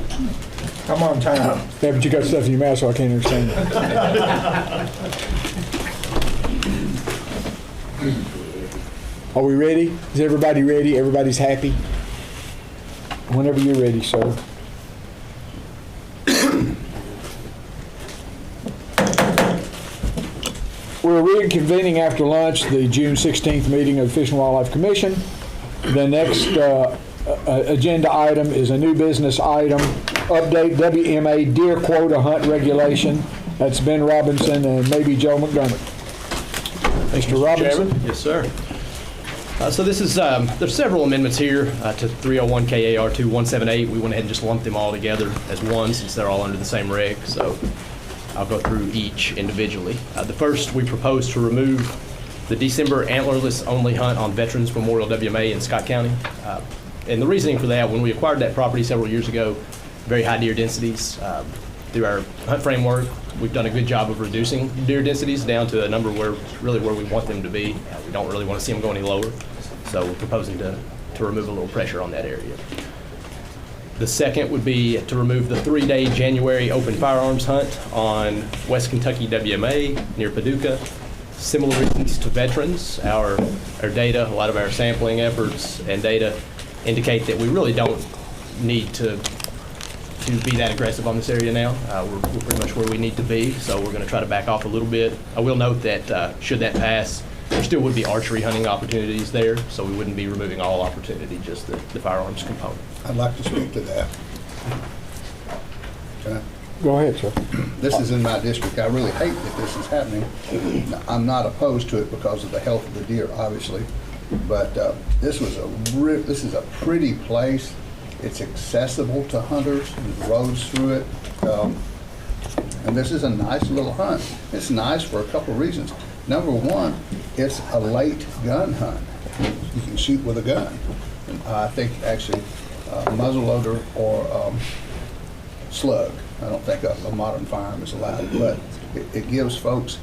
I'm on time. Yeah, but you got stuff in your mouth, so I can't understand it. Are we ready? Is everybody ready? Everybody's happy? Whenever you're ready, sir. We're reconvening after lunch the June 16th meeting of the Fish and Wildlife Commission. The next agenda item is a new business item, update WMA deer quota hunt regulation. That's Ben Robinson and maybe Joe Montgomery. Mr. Robinson? Chairman? Yes, sir. So this is, there's several amendments here to 301 KAR 2178. We went ahead and just lumped them all together as one since they're all under the same reg. So I'll go through each individually. The first, we propose to remove the December antlerless only hunt on Veterans Memorial WMA in Scott County. And the reasoning for that, when we acquired that property several years ago, very high deer densities. Through our hunt framework, we've done a good job of reducing deer densities down to a number where we want them to be. We don't really want to see them go any lower. So we're proposing to remove a little pressure on that area. The second would be to remove the 3-day January open firearms hunt on West Kentucky WMA near Paducah. Similar reasons to veterans. Our data, a lot of our sampling efforts and data indicate that we really don't need to be that aggressive on this area now. We're pretty much where we need to be, so we're going to try to back off a little bit. I will note that should that pass, there still would be archery hunting opportunities there, so we wouldn't be removing all opportunity, just the firearms component. I'd like to speak to that. Can I? Go ahead, sir. This is in my district. I really hate that this is happening. I'm not opposed to it because of the health of the deer, obviously, but this is a pretty place. It's accessible to hunters. There's roads through it, and this is a nice little hunt. It's nice for a couple of reasons. Number one, it's a late gun hunt. You can shoot with a gun. I think actually muzzleloader or slug. I don't think a modern firearm is allowed, but it gives folks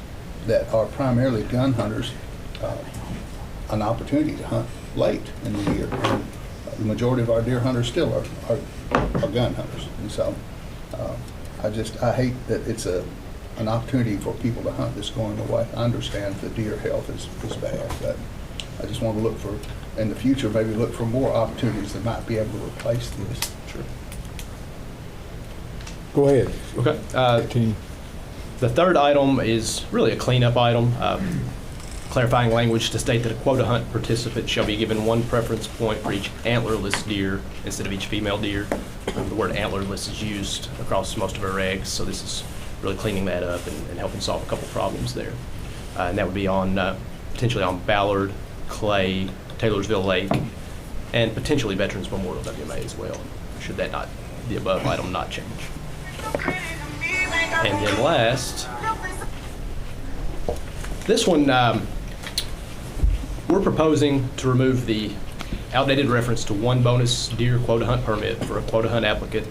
that are primarily gun hunters an opportunity to hunt late in the year. And the majority of our deer hunters still are gun hunters, and so I hate that it's an opportunity for people to hunt that's going away. I understand the deer health is bad, but I just want to look for, in the future, maybe look for more opportunities that might be able to replace this. Sure. Go ahead. Okay. The third item is really a cleanup item. Clarifying language to state that a quota hunt participant shall be given one preference point for each antlerless deer instead of each female deer. The word antlerless is used across most of our regs, so this is really cleaning that up and helping solve a couple problems there. And that would be on potentially on Ballard, Clay, Taylorsville Lake, and potentially Veterans Memorial WMA as well, should that not, the above item not change. And then last, this one, we're proposing to remove the outdated reference to one bonus deer quota hunt permit for a quota hunt applicant.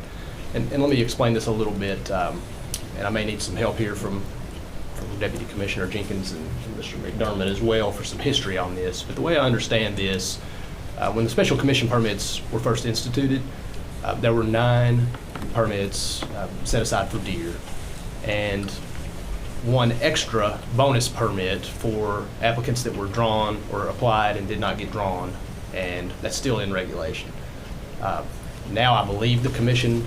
And let me explain this a little bit, and I may need some help here from Deputy Commissioner Jenkins and Mr. McDermott as well for some history on this. But the way I understand this, when the special commission permits were first instituted, there were 9 permits set aside for deer, and one extra bonus permit for applicants that were drawn or applied and did not get drawn, and that's still in regulation. Now I believe the commission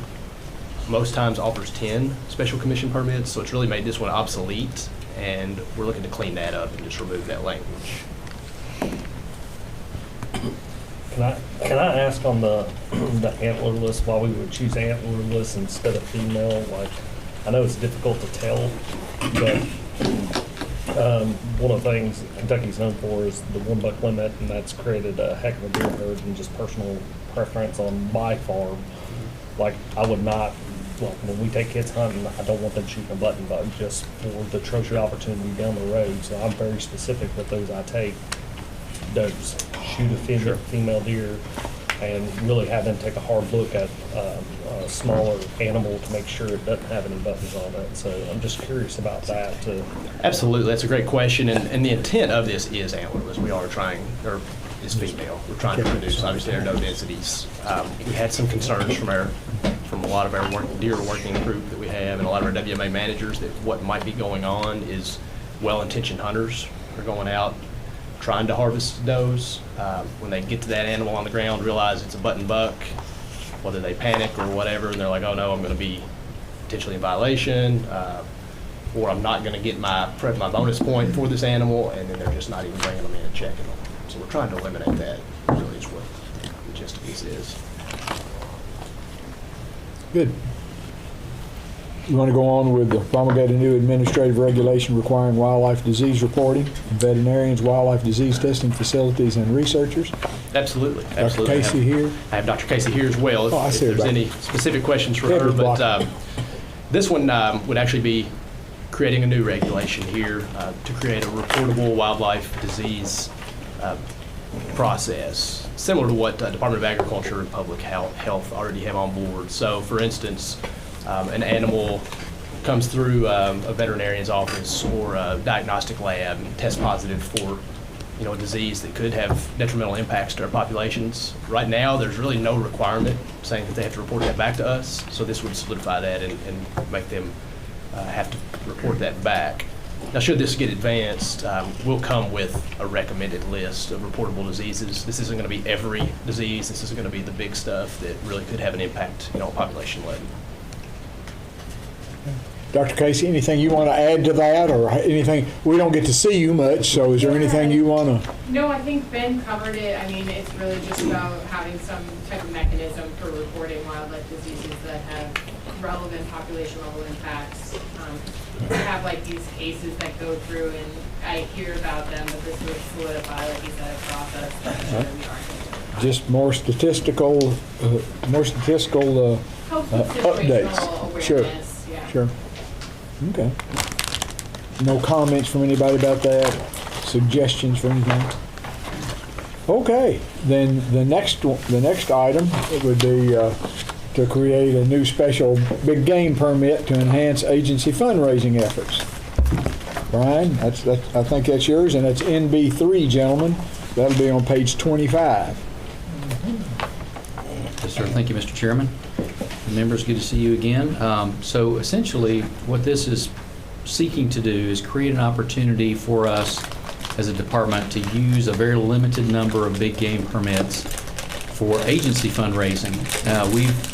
most times offers 10 special commission permits, so it's really made this one obsolete, and we're looking to clean that up and just remove that language. Can I ask on the antlerless, why we would choose antlerless instead of female? Like, I know it's difficult to tell, but one of the things Kentucky's known for is the 1 buck limit, and that's created a heck of a deer herd, and just personal preference on my farm. Like, I would not, like, when we take kids hunting, I don't want them shooting a button bug just for the trophy opportunity down the road. So I'm very specific with those I take. Those shoot a female deer and really have them take a hard look at a smaller animal to make sure it doesn't have any buttons on it. So I'm just curious about that too. Absolutely, that's a great question, and the intent of this is antlerless. We are trying, or is female. We're trying to reduce, obviously, our no densities. We had some concerns from a lot of our deer working group that we have and a lot of our WMA managers that what might be going on is well-intentioned hunters are going out trying to harvest does. When they get to that animal on the ground, realize it's a button buck, whether they panic or whatever, and they're like, oh no, I'm going to be potentially in violation, or I'm not going to get my bonus point for this animal, and then they're just not even bringing them in and checking them. So we're trying to eliminate that, really is what the gist of this is. Good. You want to go on with the promulgate a new administrative regulation requiring wildlife disease reporting, veterinarians, wildlife disease testing facilities, and researchers? Absolutely. Dr. Casey here? I have Dr. Casey here as well, I if see there's her back. any specific questions for her. But this one would actually be creating a new regulation here to create a reportable wildlife disease process, similar to what Department of Agriculture and Public Health already have on board. So, for instance, an animal comes through a veterinarian's office or a diagnostic lab and tests positive for, a disease that could have detrimental impacts to our populations. Right now, there's really no requirement saying that they have to report that back to us. So this would solidify that and make them have to report that back. Now, should this get advanced, we'll come with a recommended list of reportable diseases. This isn't going to be every disease. This isn't going to be the big stuff that really could have an impact, on population level. Dr. Casey, anything you want to add to that, or anything? We don't get to see you much, so is there anything you want to? No, I think Ben covered it. I mean, it's really just about having some type of mechanism for reporting wildlife diseases that have relevant population level impacts. We have like these cases that go through, and I hear about them, but this would solidify, like you said, a process to make sure that we aren't. Just more statistical Helps with updates. situational awareness. Sure. Yeah. Sure. Okay. No comments from anybody about that? Suggestions for anything? Okay. Then the next item it would be to create a new special big game permit to enhance agency fundraising efforts. Brian, that's I think that's yours, and that's NB3, gentlemen. That'll be on page 25. Yes, sir. Thank you, Mr. Chairman. Members, good to see you again. So essentially, what this is seeking to do is create an opportunity for us as a department to use a very limited number of big game permits for agency fundraising.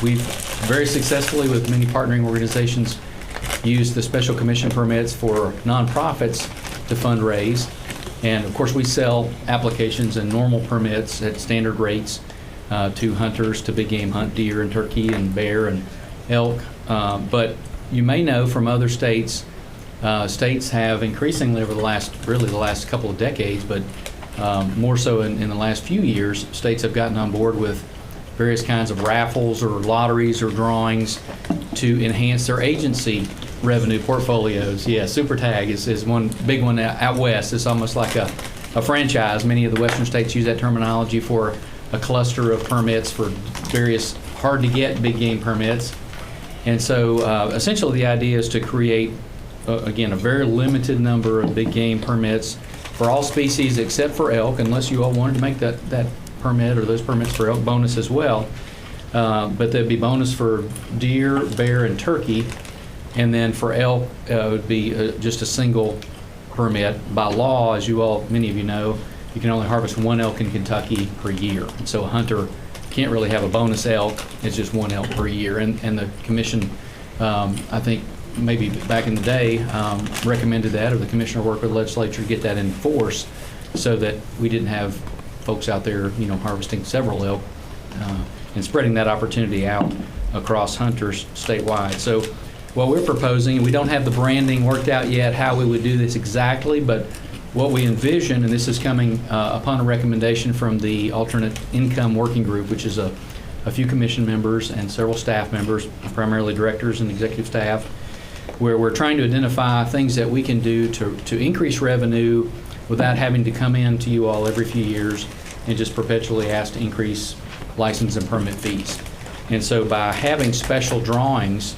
We've very successfully, with many partnering organizations, used the special commission permits for nonprofits to fundraise. And of course, we sell applications and normal permits at standard rates to hunters to big game hunt deer and turkey and bear and elk. But you may know from other states, states have increasingly over the last couple of decades, but more so in the last few years, states have gotten on board with various kinds of raffles or lotteries or drawings to enhance their agency revenue portfolios. Yeah, Super Tag is one big one out west. It's almost like a franchise. Many of the western states use that terminology for a cluster of permits for various hard-to-get big game permits. And so essentially the idea is to create, again, a very limited number of big game permits for all species except for elk, unless you all wanted to make that permit or those permits for elk bonus as well. But there'd be bonus for deer, bear, and turkey. And then for elk, it would be just a single permit. By law, as many of you know, you can only harvest one elk in Kentucky per year. And so a hunter can't really have a bonus elk. It's just one elk per year. And the commission, I think maybe back in the day, recommended that, or the commissioner worked with the legislature to get that in force so that we didn't have folks out there, harvesting several elk and spreading that opportunity out across hunters statewide. So what we're proposing, we don't have the branding worked out yet how we would do this exactly, but what we envision, and this is coming upon a recommendation from the Alternate Income Working Group, which is a few commission members and several staff members, primarily directors and executive staff, where we're trying to identify things that we can do to increase revenue without having to come in to you all every few years and just perpetually ask to increase license and permit fees. And so by having special drawings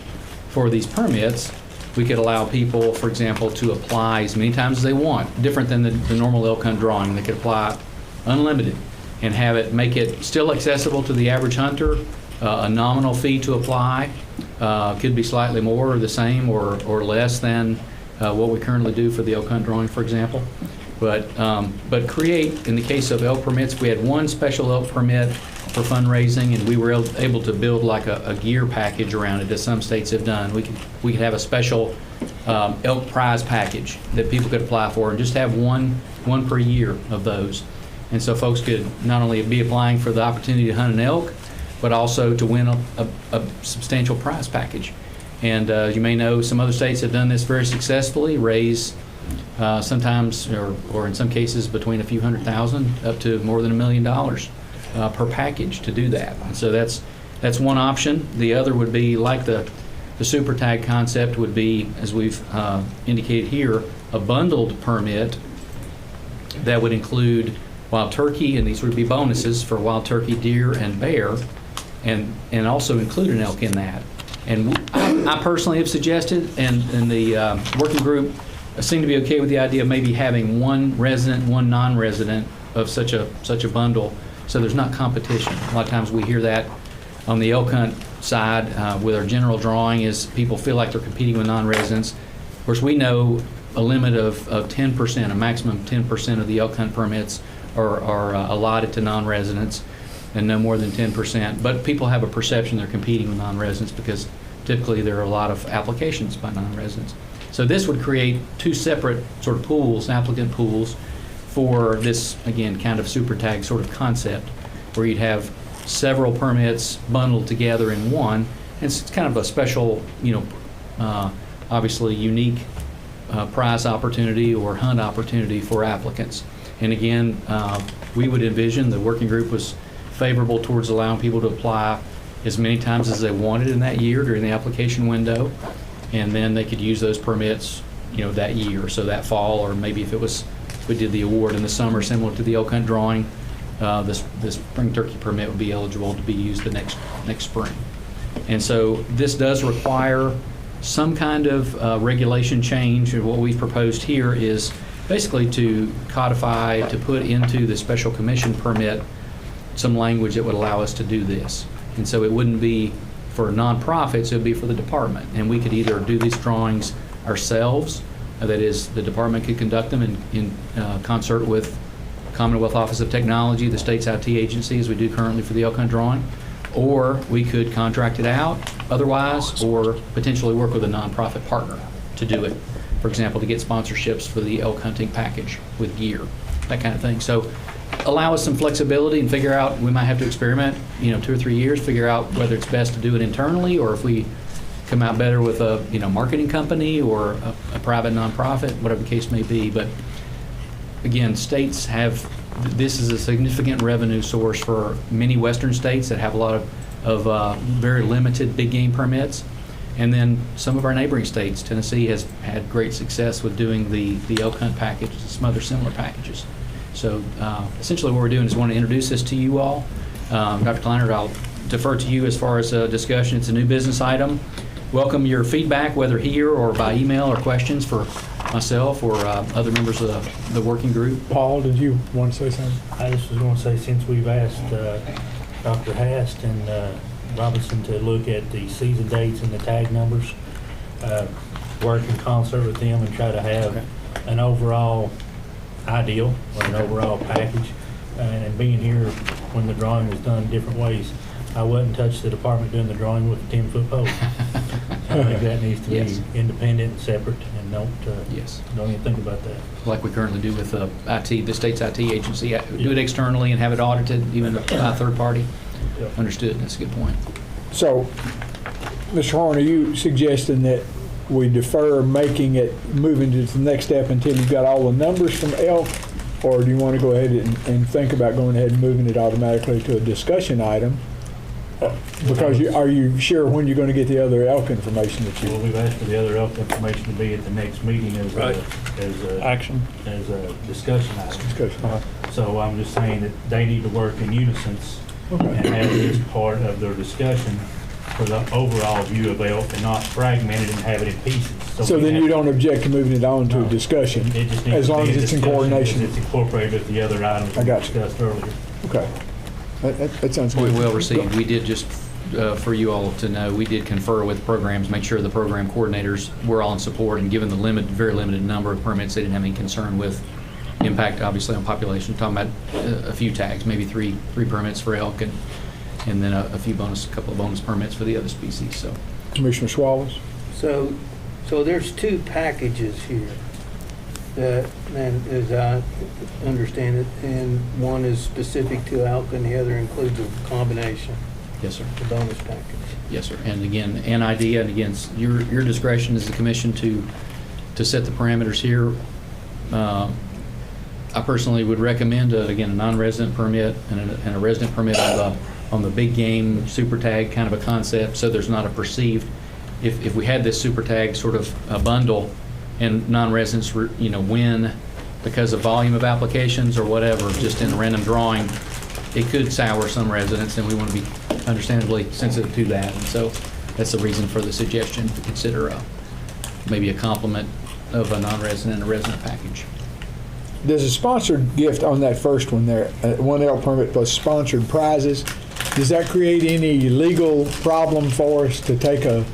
for these permits, we could allow people, for example, to apply as many times as they want, different than the normal elk hunt drawing. They could apply unlimited. and make it still accessible to the average hunter, a nominal fee to apply, could be slightly more or the same or less than what we currently do for the elk hunt drawing, for example. But create, in the case of elk permits, we had one special elk permit for fundraising, and we were able to build like a gear package around it, as some states have done. We could have a special elk prize package that people could apply for, and just have one per year of those. And so folks could not only be applying for the opportunity to hunt an elk, but also to win a substantial prize package. And as you may know, some other states have done this very successfully, raise sometimes, or in some cases, between a few $100,000 up to more than $1 million per package to do that. And so that's one option. The other would be like the super tag concept would be, as we've indicated here, a bundled permit that would include wild turkey, and these would be bonuses for wild turkey, deer, and bear, and also include an elk in that. And I personally have suggested, and the working group seem to be okay with the idea of maybe having one resident, one non-resident of such a bundle, so there's not competition. A lot of times we hear that on the elk hunt side with our general drawing is people feel like they're competing with non-residents. Of course, we know a limit of 10%, a maximum 10% of the elk hunt permits are allotted to non-residents, and no more than 10%. But people have a perception they're competing with non-residents because typically there are a lot of applications by non-residents. So this would create two separate sort of pools, applicant pools, for this, again, kind of super tag sort of concept, where you'd have several permits bundled together in one. And it's kind of a special, obviously unique prize opportunity or hunt opportunity for applicants. And again, we would envision, the working group was favorable towards allowing people to apply as many times as they wanted in that year during the application window, and then they could use those permits, that year, so that fall, or maybe if we did the award in the summer, similar to the elk hunt drawing, this spring turkey permit would be eligible to be used the next spring. And so this does require some kind of regulation change. And what we've proposed here is basically to codify, to put into the special commission permit some language that would allow us to do this. And so it wouldn't be for nonprofits, it would be for the department. And we could either do these drawings ourselves, that is, the department could conduct them in concert with Commonwealth Office of Technology, the state's IT agency, as we do currently for the elk hunt drawing, or we could contract it out otherwise, or potentially work with a nonprofit partner to do it. For example, to get sponsorships for the elk hunting package with gear, that kind of thing. So allow us some flexibility and figure out, we might have to experiment, 2 or 3 years, figure out whether it's best to do it internally, or if we come out better with a marketing company or a private nonprofit, whatever the case may be. But again, states have, this is a significant revenue source for many western states that have a lot of very limited big game permits. And then some of our neighboring states, Tennessee has had great success with doing the elk hunt package and some other similar packages. So essentially what we're doing is we want to introduce this to you all. Dr. Kleiner, I'll defer to you as far as a discussion. It's a new business item. Welcome your feedback, whether here or by email, or questions for myself or other members of the working group. Paul, did you want to say something? I just was going to say, since we've asked Dr. Hast and Robinson to look at the season dates and the tag numbers, work in concert with them and try to have an overall ideal or an overall package. And being here when the drawing was done different ways, I wouldn't touch the department doing the drawing with a 10-foot pole. I think that needs to be independent and separate, and don't even think about that. Like we currently do with IT, the state's IT agency, do it externally and have it audited, even by a third party. Understood. That's a good point. So, Mr. Horn, are you suggesting that we defer moving to the next step until you've got all the numbers from elk, or do you want to go ahead and think about going ahead and moving it automatically to a discussion item? Because are you sure when you're going to get the other elk information that you? Well, we've asked for the other elk information to be at the next meeting as action, as a discussion item. So I'm just saying that they need to work in unison and have this part of their discussion for the overall view of elk, and not fragment it and have it in pieces. So then you don't object to moving it on to a discussion, it just needs as to long be as a it's in discussion coordination. It's incorporated with the other items we discussed earlier. Okay. That sounds good. Well received. We did just, for you all to know, we did confer with programs, make sure the program coordinators were all in support, and given the very limited number of permits, they didn't have any concern with impact, obviously, on population. Talking about a few tags, maybe three permits for elk, and then a couple of bonus permits for the other species. So, Commissioner Swallows? So there's two packages here, and as I understand it, and one is specific to elk and the other includes a combination. yes, sir. The bonus package. Yes, sir. And again, an idea, and again, it's your discretion as the commission to set the parameters here. I personally would recommend, again, a non-resident permit and a resident permit on the big game super tag kind of a concept, so there's not a perceived, if we had this super tag sort of a bundle and non-residents win because of volume of applications or whatever, just in a random drawing, it could sour some residents, and we want to be understandably sensitive to that. And so that's the reason for the suggestion to consider maybe a complement of a non-resident and a resident package. There's a sponsored gift on that first one there, one elk permit plus sponsored prizes. Does that create any legal problem for us to take a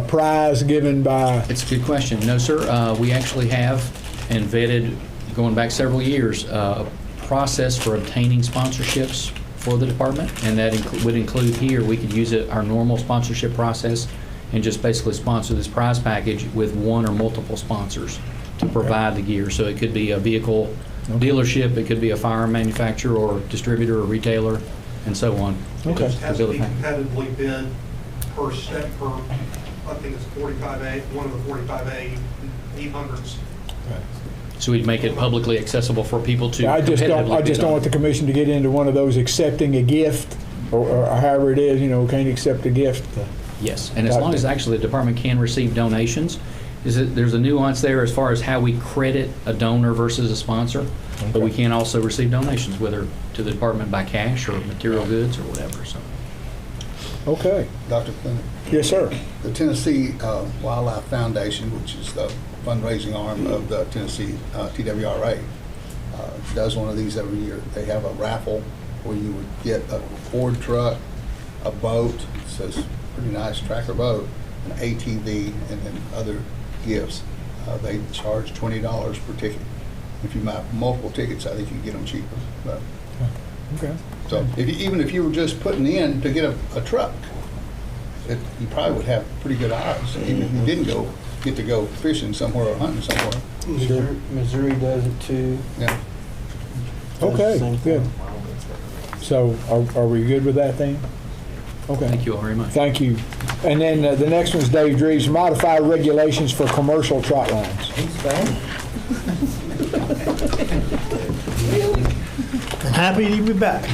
prize given by? It's a good question. No, sir. We actually have and vetted, going back several years, a process for obtaining sponsorships for the department, and that would include here, we could use our normal sponsorship process and just basically sponsor this prize package with one or multiple sponsors to provide the gear. So it could be a vehicle dealership, it could be a firearm manufacturer or distributor or retailer, and so on. It just has to be competitively bid per step per, I think it's 45A, one of the 45A 800s. So we'd make it publicly accessible for people to I just don't want the commission to get into one of those accepting a gift or however it is, can't accept a gift. Yes, and as long as actually the department can receive donations, there's a nuance there as far as how we credit a donor versus a sponsor, but we can also receive donations, whether to the department by cash or material goods or whatever. So. Okay. Dr. Clinton? Yes, sir. The Tennessee Wildlife Foundation, which is the fundraising arm of the Tennessee TWRA, does one of these every year. They have a raffle where you would get a Ford truck, a boat, it says pretty nice tracker boat, an ATV, and then other gifts. They charge $20 per ticket. If you buy multiple tickets, I think you can get them cheaper. But, okay. So even if you were just putting in to get a truck, you probably would have pretty good odds, even if you didn't get to go fishing somewhere or hunting somewhere. Missouri does it too. Yeah. Okay, good. So are we good with that then? Okay. Thank you all very much. Thank you. And then the next one's Dave Drees, modify regulations for commercial trot lines. He's back. Happy to be back.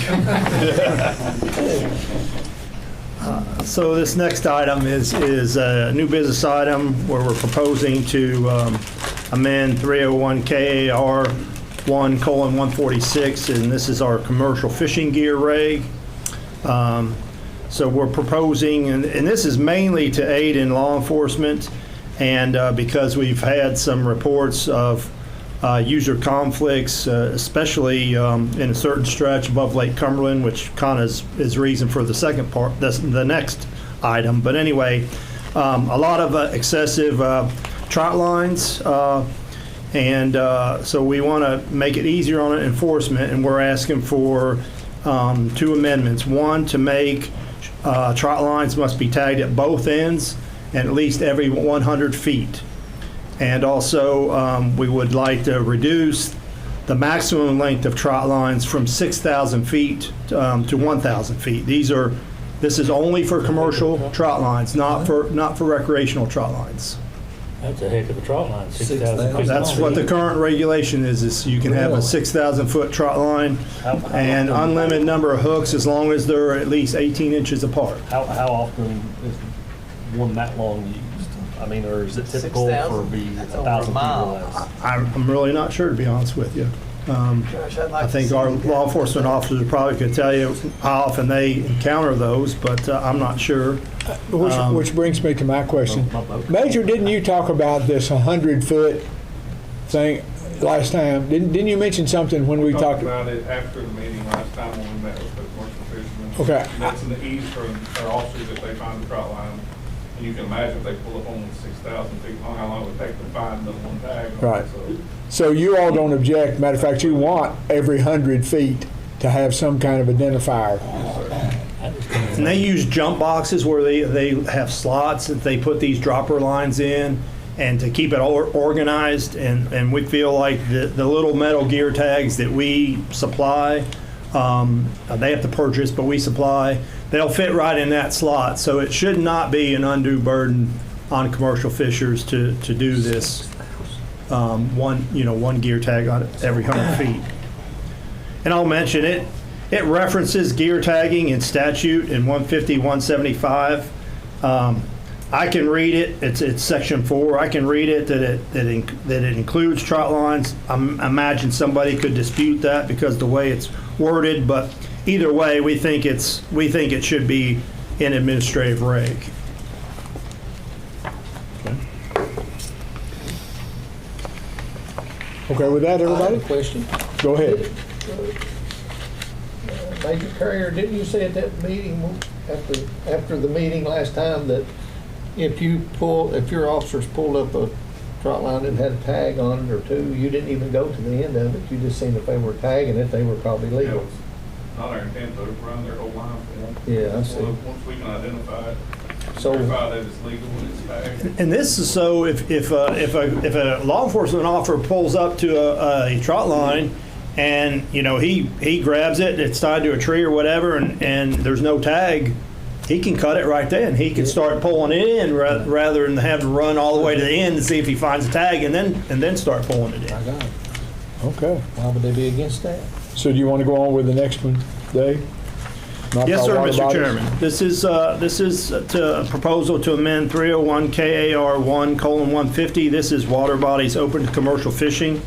So this next item is a new business item where we're proposing to amend 301 KAR 1:146, and this is our commercial fishing gear reg. So we're proposing, and this is mainly to aid in law enforcement, and because we've had some reports of user conflicts, especially in a certain stretch above Lake Cumberland, which kind of is reason for the second part, the next item. But anyway, a lot of excessive trot lines, and so we want to make it easier on enforcement, and we're asking for two amendments. One, to make trot lines must be tagged at both ends and at least every 100 feet. And also, we would like to reduce the maximum length of trot lines from 6,000 feet to 1,000 feet. This is only for commercial trot lines, not for recreational trot lines. That's a heck of a trot line, 6,000 feet. That's what the current regulation is you can have a 6,000 foot trot line and unlimited number of hooks as long as they're at least 18 inches apart. How often is one that long used? I mean, or is it typical for be 1,000 feet or less? I'm really not sure, to be honest with you. I think our law enforcement officers probably could tell you how often they encounter those, but I'm not sure. Which brings me to my question. Major, didn't you talk about this 100-foot thing? last time. Didn't you mention something when we talked? About it after the meeting last time when we met with the commercial fishermen. Okay. That's in the east or officers if they find the trot line. And you can imagine if they pull up on 6,000 feet long, how long it would take to find the one tag. Right. So you all don't object. Matter of fact, you want every 100 feet to have some kind of identifier. And they use jump boxes where they have slots that they put these dropper lines in, and to keep it organized. And we feel like the little metal gear tags that we supply, they have to purchase, but we supply, they'll fit right in that slot. So it should not be an undue burden on commercial fishers to do this one gear tag on every 100 feet. And I'll mention it. It references gear tagging in statute in 150, 175. I can read it. It's section 4. I can read it that it includes trot lines. I imagine somebody could dispute that because the way it's worded. But either way, we think it should be in administrative reg. Okay with that, everybody? I have a question. Go ahead. Major Carrier, didn't you say at that meeting, after the meeting last time, that if your officers pulled up a trot line that had a tag on it or two, you didn't even go to the end of it, you just seen if they were tagging it, they were probably legal? Yeah, it's not our intent to run their whole line for them. Yeah, I see. Once we can identify it, So- verify that it's legal and it's tagged. And this is so if a law enforcement officer pulls up to a trot line and he grabs it, it's tied to a tree or whatever, and there's no tag, he can cut it right then. He can start pulling it in rather than have to run all the way to the end to see if he finds a tag and then start pulling it in. I got it. Okay. Why would they be against that? So do you want to go on with the next one, Dave? Not Yes, called sir, water Mr. bodies? Chairman. This is a proposal to amend 301 KAR 1:150. This is water bodies open to commercial fishing.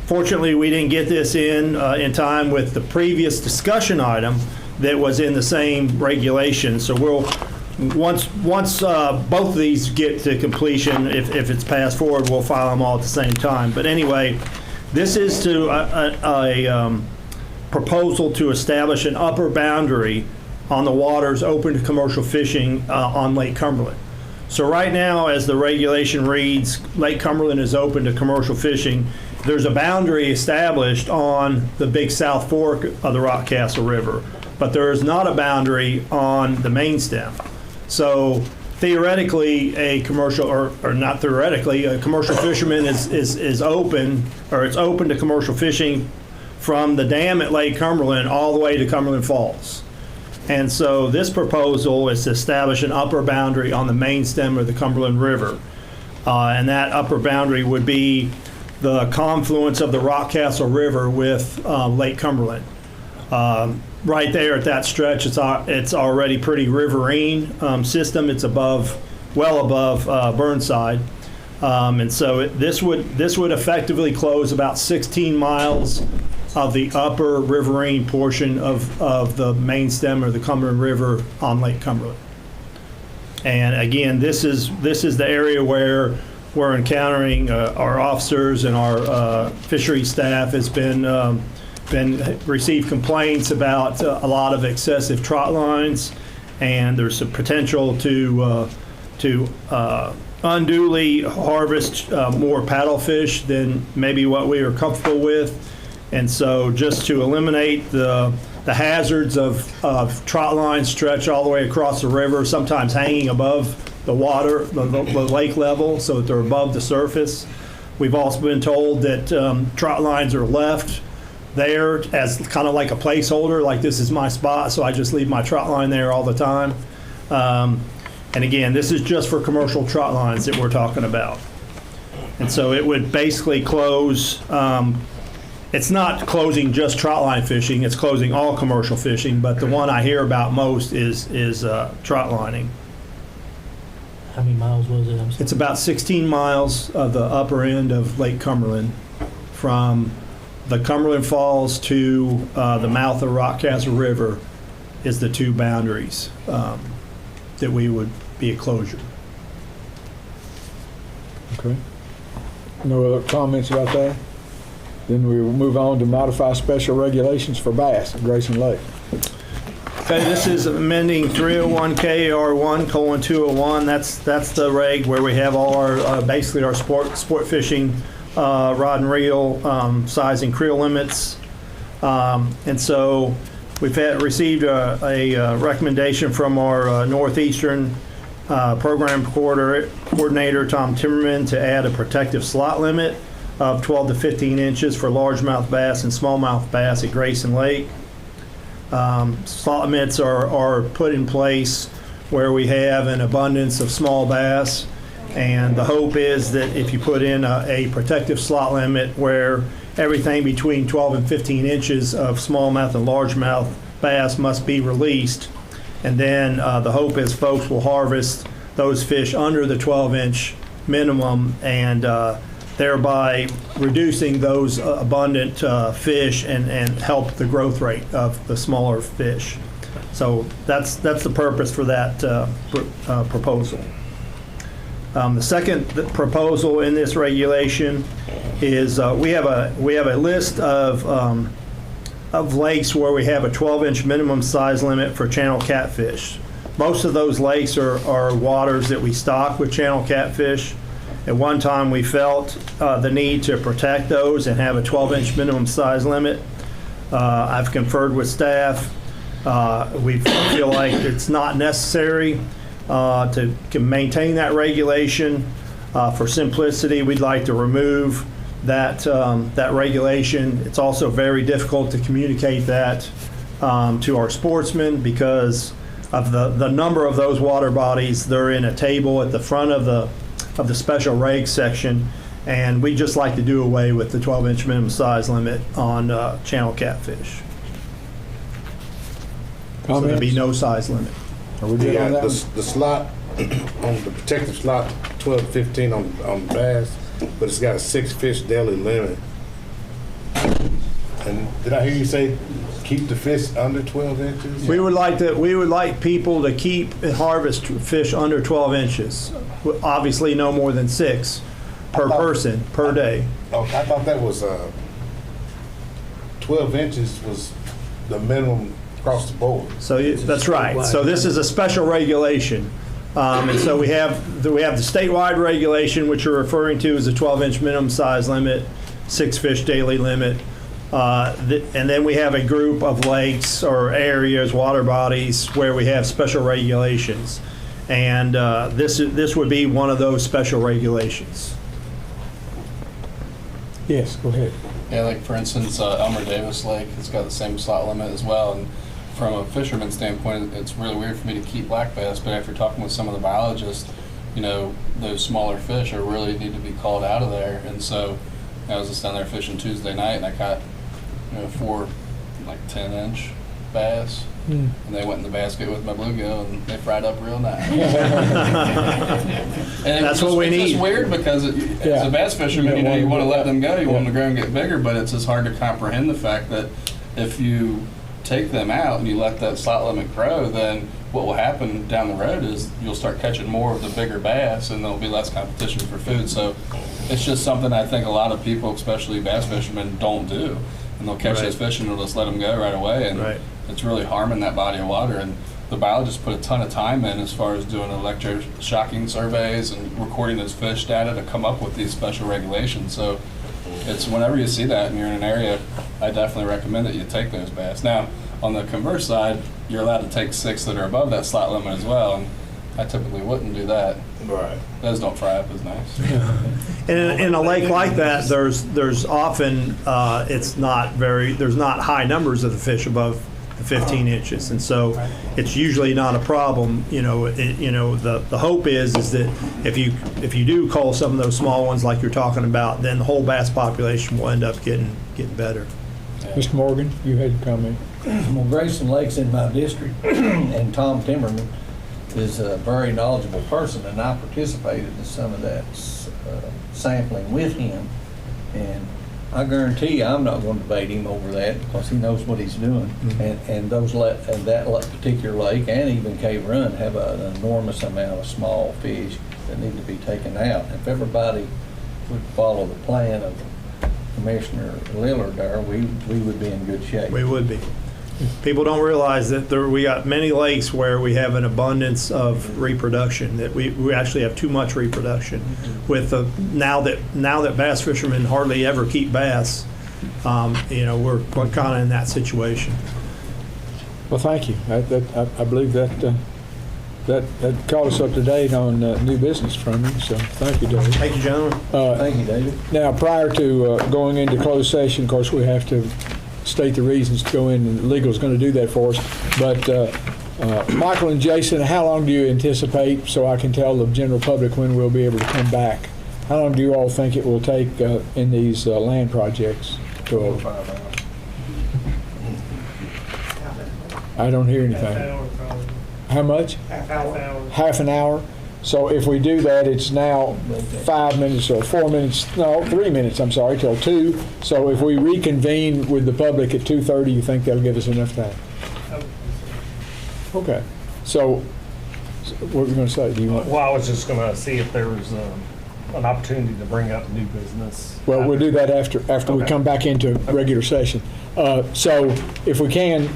Fortunately, we didn't get this in time with the previous discussion item that was in the same regulation. So once both of these get to completion, if it's passed forward, we'll file them all at the same time. But anyway, this is to a proposal to establish an upper boundary on the waters open to commercial fishing on Lake Cumberland. So right now, as the regulation reads, Lake Cumberland is open to commercial fishing. There's a boundary established on the big South Fork of the Rockcastle River, but there is not a boundary on the main stem. So theoretically, a commercial, or not theoretically, a commercial fisherman is open, or it's open to commercial fishing from the dam at Lake Cumberland all the way to Cumberland Falls. And so this proposal is to establish an upper boundary on the main stem of the Cumberland River. And that upper boundary would be the confluence of the Rockcastle River with Lake Cumberland. Right there at that stretch, it's already pretty riverine system. It's well above Burnside. And so this would effectively close about 16 miles of the upper riverine portion of the main stem of the Cumberland River on Lake Cumberland. And again, this is the area where we're encountering our officers and our fisheries staff has been received complaints about a lot of excessive trot lines, and there's a potential to unduly harvest more paddlefish than maybe what we are comfortable with. And so just to eliminate the hazards of trot lines stretch all the way across the river, sometimes hanging above the water, the lake level, so that they're above the surface. We've also been told that trot lines are left there as kind of like a placeholder, like this is my spot, so I just leave my trot line there all the time. And again, this is just for commercial trot lines that we're talking about. And so it would basically close, it's not closing just trot line fishing, it's closing all commercial fishing, but the one I hear about most is trot lining. How many miles was it? It's about 16 miles of the upper end of Lake Cumberland, from the Cumberland Falls to the mouth of Rockcastle River is the two boundaries that we would be a closure. Okay. No other comments about that? Then we will move on to modify special regulations for bass at Grayson Lake. Okay, this is amending 301 KAR1:201. That's the reg where we have all our, basically our sport fishing rod and reel size and creel limits. And so we've received a recommendation from our Northeastern program coordinator, Tom Timmerman, to add a protective slot limit of 12 to 15 inches for largemouth bass and smallmouth bass at Grayson Lake. Slot limits are put in place where we have an abundance of small bass, and the hope is that if you put in a protective slot limit where everything between 12 and 15 inches of smallmouth and largemouth bass must be released, and then the hope is folks will harvest those fish under the 12-inch minimum, and thereby reducing those abundant fish and help the growth rate of the smaller fish. So that's the purpose for that proposal. The second proposal in this regulation is we have a list of lakes where we have a 12-inch minimum size limit for channel catfish. Most of those lakes are waters that we stock with channel catfish. At one time, we felt the need to protect those and have a 12-inch minimum size limit. I've conferred with staff. We feel like it's not necessary to maintain that regulation. For simplicity, we'd like to remove that regulation. It's also very difficult to communicate that to our sportsmen because of the number of those water bodies. They're in a table at the front of the special reg section, and we just like to do away with the 12-inch minimum size limit on channel catfish. So there'd be no size limit. Are we good on that? The slot, on the protective slot, 12 to 15 on bass, but it's got a 6-fish daily limit. And did I hear you say keep the fish under 12 inches? We would like people to keep and harvest fish under 12 inches. Obviously, no more than 6 per person per day. Okay, I thought that was 12 inches was the minimum across the board. So that's right. So this is a special regulation, and so we have the statewide regulation, which you're referring to as a 12-inch minimum size limit, 6-fish daily limit. And then we have a group of lakes or areas, water bodies, where we have special regulations. And this would be one of those special regulations. Yes, go ahead. Yeah, like for instance, Elmer Davis Lake has got the same slot limit as well. And from a fisherman standpoint, it's really weird for me to keep black bass, but after talking with some of the biologists, you know, those smaller fish are really need to be called out of there. And so I was just down there fishing Tuesday night, and I caught 4 like 10-inch bass, and they went in the basket with my bluegill, and they fried up real nice. And that's what we need. It's just weird because as a bass fisherman, you want to let them go, you want them to grow and get bigger, but it's just hard to comprehend the fact that if you take them out and you let that slot limit grow, then what will happen down the road is you'll start catching more of the bigger bass, and there'll be less competition for food. So it's just something I think a lot of people, especially bass fishermen, don't do. And they'll catch those fish and they'll just let them go right away, and it's really harming that body of water. And the biologists put a ton of time in as far as doing electroshocking surveys and recording those fish data to come up with these special regulations. So it's whenever you see that and you're in an area, I definitely recommend that you take those bass. Now, on the converse side, you're allowed to take 6 that are above that slot limit as well, and I typically wouldn't do that. Right. Those don't fry up as nice. In a lake like that, there's often there's not high numbers of the fish above the 15 inches, and so it's usually not a problem. The hope is that if you do cull some of those small ones like you're talking about, then the whole bass population will end up getting better. Mr. Morgan, you had a comment. Well, Grayson Lake's in my district, and Tom Timmerman is a very knowledgeable person, and I participated in some of that sampling with him, and I guarantee you I'm not going to debate him over that because he knows what he's doing. And that particular lake and even Cave Run have an enormous amount of small fish that need to be taken out. If everybody would follow the plan of Commissioner Lillard there, we would be in good shape. We would be. People don't realize that we got many lakes where we have an abundance of reproduction, that we actually have too much reproduction. With now that bass fishermen hardly ever keep bass, we're kind of in that situation. Well, thank you. I believe that caught us up to date on new business from you, so thank you, David. Thank you, gentlemen. Thank you, David. Now, prior to going into closed session, of course, we have to state the reasons to go in, and legal's going to do that for us. But Michael and Jason, how long do you anticipate, so I can tell the general public when we'll be able to come back? How long do you all think it will take in these land projects? 4 or 5 hours. I don't hear anything. How much? Half an hour. So if we do that, it's now 5 minutes or 4 minutes, no, 3 minutes, I'm sorry, till 2. So if we reconvene with the public at 2:30, you think that'll give us enough time? Okay. So what were you going to say? Do you want? Well, I was just going to see if there was an opportunity to bring up new business. Well, we'll do that after we come back into regular session. So if we can,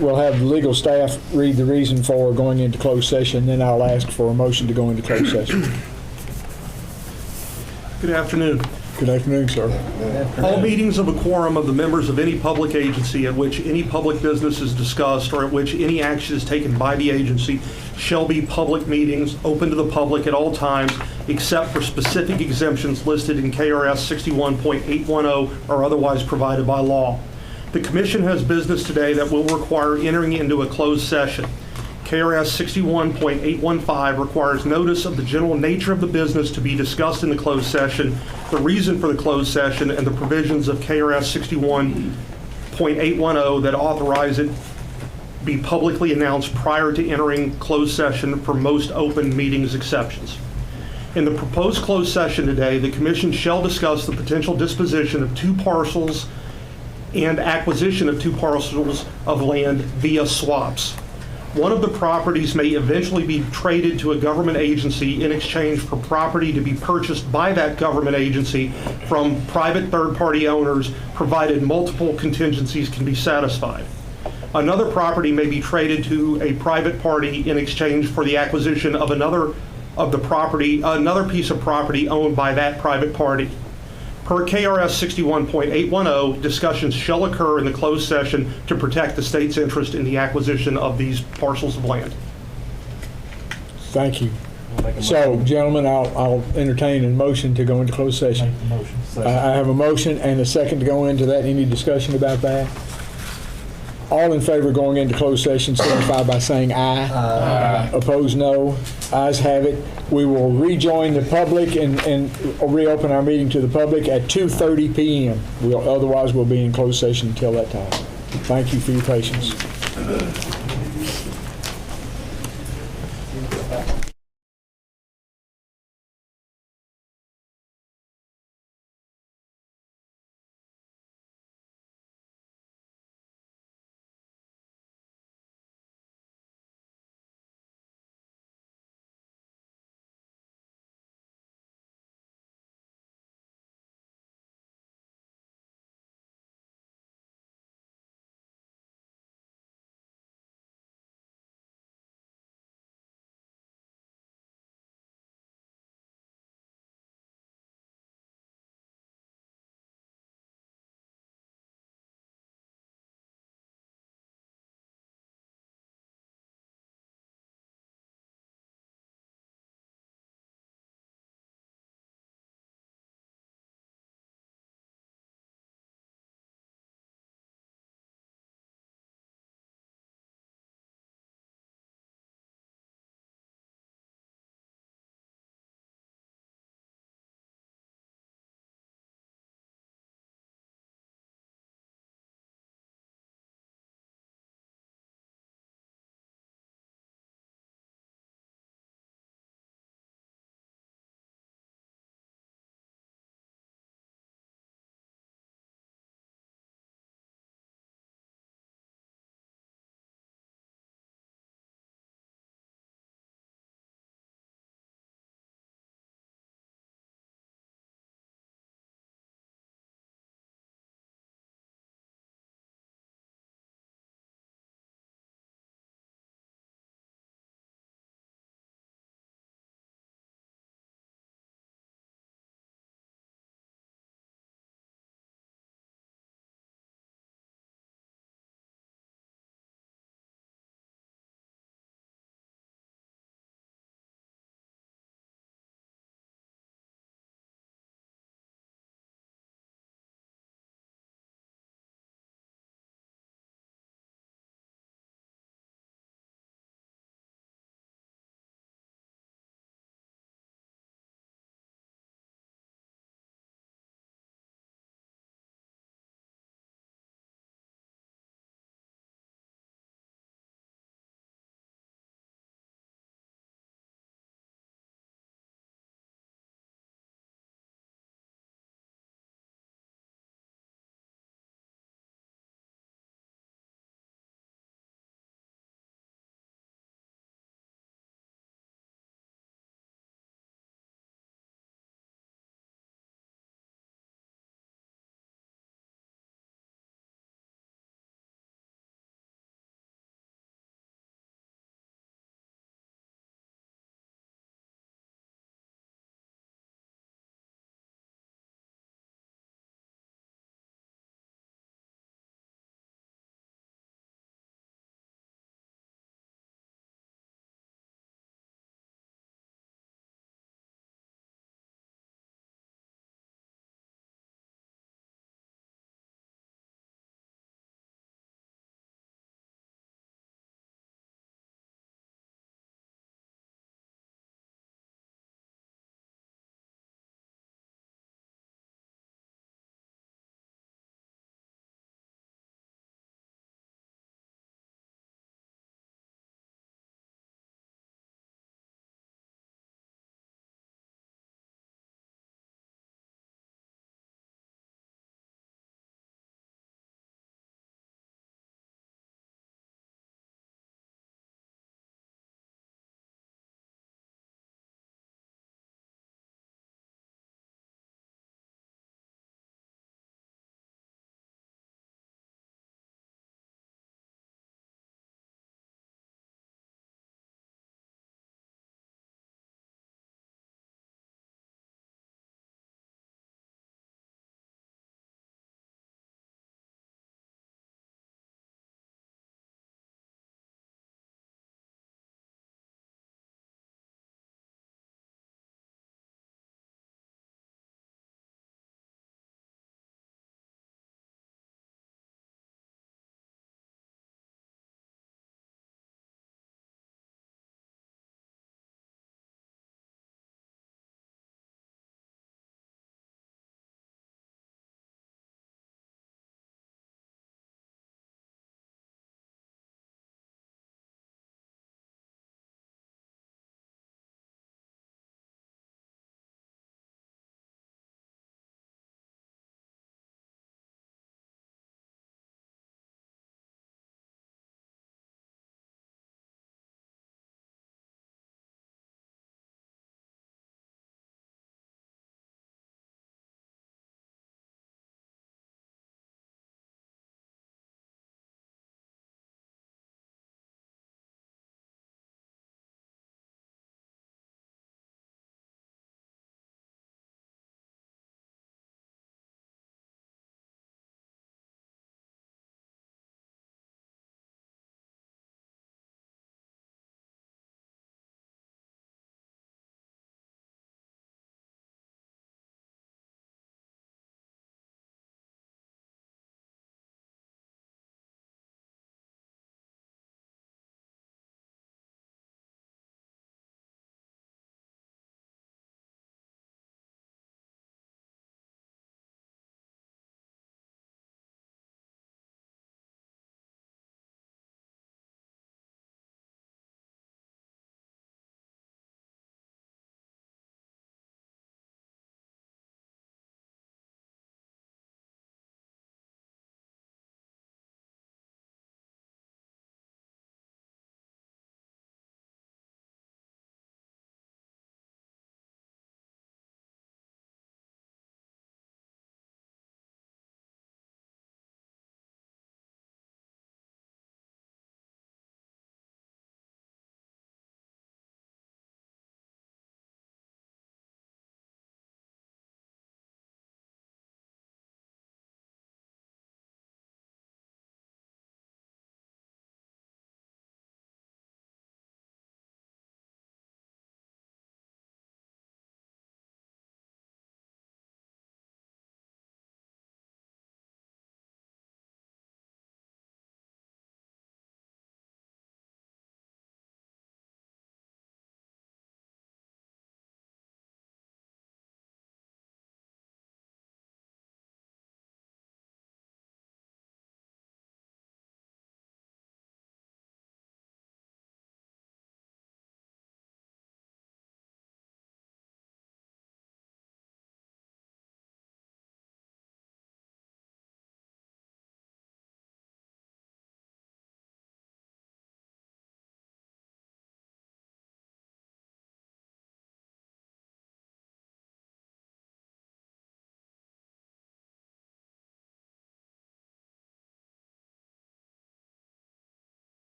we'll have the legal staff read the reason for going into closed session, then I'll ask for a motion to go into closed session. Good afternoon. Good afternoon, sir. All meetings of a quorum of the members of any public agency at which any public business is discussed or at which any action is taken by the agency shall be public meetings open to the public at all times except for specific exemptions listed in KRS 61.810 or otherwise provided by law. The Commission has business today that will require entering into a closed session. KRS 61.815 requires notice of the general nature of the business to be discussed in the closed session, the reason for the closed session, and the provisions of KRS 61.810 that authorize it be publicly announced prior to entering closed session for most open meetings exceptions. In the proposed closed session today, the Commission shall discuss the potential disposition of 2 parcels and acquisition of 2 parcels of land via swaps. One of the properties may eventually be traded to a government agency in exchange for property to be purchased by that government agency from private third-party owners, provided multiple contingencies can be satisfied. Another property may be traded to a private party in exchange for the acquisition of another piece of property owned by that private party. Per KRS 61.810, discussions shall occur in the closed session to protect the state's interest in the acquisition of these parcels of land. Thank you. So, gentlemen, I'll entertain a motion to go into closed session. I have a motion and a second to go into that. Any discussion about that? All in favor of going into closed session, signify by saying aye. Aye. Opposed, no. Ayes have it. We will rejoin the public and reopen our meeting to the public at 2:30 p.m. Otherwise, we'll be in closed session until that time. Thank you for your patience.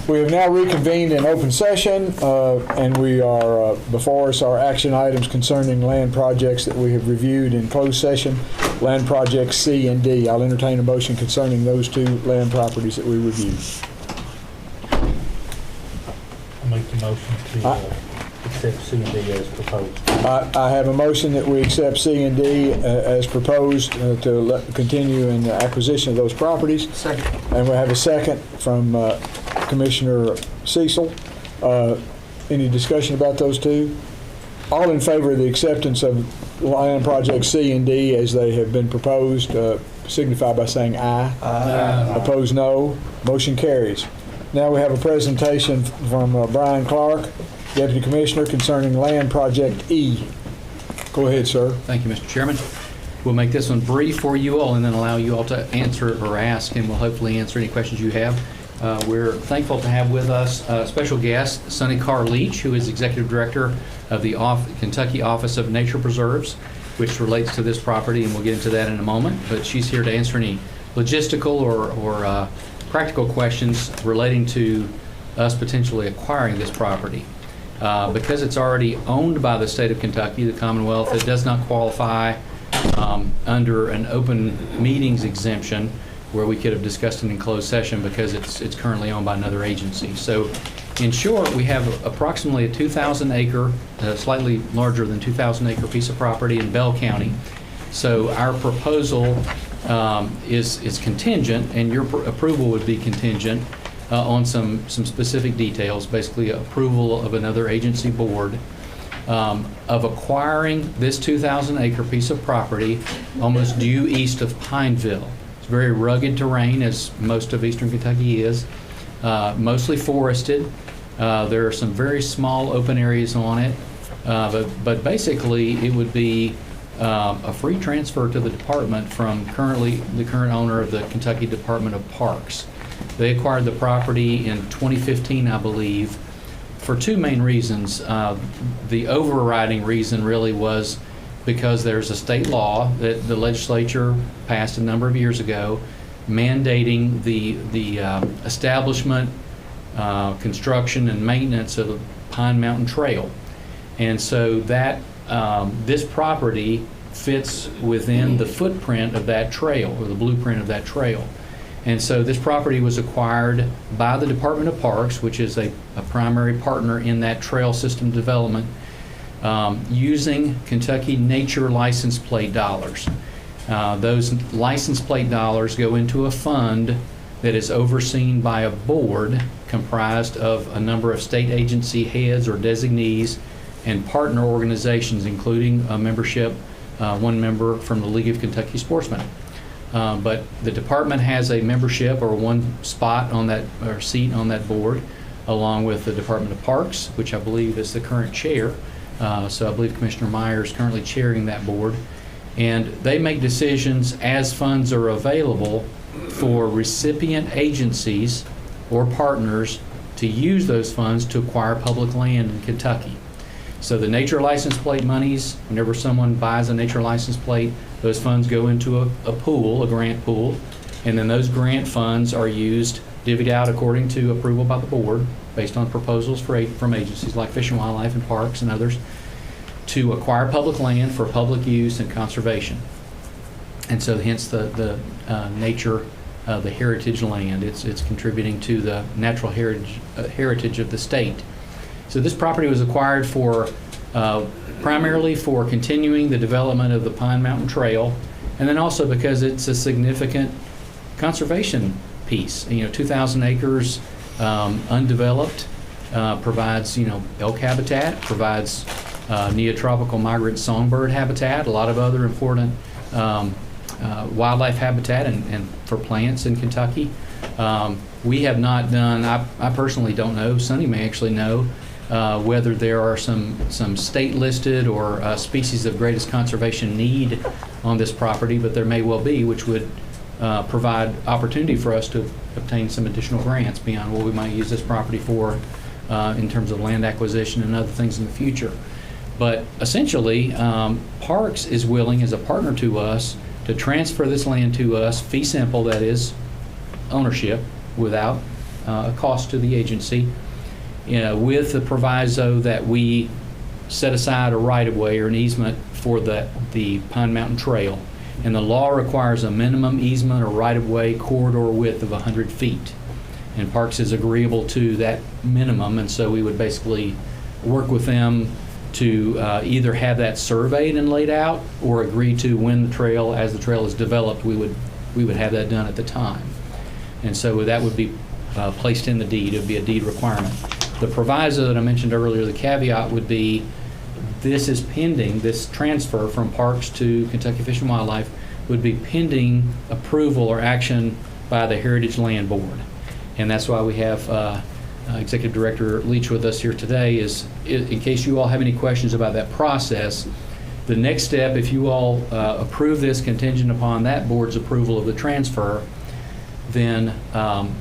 We have now reconvened in open session, and we are, before us are action items concerning land projects that we have reviewed in closed session, land projects C and D. I'll entertain a motion concerning those two land properties that we reviewed. I'll make the motion to accept C and D as proposed. I have a motion that we accept C and D as proposed to continue in the acquisition of those properties. Second. And we have a second from Commissioner Cecil. Any discussion about those two? All in favor of the acceptance of land projects C and D as they have been proposed, signify by saying aye. Aye. Opposed, no. Motion carries. Now we have a presentation from Brian Clark, Deputy Commissioner, concerning land project E. Go ahead, sir. Thank you, Mr. Chairman. We'll make this one brief for you all and then allow you all to answer or ask, and we'll hopefully answer any questions you have. We're thankful to have with us a special guest, Sonny Carr Leach, who is Executive Director of the Kentucky Office of Nature Preserves, which relates to this property, and we'll get into that in a moment. But she's here to answer any logistical or practical questions relating to us potentially acquiring this property. Because it's already owned by the state of Kentucky, the Commonwealth, it does not qualify under an open meetings exemption where we could have discussed it in closed session because it's currently owned by another agency. So in short, we have approximately a 2,000 acre, slightly larger than 2,000 acre piece of property in Bell County. So our proposal is contingent, and your approval would be contingent on some specific details, basically approval of another agency board of acquiring this 2,000 acre piece of property almost due east of Pineville. It's very rugged terrain, as most of eastern Kentucky is, mostly forested. There are some very small open areas on it, but basically it would be a free transfer to the department from the current owner of the Kentucky Department of Parks. They acquired the property in 2015, I believe, for two main reasons. The overriding reason really was because there's a state law that the legislature passed a number of years ago mandating the establishment, construction, and maintenance of the Pine Mountain Trail. And so that this property fits within the footprint of that trail, or the blueprint of that trail. And so this property was acquired by the Department of Parks, which is a primary partner in that trail system development, using Kentucky nature license plate dollars. Those license plate dollars go into a fund that is overseen by a board comprised of a number of state agency heads or designees and partner organizations, including a membership, one member from the League of Kentucky Sportsmen. But the department has a membership or one spot on that, or seat on that board, along with the Department of Parks, which I believe is the current chair. So I believe Commissioner Meyer is currently chairing that board. And they make decisions as funds are available for recipient agencies or partners to use those funds to acquire public land in Kentucky. So the nature license plate monies, whenever someone buys a nature license plate, those funds go into a pool, a grant pool, and then those grant funds are used, divvied out according to approval by the board, based on proposals from agencies like Fish and Wildlife and Parks and others, to acquire public land for public use and conservation. And so hence the nature, the heritage land, it's contributing to the natural heritage of the state. So this property was acquired for primarily for continuing the development of the Pine Mountain Trail, and then also because it's a significant conservation piece. 2,000 acres undeveloped, provides elk habitat, provides neotropical migrant songbird habitat, a lot of other important wildlife habitat and for plants in Kentucky. We have not done, I personally don't know, Sonny may actually know, whether there are some state listed or species of greatest conservation need on this property, but there may well be, which would provide opportunity for us to obtain some additional grants beyond what we might use this property for in terms of land acquisition and other things in the future. But essentially, Parks is willing as a partner to us to transfer this land to us, fee simple, that is ownership, without a cost to the agency, with the proviso that we set aside a right-of-way or an easement for the Pine Mountain Trail. And the law requires a minimum easement or right-of-way corridor width of 100 feet. And Parks is agreeable to that minimum, and so we would basically work with them to either have that surveyed and laid out, or agree to when the trail, as the trail is developed, we would have that done at the time. And so that would be placed in the deed. It would be a deed requirement. The proviso that I mentioned earlier, the caveat would be, this is pending, this transfer from Parks to Kentucky Fish and Wildlife would be pending approval or action by the Heritage Land Board. And that's why we have Executive Director Leach with us here today, is in case you all have any questions about that process. The next step, if you all approve this contingent upon that board's approval of the transfer, then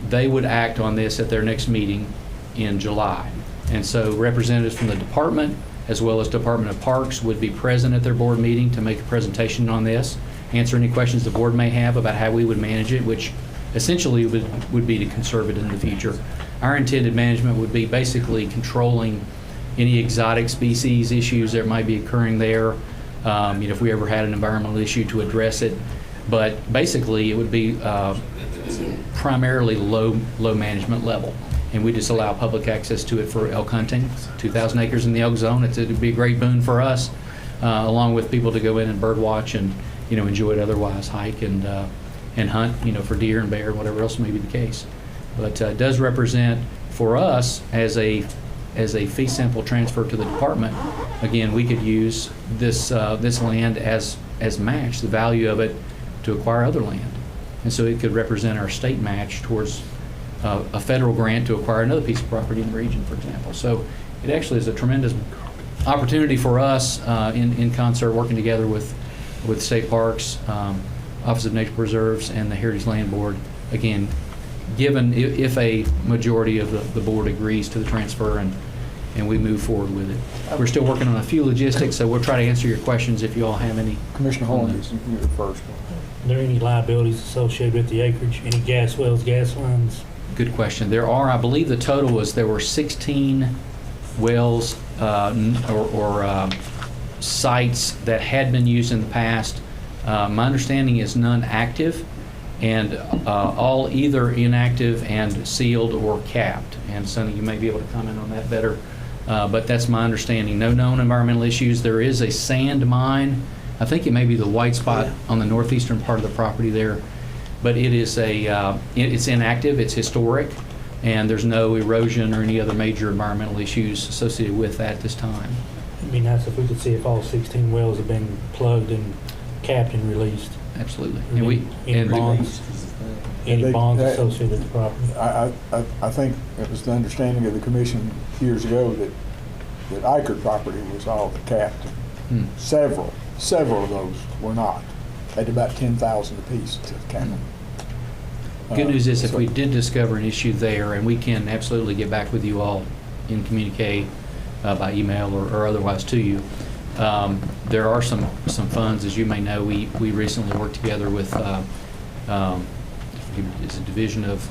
they would act on this at their next meeting in July. And so representatives from the department as well as Department of Parks would be present at their board meeting to make a presentation on this, answer any questions the board may have about how we would manage it, which essentially would be to conserve it in the future. Our intended management would be basically controlling any exotic species issues that might be occurring there, if we ever had an environmental issue, to address it. But basically, it would be primarily low management level. And we just allow public access to it for elk hunting. 2,000 acres in the elk zone. It would be a great boon for us, along with people to go in and bird watch and enjoy it otherwise, hike and hunt for deer and bear, whatever else may be the case. But it does represent for us as a fee simple transfer to the department. Again, we could use this land as match, the value of it, to acquire other land, and so it could represent our state match towards a federal grant to acquire another piece of property in the region, for example. So it actually is a tremendous opportunity for us in concert, working together with State Parks, Office of Nature Preserves, and the Heritage Land Board. Again, given if a majority of the board agrees to the transfer and we move forward with it. We're still working on a few logistics, so we'll try to answer your questions if you all have any. Commissioner Holmes, you're first. Are there any liabilities associated with the acreage? Any gas wells, gas lines? Good question. There are, I believe the total was there were 16 wells or sites that had been used in the past. My understanding is none active, and all either inactive and sealed or capped. And Sonny, you may be able to comment on that better, but that's my understanding. No known environmental issues. There is a sand mine. I think it may be the white spot on the northeastern part of the property there. But it is it's inactive, it's historic, and there's no erosion or any other major environmental issues associated with that at this time. It'd be nice if we could see if all 16 wells have been plugged and capped and released. Absolutely. Any bonds associated with the property? I think it was the understanding of the commission years ago that Eichert property was all capped. Several of those were not. At about 10,000 apiece to camel. Good news is if we did discover an issue there, and we can absolutely get back with you all and communicate by email or otherwise to you, there are some funds, as you may know. We recently worked together with it's a division of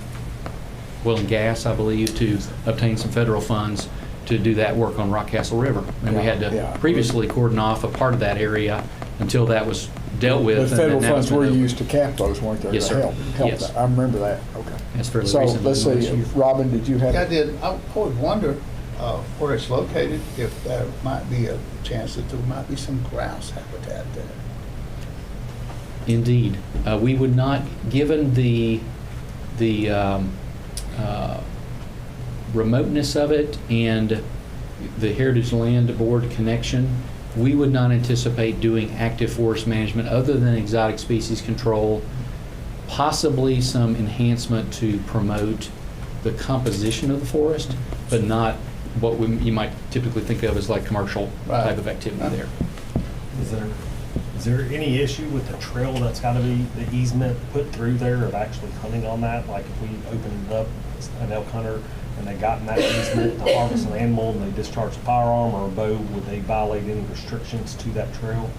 oil and gas, I believe, to obtain some federal funds to do that work on Rockcastle River. And we had to previously cordon off a part of that area until that was dealt with. The federal funds were used to cap those, weren't they? Yes, sir. Help Yes. that. I remember that. Okay. That's fairly so recent. Let's see, Robin, did you have? Yeah, I did. I always wonder where it's located, if there might be a chance that there might be some grouse habitat there. Indeed. We would not, given the remoteness of it and the Heritage Land Board connection, we would not anticipate doing active forest management other than exotic species control, possibly some enhancement to promote the composition of the forest, but not what you might typically think of as like commercial type of activity there. Is there any issue with the trail that's got to be the easement put through there of actually hunting on that? Like if we opened up an elk hunter and they got in that easement to harvest an animal and they discharged a firearm or a bow, would they violate any restrictions to that trail?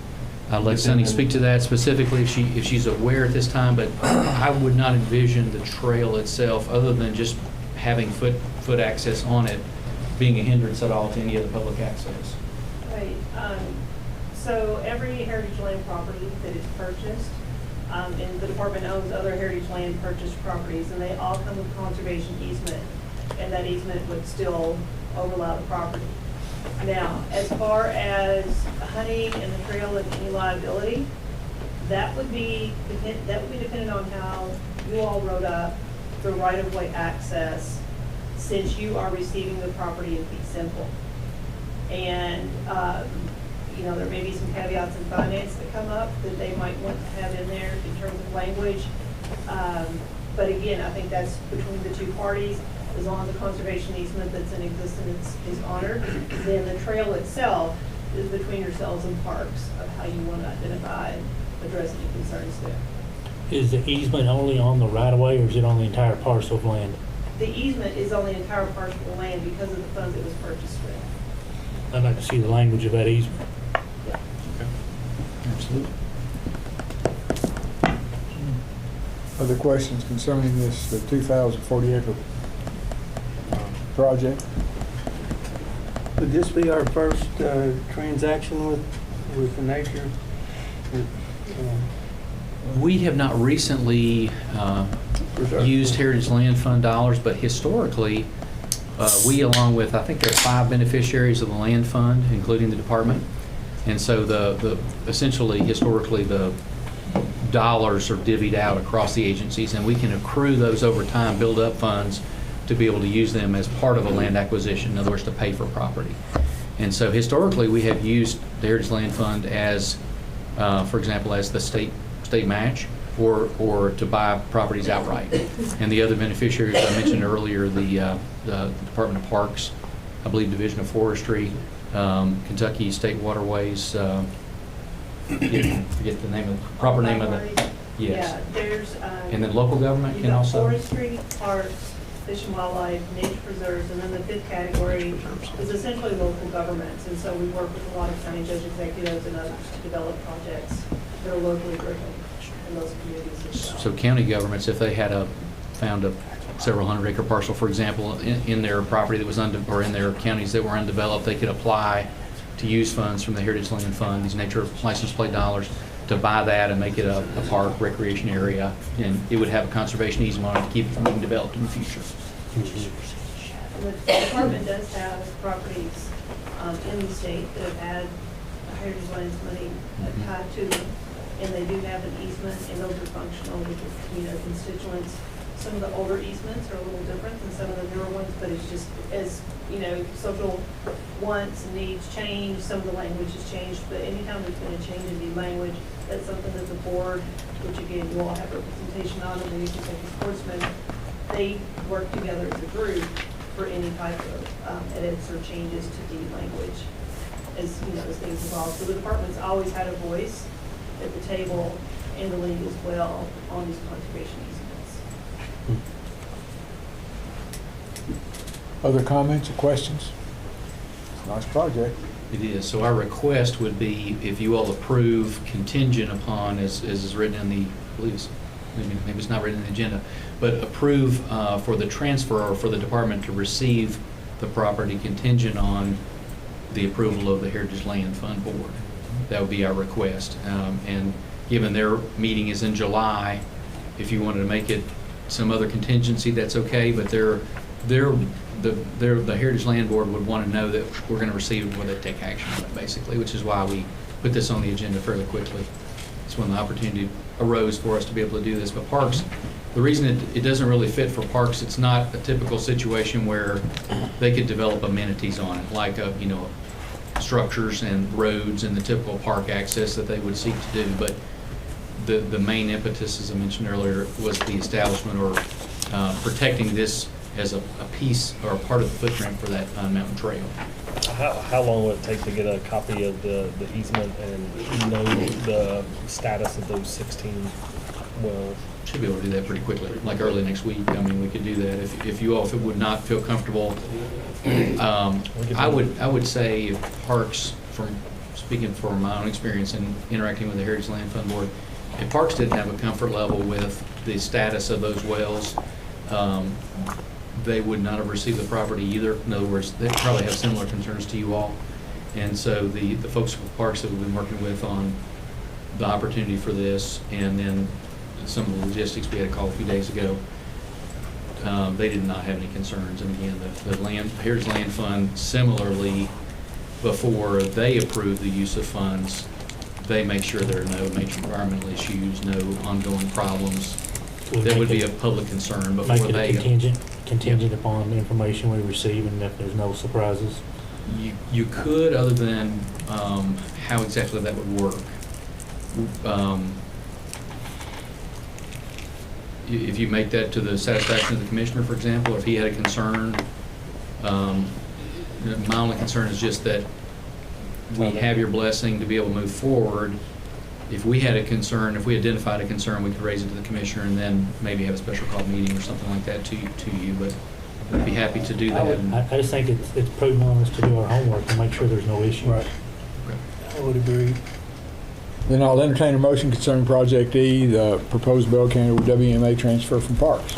I'll let Sunny speak to that specifically if she's aware at this time, but I would not envision the trail itself, other than just having foot access on it being a hindrance at all to any other public access. Right. So every heritage land property that is purchased, and the department owns other heritage land purchased properties, and they all come with conservation easement, and that easement would still overlap the property. Now, as far as hunting and the trail and any liability, that would be dependent on how you all wrote up the right-of-way access, since you are receiving the property in fee simple. And, you know, there may be some caveats in finance that come up that they might want to have in there in terms of language. But again, I think that's between the two parties. As long as the conservation easement that's in existence is honored, then the trail itself is between yourselves and parks of how you want to identify and address any concerns there. Is the easement only on the right-of-way, or is it on the entire parcel of land? The easement is on the entire parcel of land because of the funds it was purchased with. I'd like to see the language of that easement. Absolutely. Other questions concerning this, the 2,040 acre project? Would this be our first transaction with the nature? We have not recently used Heritage Land Fund dollars, but historically, we, along with, I think there are 5 beneficiaries of the land fund, including the department. And so essentially, historically, the dollars are divvied out across the agencies, and we can accrue those over time, build up funds to be able to use them as part of a land acquisition, in other words, to pay for property. And so historically, we have used the Heritage Land Fund as, for example, as the state match, or to buy properties outright. And the other beneficiaries I mentioned earlier, the Department of Parks, I believe Division of Forestry, Kentucky State Waterways, forget the name of the proper name of it. Yes. Yeah, there's. And then local government can also. Forestry, parks, fish and wildlife, nature preserves, and then the 5th category is essentially local governments. And so we work with a lot of county judge executives and others to develop projects that are locally driven in those communities as well. So county governments, if they had found a several hundred acre parcel, for example, in their property that was or in their counties that were undeveloped, they could apply to use funds from the Heritage Land Fund, these nature license plate dollars, to buy that and make it a park, recreation area, and it would have a conservation easement on it to keep it from being developed in the future. And the department does have properties in the state that have had heritage lands money tied to them, and they do have an easement, and those are functional with the constituents. Some of the older easements are a little different than some of the newer ones, but it's just as, social wants and needs change, some of the language has changed, but anytime there's been a change in the language, that's something that the board, which again, you all have representation on, and the New Kentucky Sportsmen, they work together as a group for any type of edits or changes to the language as things evolve. So the department's always had a voice at the table and the league as well on these conservation easements. Other comments or questions? It's a nice project. It is. So our request would be if you all approve contingent upon, as is written in the, I believe maybe it's not written in the agenda, but approve for the transfer or for the department to receive the property contingent on the approval of the Heritage Land Fund Board. That would be our request. And given their meeting is in July, if you wanted to make it some other contingency, that's okay, but the Heritage Land Board would want to know that we're going to receive it before they take action on it, basically, which is why we put this on the agenda fairly quickly. It's when the opportunity arose for us to be able to do this. But parks, the reason it doesn't really fit for parks, it's not a typical situation where they could develop amenities on it, like structures and roads and the typical park access that they would seek to do. But the main impetus, as I mentioned earlier, was the establishment or protecting this as a piece or a part of the footprint for that mountain trail. How long will it take to get a copy of the easement and know the status of those 16 wells? Should be able to do that pretty quickly, like early next week. I mean, we could do that if you all would not feel comfortable. I would say if Parks, speaking from my own experience in interacting with the Heritage Land Fund Board, if Parks didn't have a comfort level with the status of those wells, they would not have received the property either. In other words, they probably have similar concerns to you all. And so the folks from Parks that we've been working with on the opportunity for this, and then some of the logistics, we had a call a few days ago, they did not have any concerns. And again, the Heritage Land Fund, similarly, before they approve the use of funds, they make sure there are no major environmental issues, no ongoing problems. That would be a public concern before Make it they. contingent upon the information we receive, and if there's no surprises. You could, other than how exactly that would work. If you make that to the satisfaction of the commissioner, for example, or if he had a concern, my only concern is just that we have your blessing to be able to move forward. If we had a concern, if we identified a concern, we could raise it to the commissioner and then maybe have a special call meeting or something like that to you. But I'd be happy to do that. I just think it's prudent on us to do our homework and make sure there's no issue. Right. I would agree. Then I'll entertain a motion concerning Project E, the proposed Bell County WMA transfer from Parks.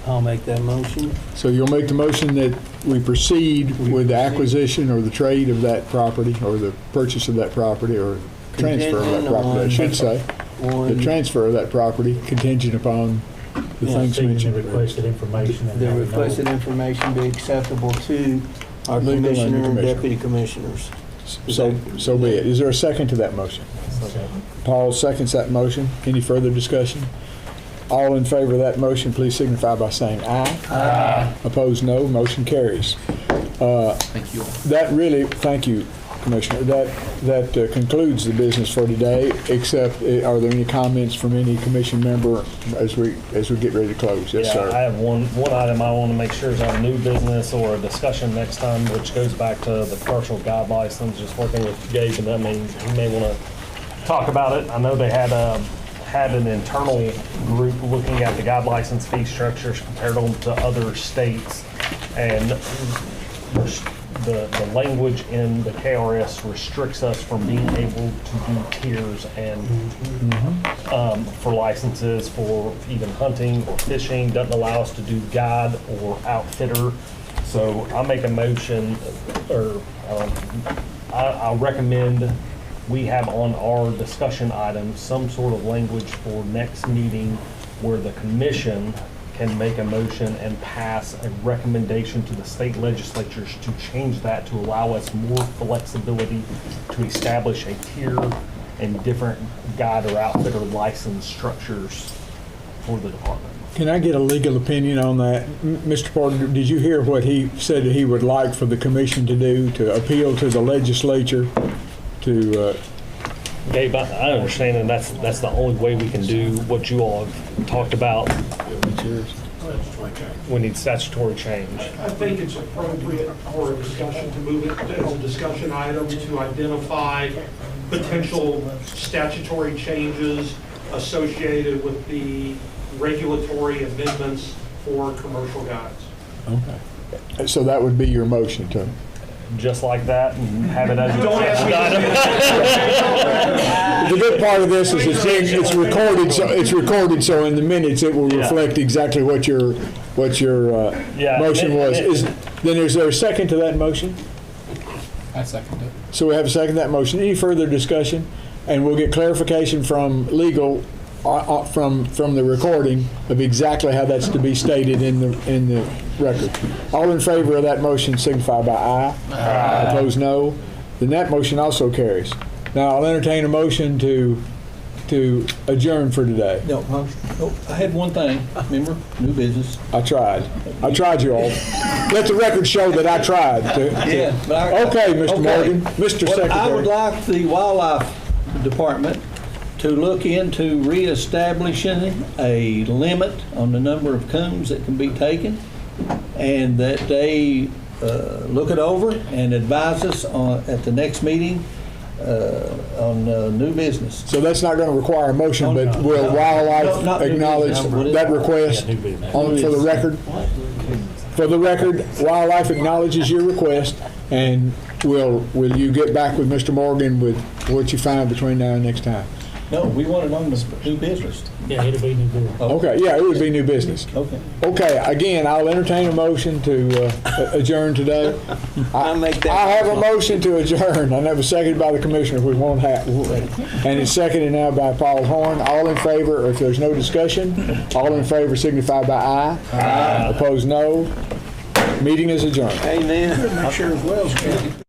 I'll make that motion. So you'll make the motion that we proceed with the acquisition or the trade of that property, or the purchase of that property, or transfer of that property, I should say. The transfer of that property contingent upon the things mentioned. The requested information. The requested information be acceptable to our commissioner and deputy commissioners. So be it. Is there a second to that motion? Paul seconds that motion. Any further discussion? All in favor of that motion, please signify by saying aye. Aye. Opposed, no. Motion carries. Thank you all. Thank you, Commissioner. That concludes the business for today, except are there any comments from any commission member as we get ready to close? Yes, sir. I have one item I want to make sure is on new business or a discussion next time, which goes back to the commercial guide license, just working with Gabe, and that means he may want to talk about it. I know they had an internal group looking at the guide license fee structures, compared them to other states, and the language in the KRS restricts us from being able to do tiers and for licenses for even hunting or fishing, doesn't allow us to do guide or outfitter. So I make a motion, or I'll recommend we have on our discussion items some sort of language for next meeting where the commission can make a motion and pass a recommendation to the state legislatures to change that to allow us more flexibility to establish a tier and different guide or outfitter license structures for the department. Can I get a legal opinion on that? Mr. Porter, did you hear what he said that he would like for the commission to do, to appeal to the legislature to... Gabe, I understand, and that's the only way we can do what you all have talked about. We need statutory change. I think it's appropriate for a discussion to move it as a discussion item to identify potential statutory changes associated with the regulatory amendments for commercial guides. Okay. So that would be your motion, Tony? Just like that, and have it as a Don't ask The good part of this is it's recorded. So in the minutes it will reflect exactly what your motion was. Is there a second to that motion? I second it. So we have a second to that motion. Any further discussion? And we'll get clarification from legal from the recording of exactly how that's to be stated in the record. All in favor of that motion signify by aye. Aye. Opposed, no. Then that motion also carries. Now I'll entertain a motion to adjourn for today. No, I had one thing. Remember, new business. I tried, you all. Let the record show that I tried. Okay, Mr. Morgan, Mr. Secretary. I would like the Wildlife Department to look into reestablishing a limit on the number of coons that can be taken, and that they look it over and advise us at the next meeting on new business. So that's not going to require a motion, but will Wildlife acknowledge that request for the record? For the record, Wildlife acknowledges your request, and will you get back with Mr. Morgan with what you find between now and next time? No, we want it on the new business. Yeah, it'll be new business. Okay, yeah, it would be new business. Okay. Okay, again, I'll entertain a motion to adjourn today. I'll make that. I have a motion to adjourn, and that was seconded by the commissioner. We won't have, and it's seconded now by Paul Horn. All in favor, or if there's no discussion, all in favor signify by aye. Aye. Opposed, no. Meeting is adjourned. Amen. Make sure as well.